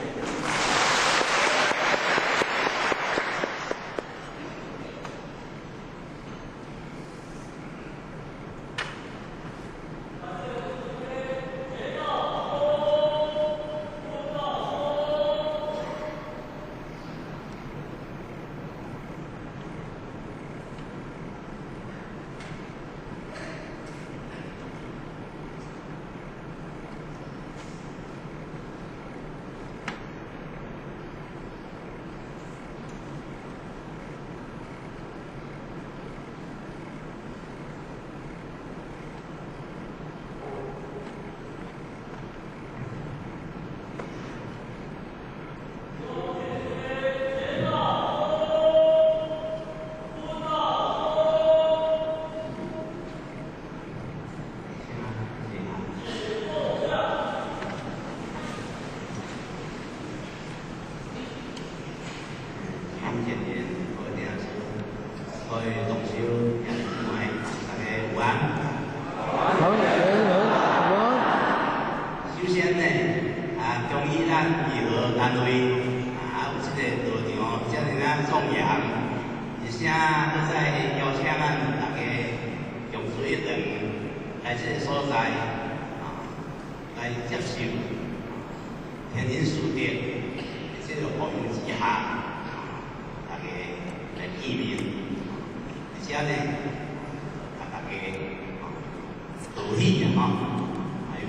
道歉啊，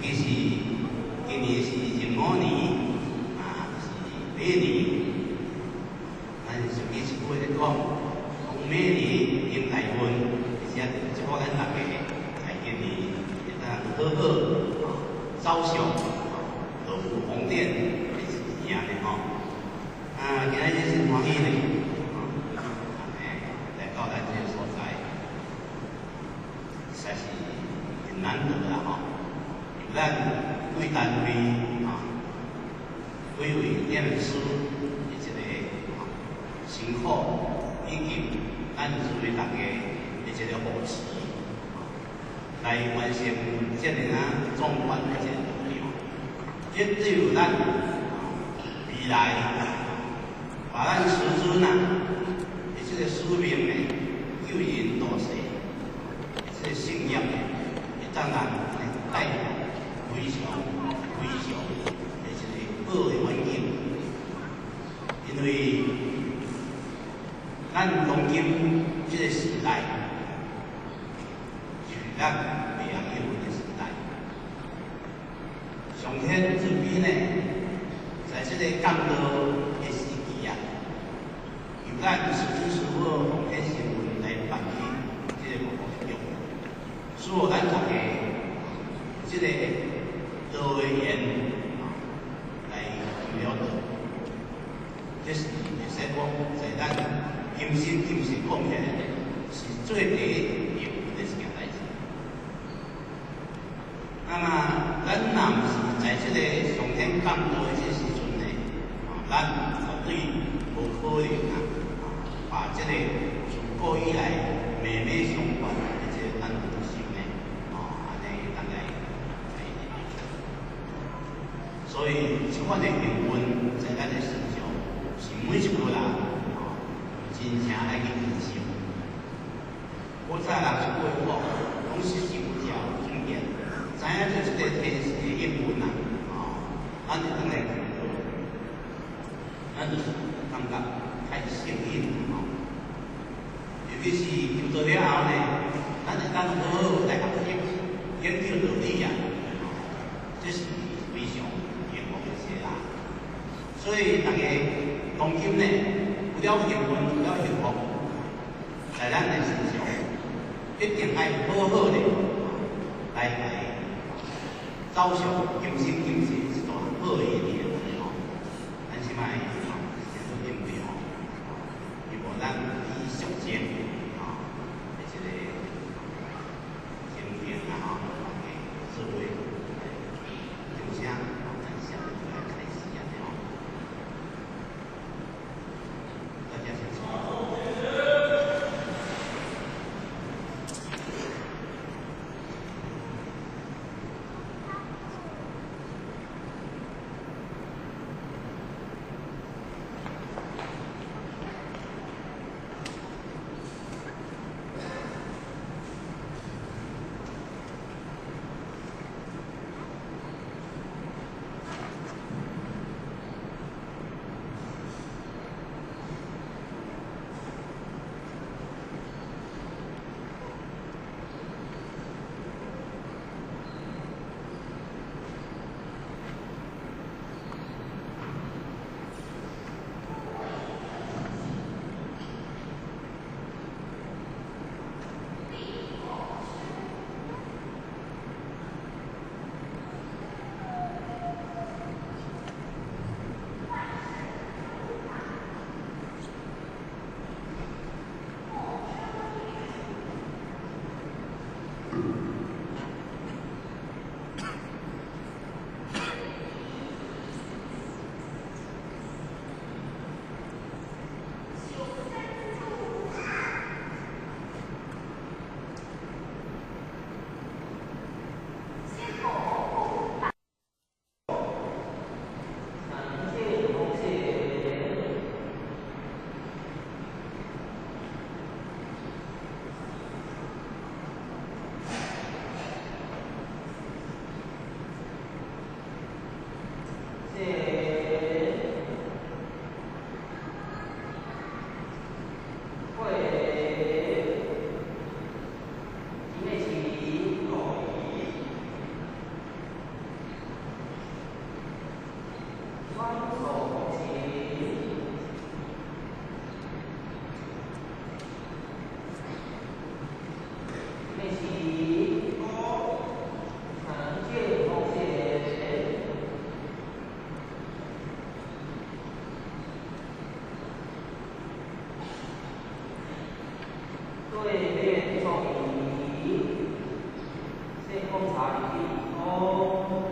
其是今年是15年，是每年，咱上几次会咧讲，每年迎来运，而且即个咱大家在今年会当好好早上都有红点，是这样的吼。今仔日真欢喜咧，来到咱这个所在，实在是很难得啦吼。有咱贵单位贵为点师的一个辛苦，以及咱作为大家的一个扶持，来完成这个壮观的这个内容。这只有咱未来把咱师尊的这个使命呢，救人度世，这个信仰呢，会当咱带来非常的这个好的环境。因为咱当今这个时代，就是咱未晓英文的时代。上天这边呢，在这个降落的时期啊，由咱师尊师傅奉献新闻来办理这个活动，所以咱大家这个多位言来了解。这是会使讲，在咱今生今世讲起来，是最第一的一件代志。那么，咱若毋是在这个上天降落的这时阵呢，咱绝对无可能把这个自古以来脉脉相传的这个咱东西呢，安尼大概，所以这款的命运在咱的身上。是每一个人真正爱去珍惜。我早人是过讲，拢是有条件，知影着这个天时的应运咱就当来，咱就是感觉太幸运尤其是入到了后呢，咱就当好好来学习，研究道理这是非常幸福的事啦。所以大家。当今呢，有了幸运，有了幸福，在咱的身上，一定爱好好的来走上今生今世一段好的一年咱即摆先做准备如果咱以上前的这个经验社会影响，咱下来开始查理哦。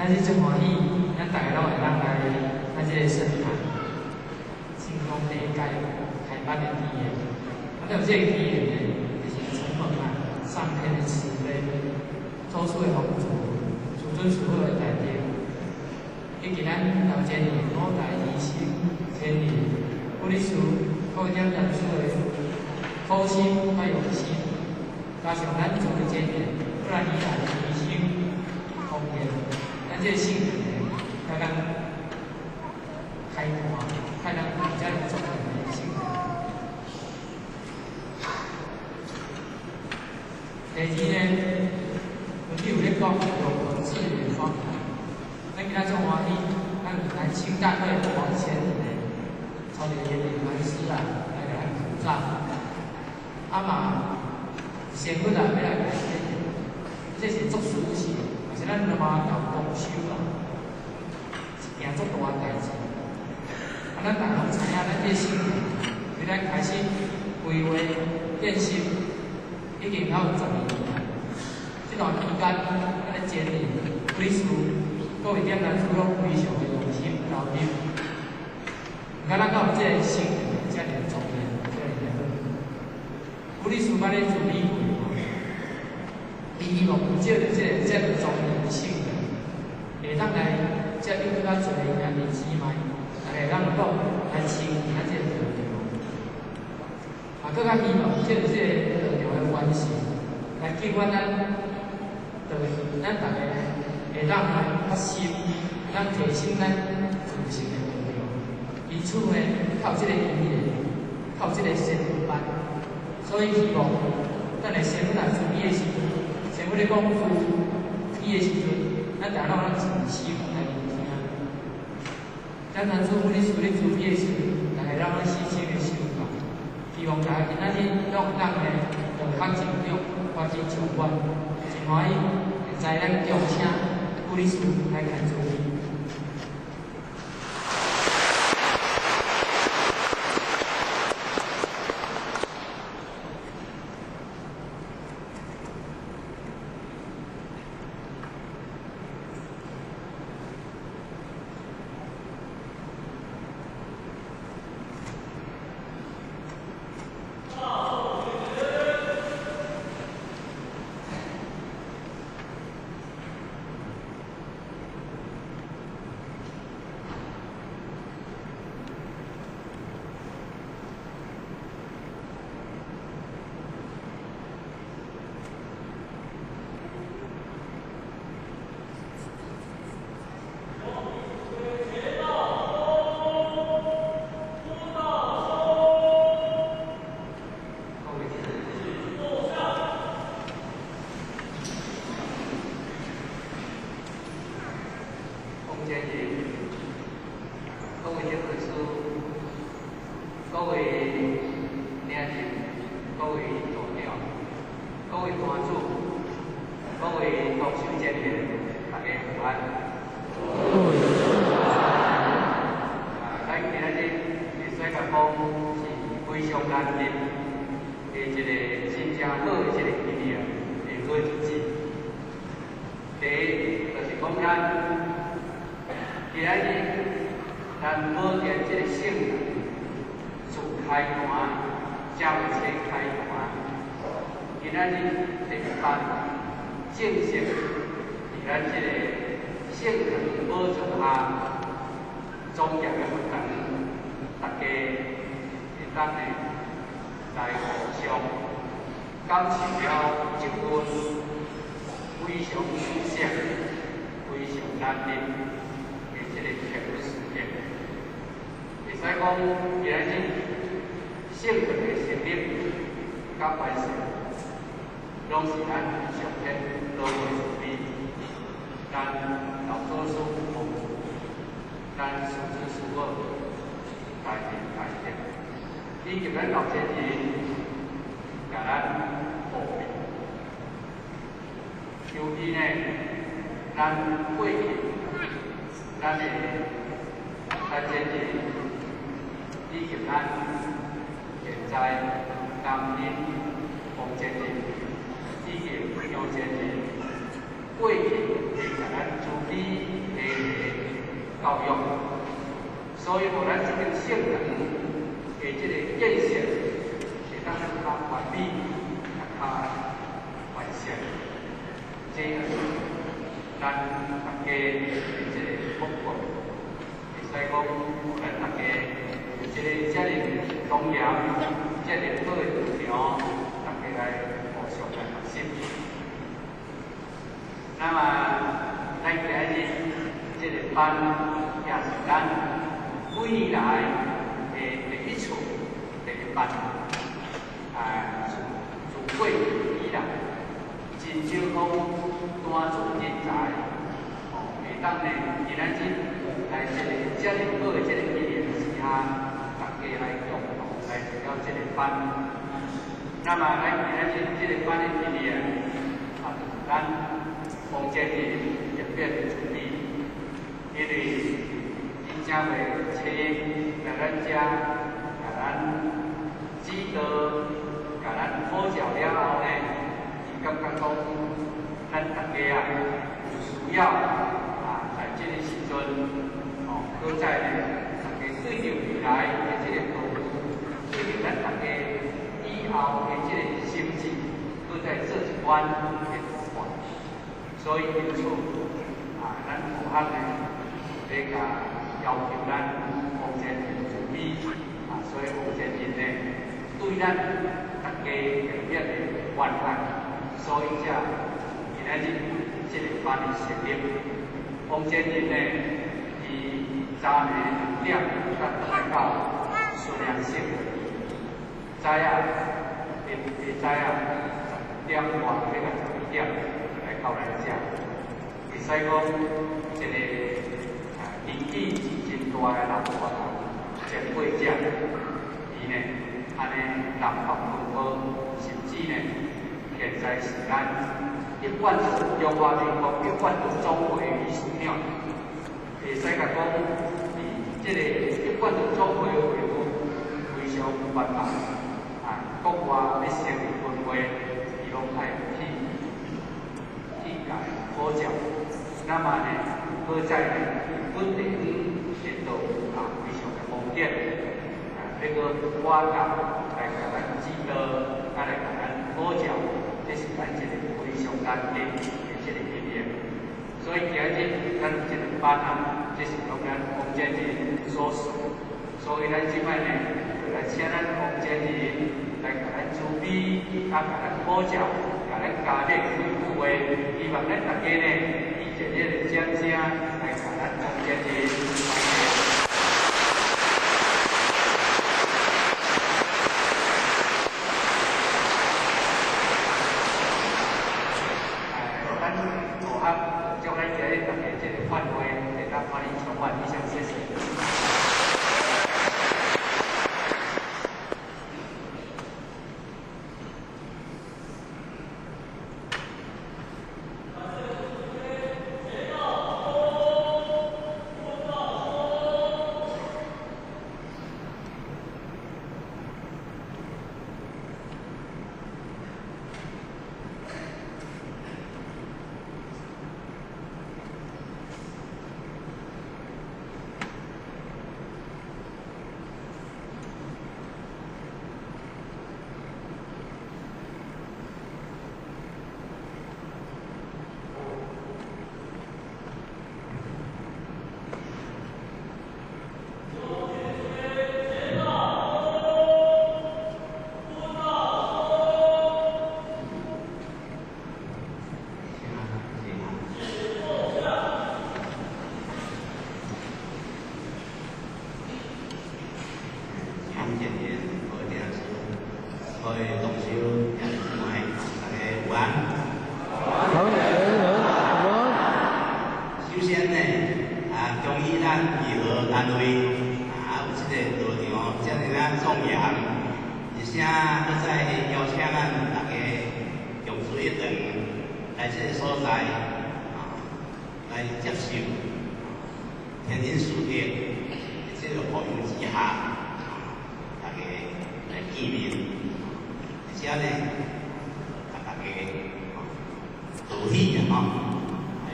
咱是真欢喜，咱大家拢会当来咱这个圣坛，圣公第一届开办的纪念。咱有这个纪念呢，就是承蒙啊上天的慈悲，做出的丰足，祖尊所有的代表，以及咱头前年五代医生前年护理师各点人数的苦心和用心，加上咱做的这年，不然以来医生方面。 咱这性格呢，要咱开阔，看咱比较有重要的性格。第二呢，有咧讲有志远方，咱今仔做欢喜，咱南清大会王前呢，朝廷严令南师啊，来给咱鼓掌。啊嘛，先不来要来感谢，这是做事情。 是咱罗马教共修啦，一件足大代志。啊，咱大家拢知影，咱这新年，对咱开始规划建设，已经有10年啦。这段期间，咱咧建立护理师各位点人处拢非常的用心投入。唔敢咱到这个新年，这个重要，这个好。护理师捌咧处理过。 希望借着这个庄严性的，会当来接触更加侪兄弟姊妹，大家让讲来亲咱这个道场，啊，更加希望借着这个道场的关系，来激发咱大家会当来发心，咱提升咱自信的道场。因此呢，靠这个因缘，靠这个先锋班，所以希望咱来先锋来处理的时候。 前面咧讲处理的时阵，咱大家拢真心来聆听。咱当初护理师咧处理的时阵，大家让咱细心的修法，希望大家今仔日拢当咧用较成长，发展长远，真欢喜，会知咱邀请护理师来看处理。 过去会甲咱处理教育，所以互咱这个性人的这个建设，会当较完美、较完善，这个是咱大家的这个目标。会使讲，咱大家这个遮尔重要、遮尔好的事场，大家来互相来学习。那么，咱今日这个班也是咱几年来的第一次第一班，自过以来，真少讲单纯人才，会当呢，今仔日来这个遮尔好的这个一年时下，大家来共同来参加这个班。那么，咱今仔日这个班的一年，咱奉建议特别的注意，因为真正会请来咱遮，甲咱指导，甲咱辅教了后呢，伊感觉讲，咱大家啊有需要在这个时阵，搁再呢，大家对着未来的这个道路，对着咱大家以后的这个成绩，搁再做一番的规划。所以因此，咱副学呢，要甲要求咱奉建人注意，所以奉建人呢，对咱大家特别的关爱，所以才今仔日这个班的成立。奉建人呢，伊早呢6点来到训练室，早下10点外要到12点。到来遮，会使讲一个年纪真大的老大人前辈者，伊呢安尼南北分科，甚至呢现在是咱一贯的中华民国一贯的总会秘书长，会使甲讲伊这个一贯的总会会务非常有办法，国外要成立分会，伊拢爱去。辅教，那么呢，搁在呢稳定程度非常的方便，这个我甲来甲咱指导，来甲咱辅教，这是咱一个非常难得的这个经验。所以今日咱这个班这是由咱奉建人所属，所以咱即摆呢，就来请咱奉建人来甲咱主笔，甲咱辅教。甲咱家长恢复的，希望咱大家呢，以这个掌声来甲咱奉建人。咱副学将咱今日大家这个范围，会当帮你充分以上谢谢。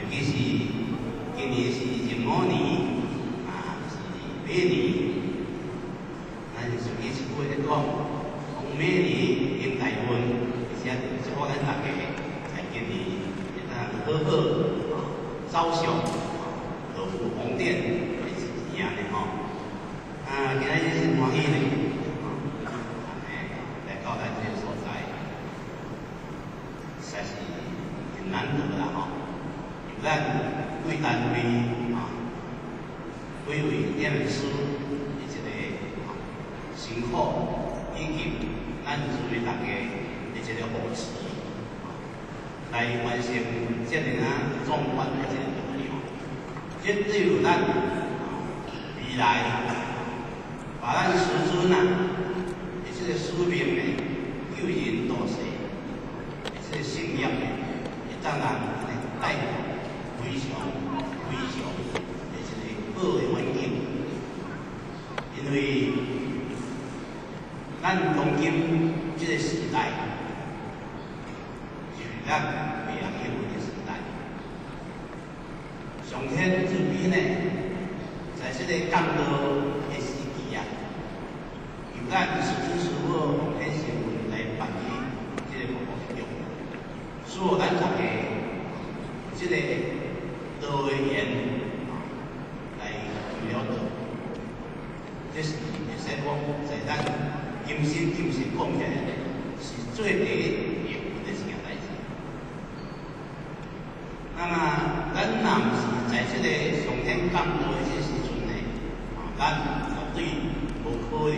尤其是今年是15年，每年，咱属于一句咧讲，每年迎台湾，而且祝福咱大家在今年会当好好走上乐福红点的一年咧吼。今仔日真欢喜咧，来到咱这个所在，实在是很难得啦吼。有咱贵单位贵为点师的一个辛苦，以及咱作为大家的一个扶持，来完成这个壮观的这个目标。绝对有咱未来把咱师尊的这个使命的救人度世的这个信仰的，会当人带非常非常的一个好的环境，因为咱当今这个时代，就是咱未来结婚的时代。上天主编呢，在这个降落的时期啊，由咱师尊师父奉献神魂来办理这个服务用，所以咱大家这个道的言来了解，这是会使讲在咱今生今世讲起来是最第一要的一件代志。那么咱若毋是在这个上天降落的这时阵呢，咱绝对无可能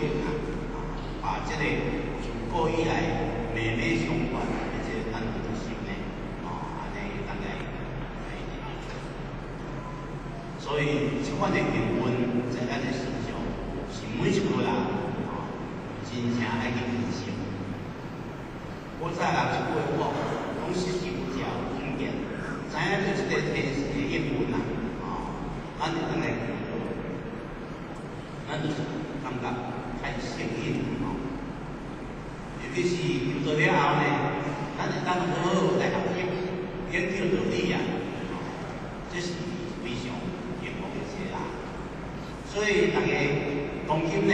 把这个自古以来妹妹相传的这个咱的心呢，安尼大概。所以，这款的结婚在咱的身上，是每一个人真正爱去珍惜。我早人一句话，讲是受教育见，知影这个天时的应运啊，咱就当来，咱就是感觉太幸运了。尤其是入做了后呢，咱会当好好来学习，研究道理啊，这是非常。所以大家当今呢，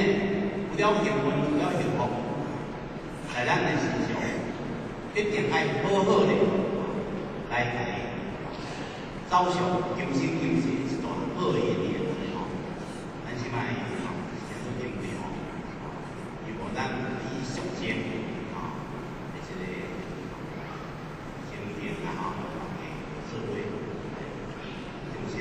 有了结婚，有了幸福，在咱的身上，一定爱好好的来走上今生今世一段好的姻缘吼。咱即摆先做准备吼，如果咱以上前的这个经验啊吼，智慧，正声。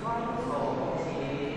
双手齐。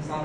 大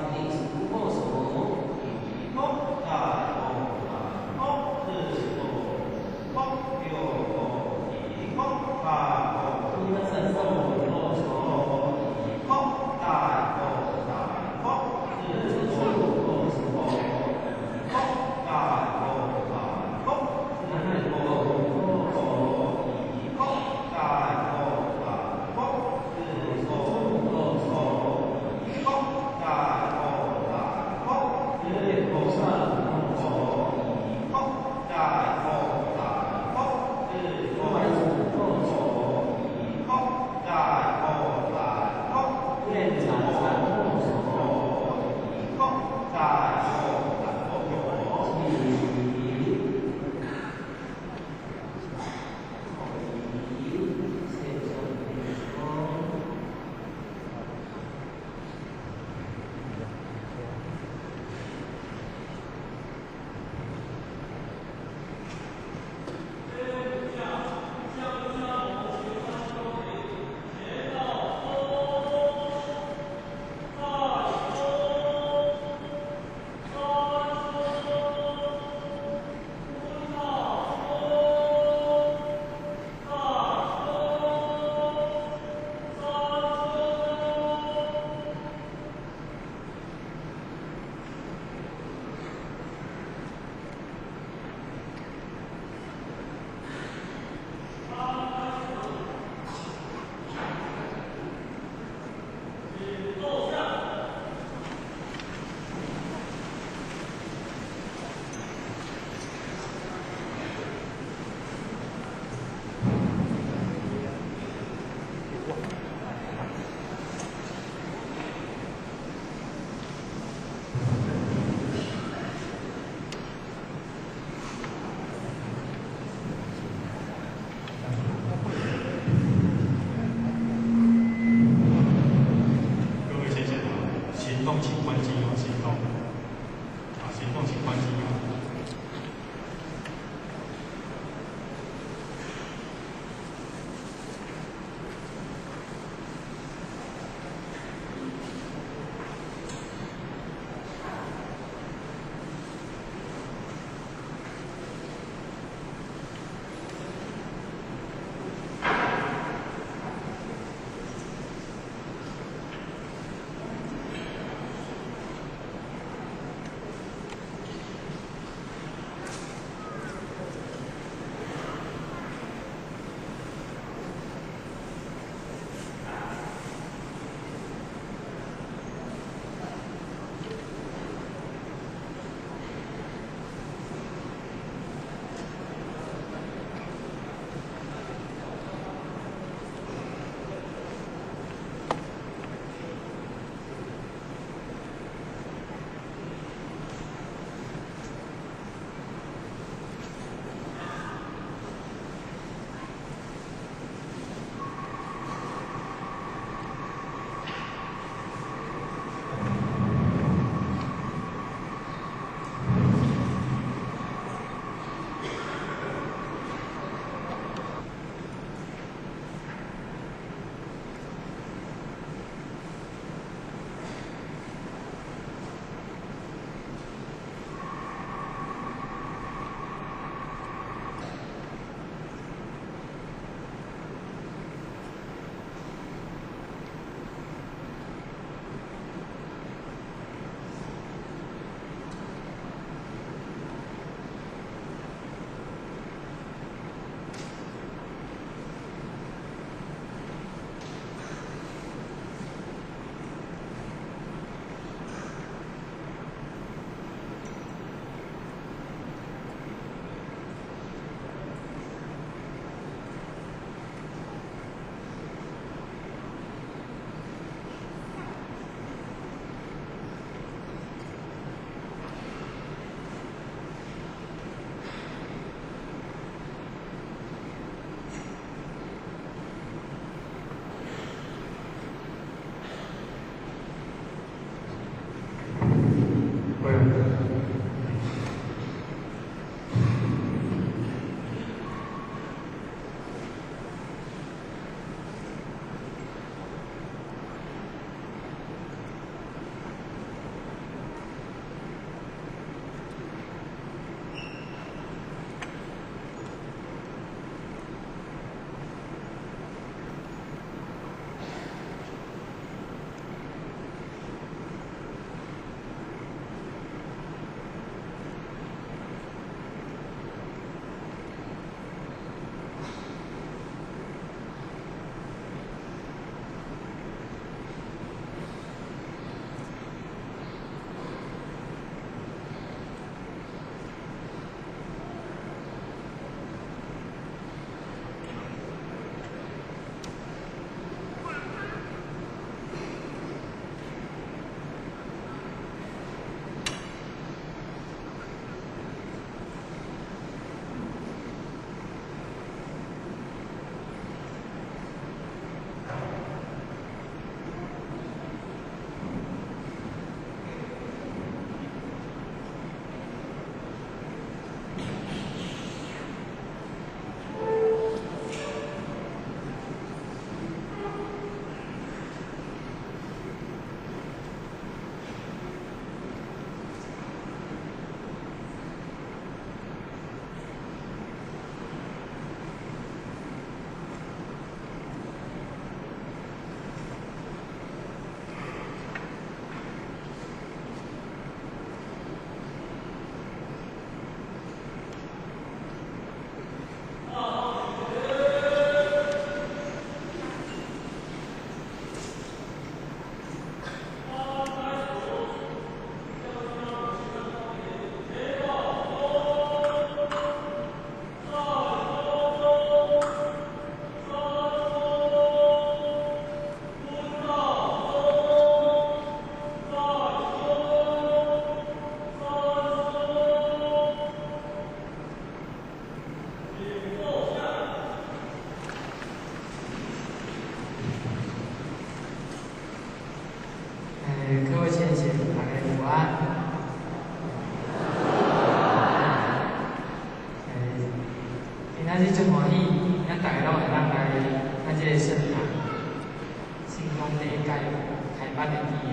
开办的语言，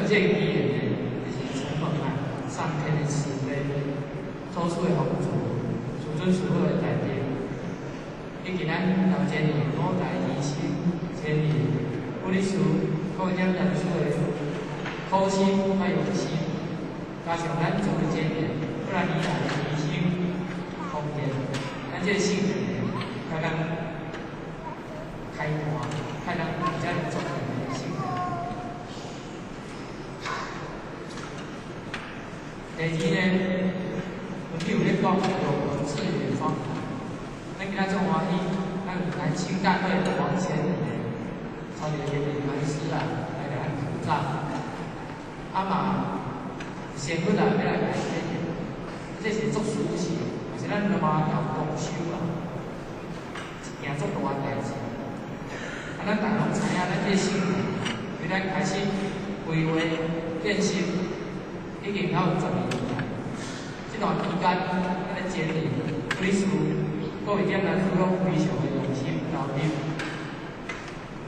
这个语言呢，就是充满上天的慈悲，做出的帮助，祖尊所有的代表。你今咱头前年五大医生，前年护理师，各种人数的苦心还有心，加上咱做的前年，不然你来医生方面，咱这性质才能开花，才能比较重要的性质。第二呢，有咧讲有治疗方法。咱今仔做欢喜，咱来清淡会往前，超越天地开始啊，来甲咱鼓掌。啊嘛，先本来要来改变的，这是做事情，也是咱他妈要共修啦，一件足大代志。啊，咱大家拢知影，咱这性格，由咱开始规划练习，已经有12年啦。这段期间，咱咧建立护理师。各位店员都拢非常的用心投入，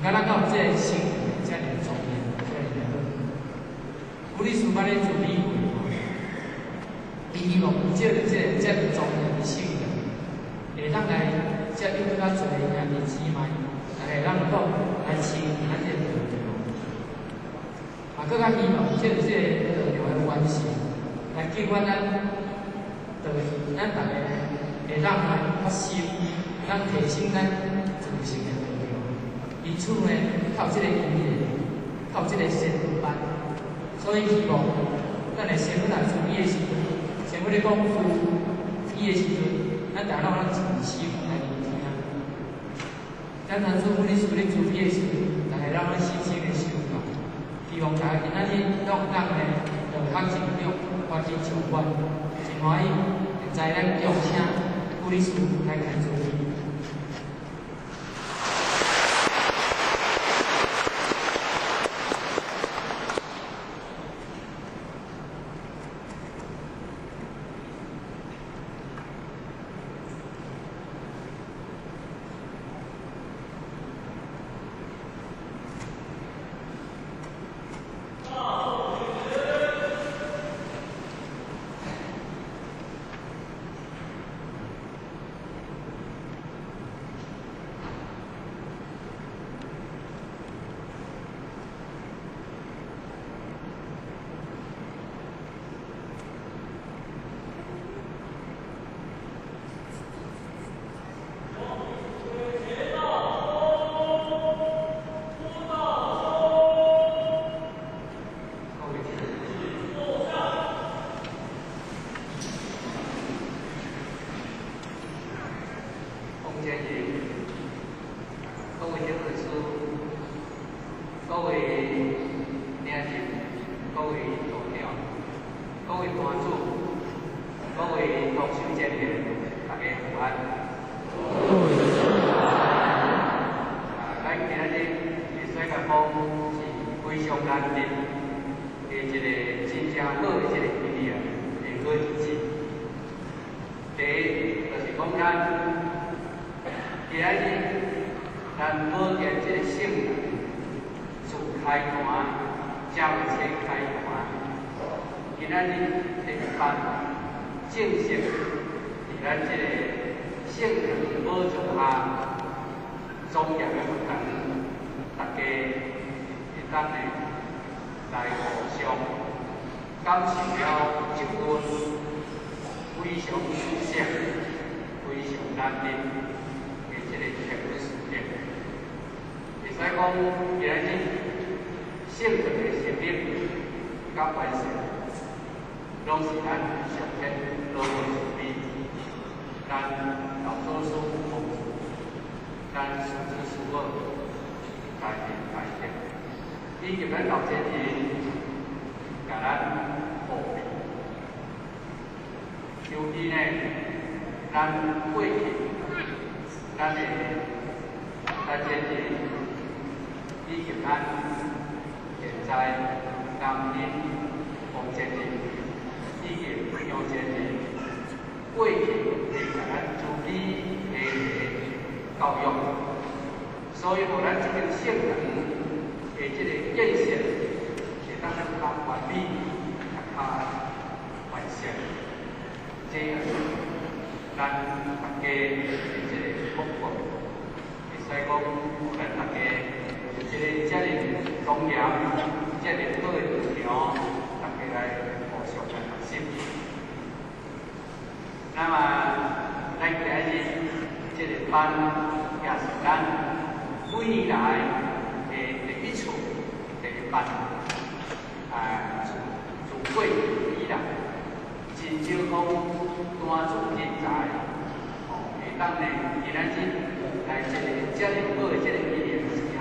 敢咱到这个性格遮尔庄严，遮尔好。护理师捌咧处理过，伊希望借着遮尔庄严的性格，会当来接触较侪兄弟姊妹，会当讲来亲近咱这个道场，啊，更较希望借着这个道场的关系，来激发咱大家。会让咱发心，咱提升咱自信的力量。因此呢，靠这个语言，靠这个先班，所以希望咱来先来处理的时阵，先要咧讲处理的时阵，咱大家让咱真心来聆听。咱当初护理师咧处理的时阵，大家让咱细心的收到，希望大家今仔日让咱呢，就较尽量发挥上关，真欢喜，会知咱用啥。护理师来看处理。所以，互咱这个性人会咱大家有这个责任庄严、责任好的力量，大家来互相来学习。那么，咱今日这个班也是咱每年来的第一次第一班，自过以来，真少讲单纯人才，会当呢，今仔日来这个这个好的这个一年时下，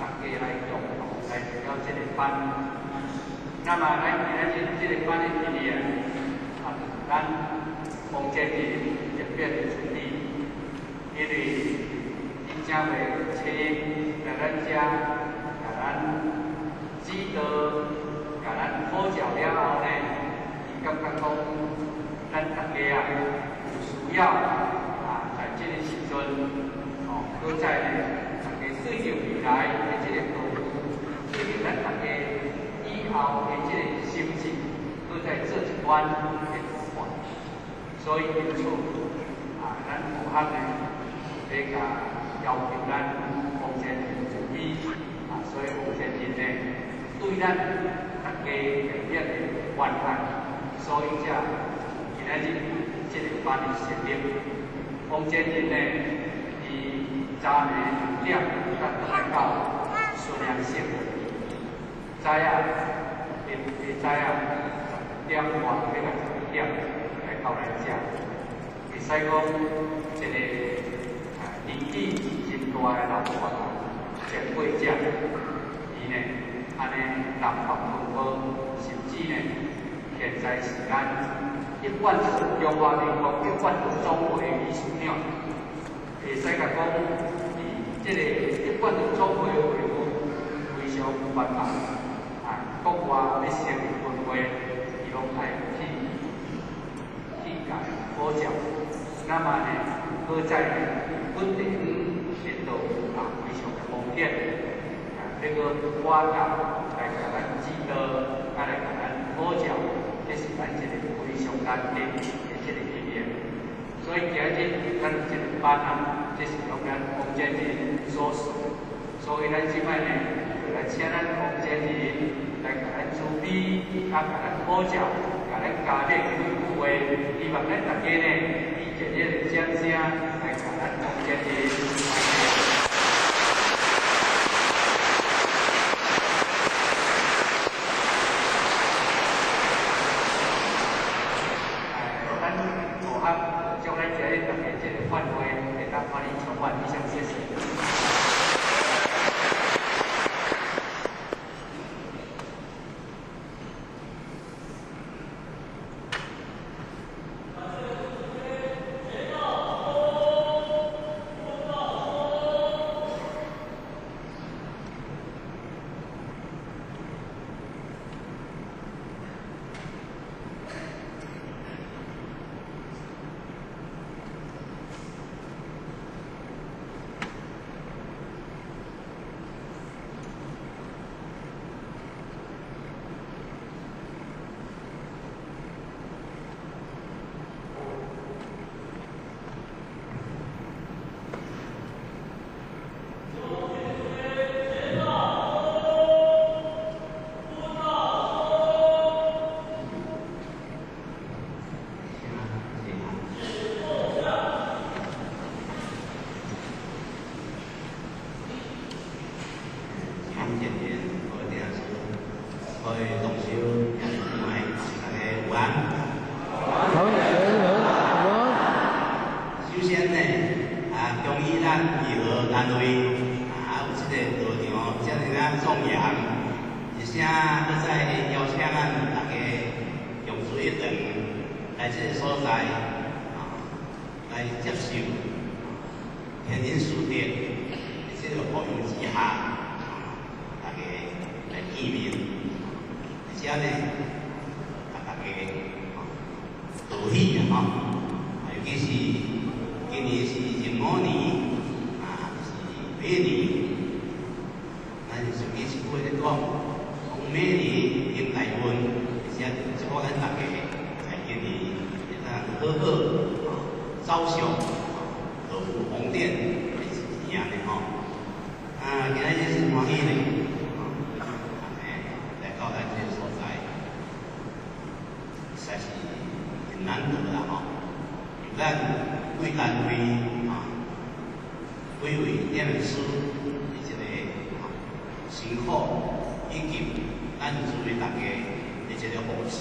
大家来共同来参加这个班。那么，咱今仔日这个班的一年，咱奉献的特别的处理，因为真正会请来咱遮，甲咱指导，甲咱好教了后呢，伊感觉讲，咱大家有需要在这个时阵，搁再呢，大家对着未来的这个道路，对着咱大家以后的这个心情，搁再做一段的规划。所以因此，咱有学呢，要甲要求咱奉献注意，所以奉献人呢，对咱大家特别的关爱，所以才今仔日这个班的成立。奉献人呢，伊早呢6点来到顺良县，早下10点半要来12点。到来遮，会使讲一个年纪真大的老大前辈者，伊呢安尼南北分科，甚至呢现在时间一贯是中华民国一贯是中华艺术鸟，会使甲讲伊这个一贯是中华会务非常有办法，国外要成立分会，伊拢爱去。好教，那么呢，搁在稳定程度非常的方便，这个我教来甲咱指导，来甲咱好教，这是咱一个非常难得的这个经验。所以今日咱这个班这是由咱洪建仁所属，所以咱即摆呢，就来请咱洪建仁来甲咱主笔，甲咱好教。甲咱家庭开会，希望咱大家呢，以热烈的掌声来甲咱洪建仁。咱学校将来这个大家这个范围，会当帮你充分以上谢谢。招商，有红店，一行的吼，今仔日是欢喜的，来到咱这个所在，实在是很难得啦吼。有咱贵单位贵为点名师的这个辛苦，以及咱作为大家的这个扶持，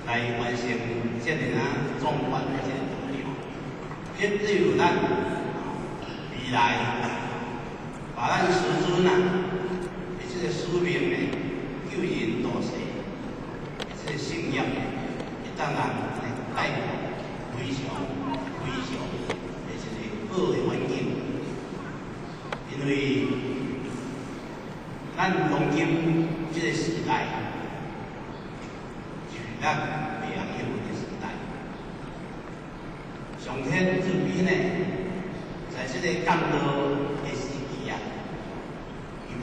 来完成这个壮观的这个道理。也只有咱未来把咱师尊的这个使命的救人度世的这个信仰，会当人带来非常的这个好的环境，因为咱当今这个时代，就是咱未晓结婚的时代。上天这边呢，在这个降道的时期由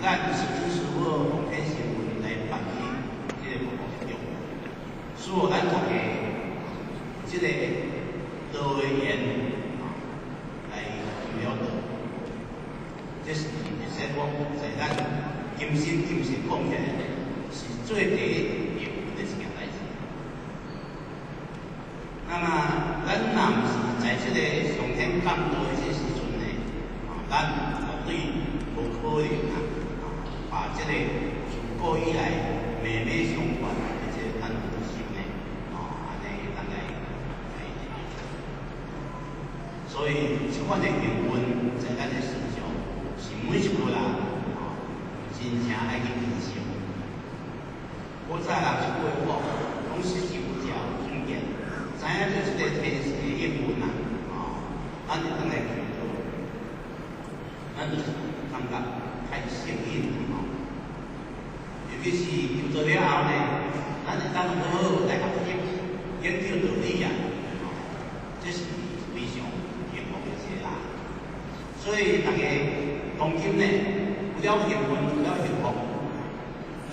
咱师祖师母奉献成分来办理这个活动，使咱大家这个道的缘来了解，这是会使讲在咱今生今世讲起来是最第一的一件代志。那么，咱若毋是在这个上天降道的这时阵呢，咱绝对无可能把这个自古以来妹妹相传的这个咱的心呢，安尼咱来。所以，这款的缘分在咱的身上是每一个人真正爱去珍惜。古早人一句话，讲是有条尊严。知影这个天时的缘分咱就当来去做，咱就是感觉太幸运了尤其是求做了后呢，咱会当好好来学习研究道理这是非常幸福的事啦。所以大家当今呢，有了缘分，有了幸福，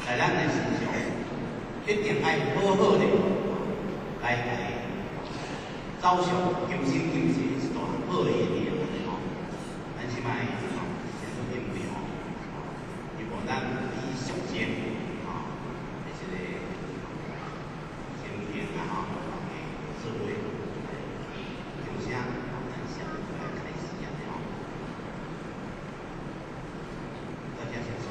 在咱的身上，一定爱好好的来走上今生今世一段好的一年咱即摆先做准备如果咱以上前的这个经验社会影响，咱下来开始大家先说。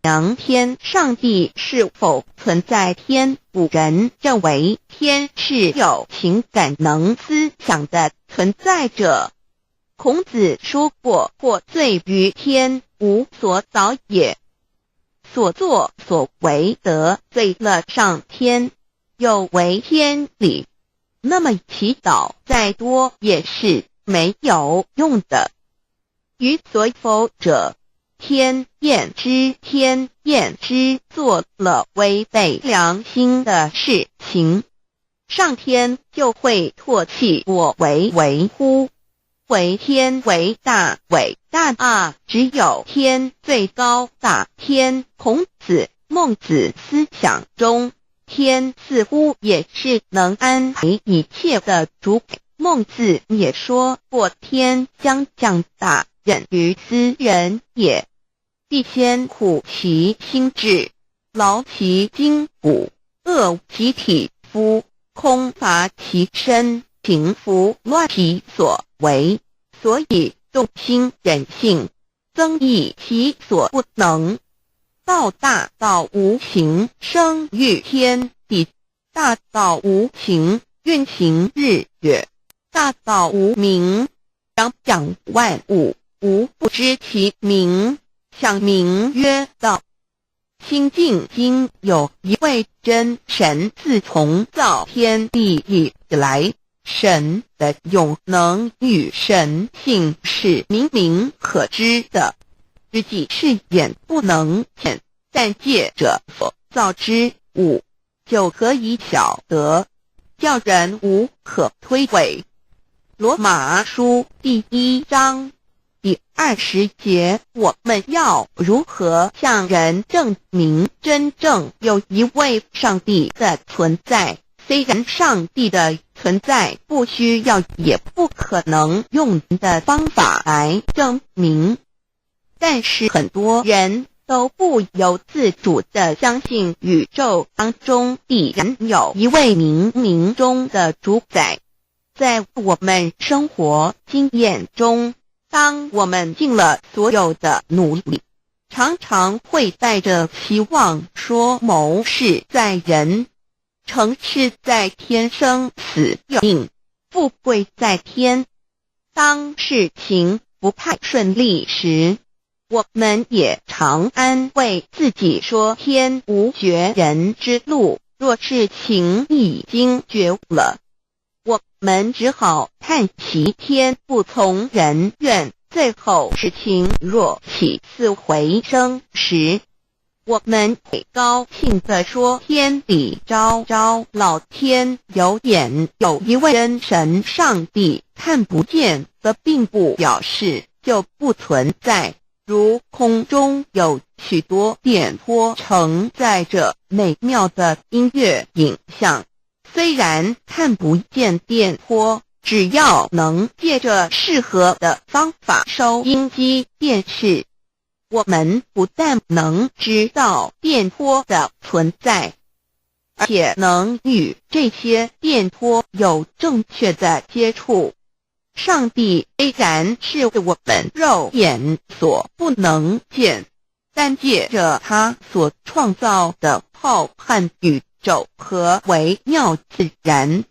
量天上帝是否存在天？古人认为天是有情感能思想的存在者。孔子说过，或罪于天，无所早也。所作所为得罪了上天，有违天理，那么祈祷再多也是没有用的。于所否者，天厌之，做了违背良心的事情，上天就会唾弃我为乎？为天为大，伟大啊！只有天最高大。天，孔子、孟子思想中，天似乎也是能安排一切的主宰。孟子也说过：“天将降大任于斯人也，必先苦其心志，劳其筋骨，饿其体肤，空乏其身，平服乱其所为。所以动心忍性，增益其所不能。道大道无形，生育天地；大道无形，运行日月；大道无名，仰讲万物，无不知其名。想名曰道。心静经有一位真神，自从造天地以来，神的永能与神性是明明可知的，知己是眼不能见，但借着所造之物，就可以晓得，叫人无可推诿。罗马书第1章第20节，我们要如何向人证明真正有一位上帝的存在？虽然上帝的存在不需要也不可能用人的方法来证明，但是很多人都不由自主地相信宇宙当中必然有一位冥冥中的主宰。在我们生活经验中，当我们尽了所有的努力，常常会带着希望说谋事在人，成事在天，生死有命，富贵在天。当事情不太顺利时，我们也常安慰自己说天无绝人之路，若事情已经绝了，我们只好叹其天不从人愿。最后事情若起死回生时，我们会高兴地说天理昭昭，老天有眼，有一位真神上帝，看不见的并不表示就不存在。如空中有许多电波承载着美妙的音乐影像，虽然看不见电波，只要能借着适合的方法收音机电视，我们不但能知道电波的存在，而且能与这些电波有正确的接触。上帝虽然是我们肉眼所不能见，但借着他所创造的浩瀚宇宙和微妙自然，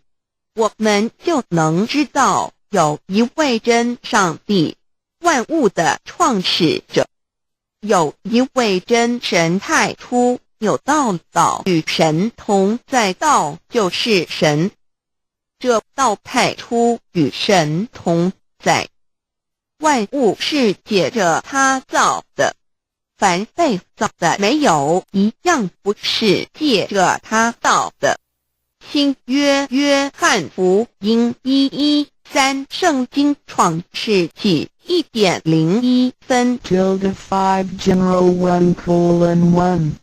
我们就能知道有一位真上帝，万物的创始者，有一位真神太初有道，道与神同在，道就是神。这道太初与神同在，万物是借着他造的，凡被造的没有一样不是借着他造的。新约翰福音1:13，圣经创世纪1.01分 5 General 1:1，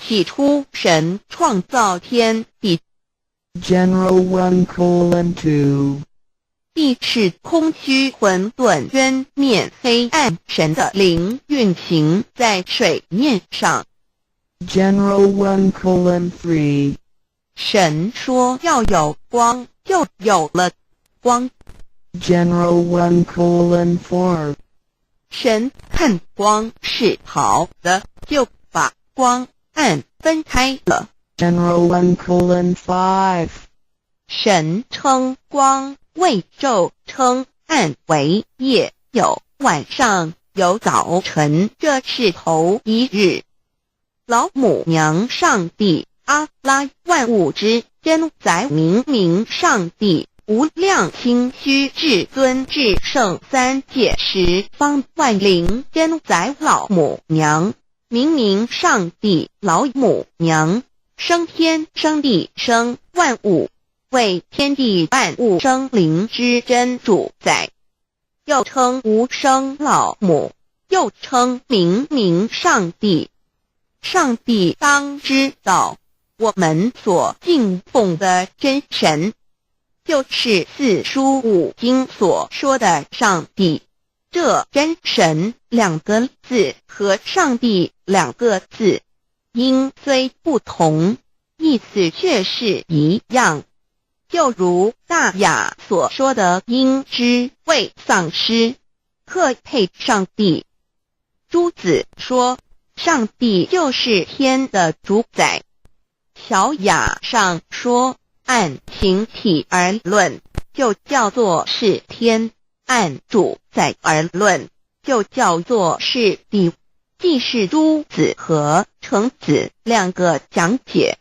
起初神创造天地。General 1:2， 地是空虚混沌渊面黑暗，神的灵运行在水面上。General 1:3， 神说要有光，就有了光。General 1:4， 神看光是好的，就把光暗分开了。General 1:5， 神称光为昼，称暗为夜，有晚上，有早晨，这是头一日。老母娘上帝阿拉，万物之真宰明明上帝，无量清虚至尊至圣三界十方万灵真宰老母娘，明明上帝老母娘，生天生地生万物，为天地万物生灵之真主宰。又称无生老母，又称明明上帝。上帝当知道，我们所敬奉的真神，就是四书五经所说的上帝。这真神2个字和上帝2个字，音虽不同，意思却是一样。就如大雅所说的因之谓丧失，克配上帝。朱子说上帝就是天的主宰。小雅上说按形体而论，就叫做是天；按主宰而论，就叫做是地。既是朱子和程子2个讲解，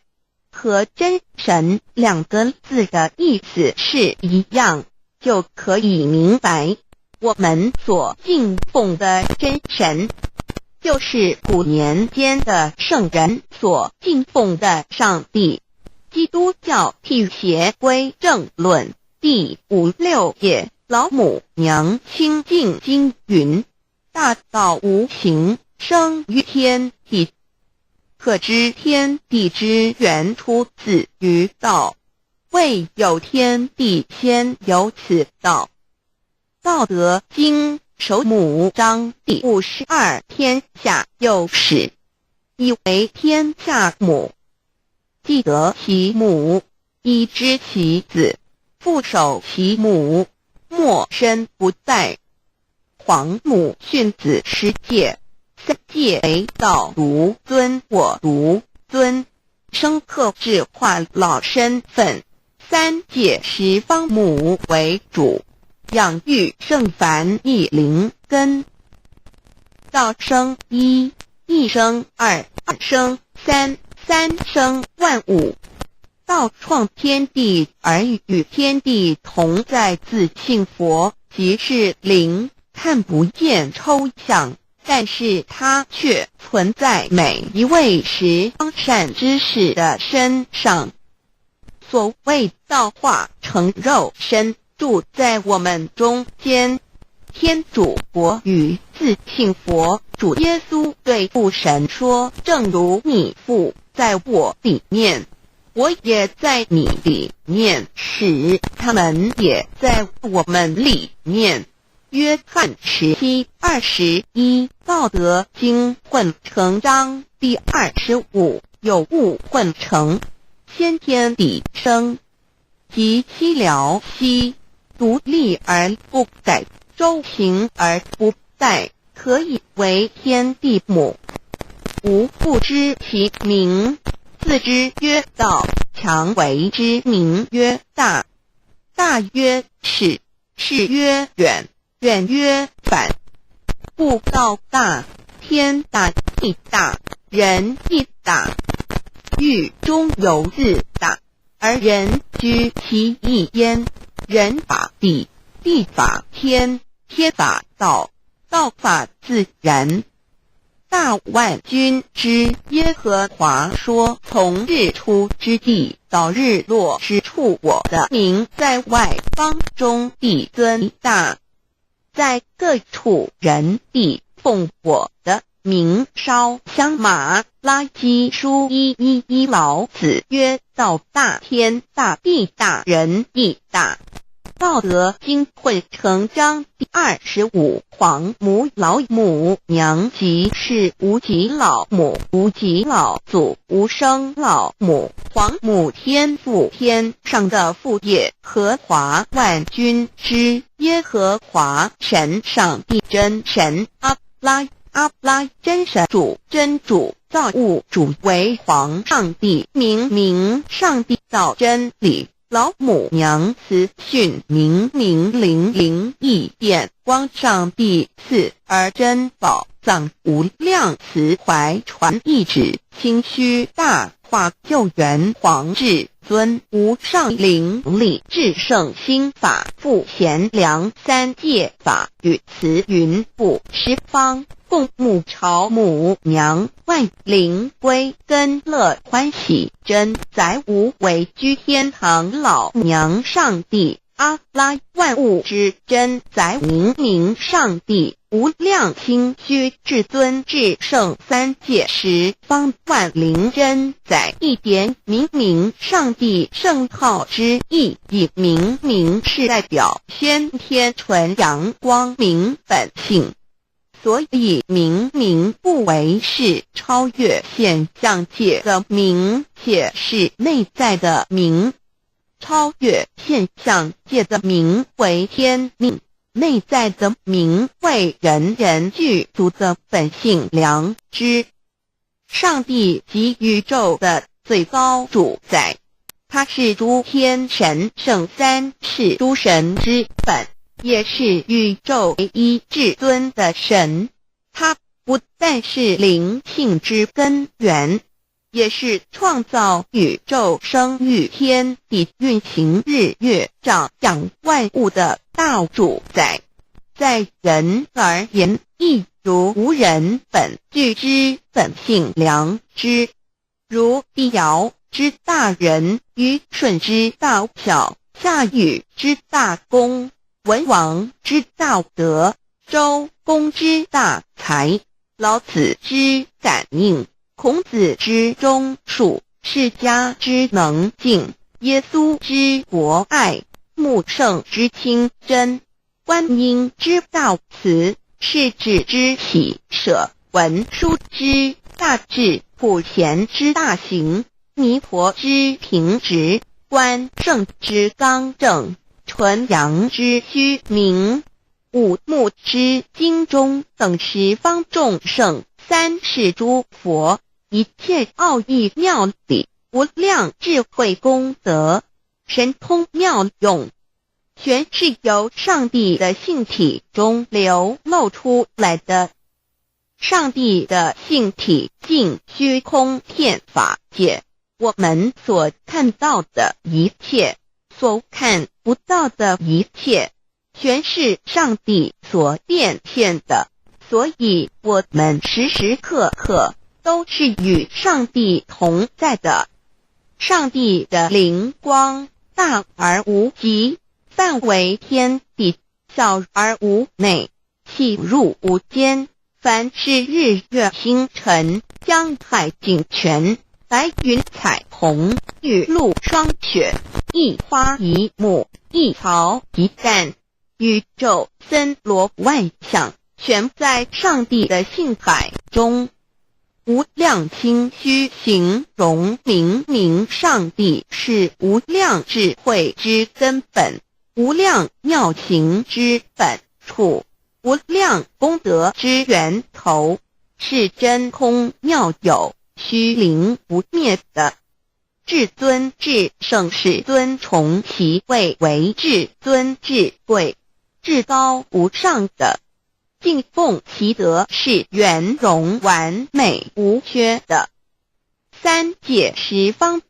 和真神2个字的意思是一样，就可以明白我们所敬奉的真神，就是古年间的圣人所敬奉的上帝。基督教辟邪归正论第56页，老母娘清净经云：大道无形，生于天地，可知天地之源出自于道，未有天地，先有此道。道德经首母章第52，天下有始，以为天下母。既得其母，以知其子，父守其母，莫身不在。皇母训子10戒，3戒为道如尊，我如尊，生克制化老身份。3戒十方母为主，养育圣凡一灵根。道生1，一生2，二生3，三生万物。道创天地而与天地同在，自性佛，即是灵，看不见抽象，但是它却存在每一位十方善知识的身上。所谓道化成肉身，住在我们中间。天主国与自性佛主耶稣对父神说：正如你父在我里面，我也在你里面，使他们也在我们里面。约翰17:21，道德经混成章第25，有物混成，先天地生，即西辽西，独立而不改，周行而不殆，可以为天地母。吾不知其名，自之曰道，强为之名曰大。大曰始，始曰远，远曰反。故道大，天大地大，人亦大。欲中有日大，而人居其一焉。人法地，地法天，天法道，道法自然。大万军之耶和华说：从日出之地到日落之处，我的名在外邦中必尊大。在各处人必奉我的名烧香。马拉基书1:11，老子曰：道大，天大，地大，人亦大。道德经混成章第25，皇母老母娘即是无极老母、无极老祖、无生老母。皇母天父，天上的父也，和华万军之耶和华神，上帝真神，阿拉真神主，真主造物主为皇上帝，明上帝造真理。老母娘慈训明灵异变，光上帝赐而真宝藏无量，慈怀传一旨，清虚大化，救援皇至尊，无上灵力，至圣心法，复贤良3戒法，与慈云布十方，共沐朝母娘，万灵归根，乐欢喜真，载吾为居天堂老娘上帝，阿拉万物之真在明明上帝无量清虚至尊至圣三界十方万灵真在一点明明上帝圣号之意义，明明是代表先天纯阳光明本性，所以明明不为是超越现象界的明，且是内在的明。超越现象界的明为天命，内在的明为人人具足的本性良知。上帝即宇宙的最高主宰，他是诸天神圣三世诸神之本，也是宇宙唯一至尊的神。他不但是灵性之根源，也是创造宇宙生育天地运行日月长养万物的大主宰。在人而言，亦如无人本具之本性良知，如帝尧之大仁，虞舜之大巧，夏禹之大功，文王之大德，周公之大才，老子之感应，孔子之忠恕，释迦之能静，耶稣之博爱，穆圣之清真，观音之道慈，世子之喜舍，文殊之大智，普贤之大行，弥陀之平直，关圣之刚正，纯阳之虚明，五目之精中等十方众圣，三世诸佛，一切奥义妙理，无量智慧功德，神通妙用，全是由上帝的性体中流露出来的。上帝的性体尽虚空遍法界，我们所看到的一切，所看不到的一切，全是上帝所变现的，所以我们时时刻刻都是与上帝同在的。上帝的灵光大而无极，范围天地，小而无内，细入无间。凡是日月星辰，江海景泉，白云彩虹，雨露霜雪，一花一木，一草一干，宇宙森罗万象，全在上帝的性海中。无量清虚形容明明上帝是无量智慧之根本，无量妙行之本处，无量功德之源头，是真空妙有，虚灵不灭的。至尊至圣世尊崇其位为至尊至贵，至高无上的，敬奉其德是圆融完美无缺的。三界十方，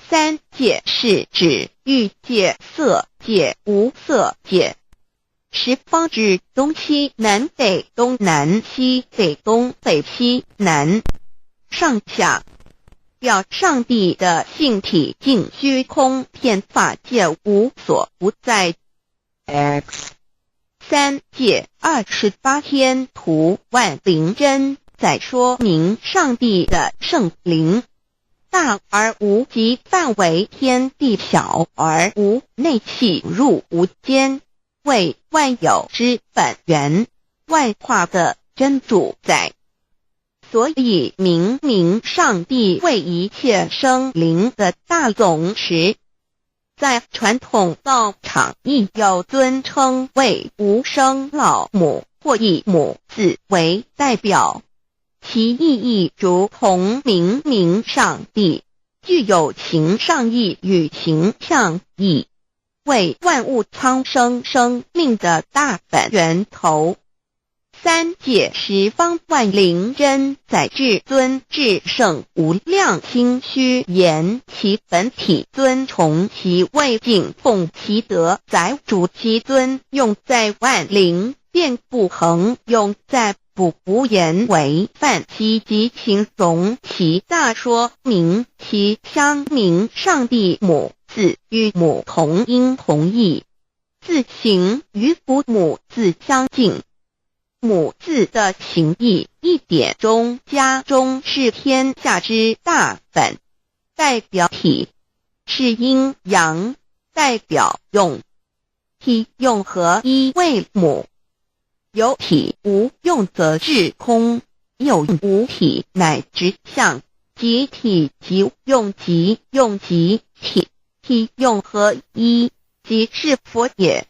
三界是指欲界、色界、无色界。十方指东西南北东南西北东北西南上下，表上帝的性体尽虚空遍法界无所不在。X 三界28天图万灵真在说明上帝的圣灵大而无极，范围天地，小而无内，细入无间，为万有之本源，万化的真主宰。所以明明上帝为一切生灵的大总持，在传统道场亦有尊称为无生老母，或以母字为代表，其意义如同明明上帝具有形上义与形象义，为万物苍生生命的大本源头。三界十方万灵真在至尊至圣无量清虚言其本体尊崇其位，敬奉其德，载主其尊，用在万灵，便不恒用在不无言为范其及形容其大，说明其相明上帝母字与母同音同义，字形与父母字相近。母字的形义一点中家中是天下之大本，代表体是阴阳，代表用。体用合一为母，有体无用则是空，有用无体乃直相，即体即用即用即体，体用合一即是佛也。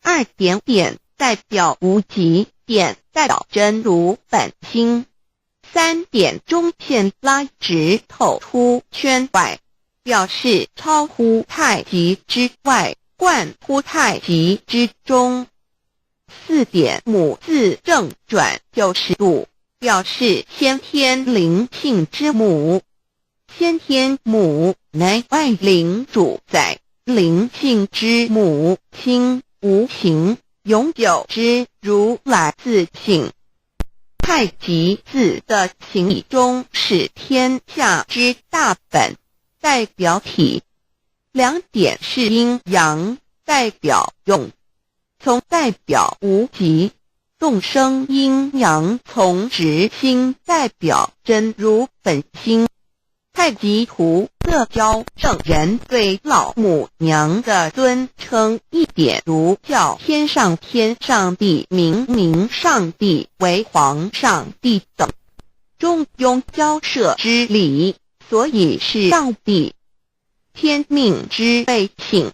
二点点代表无极，点代表真如本心，三点中线拉直透出圈外，表示超乎太极之外，贯乎太极之中。四点母字正转90度，表示先天灵性之母。先天母乃外灵主宰，灵性之母亲无形，永有之如来自性。太极字的形义中是天下之大本，代表体。两点是阴阳，代表用。从代表无极，众生阴阳从直心，代表真如本心。太极图色教圣人对老母娘的尊称，一点如叫天上帝、明上帝为皇上帝等，中庸交涉之礼，所以是上帝。天命之辈请，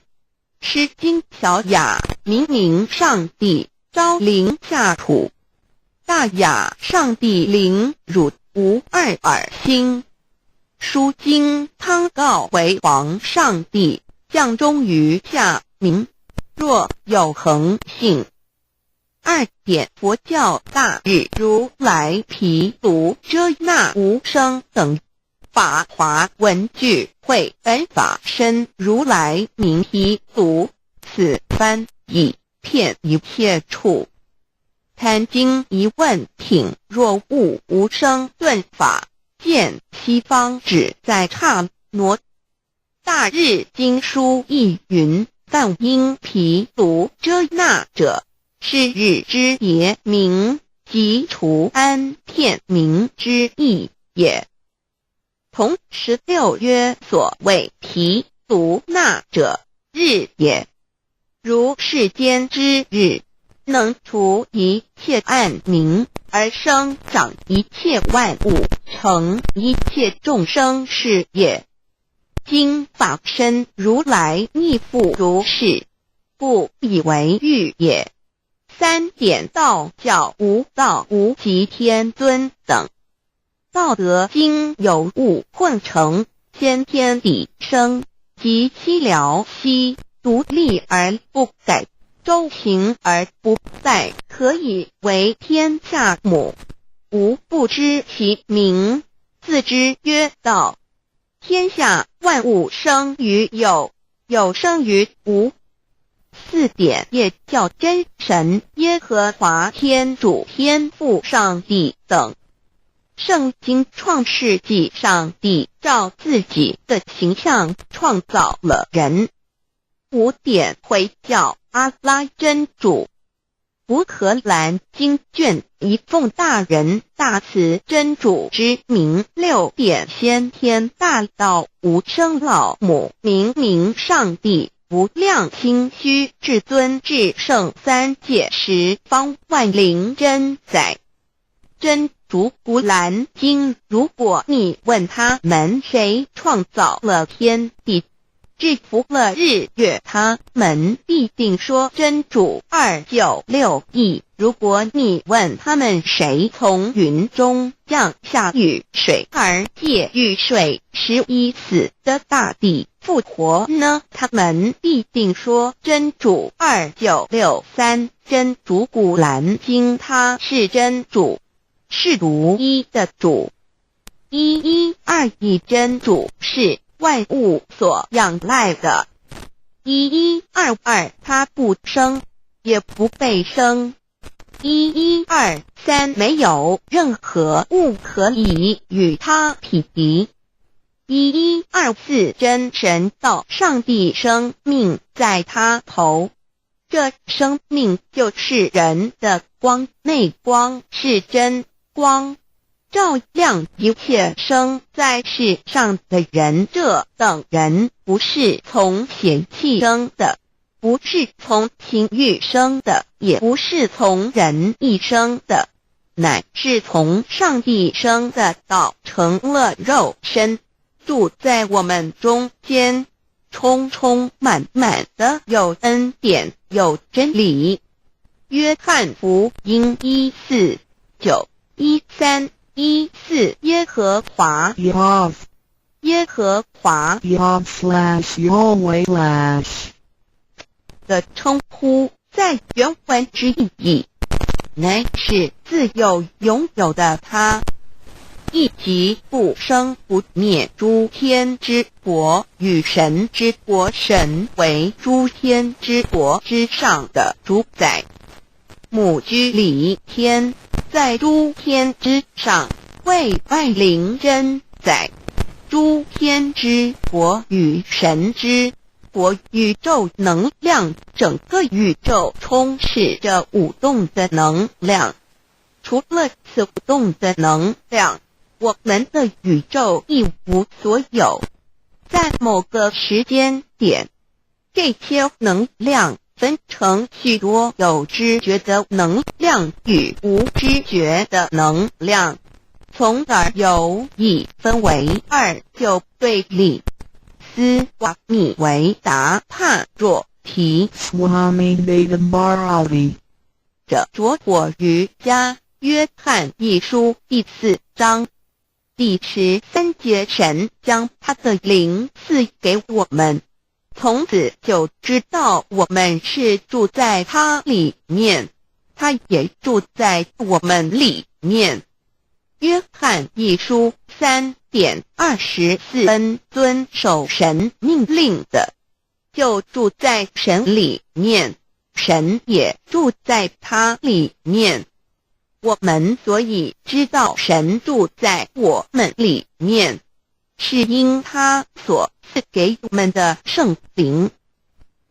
诗经小雅，明上帝昭灵下土，大雅上帝灵汝无二耳心。书经汤告为皇上帝，降忠于下民，若有恒性。二点佛教大日如来毗卢遮那无生等法华文具会本法身如来名毗卢，此翻译遍一切处。贪经一问品，若悟无生顿法，见西方只在刹那。大日经书亦云，但因毗卢遮那者，是日之别名，即除安片名之意也。同16曰所谓毗卢那者，日也。如世间之日，能除一切暗明，而生长一切万物，成一切众生是也。今法身如来亦复如是，故以为喻也。三点道教无道无极天尊等。道德经有物混成，先天地生，即西辽西，独立而不改，周行而不殆，可以为天下母。吾不知其名，自之曰道。天下万物生于有，有生于无。四点也叫真神耶和华天主天父上帝等。圣经创世纪，上帝照自己的形象创造了人。五点回教阿拉真主。乌克兰经卷一奉大人大慈真主之名。六点先天大道无生老母明上帝无量清虚至尊至圣三界十方万灵真宰。真主古兰经，如果你问他们谁创造了天地，制服了日月，他们必定说真主296亿。如果你问他们谁从云中降下雨水而借雨水使已死的大地复活呢，他们必定说真主2963。真主古兰经，他是真主，是独一的主。112真主是万物所仰赖的。1122他不生，也不被生。1123没有任何物可以与他匹敌。1124真神道上帝生命在他头。这生命就是人的光，内光是真光，照亮一切生在世上的人。这等人不是从血气生的，不是从情欲生的，也不是从人意生的，乃是从上帝生的道，成了肉身，住在我们中间，充充满满的有恩典有真理。约翰福音1:4-9、1:3-1:4耶和华的称呼在原文之意义乃是自有拥有的他，亦即不生不灭诸天之国与神之国，神为诸天之国之上的主宰，母居里天，在诸天之上为外灵真宰。诸天之国与神之国，宇宙能量，整个宇宙充斥着舞动的能量。除了此舞动的能量，我们的宇宙一无所有。在某个时间点，这些能量分成许多有知觉的能量与无知觉的能量，从而有以分为二，就对立。斯瓦米维达帕若提者着火于家，约翰一书第4章第13节，神将他的灵赐给我们，从此就知道我们是住在他里面，他也住在我们里面。约翰一书3:24，遵守神命令的，就住在神里面，神也住在他里面。我们所以知道神住在我们里面，是因他所赐给我们的圣灵。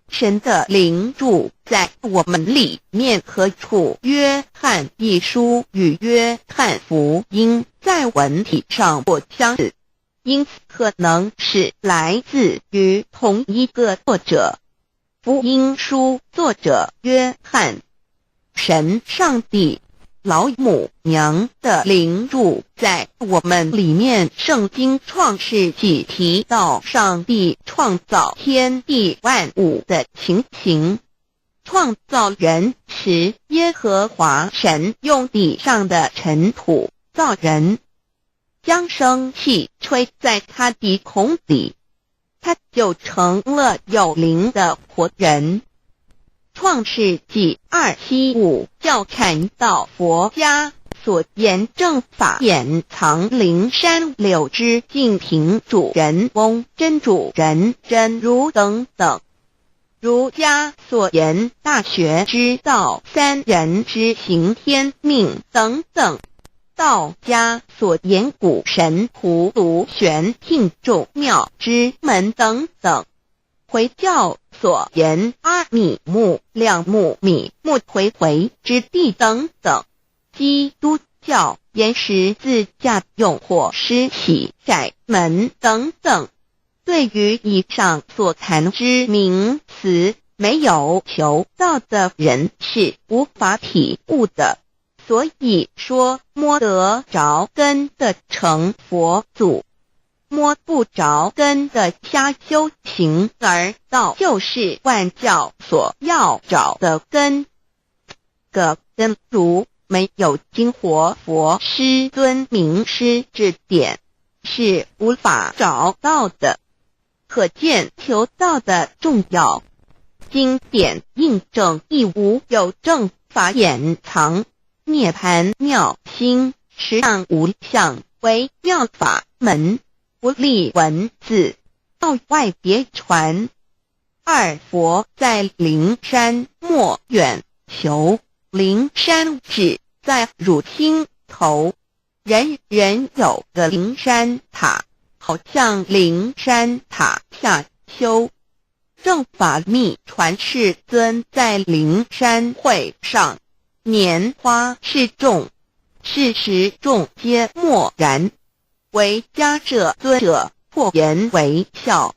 神的灵住在我们里面何处？约翰一书与约翰福音在文体上不相似，因此可能是来自于同一个作者。福音书作者约翰，神上帝老母娘的灵住在我们里面。圣经创世纪提到上帝创造天地万物的情形，创造人时，耶和华神用地上的尘土造人，将生气吹在他鼻孔里，他就成了有灵的活人。创世纪2:7-5教看到佛家所言正法掩藏灵山柳之净瓶主人翁真主人真如等等。儒家所言大学之道三人之行天命等等。道家所言古神荼毒玄牝众妙之门等等。回教所言阿米木、亮木、米木回回之地等等。基督教言十字架用火施洗窄门等等。对于以上所谈之名词，没有求道的人是无法体悟的。所以说摸得着根的成佛祖，摸不着根的瞎修行而道，就是万教所要找的根。个根如没有经活佛师尊名师指点，是无法找到的。可见求道的重要。经典印证亦无有正法掩藏，涅盘妙心实相无相，为妙法门，不立文字，道外别传。二佛在灵山莫远求，灵山只在汝心头，人人有个灵山塔，好像灵山塔下修。正法密传世尊在灵山会上，拈花示众，是时众皆默然，唯迦摄尊者破颜为笑。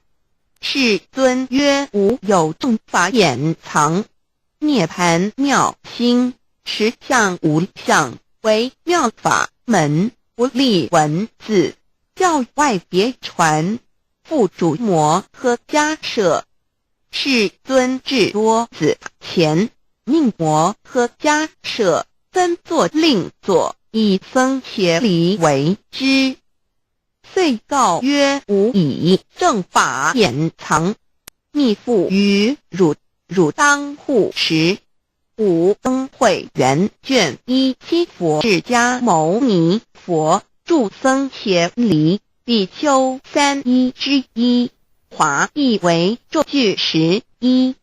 世尊曰：吾有正法掩藏，涅盘妙心，实相无相，为妙法门，不立文字，教外别传。复主摩诃迦摄。世尊至多子前，命摩诃迦摄分作令作，以僧伽梨为之。遂告曰：吾以正法掩藏，密付于汝，汝当护持。吾登会元卷1七佛释迦牟尼佛著僧伽梨比丘3之一，华译为咒句11，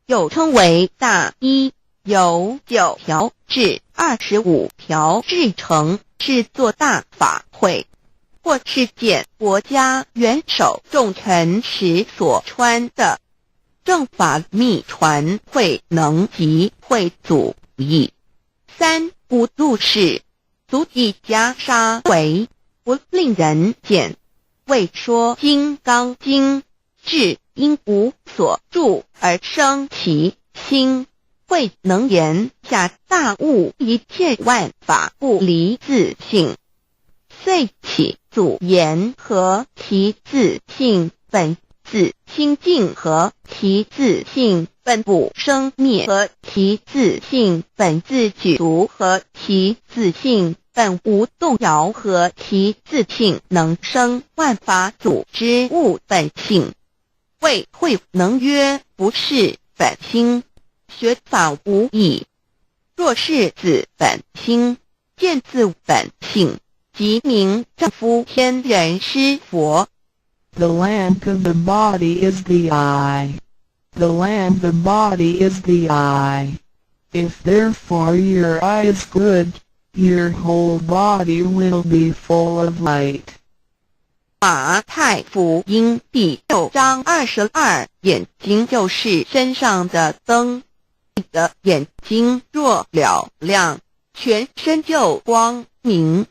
又称为大一，由9条至25条制成，是作大法会，或是见国家元首众臣时所穿的。正法密传会能及会祖义。3不入世，足以袈裟为，不令人见。为说金刚经，至因无所住而生其心，会能言下大悟一切万法不离自性。遂起祖言和其自性本自清净和其自性本不生灭和其自性本自具足和其自性本无动摇和其自性能生万法组之物本性。谓会能曰：不是本心，学法无益。若是自本心，见自本性，即名丈夫天人师佛。The lamp of the body is the eye. The lamp of the body is the eye. If therefore your eye is good, your whole body will be full of light. 马太福音第6章22，眼睛就是身上的灯。你的眼睛若了亮，全身就光明。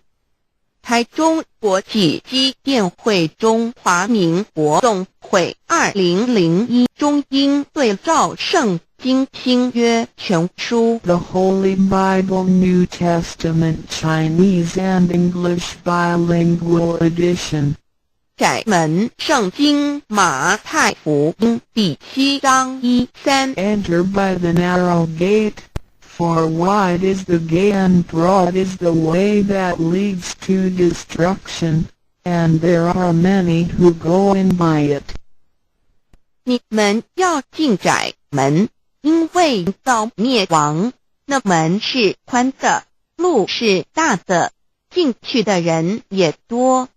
台中国际机电会中华民国总会2001中英对照圣经新约全书 The Holy Bible New Testament Chinese and English Bilingual Edition. 窄门圣经马太福音第7章1-3 Enter by the narrow gate, for wide is the gate and broad is the way that leads to destruction, and there are many who go in by it. 你们要进窄门，因为到灭亡，那门是宽的，路是大的，进去的人也多。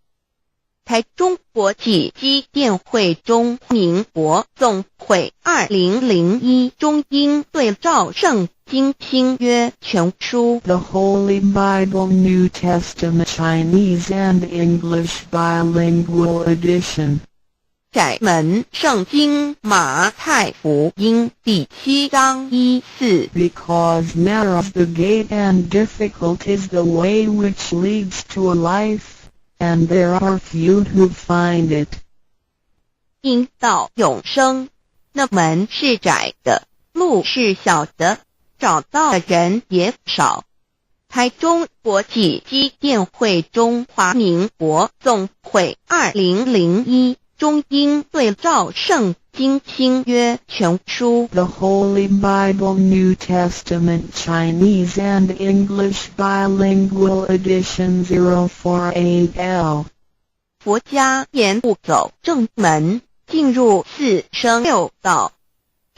台中国际机电会中民国总会2001中英对照圣经新约全书 The Holy Bible New Testament Chinese and English Bilingual Edition. 窄门圣经马太福音第7章1-4 Because narrow is the gate and difficult is the way which leads to life, and there are few who find it. 因到永生，那门是窄的，路是小的，找到的人也少。台中国际机电会中华民国总会2001中英对照圣经新约全书 The Holy Bible New Testament Chinese and English Bilingual Edition 048L. 佛家言不走正门，进入4生6道。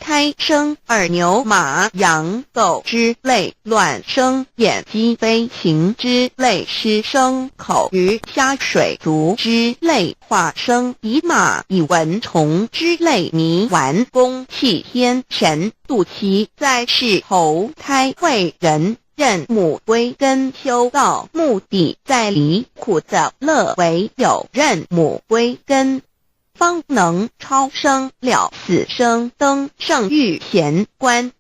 胎生耳牛马羊狗之类，卵生眼鸡飞禽之类，湿生口鱼虾水族之类，化生以马以蚊虫之类，泥丸公气天神度其在世投胎为人，任母归根修道，目的在离苦的乐为有任母归根。方能超生了死生，登圣域贤官，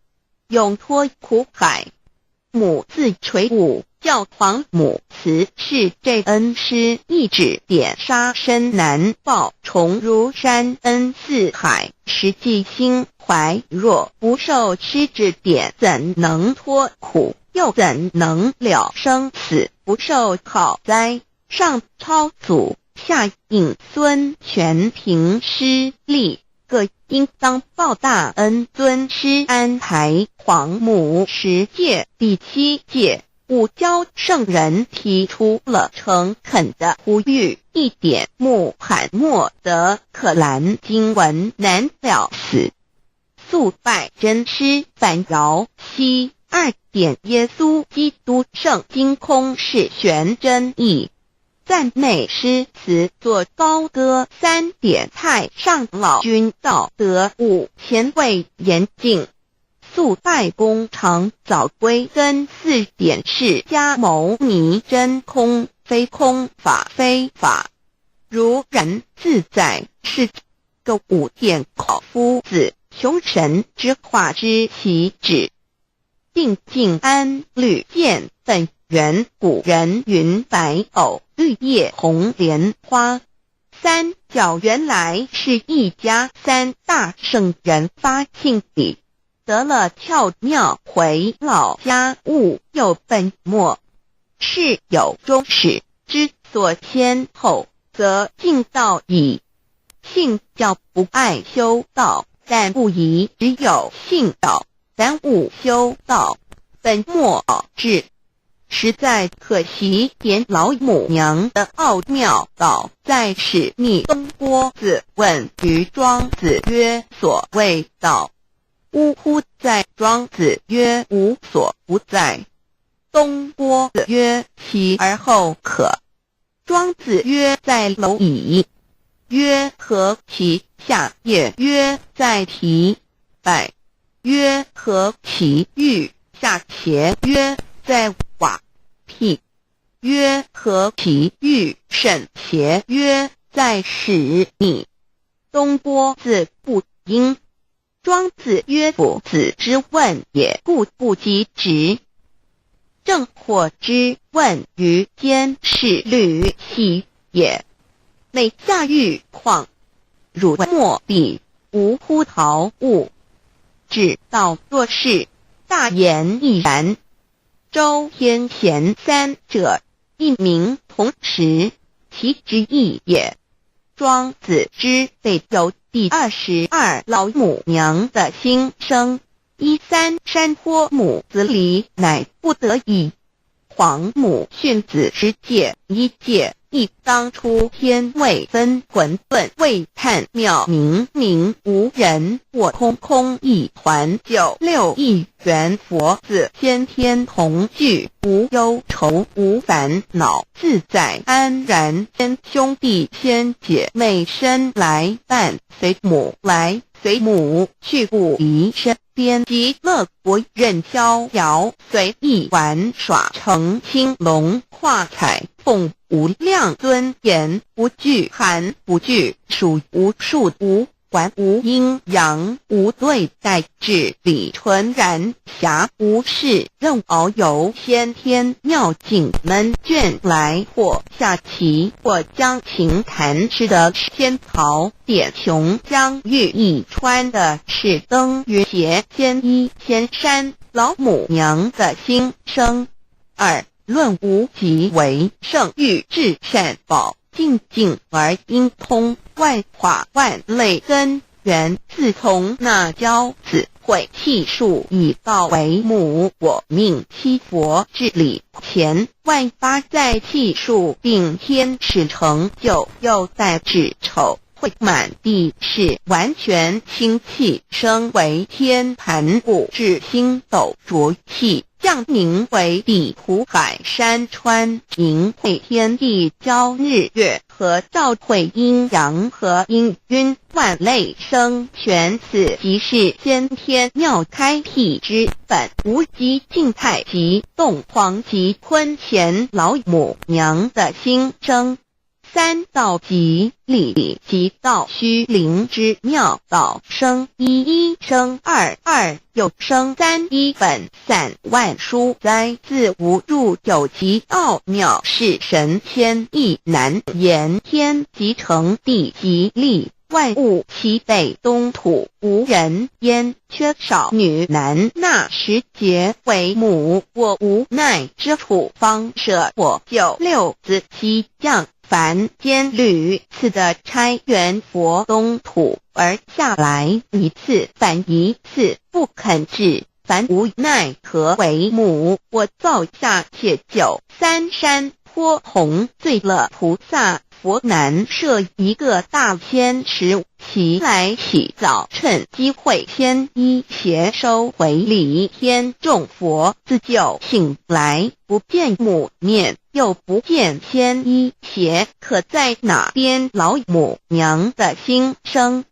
永脱苦海。母自垂武，教皇母慈是这恩师，一指点杀身难报，重如山恩四海，实际心怀若不受师指点，怎能脱苦？又怎能了生死？不受好哉！上超祖，下引孙，全凭师力，各应当报大恩。尊师安排，皇母10届，第7届，武教圣人提出了诚恳的呼吁，一点穆罕默德可兰经文难了死，肃拜真师，反饶西。2点耶稣基督圣经空是玄真义，赞美诗词作高歌。3点太上老君道德5前卫严谨，肃拜公常早归根。4点释迦牟尼真空非空，法非法，如然自在，是个5点口夫子求神之化之其旨。定静安律见本源，古人云白藕绿叶红莲花。3角原来是一家3大圣人发庆礼，得了窍妙，回老家务有本末，事有终始，之所先后，则敬道矣。信教不爱修道，但不宜只有信道，耽误修道，本末倒置，实在可惜。点老母娘的奥妙道在使逆东郭子问于庄子曰：所谓道，呜呼在？庄子曰：无所不在。东郭子曰：其而后可？庄子曰：在蝼蚁。曰：何其下也？曰：在蹄。百。曰：何其欲？下且。曰：在瓦辟。曰：何其欲？甚且。曰：在使你。东郭子不应。庄子曰：夫子之问也，故不及直。正火之问于间，是履兮也。每下欲况，汝莫彼，无乎陶物。指道做事，大言亦然。周天贤3者，一名同时，其之义也。庄子之备有第22老母娘的心声，13山坡母子礼，乃不得已。皇母训子10戒，1戒亦当初天未分混沌，未探妙明明无人，我空空一团，96亿元佛子先天同聚，无忧愁无烦恼，自在安然。先兄弟先姐妹身来伴，随母来随母去，不离身边，极乐国任逍遥，随意玩耍，成青龙画彩凤，无量尊严，不惧寒不惧暑，无数无管，无阴阳，无对待，至理纯然，暇无事任遨游。先天妙境门卷来，或下棋，或将琴弹，吃的仙桃点琼浆玉一川的是登云斜仙衣仙山老母娘的心声。2论无极为圣域至善宝，静静而应通，万法万类根源。自从那教子会气数以道为母，我命七佛治理前，万发在气数，并天使成就，又在指丑会满地，是完全清气，升为天盘古至星斗浊气，降凝为地土海山川，凝会天地交日月，和照会阴阳和阴晕，万类生全，此即是先天妙开辟之本。无极静态及动黄及坤乾老母娘的心声。三道吉利，吉道虚灵之妙道，生一生二又生三，一本散万殊哉，自无入有极奥妙，是神仙亦难言，天即成地即立。万物其北东土，无人焉，缺少女男，那时结为母。我无奈之处，方舍我就六子七将，凡间屡次的差援佛东土而下来，一次反一次，不肯治。凡无奈何为母，我造下且就三山颇弘，罪了菩萨。佛南设一个大仙池，其来起早，趁机会添一邪收回礼，天众佛自就醒来，不见母面，又不见天一邪，可在哪边老母娘的心生？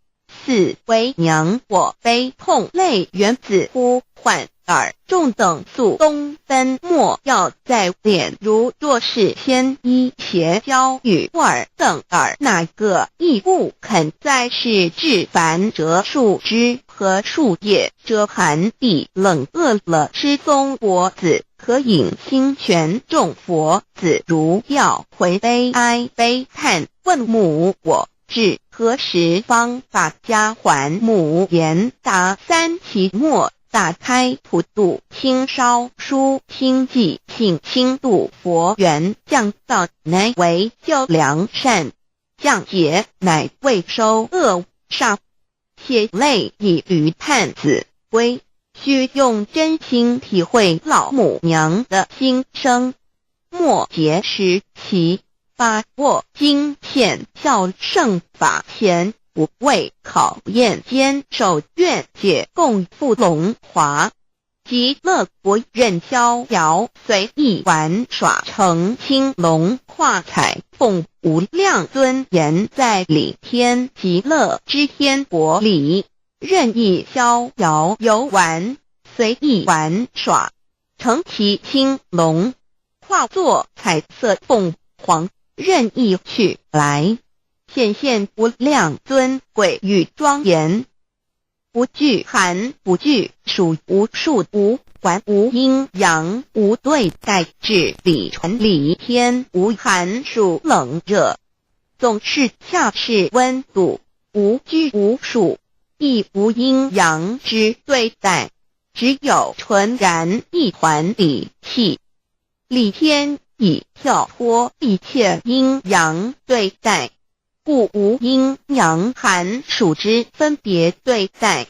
四为娘我悲痛泪原子呼唤耳众等速东奔，莫要在脸，如若是天一邪教与尔等耳，哪个亦不肯在世至凡折树枝和树叶，遮寒地冷饿了失踪佛子，可引清泉众佛子如要回悲哀悲叹，问母我至何时方把家还？母言答三期末，打开普渡清烧书清寂，请清度佛缘，降道乃为救良善，降劫乃为收恶煞，血泪以于叹子归，须用真心体会老母娘的心声，莫结识其把握经现效圣法前，不畏考验，坚守愿解共赴龙华，极乐国任逍遥，随意玩耍，成青龙化彩凤，无量尊严在里，天极乐之天国里，任意逍遥游玩，随意玩耍，成其青龙，化作彩色凤凰，任意去来，显现无量尊贵与庄严，不惧寒不惧暑，无数无还无阴阳，无对待至理传理，天无寒暑冷热，总是恰是温度，无拘无束，亦无阴阳之对待，只有纯然一团理气，理天以跳脱一切阴阳对待，故无阴阳寒暑之分别对待，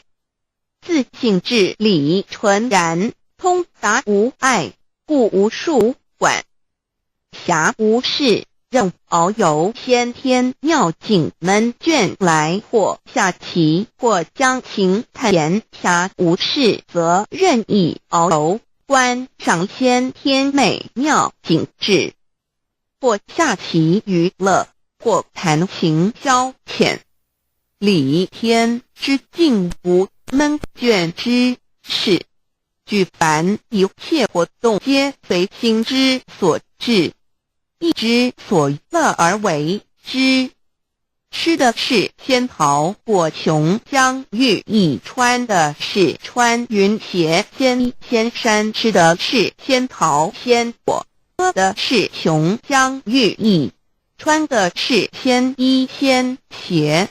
自性至理纯然，通达无碍，故无束管辖无事，任遨游先天妙境门卷来，或下棋，或将情探言暇无事，则任意遨游观赏先天美妙景致，或下棋娱乐，或弹琴消遣，理天之境无闷倦之事，举凡一切活动皆随心之所至，意之所乐而为之。吃的是仙桃果琼浆玉一，穿的是穿云鞋仙衣仙衫，吃的是仙桃仙果，喝的是琼浆玉一，穿的是仙衣仙鞋。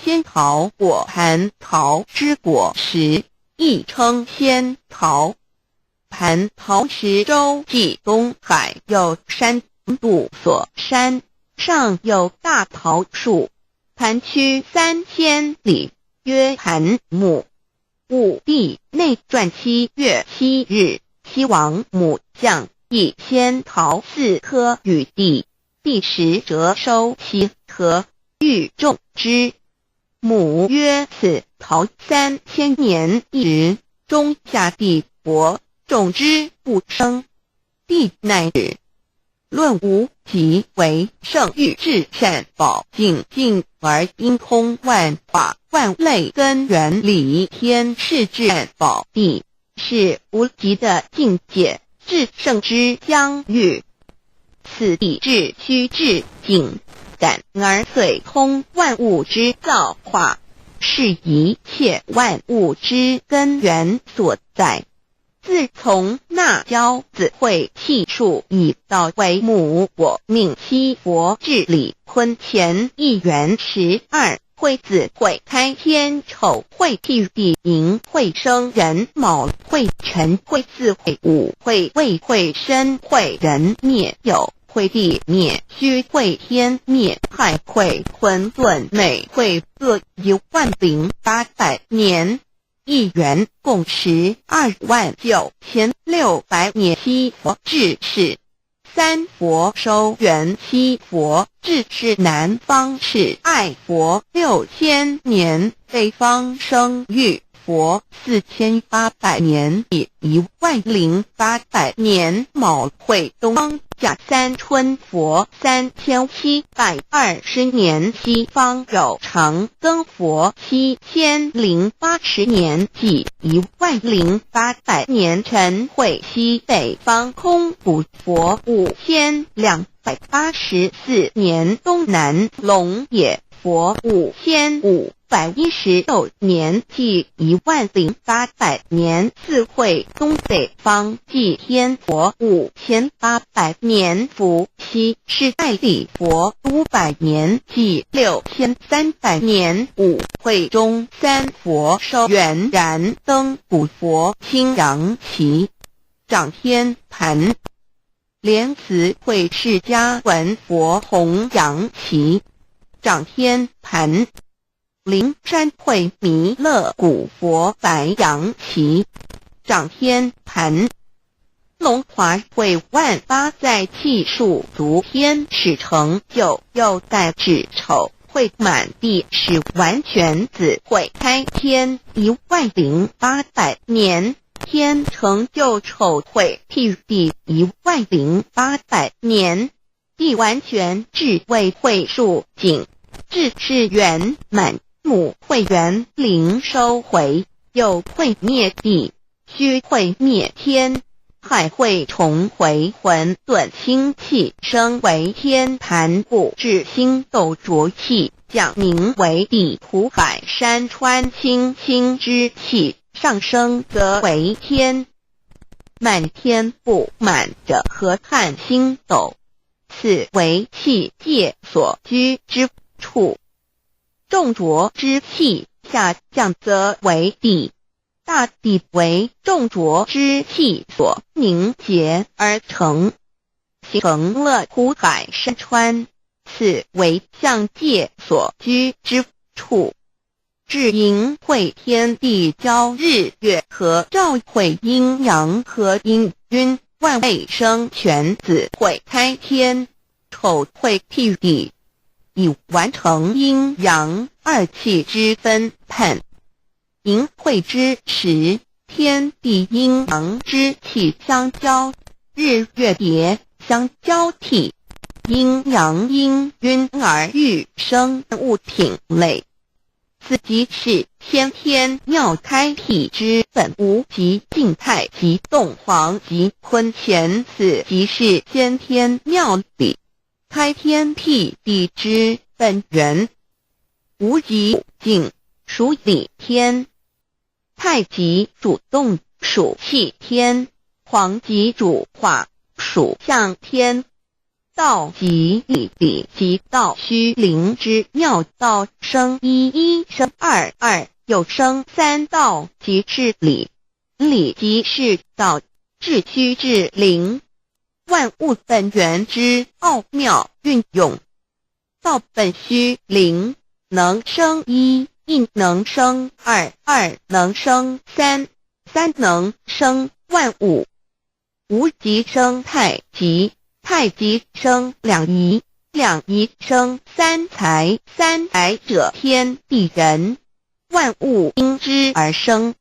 仙桃果含桃之果实，亦称仙桃。蟠桃实洲即东海有山度所山，上有大桃树，盘曲3000里，曰盘木。武帝内传7月7日，西王母降以仙桃4颗与帝，帝时折收其核，欲种之。母曰：此桃3000年一日，中下地薄，种之不生。帝乃止。论无极为圣欲至善宝尽尽而因空万法万类根源理天是至善宝地，是无极的境界，至圣之疆域。此地至虚至景，感而遂通万物之造化，是一切万物之根源所在。自从那骄子会气数以道为母，我命七佛治理坤乾一元12。会子会开天丑会地地寅会生人卯会辰会巳会午会未会申会人灭酉会地灭戌会天灭亥会混沌每会各10800年。一元共129600年。七佛治世，三佛收元，七佛治世南方是爱佛6000年，北方生玉佛4800年，以10800年。卯会东方甲三春佛3720年，西方有长庚佛7080年，即10800年。辰会西北方空谷佛5284年，东南龙野佛5516年，即10800年。四会东北方祭天佛5800年，伏羲是代理佛500年，即6300年。五会中三佛收元燃灯古佛青阳旗，掌天盘。莲慈会释迦文佛红阳旗，掌天盘。灵山会弥勒古佛白羊旗，掌天盘。龙华会万八在气数足天使成就，又代指丑会满地是完全子会开天10800年，天成就丑会替地10800年。地完全至为会数景，至是圆满。母会元灵收回，又会灭地，戌会灭天，亥会重回混沌清气，生为天坛故至星斗浊气，讲名为地土海山川清清之气，上升则为天。满天不满者何叹星斗，此为气界所居之处。重浊之气下降则为地，大地为重浊之气所凝结而成，形成了土海山川，此为象界所居之处。至寅会天地交日月和照会阴阳和阴均，万位生全子会开天，丑会替地，以完成阴阳二气之分判。寅会之时，天地阴阳之气相交，日月叠相交替，阴阳阴均而育生物品类。此即是先天妙开辟之本无极静态及动黄及坤乾，此即是先天妙理开天辟地之本源。无极静属理天，太极主动属气天，黄极主化属象天。道即理即道虚灵之妙道，生一生二又生三道，即是理。理即是道，至虚至灵，万物本源之奥妙运用。道本虚灵，能生一能生二能生三能生万物。无极生太极，太极生两仪，两仪生三才，三才者天地人，万物因之而生，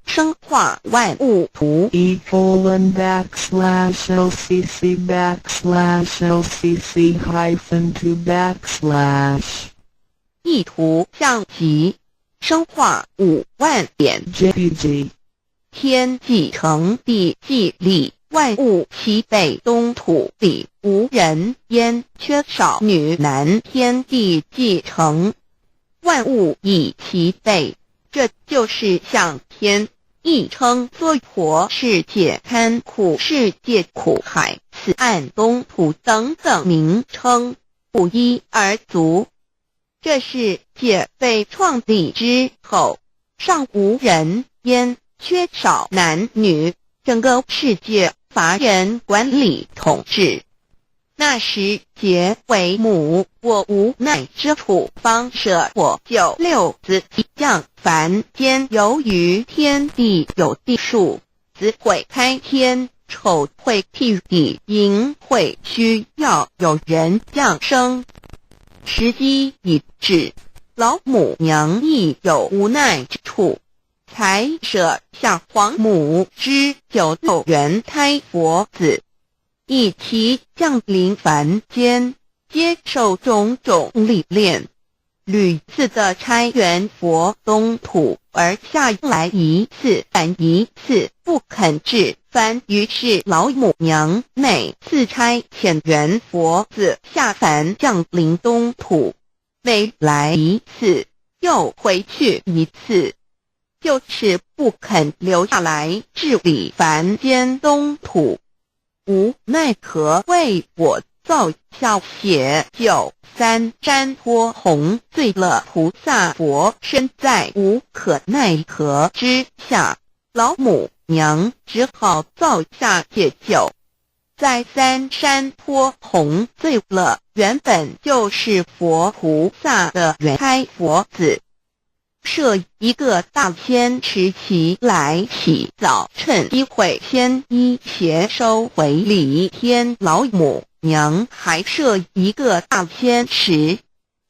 生化万物图。://LCC/LCC-2/ 意图象极，生化5万点 JPG。天即成地即理，万物齐备，东土里无人焉，缺少女男，天地既成，万物已齐备。这就是向天亦称娑婆世界、堪苦世界、苦海、此岸、东土等等名称，不一而足。这世界被创立之后，尚无人焉，缺少男女，整个世界乏人管理统治。那时桀为母，我无奈之处，方舍我9六子以降凡间。由于天地有地数，子会开天，丑会替地，寅会需要有人降生。时机已至，老母娘亦有无奈之处，才舍下皇母之9六元胎佛子，以其降临凡间，接受种种历练，屡次的差援佛东土，而下来一次反一次不肯至凡，于是老母娘每次差遣援佛子下凡降临东土，每来一次又回去一次，就是不肯留下来治理凡间东土。无奈何为我造下血酒3山坡红，醉了菩萨佛身在无可奈何之下，老母娘只好造下解酒，在3山坡红醉了原本就是佛菩萨的原胎佛子，设一个大仙池期来洗澡，趁机会先衣鞋收回礼天。老母娘还设一个大仙池，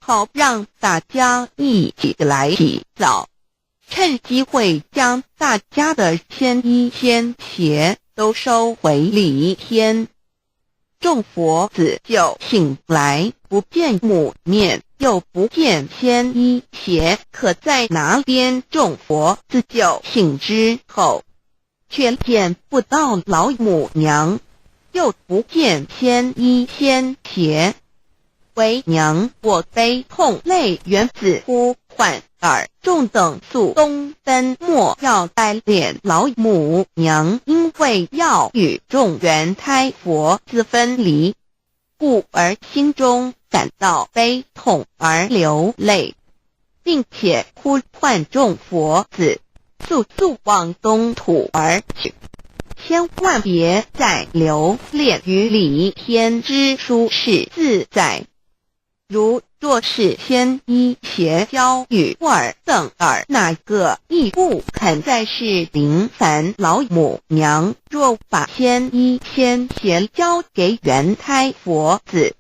好让大家一起来洗澡，趁机会将大家的仙衣仙鞋都收回礼天。众佛子就醒来，不见母面，又不见仙衣鞋可在哪边。众佛子就醒之后，却见不到老母娘，又不见仙衣仙鞋。为娘我悲痛泪源自呼唤尔众等速东奔，莫要带敛老母娘，因为要与众原胎佛子分离，故而心中感到悲痛而流泪，并且呼唤众佛子速速往东土而去，千万别再留恋于离天之舒适自在。若是仙衣鞋交与尔等尔，哪个亦不肯再是临凡老母娘？若把仙衣仙鞋交给原胎佛子，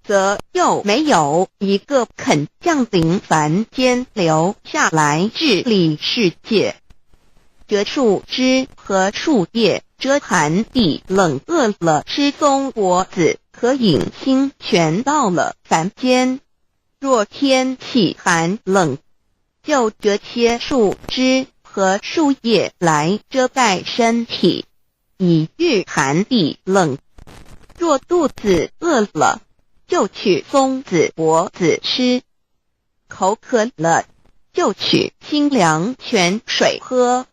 则又没有一个肯降临凡间留下来治理世界。这树枝和树叶遮寒地冷，饿了吃松果子，可饮清泉到了凡间。若天气寒冷，就折些树枝和树叶来遮盖身体，以御寒地冷。若肚子饿了，就取松子果子吃，口渴了，就取清凉泉水喝。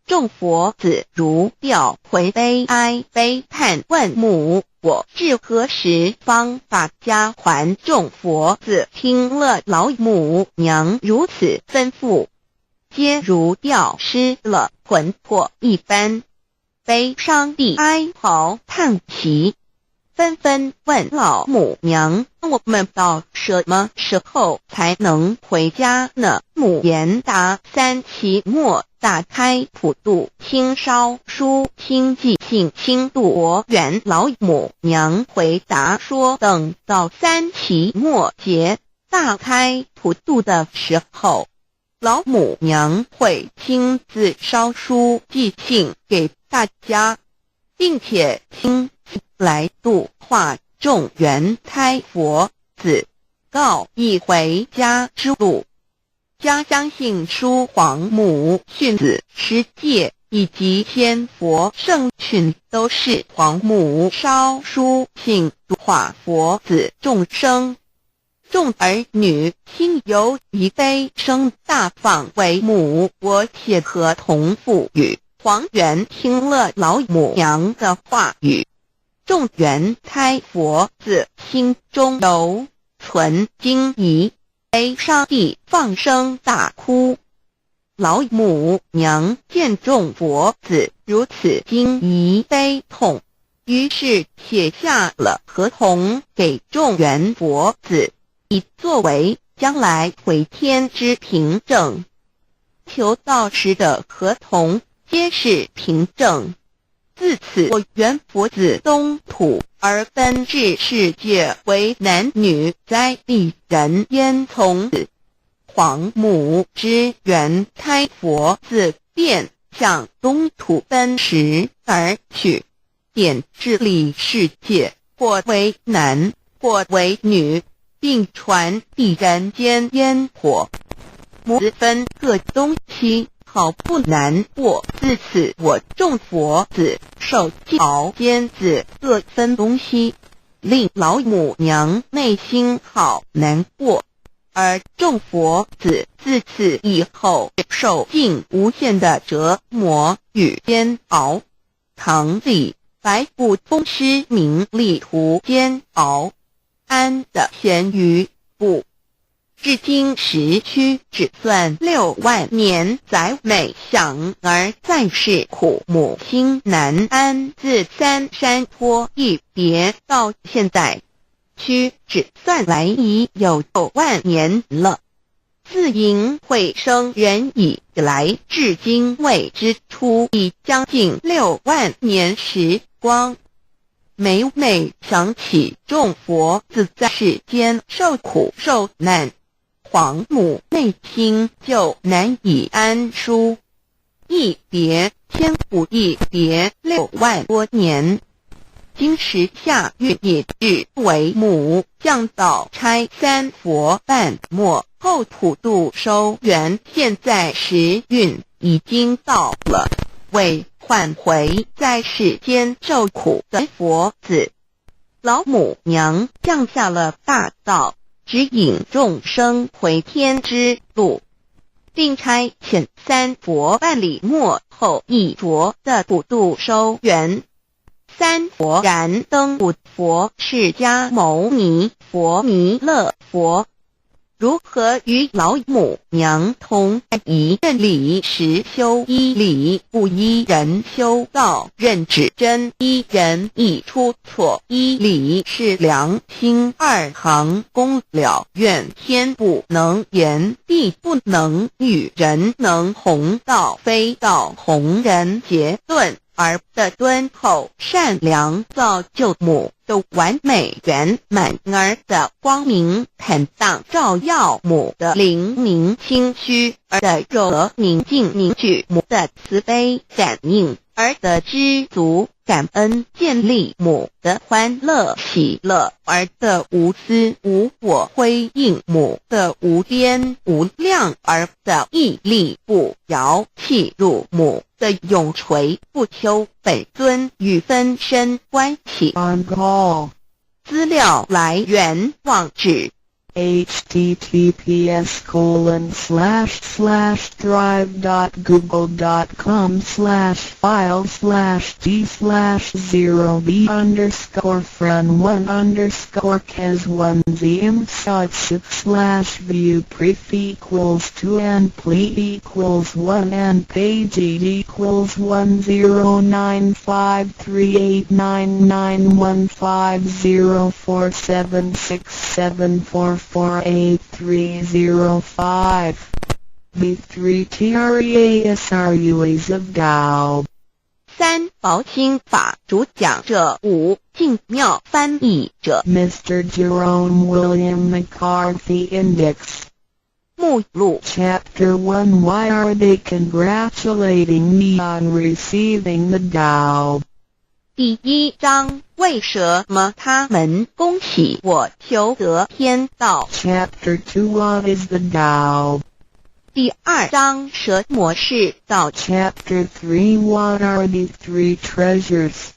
众佛子如吊回悲哀悲叹，问母我至何时方把家还？众佛子听了老母娘如此吩咐，皆如吊失了魂魄一般，悲伤地哀嚎叹息，纷纷问老母娘：我们到什么时候才能回家呢？母言答：3期末打开普度，清烧书清寂静清度我缘。老母娘回答说：等到3期末节大开普度的时候，老母娘会亲自烧书寂静给大家，并且亲自来度化众原胎佛子，告一回家之路。将相信书皇母训子十诫以及仙佛圣训，都是皇母烧书信化佛子众生。众儿女亲由一悲生大放为母，我写合同赋予。黄元听了老母娘的话语，众缘开佛子心中犹存惊疑，悲伤地放声大哭。老母娘见众佛子如此惊疑悲痛，于是写下了合同给众缘佛子，以作为将来回天之凭证。求道时的合同皆是凭证。自此我缘佛子东土，而分至世界为男女，在地人焉从此。皇母之缘开佛子便向东土奔驰而去，点治理世界，或为男，或为女，并传递人间烟火。母子分各东西，好不难过。自此我众佛子受教尖子各分东西，令老母娘内心好难过。而众佛子自此以后受尽无限的折磨与煎熬。唐李白骨风师名利图煎熬，安的咸鱼不。至今时区只算6万年，载美享而在世苦母心难安。自三山坡一别到现在，区只算来已有9万年了。自营会生人以来，至今未知出，已将近6万年时光。每每想起众佛子在世间受苦受难，皇母内心就难以安舒。一别千古，一别6万多年。今时下运也日为母，降道差3佛半末，后普度收圆。现在时运已经到了，为换回在世间受苦的佛子，老母娘降下了大道，指引众生回天之路，并差遣3佛半里末后一佛的普度收圆。3佛燃灯5佛释迦牟尼佛弥勒佛，如何与老母娘同在一任理时修一理，不依人修道，任指真一人一出错，一理是良心2行功了愿，天不能言，地不能语，人能弘道，非道弘人结论。而的敦厚善良造就母的完美圆满，儿的光明坦荡照耀母的灵明清虚，儿的柔和宁静凝聚母的慈悲感应，儿的知足感恩建立母的欢乐喜乐，儿的无私无我辉映母的无边无量，儿的屹立不摇契入母的永垂不朽本尊与分身关系。资料来源网址1-83305. B3TREASRUAs of Tao。 3宝心法主讲者，5净妙翻译者 Mr. Jerome William McCarthy Index。 目录 Chapter 1 Why are they congratulating me on receiving the Tao？ 第1章为什么他们恭喜我求得天道？ Chapter 2 What is the Tao？第2章蛇模式造。 Chapter 3 What are the three treasures?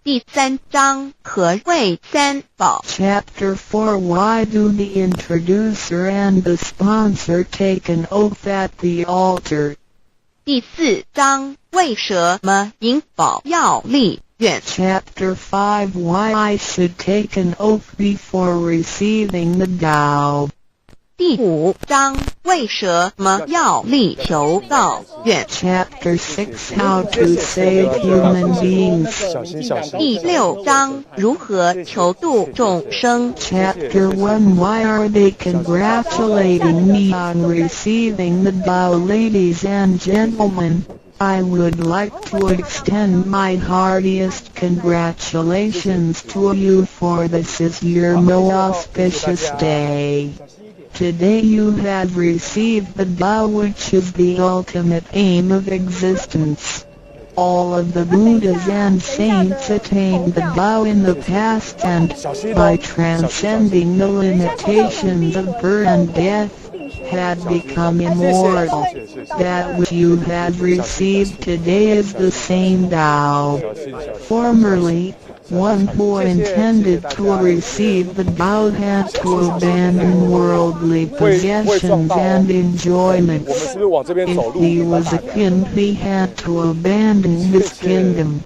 第3章何谓三宝。 Chapter 4 Why do the introducer and the sponsor take an oath at the altar? 第4章为什么引宝要立愿。 Chapter 5 Why I should take an oath before receiving the Tao. 第5章为什么要立求道愿。 Chapter 6 How to save human beings. 第6章如何求度众生。 Chapter 1 Why are they congratulating me on receiving the Tao? Ladies and gentlemen, I would like to extend my heartiest congratulations to you, for this is your most auspicious day. Today you have received the Tao, which is the ultimate aim of existence. All of the Buddhas and saints attained the Tao in the past, and by transcending the limitations of birth and death, had become immortal. That which you have received today is the same Tao. Formerly, one who intended to receive the Tao had to abandon worldly possessions and enjoyments. If he was a king, he had to abandon his kingdom.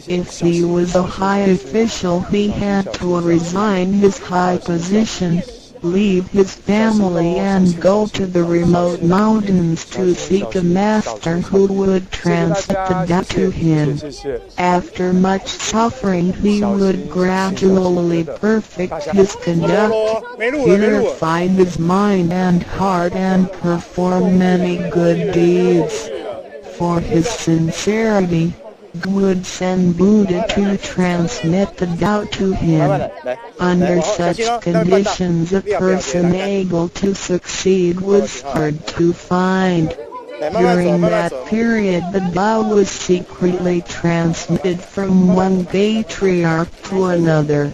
If he was a high official, he had to resign his high position, leave his family and go to the remote mountains to seek a master who would transmit the Tao to him. After much suffering, he would gradually perfect his conduct, purify his mind and heart, and perform many good deeds. For his sincerity, would send Buddha to transmit the Tao to him. Under such conditions, a person able to succeed was hard to find. During that period, the Tao was secretly transmitted from one patriarch to another.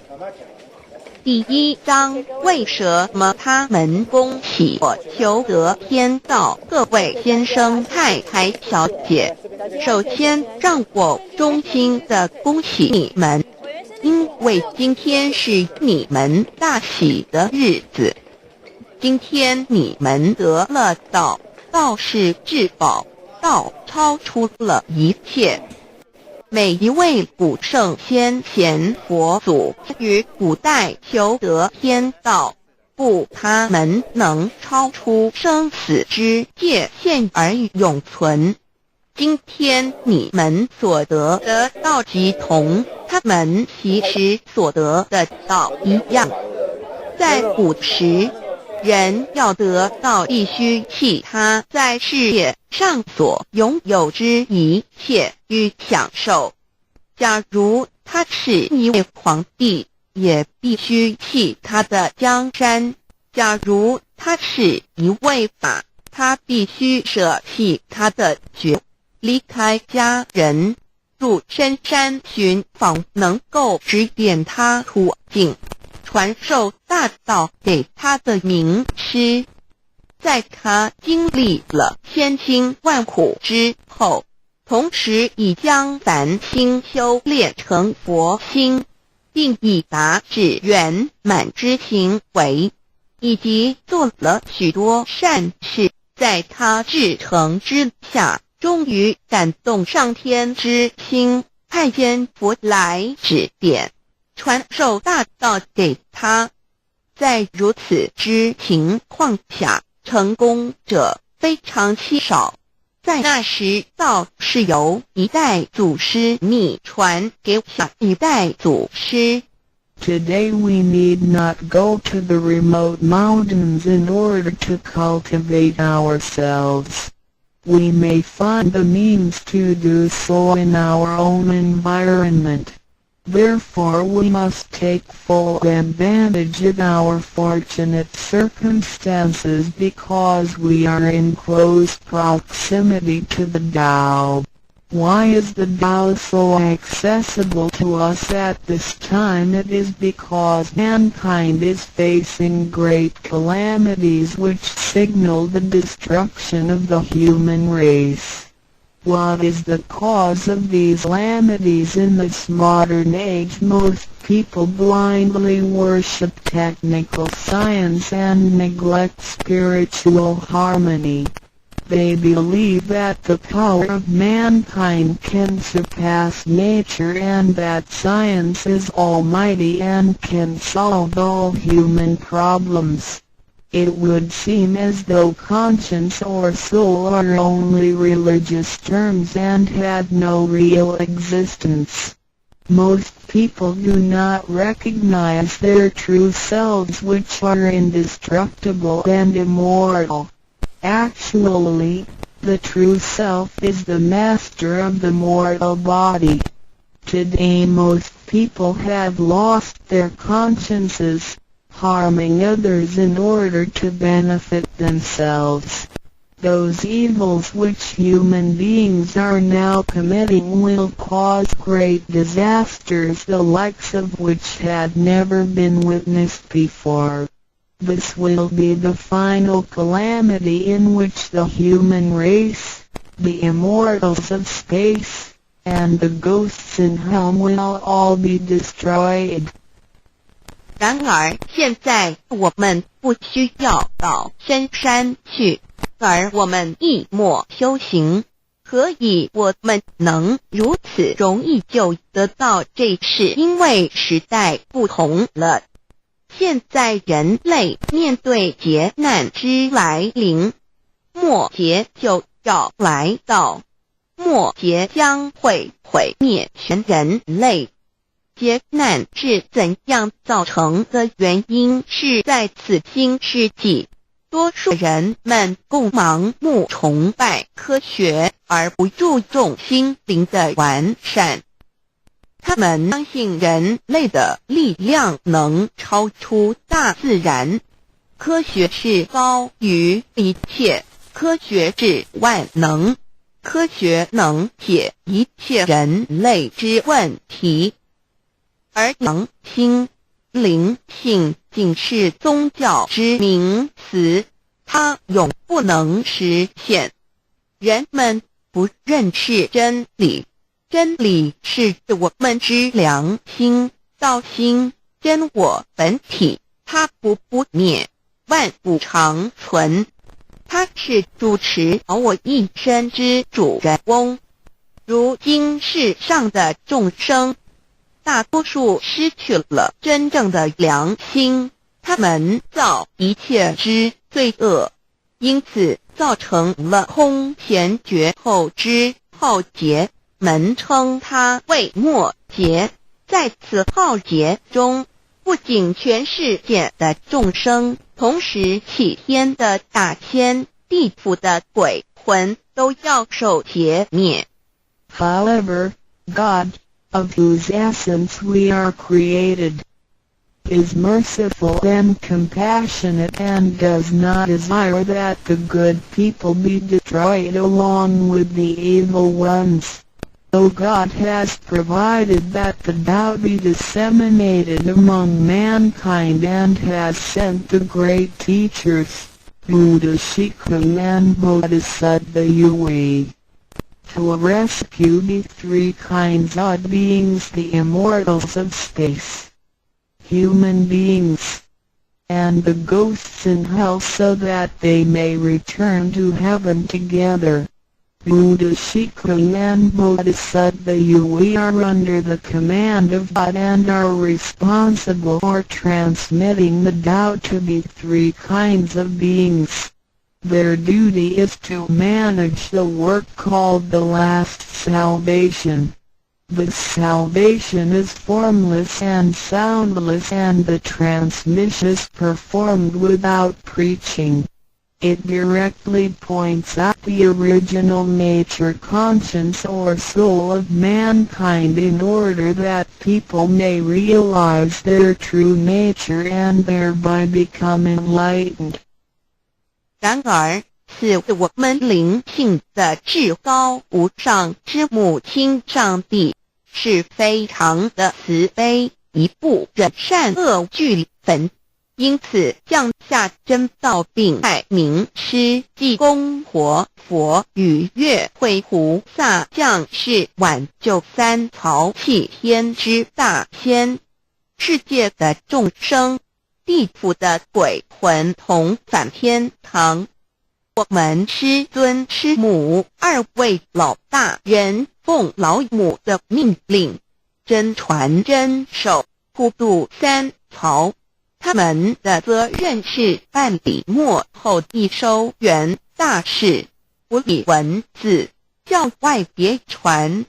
第1章为什么他们恭喜我求得天道？各位先生、太太、小姐，首先让我衷心的恭喜你们，因为今天是你们大喜的日子。今天你们得了道，道是至宝，道超出了一切。每一位古圣先贤佛祖于古代求得天道，故他们能超出生死之界限而永存。今天你们所得的道即同他们其实所得的道一样。在古时，人要得到必须弃他在世界上所拥有之一切与享受。假如他是一位皇帝，也必须弃他的江山；假如他是一位法，他必须舍弃他的觉，离开家人，入深山寻访能够指点他途径，传授大道给他的名师。在他经历了千辛万苦之后，同时已将凡心修炼成佛心，并已达至圆满之行为，以及做了许多善事，在他至诚之下，终于感动上天之心，派遣佛来指点，传授大道给他。在如此之情况下，成功者非常稀少。在那时，道是由一代祖师秘传给下一代祖师。Today we need not go to the remote mountains in order to cultivate ourselves. We may find the means to do so in our own environment. Therefore we must take full advantage of our fortunate circumstances because we are in close proximity to the Tao. Why is the Tao so accessible to us at this time? It is because mankind is facing great calamities which signal the destruction of the human race. What is the cause of these calamities in this modern age? Most people blindly worship technical science and neglect spiritual harmony. They believe that the power of mankind can surpass nature and that science is almighty and can solve all human problems. It would seem as though conscience or soul are only religious terms and had no real existence. Most people do not recognize their true selves, which are indestructible and immortal. Actually, the true self is the master of the mortal body. Today most people have lost their consciences, harming others in order to benefit themselves. Those evils which human beings are now committing will cause great disasters, the likes of which had never been witnessed before. This will be the final calamity in which the human race, the immortals of space, and the ghosts in hell will all be destroyed. 然而，现在我们不需要到深山去，而我们一默修行。何以我们能如此容易就得到这事？因为时代不同了。现在人类面对劫难之来临，末劫就要来到，末劫将会毁灭全人类。劫难是怎样造成的？原因是在此新世纪，多数人们共盲目崇拜科学，而不注重心灵的完善。他们相信人类的力量能超出大自然，科学是高于一切，科学是万能，科学能解一切人类之问题。而阳心灵性仅是宗教之名词，它永不能实现。人们不认识真理，真理是我们之良心、道心、真我本体，它不灭，万古长存。它是主持我一生之主人翁。如今世上的众生，大多数失去了真正的良心，他们造一切之罪恶，因此造成了空前绝后之浩劫，门称它为末劫。在此浩劫中，不仅全世界的众生，同时起天的大千、地府的鬼魂都要受劫灭。However, God, of whose essence we are created, is merciful and compassionate and does not desire that the good people be destroyed along with the evil ones. So God has provided that the Tao be disseminated among mankind and has sent the great teachers, Buddha Shikung and Bodhisattva Yui, to rescue the three kinds of beings, the immortals of space, human beings, and the ghosts in hell, so that they may return to heaven together. Buddha Shikung and Bodhisattva Yui are under the command of God and are responsible for transmitting the Tao to the three kinds of beings. Their duty is to manage the work called the last salvation. This salvation is formless and soundless, and the transmission is performed without preaching. It directly points out the original nature, conscience or soul of mankind in order that people may realize their true nature and thereby become enlightened. 然而，赐我们灵性的至高无上之母亲上帝是非常的慈悲，一不忍善恶俱焚，因此降下真道并派名师济公活佛与月慧菩萨降世挽救三曹弃天之大仙，世界的众生，地府的鬼魂同返天堂。我们师尊师母二位老大人奉老母的命令，真传真守普渡三曹，他们的责任是办理末后的收圆大事，不以文字教外别传，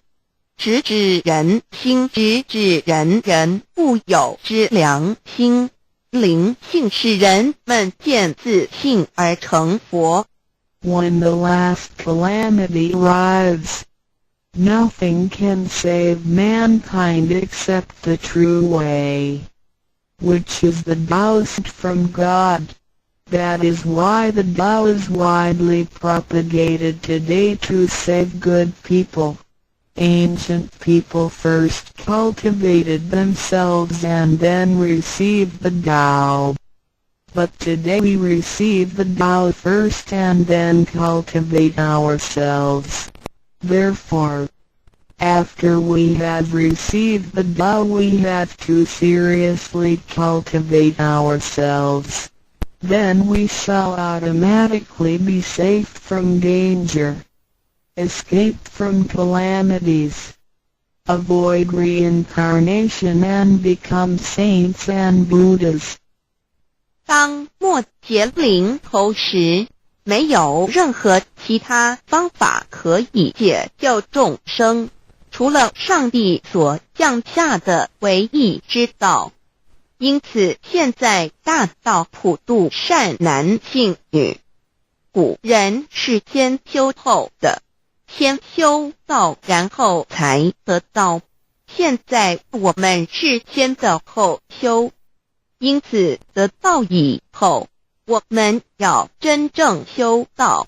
直指人心，直指人人不有之良心，灵性使人们见自信而成佛。When the last calamity arrives, nothing can save mankind except the true way, which is the Taoist from God. That is why the Tao is widely propagated today to save good people. Ancient people first cultivated themselves and then received the Tao. But today we receive the Tao first and then cultivate ourselves. Therefore, after we have received the Tao, we have to seriously cultivate ourselves. Then we shall automatically be safe from danger, escape from calamities, avoid reincarnation and become saints and Buddhas. 当末劫临头时，没有任何其他方法可以解救众生，除了上帝所降下的唯一之道。因此现在大道普渡善男信女，古人是先修后的，先修道然后才得道，现在我们是先的后修，因此得道以后，我们要真正修道，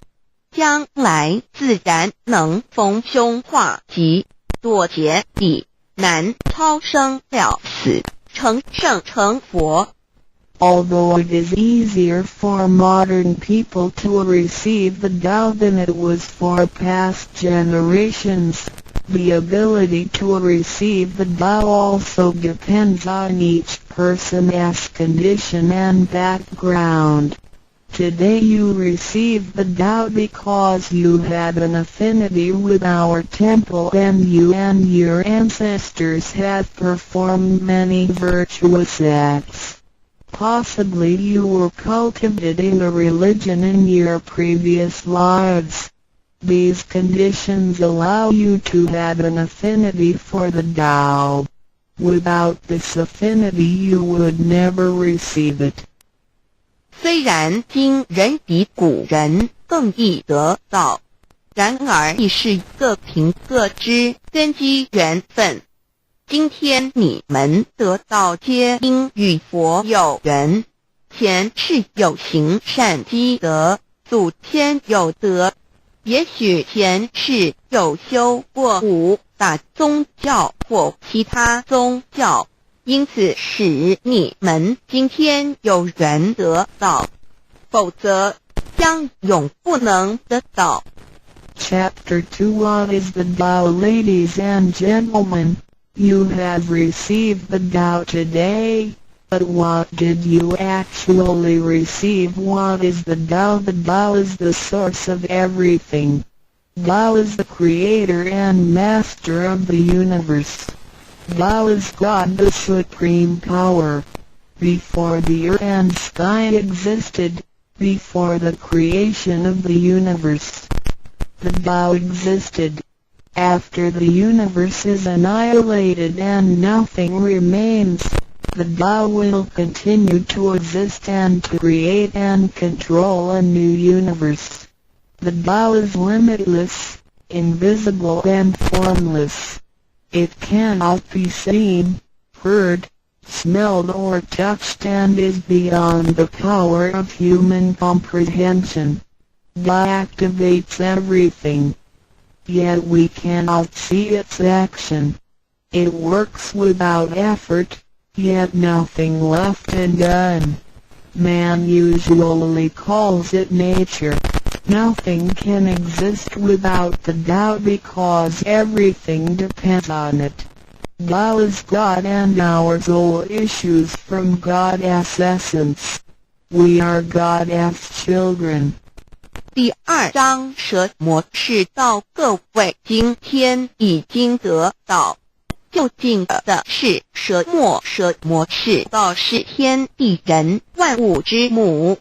将来自然能逢凶化吉，躲劫彼难，超生了死，成圣成佛。Although it is easier for modern people to receive the Tao than it was for past generations, the ability to receive the Tao also depends on each person's condition and background. Today you receive the Tao because you had an affinity with our temple and you and your ancestors have performed many virtuous acts. Possibly you were cultivating a religion in your previous lives. These conditions allow you to have an affinity for the Tao. Without this affinity you would never receive it. 虽然今人比古人更易得道，然而亦是各凭各知，根基缘分。今天你们得道皆因与佛有缘，前世有行善积德，祖先有德，也许前世有修过五大宗教或其他宗教，因此使你们今天有缘得道，否则将永不能得到。Chapter 2 What is the Tao? Ladies and gentlemen, you have received the Tao today, but what did you actually receive? What is the Tao? The Tao is the source of everything. Tao is the creator and master of the universe. Tao is God, the supreme power. Before the earth and sky existed, before the creation of the universe, the Tao existed. After the universe is annihilated and nothing remains, the Tao will continue to exist and to create and control a new universe. The Tao is limitless, invisible and formless. It cannot be seen, heard, smelled or touched and is beyond the power of human comprehension. God activates everything. Yet we cannot see its action. It works without effort, yet nothing left undone. Man usually calls it nature. Nothing can exist without the Tao because everything depends on it. Tao is God and our soul issues from God's essence. We are God's children. 第2章蛇模式到各位今天已经得到。究竟的是蛇模式道是天地人万物之母，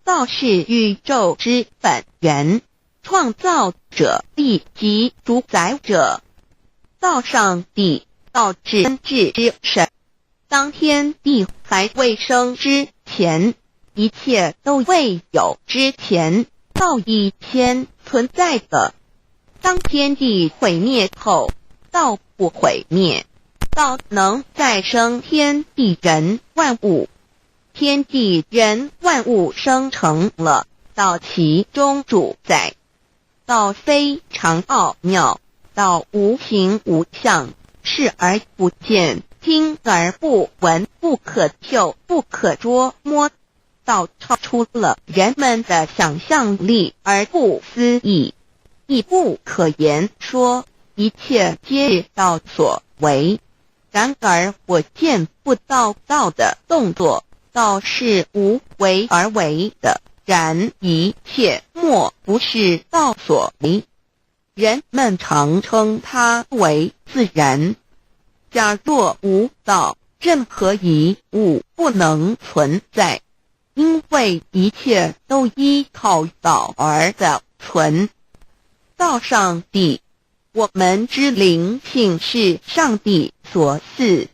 道是宇宙之本源，创造者以及主宰者。道上帝，道至之神。当天地还未生之前，一切都未有之前，道已先存在的。当天地毁灭后，道不毁灭，道能再生天地人万物。天地人万物生成了道其中主宰。道非常奥妙，道无形无相，视而不见，听而不闻，不可嗅，不可捉摸。道超出了人们的想象力而不思议，亦不可言说，一切皆是道所为。然而我见不到道的动作，道是无为而为的，然一切莫不是道所为。人们常称它为自然。假若无道，任何一物不能存在，因为一切都依靠道而的存。道上帝，我们之灵性是上帝所赐，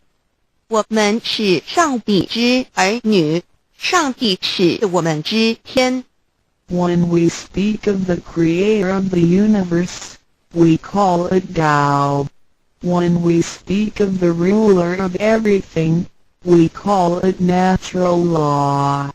我们是上帝之儿女，上帝是我们之天。When we speak of the creator of the universe, we call it Tao. When we speak of the ruler of everything, we call it natural law.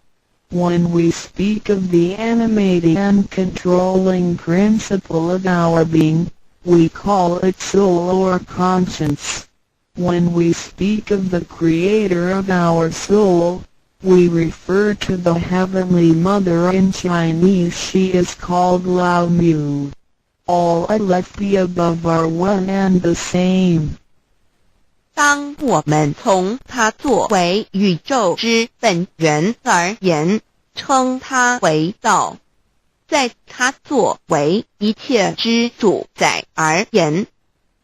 When we speak of the animating and controlling principle of our being, we call it soul or conscience. When we speak of the creator of our soul, we refer to the Heavenly Mother. In Chinese she is called Lao Mu. All of the above are one and the same. 当我们从它作为宇宙之本源而言，称它为道；在它作为一切之主宰而言，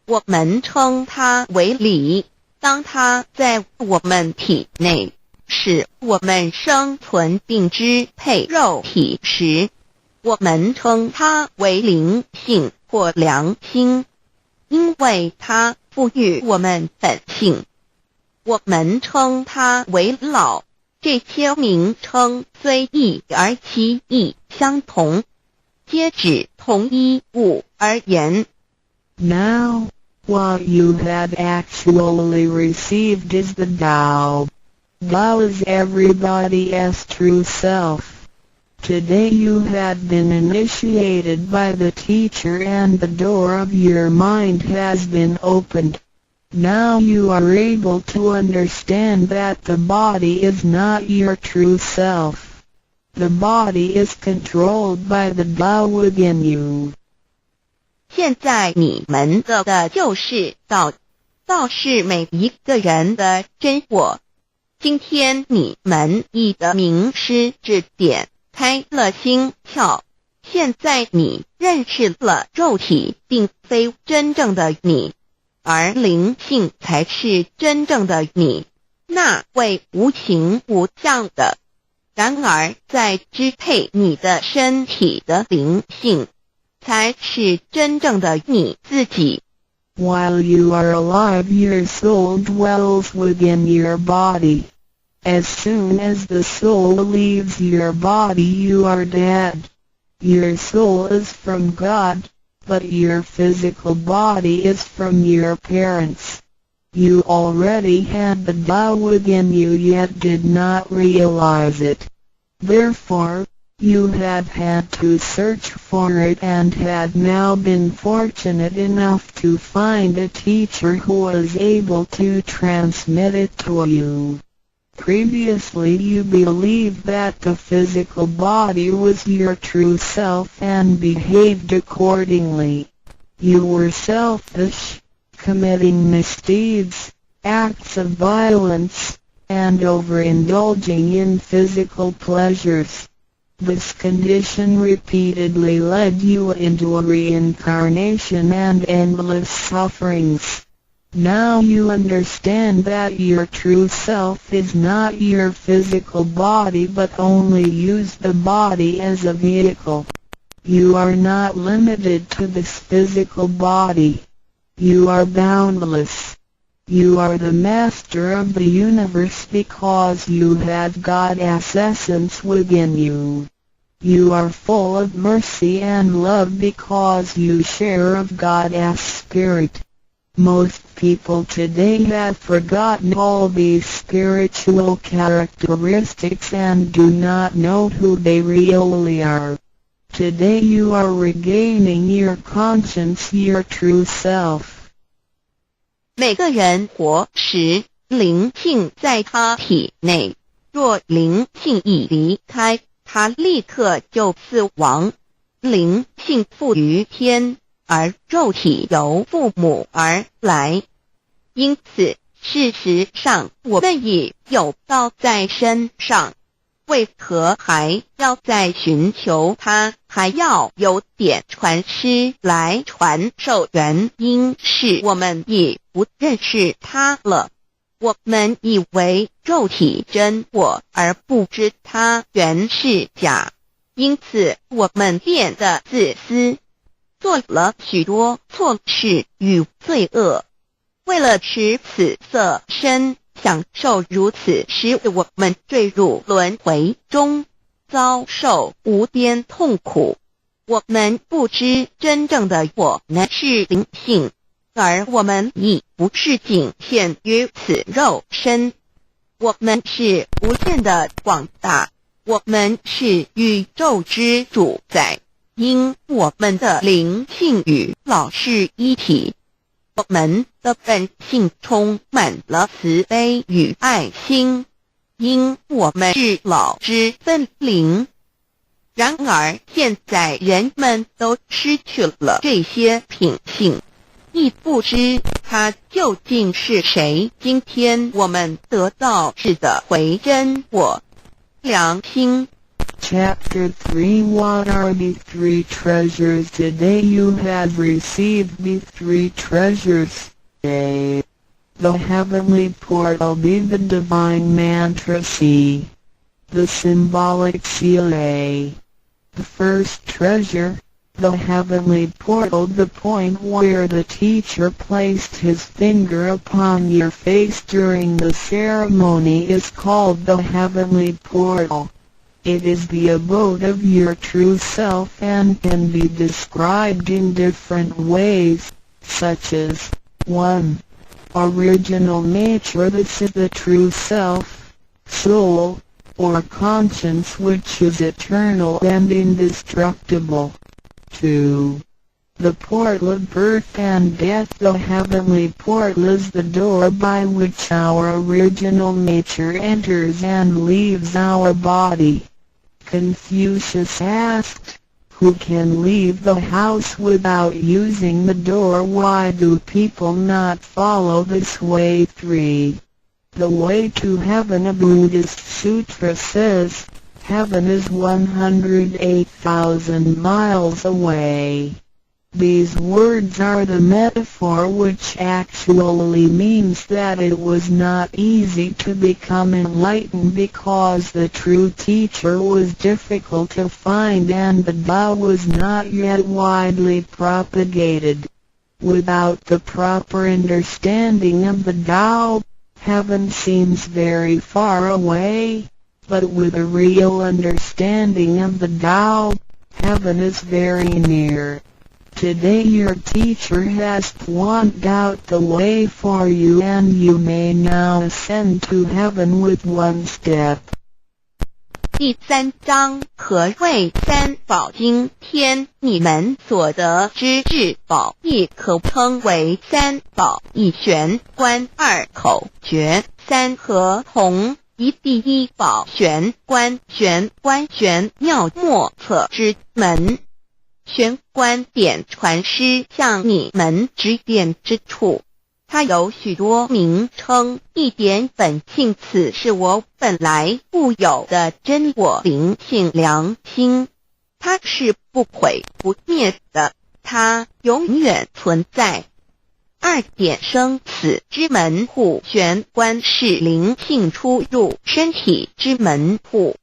我们称它为理。当它在我们体内，使我们生存并支配肉体时，我们称它为灵性或良心，因为它赋予我们本性。我们称它为老，这些名称虽异而其意相同，皆指同一物而言。Now, what you have actually received is the Tao. Tao is everybody's true self. Today you have been initiated by the teacher and the door of your mind has been opened. Now you are able to understand that the body is not your true self. The body is controlled by the Tao within you. 现在你们的就是道，道是每一个人的真我。今天你们一的名师指点开了心窍，现在你认识了肉体并非真正的你，而灵性才是真正的你，那位无形无相的。然而在支配你的身体的灵性，才是真正的你自己。While you are alive, your soul dwells within your body. As soon as the soul leaves your body, you are dead. Your soul is from God, but your physical body is from your parents. You already had the Tao within you yet did not realize it. Therefore, You have had to search for it and had now been fortunate enough to find a teacher who was able to transmit it to you. Previously you believed that the physical body was your true self and behaved accordingly. You were selfish, committing misdeeds, acts of violence, and overindulging in physical pleasures. This condition repeatedly led you into a reincarnation and endless sufferings. Now you understand that your true self is not your physical body but only use the body as a vehicle. You are not limited to this physical body. You are boundless. You are the master of the universe because you have God's essence within you. You are full of mercy and love because you share of God's spirit. Most people today have forgotten all these spiritual characteristics and do not know who they really are. Today you are regaining your conscience, your true self. 每个人活时，灵性在他体内，若灵性一离开，他立刻就死亡。灵性附于天，而肉体由父母而来。因此，事实上我们已有道在身上，为何还要再寻求它？还要有点传师来传授？原因是我们已不认识它了。我们以为肉体真我，而不知它原是假，因此我们变得自私，做了许多错事与罪恶。为了使此色身享受如此，使我们坠入轮回中，遭受无边痛苦。我们不知真正的我们是灵性，而我们已不是仅限于此肉身。我们是无限的广大，我们是宇宙之主宰，因我们的灵性与老是一体。我们的本性充满了慈悲与爱心，因我们是老之分灵。然而现在人们都失去了这些品性，亦不知他究竟是谁。今天我们得到是的回真我良心。Chapter 3 What are the three treasures? Today you have received the three treasures. A. The heavenly portal. B. The divine mantra. C. The symbolic seal. A. The first treasure, the heavenly portal, the point where the teacher placed his finger upon your face during the ceremony, is called the heavenly portal. It is the abode of your true self and can be described in different ways, such as 1. Original nature. This is the true self, soul, or conscience, which is eternal and indestructible. 2. The portal of birth and death. The heavenly portal is the door by which our original nature enters and leaves our body. Confucius asked, who can leave the house without using the door? Why do people not follow this way? 3. The way to heaven. A Buddhist sutra says, heaven is 108,000 miles away. These words are the metaphor, which actually means that it was not easy to become enlightened because the true teacher was difficult to find and the Tao was not yet widely propagated. Without the proper understanding of the Tao, heaven seems very far away, but with a real understanding of the Tao, heaven is very near. Today your teacher has pointed out the way for you and you may now ascend to heaven with one step. 第3章何谓三宝经天，你们所得之至宝，亦可称为三宝。一玄关，二口诀，三合同。一第一宝玄关，玄关玄妙莫测之门。玄关点传师向你们指点之处，它有许多名称，一点本性，此是我本来固有的真我灵性良心，它是不毁不灭的，它永远存在。二点生死之门户，玄关是灵性出入身体之门户。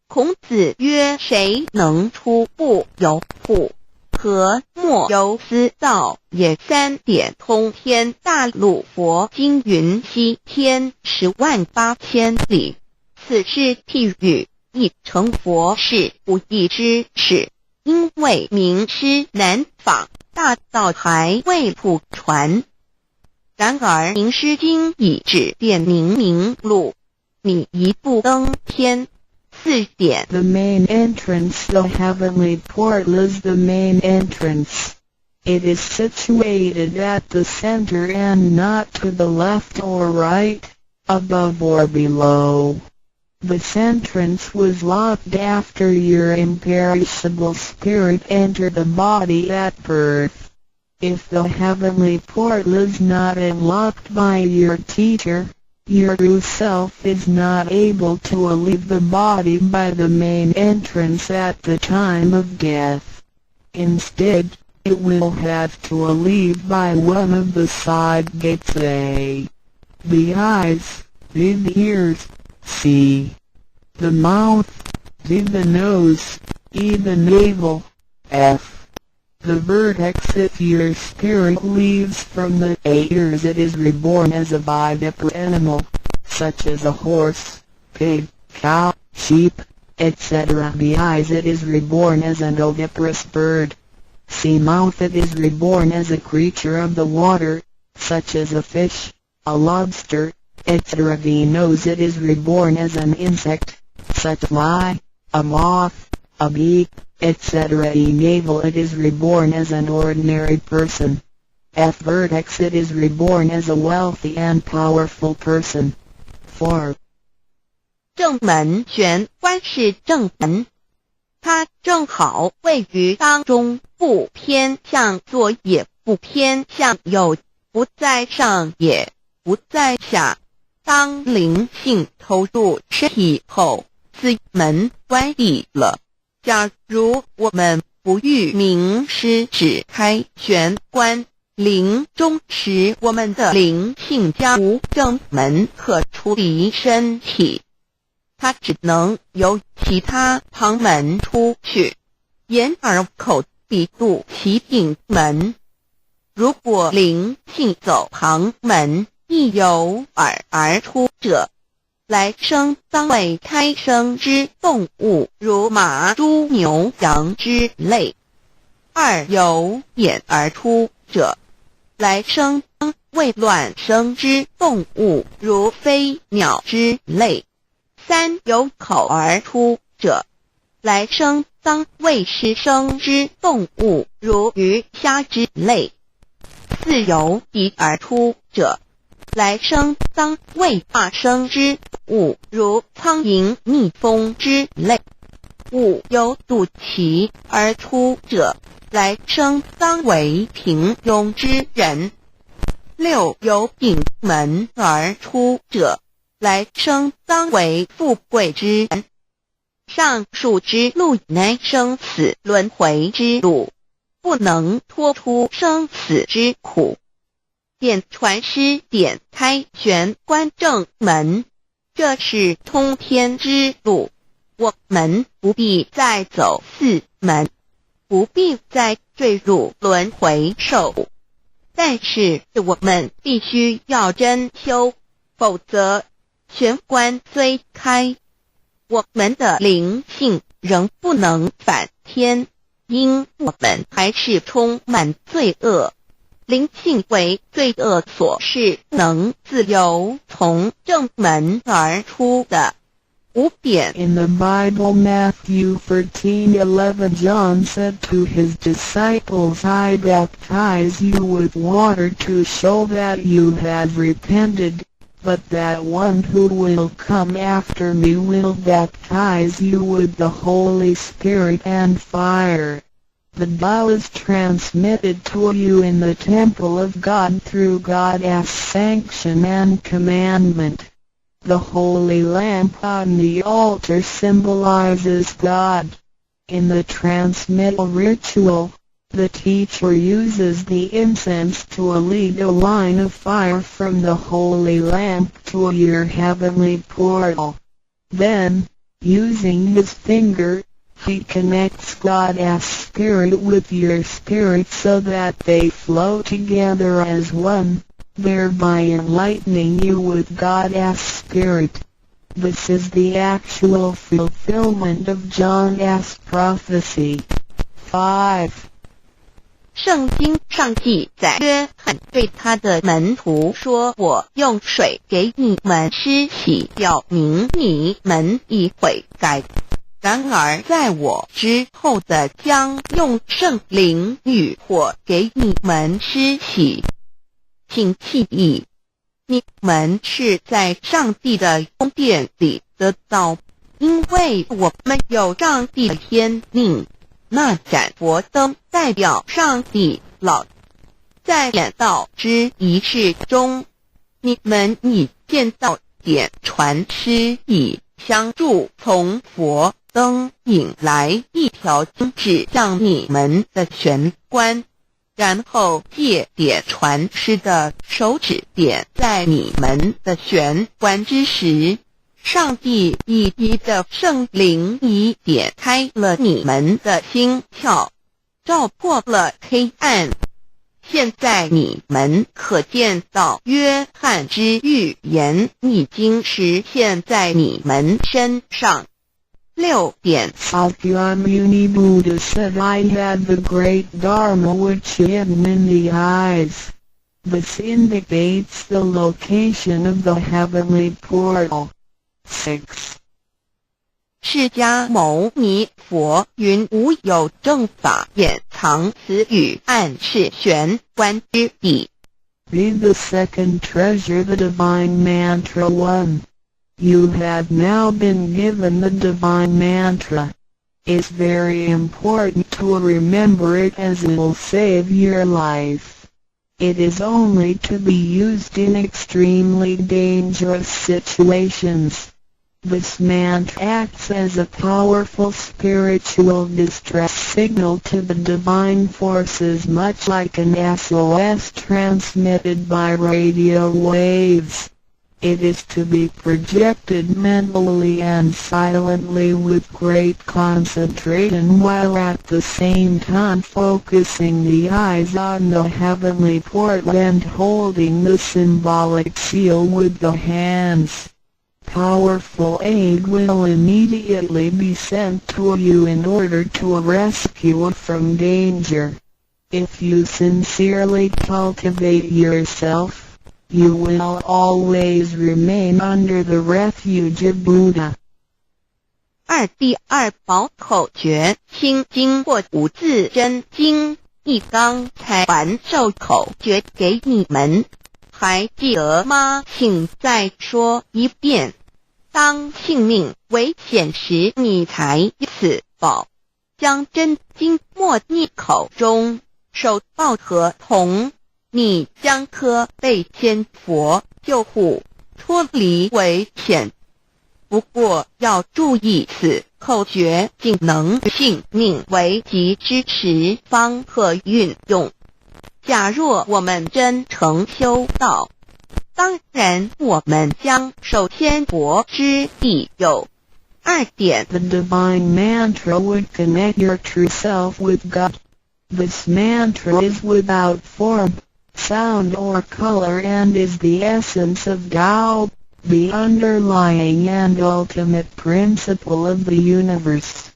孔子曰：谁能出不由户？何莫由思造也。三点通天，大陆佛经云：西天108000里，此是譬喻，亦成佛是不易之事，因为名师难访，大道还未普传。然而名师经已指点明路，你一步登天。4点 The main entrance, the heavenly portal is the main entrance. It is situated at the center and not to the left or right, above or below. This entrance was locked after your imperishable spirit entered the body at birth. If the heavenly portal is not unlocked by your teacher, your true self is not able to leave the body by the main entrance at the time of death. Instead, it will have to leave by one of the side gates A. The eyes, the ears, C. The mouth, the nose, E. The navel, F. The vertex. If your spirit leaves from the ears, it is reborn as a bipedal animal, such as a horse, pig, cow, sheep, etc. The eyes, it is reborn as an oviparous bird. C. Mouth, it is reborn as a creature of the water, such as a fish, a lobster, etc. The nose, it is reborn as an insect, such as a fly, a moth, a bee, etc. E. Navel, it is reborn as an ordinary person. F. Vertex, it is reborn as a wealthy and powerful person. 4. 正门玄关是正门，它正好位于当中，不偏向左也不偏向右，不在上也不在下。当灵性投入身体后，此门关闭了。假如我们不欲名师指开玄关，临终时我们的灵性将无正门可出离身体，它只能由其他旁门出去，眼耳口鼻肚脐颈门。如果灵性走旁门，亦由耳而出者，来生当为胎生之动物，如马、猪、牛、羊之类；二由眼而出者，来生当为卵生之动物，如飞鸟之类；三由口而出者，来生当为湿生之动物，如鱼虾之类；四由鼻而出者，来生当为化生之物，如苍蝇、蜜蜂之类；五由肚脐而出者，来生当为平庸之人；六由顶门而出者，来生当为富贵之人。上述之路乃生死轮回之路，不能脱出生死之苦。点传师点开玄关正门，这是通天之路，我们不必再走四门，不必再坠入轮回受苦。但是我们必须要真修，否则玄关虽开，我们的灵性仍不能返天，因我们还是充满罪恶。灵性为罪恶所是，能自由从正门而出的。5点 In the Bible, Matthew 13:11, John said to his disciples, I baptize you with water to show that you have repented, but that one who will come after me will baptize you with the Holy Spirit and fire. The Tao is transmitted to you in the temple of God through God's sanction and commandment. The holy lamp on the altar symbolizes God. In the transmittal ritual, the teacher uses the incense to lead a line of fire from the holy lamp to your heavenly portal. Then, using his finger, he connects God's spirit with your spirit so that they flow together as one, thereby enlightening you with God's spirit. This is the actual fulfillment of John's prophecy. 5. 圣经上记载，约翰对他的门徒说：“我用水给你们施洗，表明你们已悔改。然而在我之后的将用圣灵与火给你们施洗。请记忆，你们是在上帝的宫殿里得到，因为我们有上帝的天命。那盏佛灯代表上帝老，在点道之仪式中，你们已见到点传师以相助，从佛灯引来一条经指向你们的玄关，然后借点传师的手指点在你们的玄关之时，上帝以一的圣灵已点开了你们的心窍，照破了黑暗。现在你们可见到约翰之预言已经实现在你们身上。6点 Sakyamuni Buddha said, I had the great Dharma which hidden in the eyes. This indicates the location of the heavenly portal. 6. 释迦牟尼佛云：无有正法掩藏此语，暗示玄关之地。Be the second treasure, the divine mantra 1. You have now been given the divine mantra. It's very important to remember it as it will save your life. It is only to be used in extremely dangerous situations. This mantra acts as a powerful spiritual distress signal to the divine forces, much like an SOS transmitted by radio waves. It is to be projected mentally and silently with great concentration, while at the same time focusing the eyes on the heavenly portal and holding the symbolic seal with the hands. Powerful aid will immediately be sent to you in order to rescue you from danger. If you sincerely cultivate yourself, you will always remain under the refuge of Buddha. 第二宝口诀：心经或五字真经。一刚才传授口诀给你们，还记得吗？请再说一遍。当性命危险时，你才此宝。将真经默念口中，手抱合同，你将可被仙佛救护，脱离危险。不过要注意，此口诀仅能性命危急之时方可运用。假若我们真诚修道，当然我们将受仙佛之庇佑。2点 The divine mantra would connect your true self with God. This mantra is without form, sound or color and is the essence of Tao, the underlying and ultimate principle of the universe.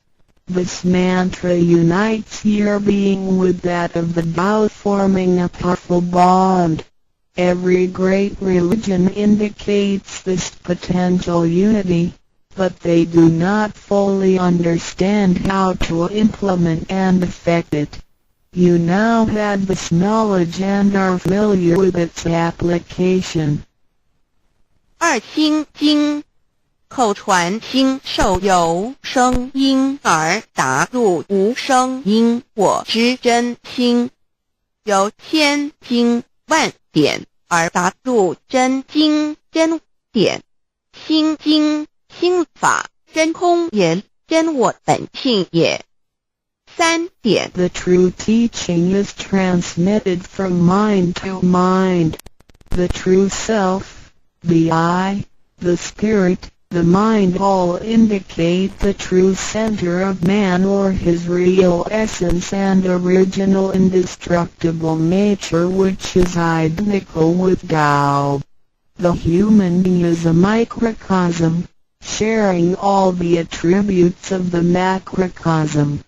This mantra unites your being with that of the Tao, forming a powerful bond. Every great religion indicates this potential unity, but they do not fully understand how to implement and effect it. You now have this knowledge and are familiar with its application. 二心经，口传心受有声音而达入无声因果之真心，由千经万典而达入真经真典。心经心法真空也，真我本性也。三点 The true teaching is transmitted from mind to mind. The true self, the I, the spirit, the mind all indicate the true center of man or his real essence and original indestructible nature, which is identical with Tao. The human being is a microcosm, sharing all the attributes of the macrocosm.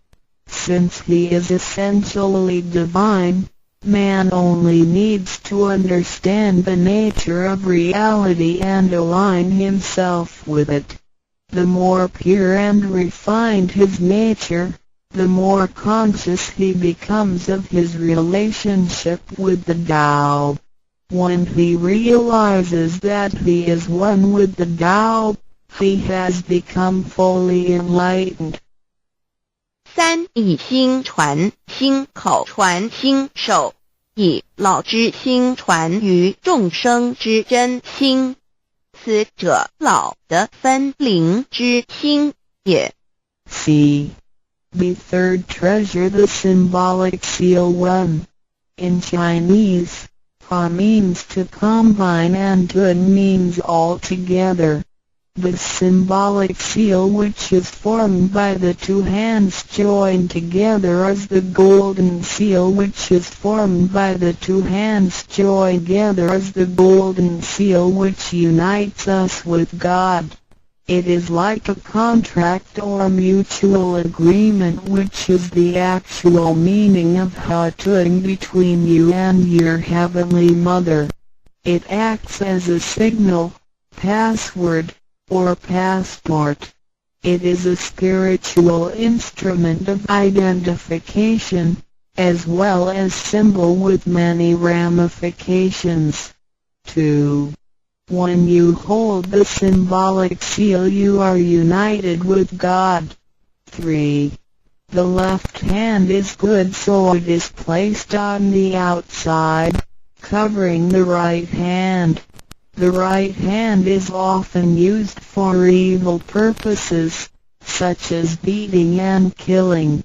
Since he is essentially divine, man only needs to understand the nature of reality and align himself with it. The more pure and refined his nature, the more conscious he becomes of his relationship with the Tao. When he realizes that he is one with the Tao, he has become fully enlightened. 三以心传心口传心手，以老之心传于众生之真心，此者老的分灵之心也。C. The third treasure, the symbolic seal 1. In Chinese, Pa means to combine and Dun means all together. The symbolic seal, which is formed by the two hands joined together, is the golden seal, which is formed by the two hands joined together, is the golden seal which unites us with God. It is like a contract or mutual agreement, which is the actual meaning of Hatun between you and your Heavenly Mother. It acts as a signal, password, or passport. It is a spiritual instrument of identification, as well as symbol with many ramifications. 2. When you hold the symbolic seal, you are united with God. 3. The left hand is good, so it is placed on the outside, covering the right hand. The right hand is often used for evil purposes, such as beating and killing.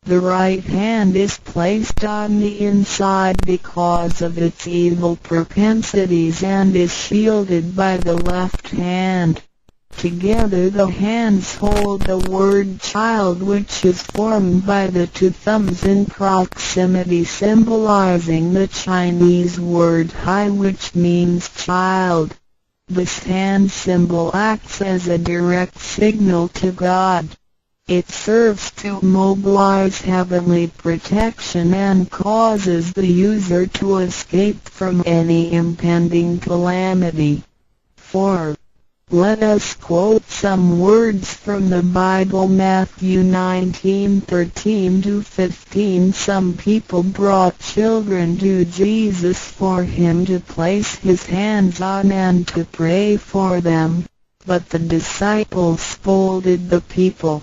The right hand is placed on the inside because of its evil propensities and is shielded by the left hand. Together the hands hold the word child, which is formed by the two thumbs in proximity, symbolizing the Chinese word hai, which means child. This hand symbol acts as a direct signal to God. It serves to mobilize heavenly protection and causes the user to escape from any impending calamity. 4. Let us quote some words from the Bible. Matthew 19:13-15. Some people brought children to Jesus for him to place his hands on and to pray for them, but the disciples scolded the people.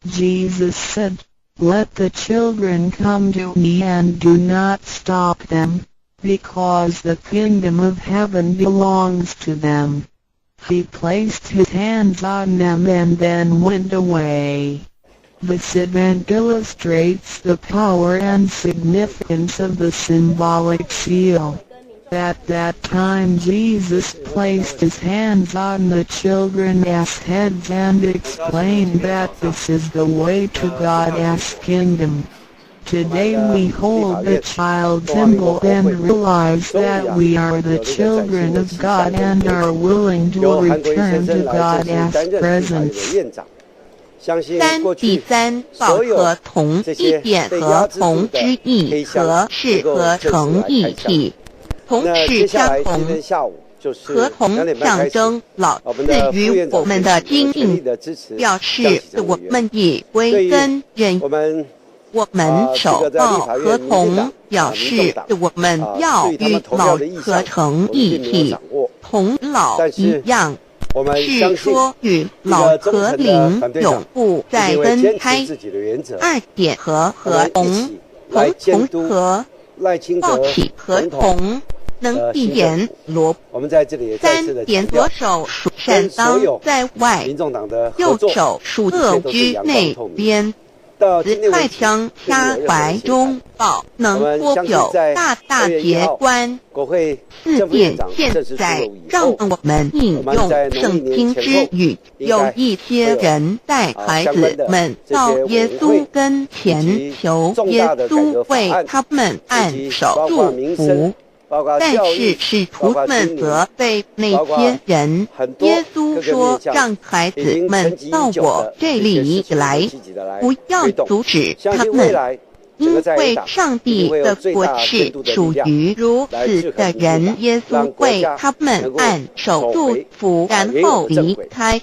Jesus said, "Let the children come to me and do not stop them, because the kingdom of heaven belongs to them." He placed his hands on them and then went away. This event illustrates the power and significance of the symbolic seal. At that time Jesus placed his hands on the children's heads and explained that this is the way to God's kingdom. Today we hold the child symbol and realize that we are the children of God and are willing to return to God's presence. 三第三报和同一点和同之意和是合成一体，同是相同。合同象征老赐予我们的经营，表示我们以归根认。我们首报合同，表示我们要与老合成一体，同老一样。是说与老和龄永不再分开。二点和同，同和抱起合同。能闭眼罗。三点左手数善当在外，右手数恶居内边。子快枪掐怀中抱，能托有大大节观。四点现在让我们引用圣经之语，有一些人带孩子们到耶稣跟前求耶稣为他们按手祝福。但是使徒们责备那些人，耶稣说让孩子们到我这里来，不要阻止他们，因为上帝的国是属于如此的人。耶稣为他们按手祝福，然后离开。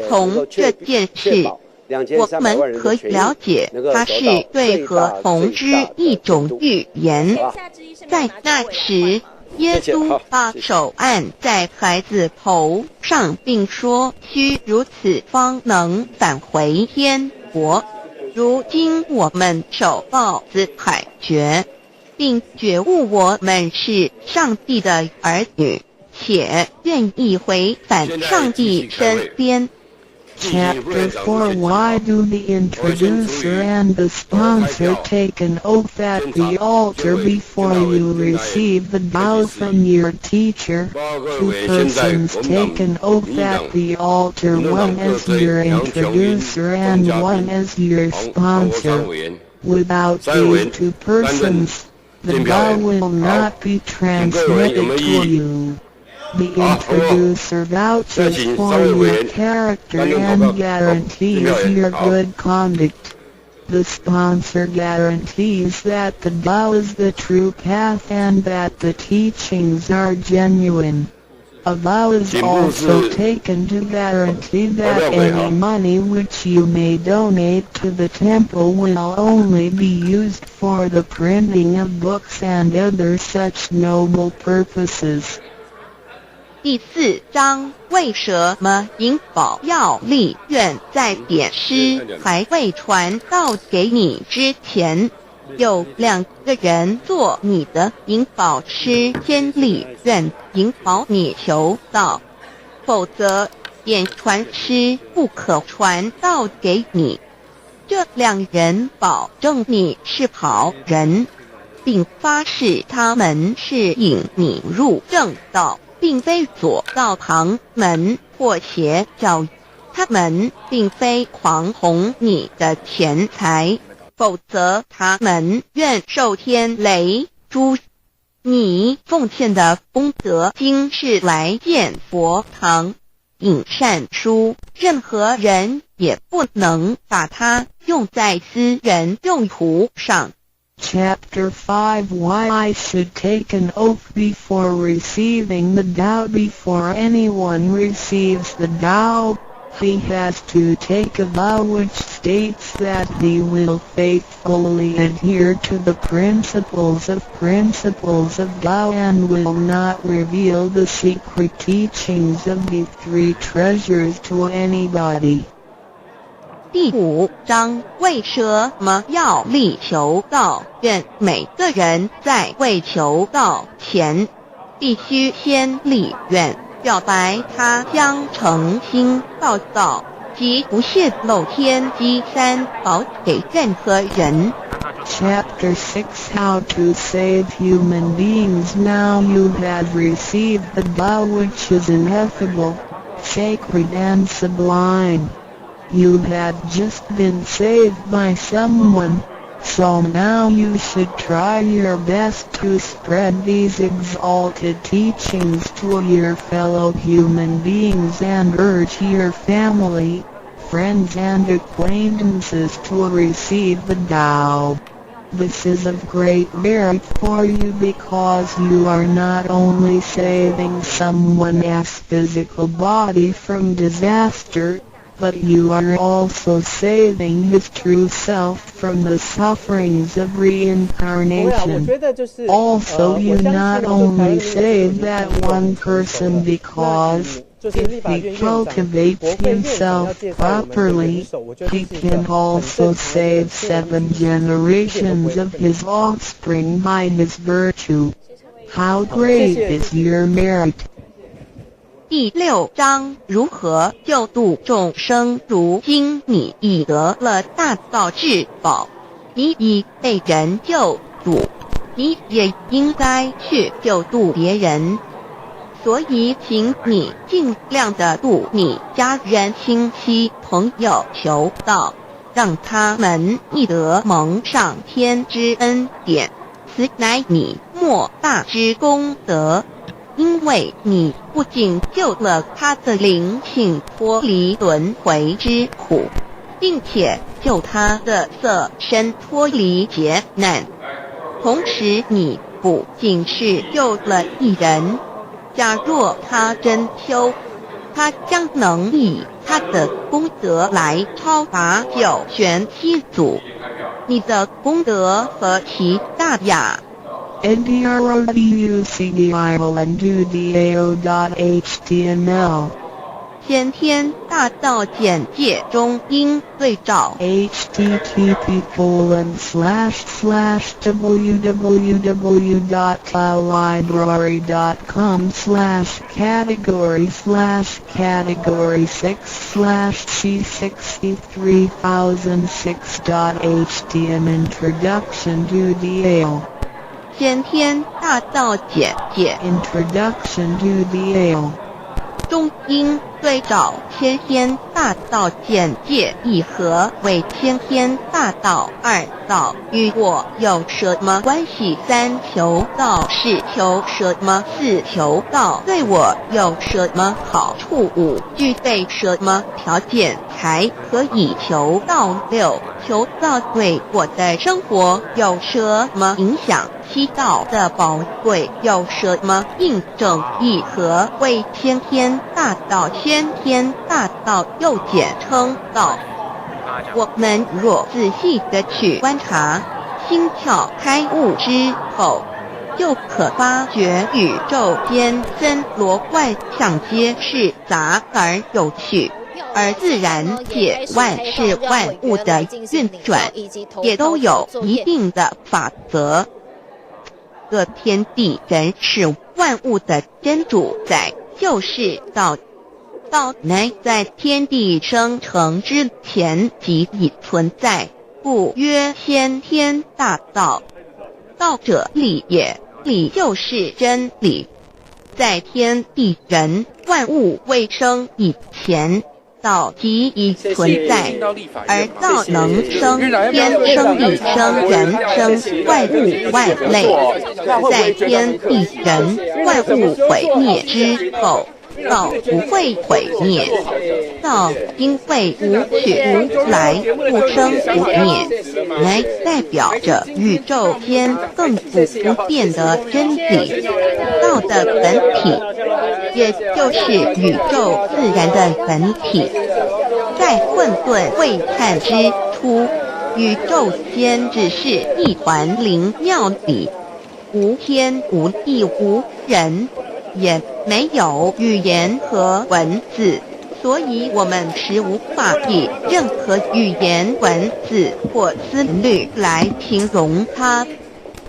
从这件事我们可以了解，它是对合同之一种预言。在那时，耶稣把手按在孩子头上，并说：“须如此，方能返回天国。”如今我们手抱子海觉，并觉悟我们是上帝的儿女，且愿意回返上帝身边。Chapter 4 Why do the introducer and the sponsor take an oath at the altar before you receive the vow from your teacher? Two persons take an oath at the altar, one as your introducer and one as your sponsor. Without these two persons, the vow will not be transmitted to you. The introducer vouches for your character and guarantees your good conduct. The sponsor guarantees that the vow is the true path and that the teachings are genuine. A vow is also taken to guarantee that any money which you may donate to the temple will only be used for the printing of books and other such noble purposes. 第4章为什么银宝要立愿在典诗还未传到给你之前，有2个人做你的银宝师，先立愿引保你求道，否则典传诗不可传到给你。这2人保证你是好人，并发誓他们是引你入正道，并非左道旁门或邪教，他们并非狂哄你的钱财，否则他们愿受天雷诛。你奉献的功德经是来见佛堂，引善书，任何人也不能把它用在私人用途上。Chapter 5 Why I should take an oath before receiving the vow. Before anyone receives the vow, he has to take a vow which states that he will faithfully adhere to the principles of vow and will not reveal the secret teachings of the 3 treasures to anybody. 第5章为什么要立求道愿？每个人在未求道前，必须先立愿，表白他将诚心报道，即不泄露天机3宝给任何人。Chapter 6 How to save human beings. Now you have received the vow which is ineffable, sacred and sublime. You have just been saved by someone, so now you should try your best to spread these exalted teachings to your fellow human beings and urge your family, friends and acquaintances to receive the vow. This is of great merit for you because you are not only saving someone's physical body from disaster, but you are also saving his true self from the sufferings of reincarnation. Also, you not only save that one person because if he cultivates himself properly, he can also save 7 generations of his offspring by his virtue. How great is your merit! 第6章如何救度众生。如今你已得了大道至宝，你已被人救度，你也应该去救度别人。所以请你尽量的度你家人、亲戚、朋友，求道，让他们亦得蒙上天之恩典，此乃你莫大之功德。因为你不仅救了他的灵性脱离轮回之苦，并且救他的色身脱离劫难，同时你不仅是救了一人，假若他真修，他将能以他的功德来超拔九玄七祖。你的功德何其大呀！NDRODUCDIOLANDUDAO.html 先天大道简介中应对照 http://www.cloudlibrary.com/category/c63006.htm Introduction to DAO 先天大道简介 Introduction to DAO 中应对照先天大道简介一和为先天大道2道与我有什么关系？3求道是求什么？4求道对我有什么好处？5具备什么条件才可以求道？6求道对我的生活有什么影响？7道的宝贵有什么印证？一和为先天大道，先天大道又简称道。我们若仔细的去观察，心窍开悟之后，就可发觉宇宙间森罗万象皆是杂而有趣，而自然界万事万物的运转也都有一定的法则。这天地人是万物的真主宰，就是道。道乃在天地生成之前即已存在，故曰先天大道。道者理也，理就是真理。在天地人万物未生以前，道即已存在，而道能生天、生地、生人、生万物万类。在天地人万物毁灭之后，道不会毁灭，道因为无去无来，不生不灭，来代表着宇宙间亘古不变的真理。道的本体，也就是宇宙自然的本体，在混沌未看之初，宇宙间只是一团灵妙理，无天无地无人，也没有语言和文字，所以我们是无法以任何语言、文字或思虑来形容它。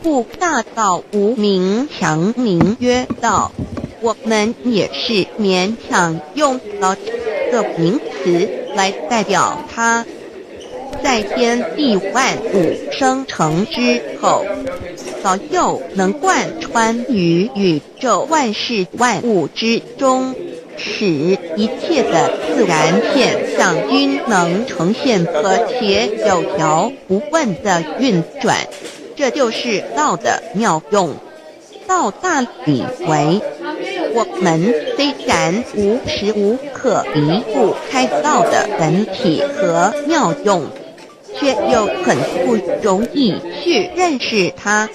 故大道无名强名曰道，我们也是勉强用了这个名词来代表它。在天地万物生成之后，早就能贯穿于宇宙万事万物之中，使一切的自然现象均能呈现和谐有条不紊的运转。这就是道的妙用。道大理为，我们虽然无时无刻离不开道的本体和妙用，却又很不容易去认识它。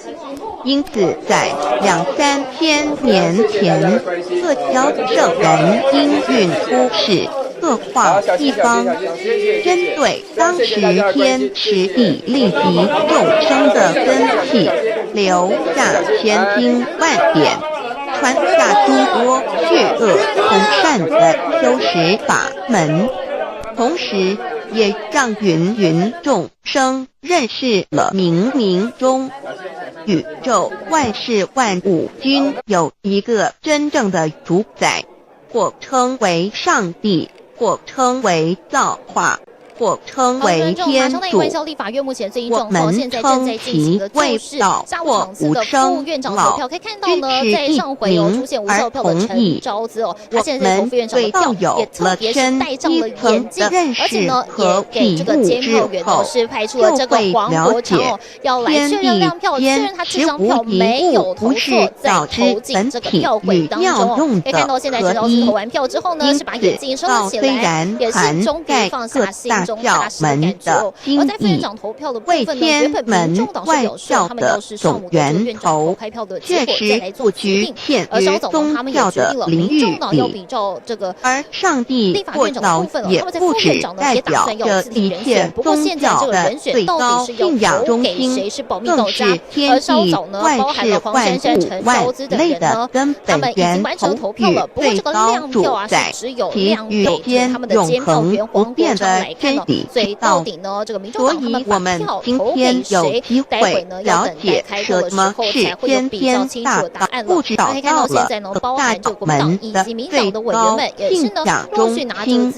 因此，在2-3千年前，各侨圣人因运出使各化地方，针对当时天时地利及众生的根器，留下千经万典，传下诸多去恶从善的修持法门，同时也让芸芸众生认识了冥冥中宇宙万事万物均有一个真正的主宰，或称为上帝，或称为造化，或称为天主。我们称其为道或无生老，均是一名而同义。我们对道有了深一层的认识和体悟之后，就会了解天地间实无一物不是道之本体与妙用的合一。因此，道虽然涵盖各大教门的经义，为天门万教的总源头，确实不局限于宗教的领域里，而上帝或道也不只代表着一切宗教的最高信仰中心，更是天地万事万物万类的根本源头与最高主宰，其与间永恒不变的真理之道。所以我们今天有机会了解什么是天天大道，不只找到了大道门的最高信仰中心，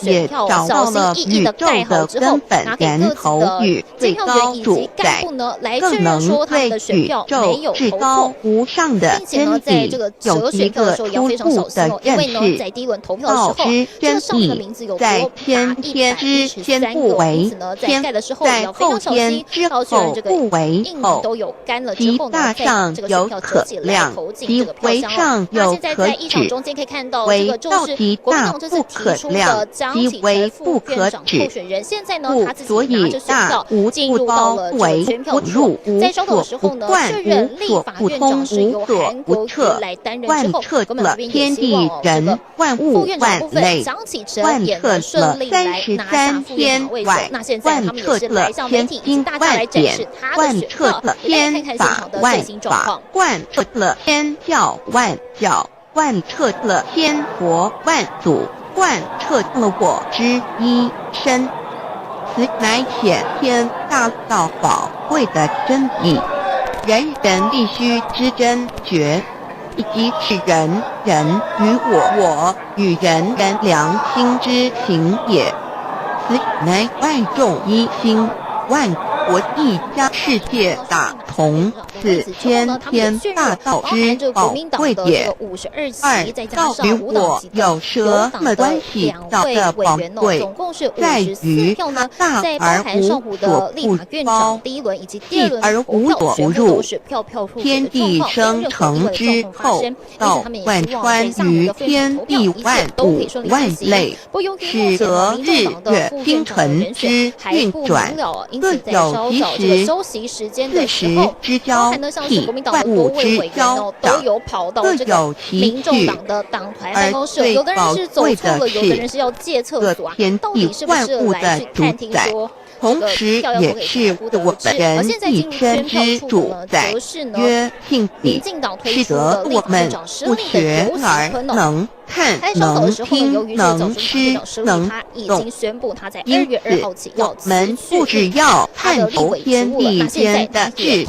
也找到了宇宙的根本源头与最高主宰，更能对宇宙至高无上的真理有一个初步的认识。道之真义，在先天之先不为天，在后天之后不为后，其大上有可量，其为上有可指，为道极大不可量，其为不可指。故所以大无不包，不为不入，无所不贯，无所不通，无所不彻，贯彻了天地人万物万类，贯彻了33天外，贯彻了千经万典，贯彻了千法万法，贯彻了千教万教，贯彻了千佛万祖，贯彻了我之一身。此乃显天大道宝贵的真理，人人必须知真觉，以及是人与我与人良心之情也。此乃万众一心，万国一家，世界大同，此天大道之宝贵也。二，道与我有什么关系？道的宝贵在于它大而无所不包，细而无所不入。天地生成之后，道贯穿于天地万物万类，使得日月星辰之运转各有其时，四时之交替，万物之交长，各有其序。而最宝贵的是，各天地万物的主宰，同时也是我们人一生之主宰，曰性理，使得我们不学而能看，能听，能吃，能懂。因此，我们不只要探求天地间的治理，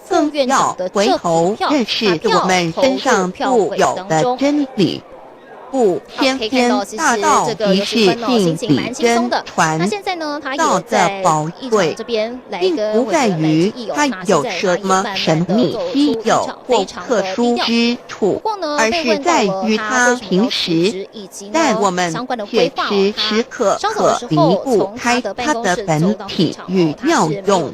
更要回头认识我们身上固有的真理。故天大道即是性理真传，道的宝贵，并不在于它有什么神秘稀有或特殊之处，而是在于它平时，但我们却时刻离不开它的本体与妙用。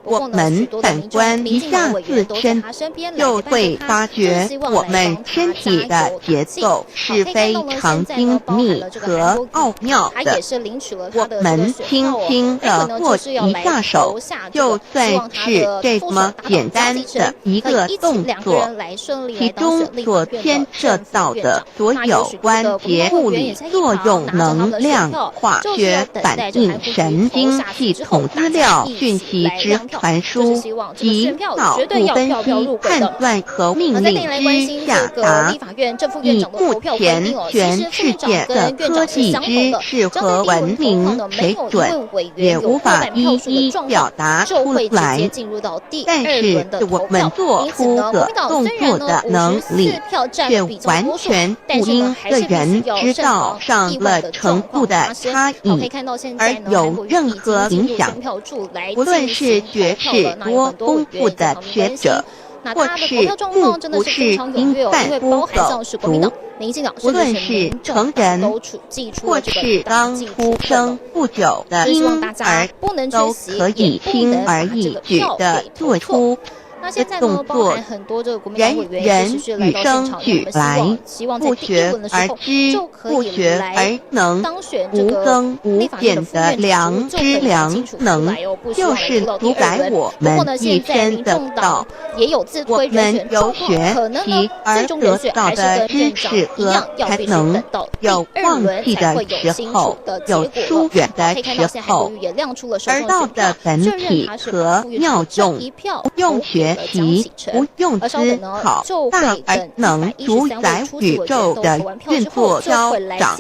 我们反观一下自身，就会发觉我们身体的结构是是非常精密和奥妙的。我们轻轻地做一下手，就算是这么简单的一个动作，其中所牵涉到的所有关节、物理作用、能量、化学反应、神经系统资料、讯息之传输及脑部分析、判断和命令之下达。以目前全世界的科技知识和文明水准，也无法一一表达出来。但是我们做出的动作的能力，却完全不因个人知道上了程度的差异而有任何影响。无论是学识多丰富的学者，或是不是因贩夫走卒，无论是成人或是刚出生不久的婴儿，都可以轻而易举地做出动作，人人与生俱来，不学而知，不学而能，无增无减的良知良能，就是主宰我们一生的道。我们有学习而得到的知识和才能，有忘记的时候，有疏远的时候，而道的本体和妙用，不用学习，不用思考，大而能主宰宇宙的运作消长，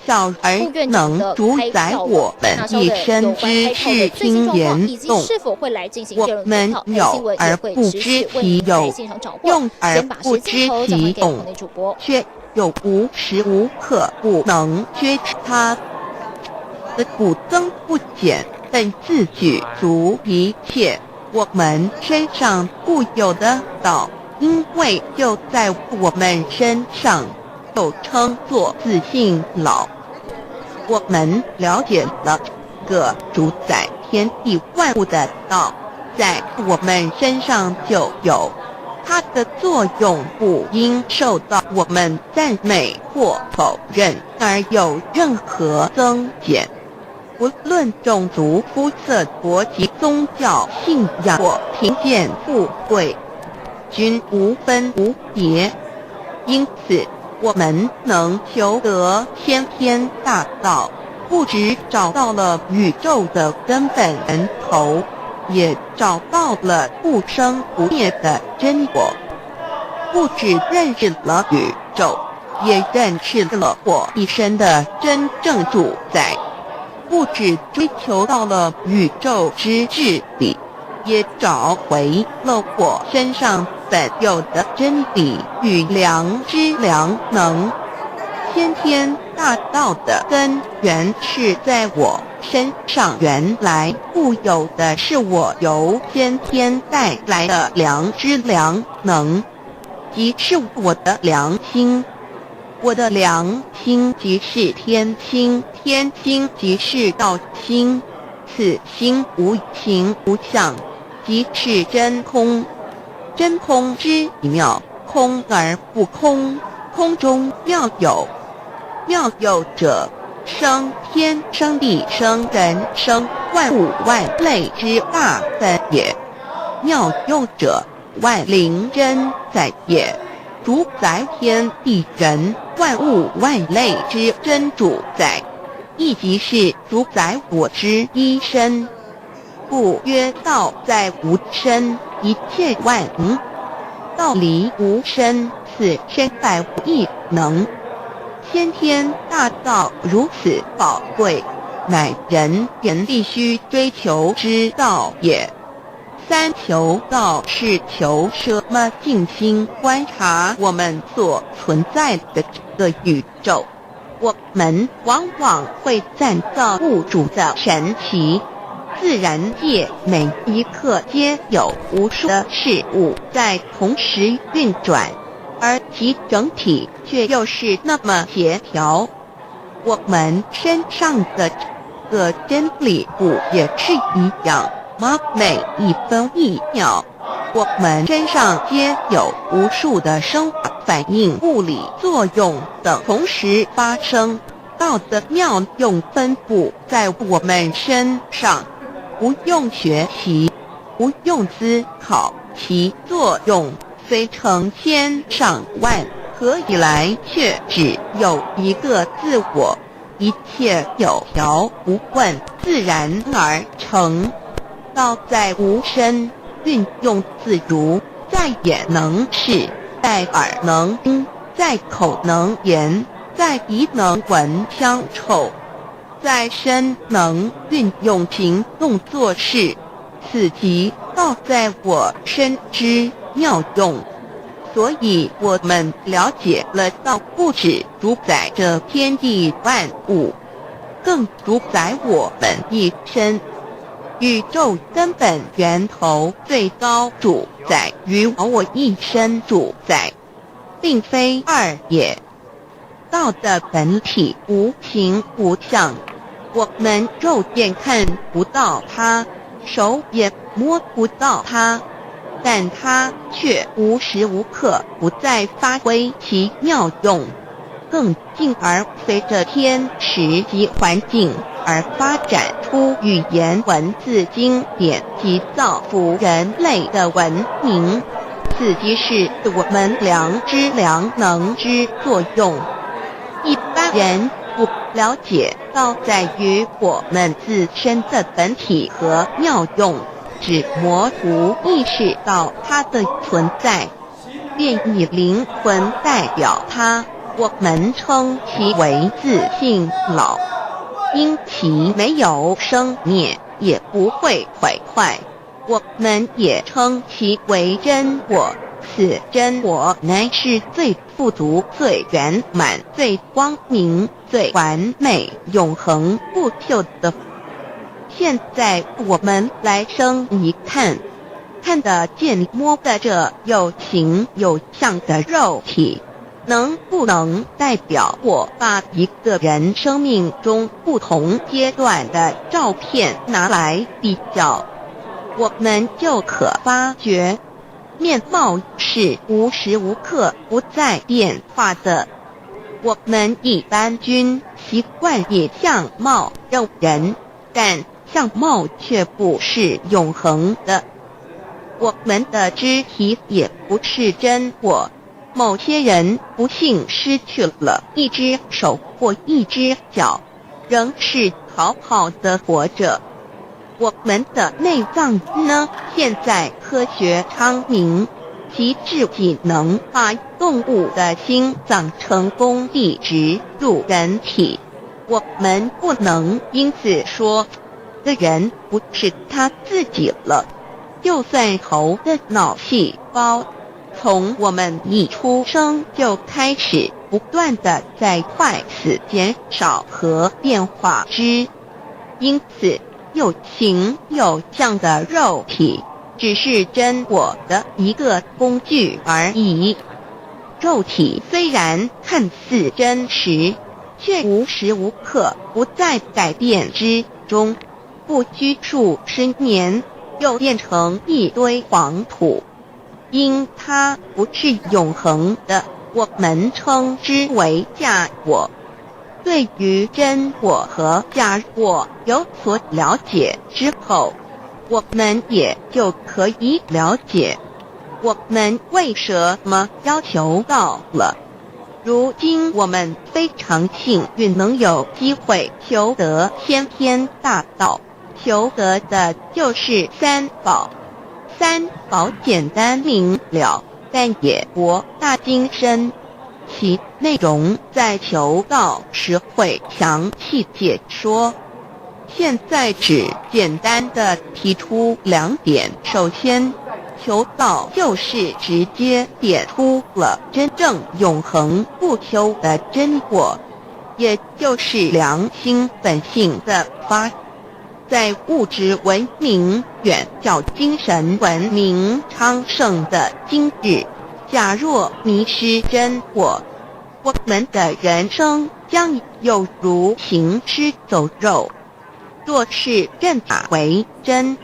小而能主宰我们一生之事经言动。我们有而不知其有，用而不知其用，却又无时无刻不能觉知它的不增不减，本自具足一切我们身上固有的道，因为就在我们身上，就称作自性老。我们了解了个主宰天地万物的道，在我们身上就有，它的作用不应受到我们赞美或否认而有任何增减。无论种族、肤色、国籍、宗教、信仰或贫贱富贵，均无分无别。因此，我们能求得先天大道，不只找到了宇宙的根本源头，也找到了不生不灭的真我。不只认识了宇宙，也认识了我一生的真正主宰。不只追求到了宇宙之至理，也找回了我身上本有的真理与良知良能。先天大道的根源是在我身上，原来固有的是我由先天带来的良知良能，即是我的良心。我的良心即是天心，天心即是道心，此心无形无相，即是真空。真空之妙，空而不空，空中妙有。妙有者，生天生地生人生万物万类之大分也。妙有者，万灵真在也。主宰天地人万物万类之真主宰，亦即是主宰我之一身。故曰道在无身，一切万能；道离无身，此身在无异能。先天大道如此宝贵，乃人必须追求之道也。三求道是求什么？静心观察我们所存在的这个宇宙，我们往往会赞造物主的神奇。自然界每一刻皆有无数的事物在同时运转，而其整体却又是那么协调。我们身上的这个真理不也是一样吗？每一分一秒，我们身上皆有无数的生化反应、物理作用等同时发生，道的妙用分布在我们身上，不用学习，不用思考，其作用虽成千上万，合起来却只有一个自我。一切有条不紊，自然而成。道在无声，运用自如，在眼能视，在耳能听，在口能言，在鼻能闻香臭，在身能运用行动做事，此即道在我身之妙用。所以我们了解了道不只主宰着天地万物，更主宰我们一身。宇宙根本源头最高主宰与我一身主宰，并非二也。道的本体无形无相，我们肉眼看不到它，手也摸不到它，但它却无时无刻不在发挥其妙用，更进而随着天时及环境而发展出语言文字经典及造福人类的文明，此即是我们良知良能之作用。一般人不了解道在于我们自身的本体和妙用，只模糊意识到它的存在，便以灵魂代表它，我们称其为自性老。因其没有生灭，也不会毁坏，我们也称其为真我。此真我乃是最富足、最圆满、最光明、最完美、永恒不朽的。现在我们来生一看，看得见摸得着有形有相的肉体，能不能代表我把一个人生命中不同阶段的照片拿来比较，我们就可发觉面貌是无时无刻不在变化的。我们一般均习惯以相貌认人，但相貌却不是永恒的。我们的肢体也不是真我，某些人不幸失去了一只手或一只脚，仍是好好的活着。我们的内脏呢？现在科学昌明，其至己能把动物的心脏成功地植入人体。我们不能因此说这人不是他自己了。就算头的脑细胞从我们一出生就开始不断的在坏死减少和变化之，因此有形有相的肉体只是真我的一个工具而已。肉体虽然看似真实，却无时无刻不在改变之中，不拘数十年又变成一堆黄土。因它不是永恒的，我们称之为假我。对于真我和假我有所了解之后，我们也就可以了解我们为什么要求道了。如今我们非常幸运能有机会求得先天大道，求得的就是三宝。三宝简单明了，但也博大精深，其内容在求道时会详细解说。现在只简单的提出两点。首先，求道就是直接点出了真正永恒不朽的真我，也就是良心本性的发。在物质文明远较精神文明昌盛的今日，假若迷失真我，我们的人生将有如行尸走肉。若是认法为真，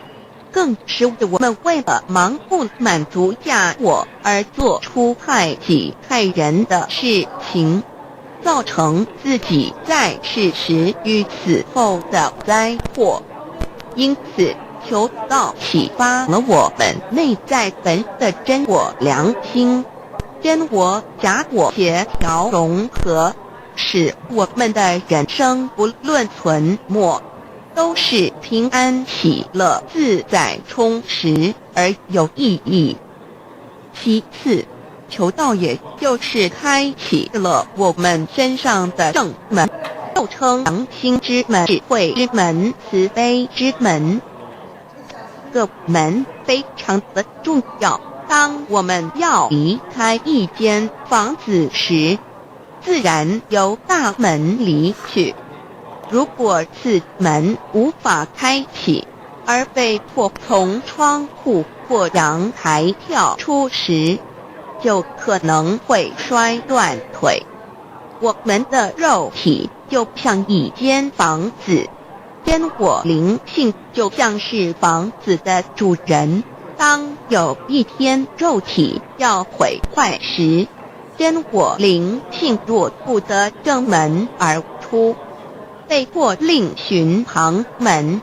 更使我们为了盲目满足假我而做出害己害人的事情，造成自己在世时与死后的灾祸。因此，求道启发了我们内在本的真我良心，真我假我协调融合，使我们的人生不论存没，都是平安喜乐自在充实而有意义。其次，求道也就是开启了我们身上的正门，又称良心之门、智慧之门、慈悲之门。这个门非常的重要。当我们要离开一间房子时，自然由大门离去。如果此门无法开启，而被迫从窗户或阳台跳出时，就可能会摔断腿。我们的肉体就像一间房子，真我灵性就像是房子的主人。当有一天肉体要毁坏时，真我灵性若不得正门而出，被迫另寻旁门，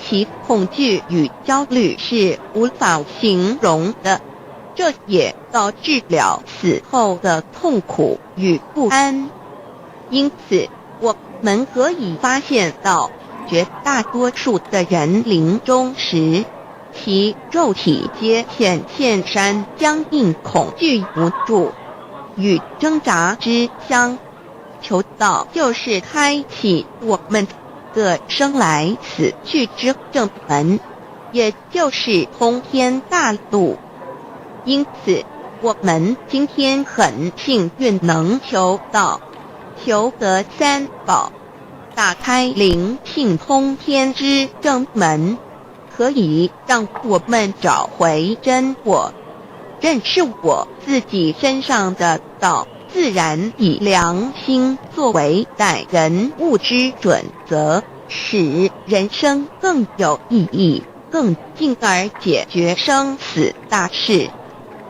其恐惧与焦虑是无法形容的，这也导致了死后的痛苦与不安。因此，我们可以发现到，绝大多数的人临终时，其肉体皆显现山僵硬、恐惧、无助与挣扎之相。求道就是开启我们的生来死去之正门，也就是通天大路。因此，我们今天很幸运能求道，求得三宝，打开灵性通天之正门，可以让我们找回真我，认识我自己身上的道，自然以良心作为待人物之准则，使人生更有意义，更进而解决生死大事，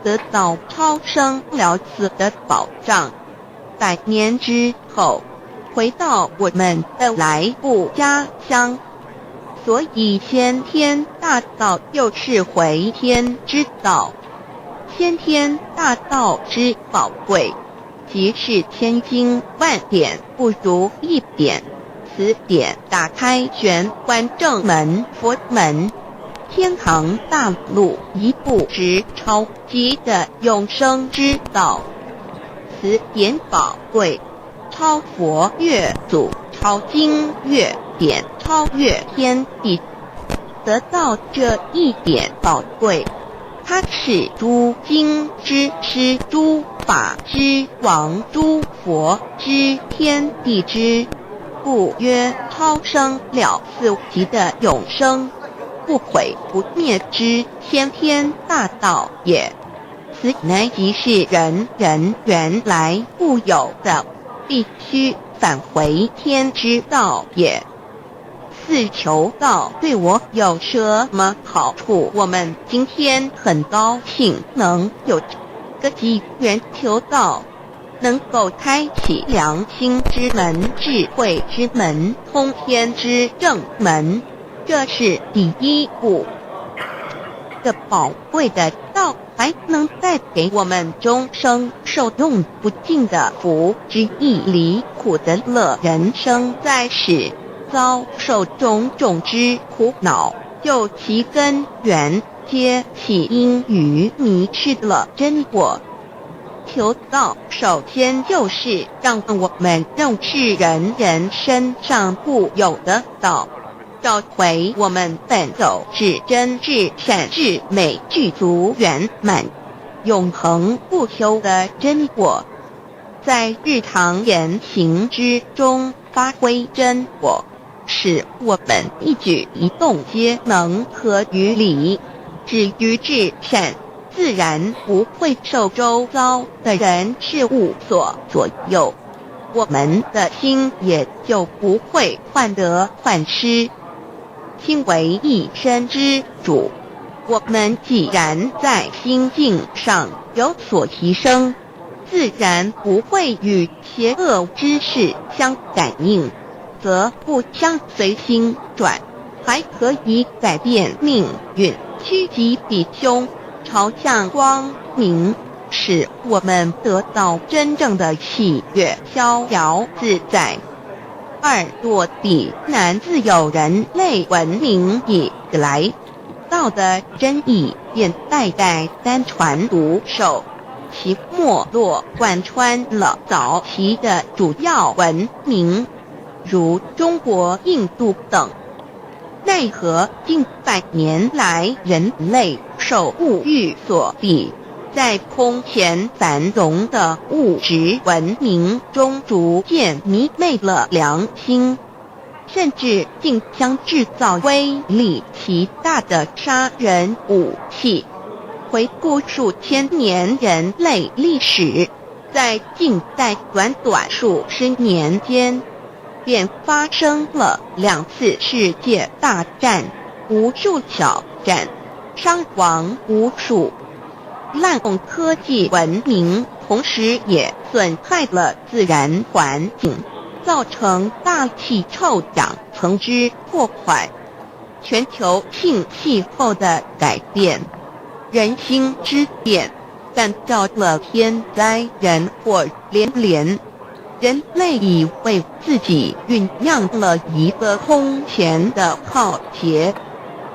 得到超生了死的保障。100年之后，回到我们的来故家乡。所以先天大道就是回天之道，先天大道之宝贵，即是千经万典不如一点，此点打开玄关正门佛门，天堂大路一步直超级的永生之道。此点宝贵，超佛越祖，超经越典，超越天地。得到这一点宝贵，它是诸经之师，诸法之王，诸佛之天地之，故曰超生了死级的永生不毁不灭之先天大道也。此乃即是人人原来固有的，必须返回天之道也。四求道对我有什么好处？我们今天很高兴能有这个机缘求道，能够开启良心之门、智慧之门、通天之正门，这是第一步。这宝贵的道还能带给我们终生受用不尽的福之益，离苦的乐人生在世遭受种种之苦恼，就其根源皆起因于迷失了真我。求道首先就是让我们认识人人身上固有的道，找回我们本有至真至善至美具足圆满永恒不朽的真我，在日常言行之中发挥真我，使我们一举一动皆能合于理，止于至善，自然不会受周遭的人事物所左右，我们的心也就不会患得患失。心为一身之主。我们既然在心境上有所提升，自然不会与邪恶之事相感应，则不相随心转，还可以改变命运，趋吉避凶，朝向光明，使我们得到真正的喜悦，逍遥自在。二落地难自有人类文明以来，道的真义便代代单传独授，其没落贯穿了早期的主要文明，如中国、印度等。奈何近百年来人类受物欲所逼，在空前繁荣的物质文明中逐渐迷昧了良心，甚至竟将制造威力极大的杀人武器。回顾数千年人类历史，在近代短数十年间，便发生了2次世界大战，无数小战，伤亡无数。滥用科技文明，同时也损害了自然环境，造成大气臭氧层之破坏，全球性气候的改变，人心之变，感召了天灾人祸连连。人类已为自己酝酿了一个空前的浩劫，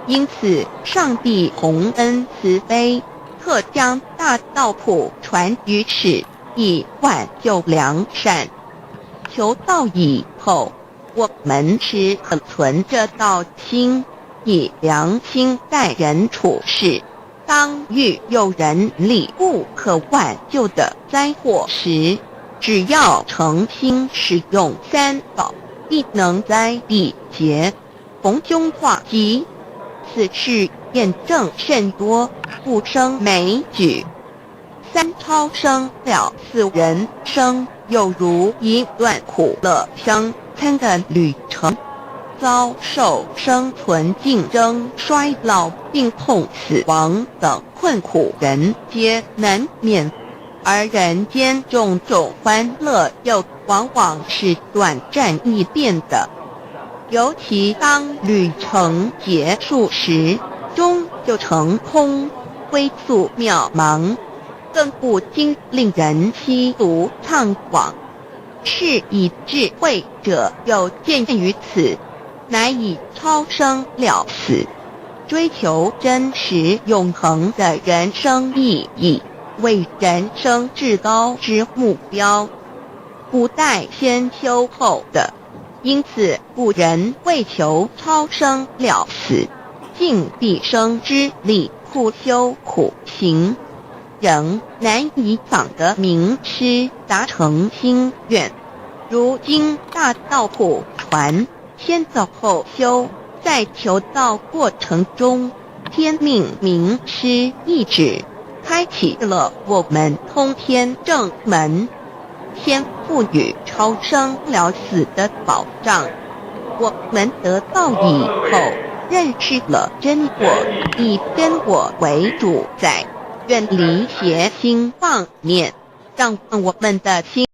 因此上帝洪恩慈悲，特将大道谱传于世，以挽救良善。求道以后，我们时刻存着道心，以良心待人处事。当遇有人力不可挽救的灾祸时，只要诚心使用3宝，必能灾必劫，逢凶化吉。此事验证甚多，不胜枚举。3超生了4人生，有如一段苦乐相参的旅程，遭受生存竞争、衰老、病痛、死亡等困苦，人皆难免。而人间种种欢乐，又往往是短暂易变的。尤其当旅程结束时，终究成空，归宿渺茫，更不禁令人凄毒怅惘。是以智慧者有见于此，乃以超生了死，追求真实永恒的人生意义为人生至高之目标，不待先修后的。因此古人为求超生了死，尽毕生之力苦修苦行，仍难以访得名师达成心愿。如今大道谱传，先走后修，在求道过程中，天命名师一指，开启了我们通天正门，天赋予超生了死的保障。我们得道以后，认识了真我，以真我为主宰，远离邪心妄念，让我们的心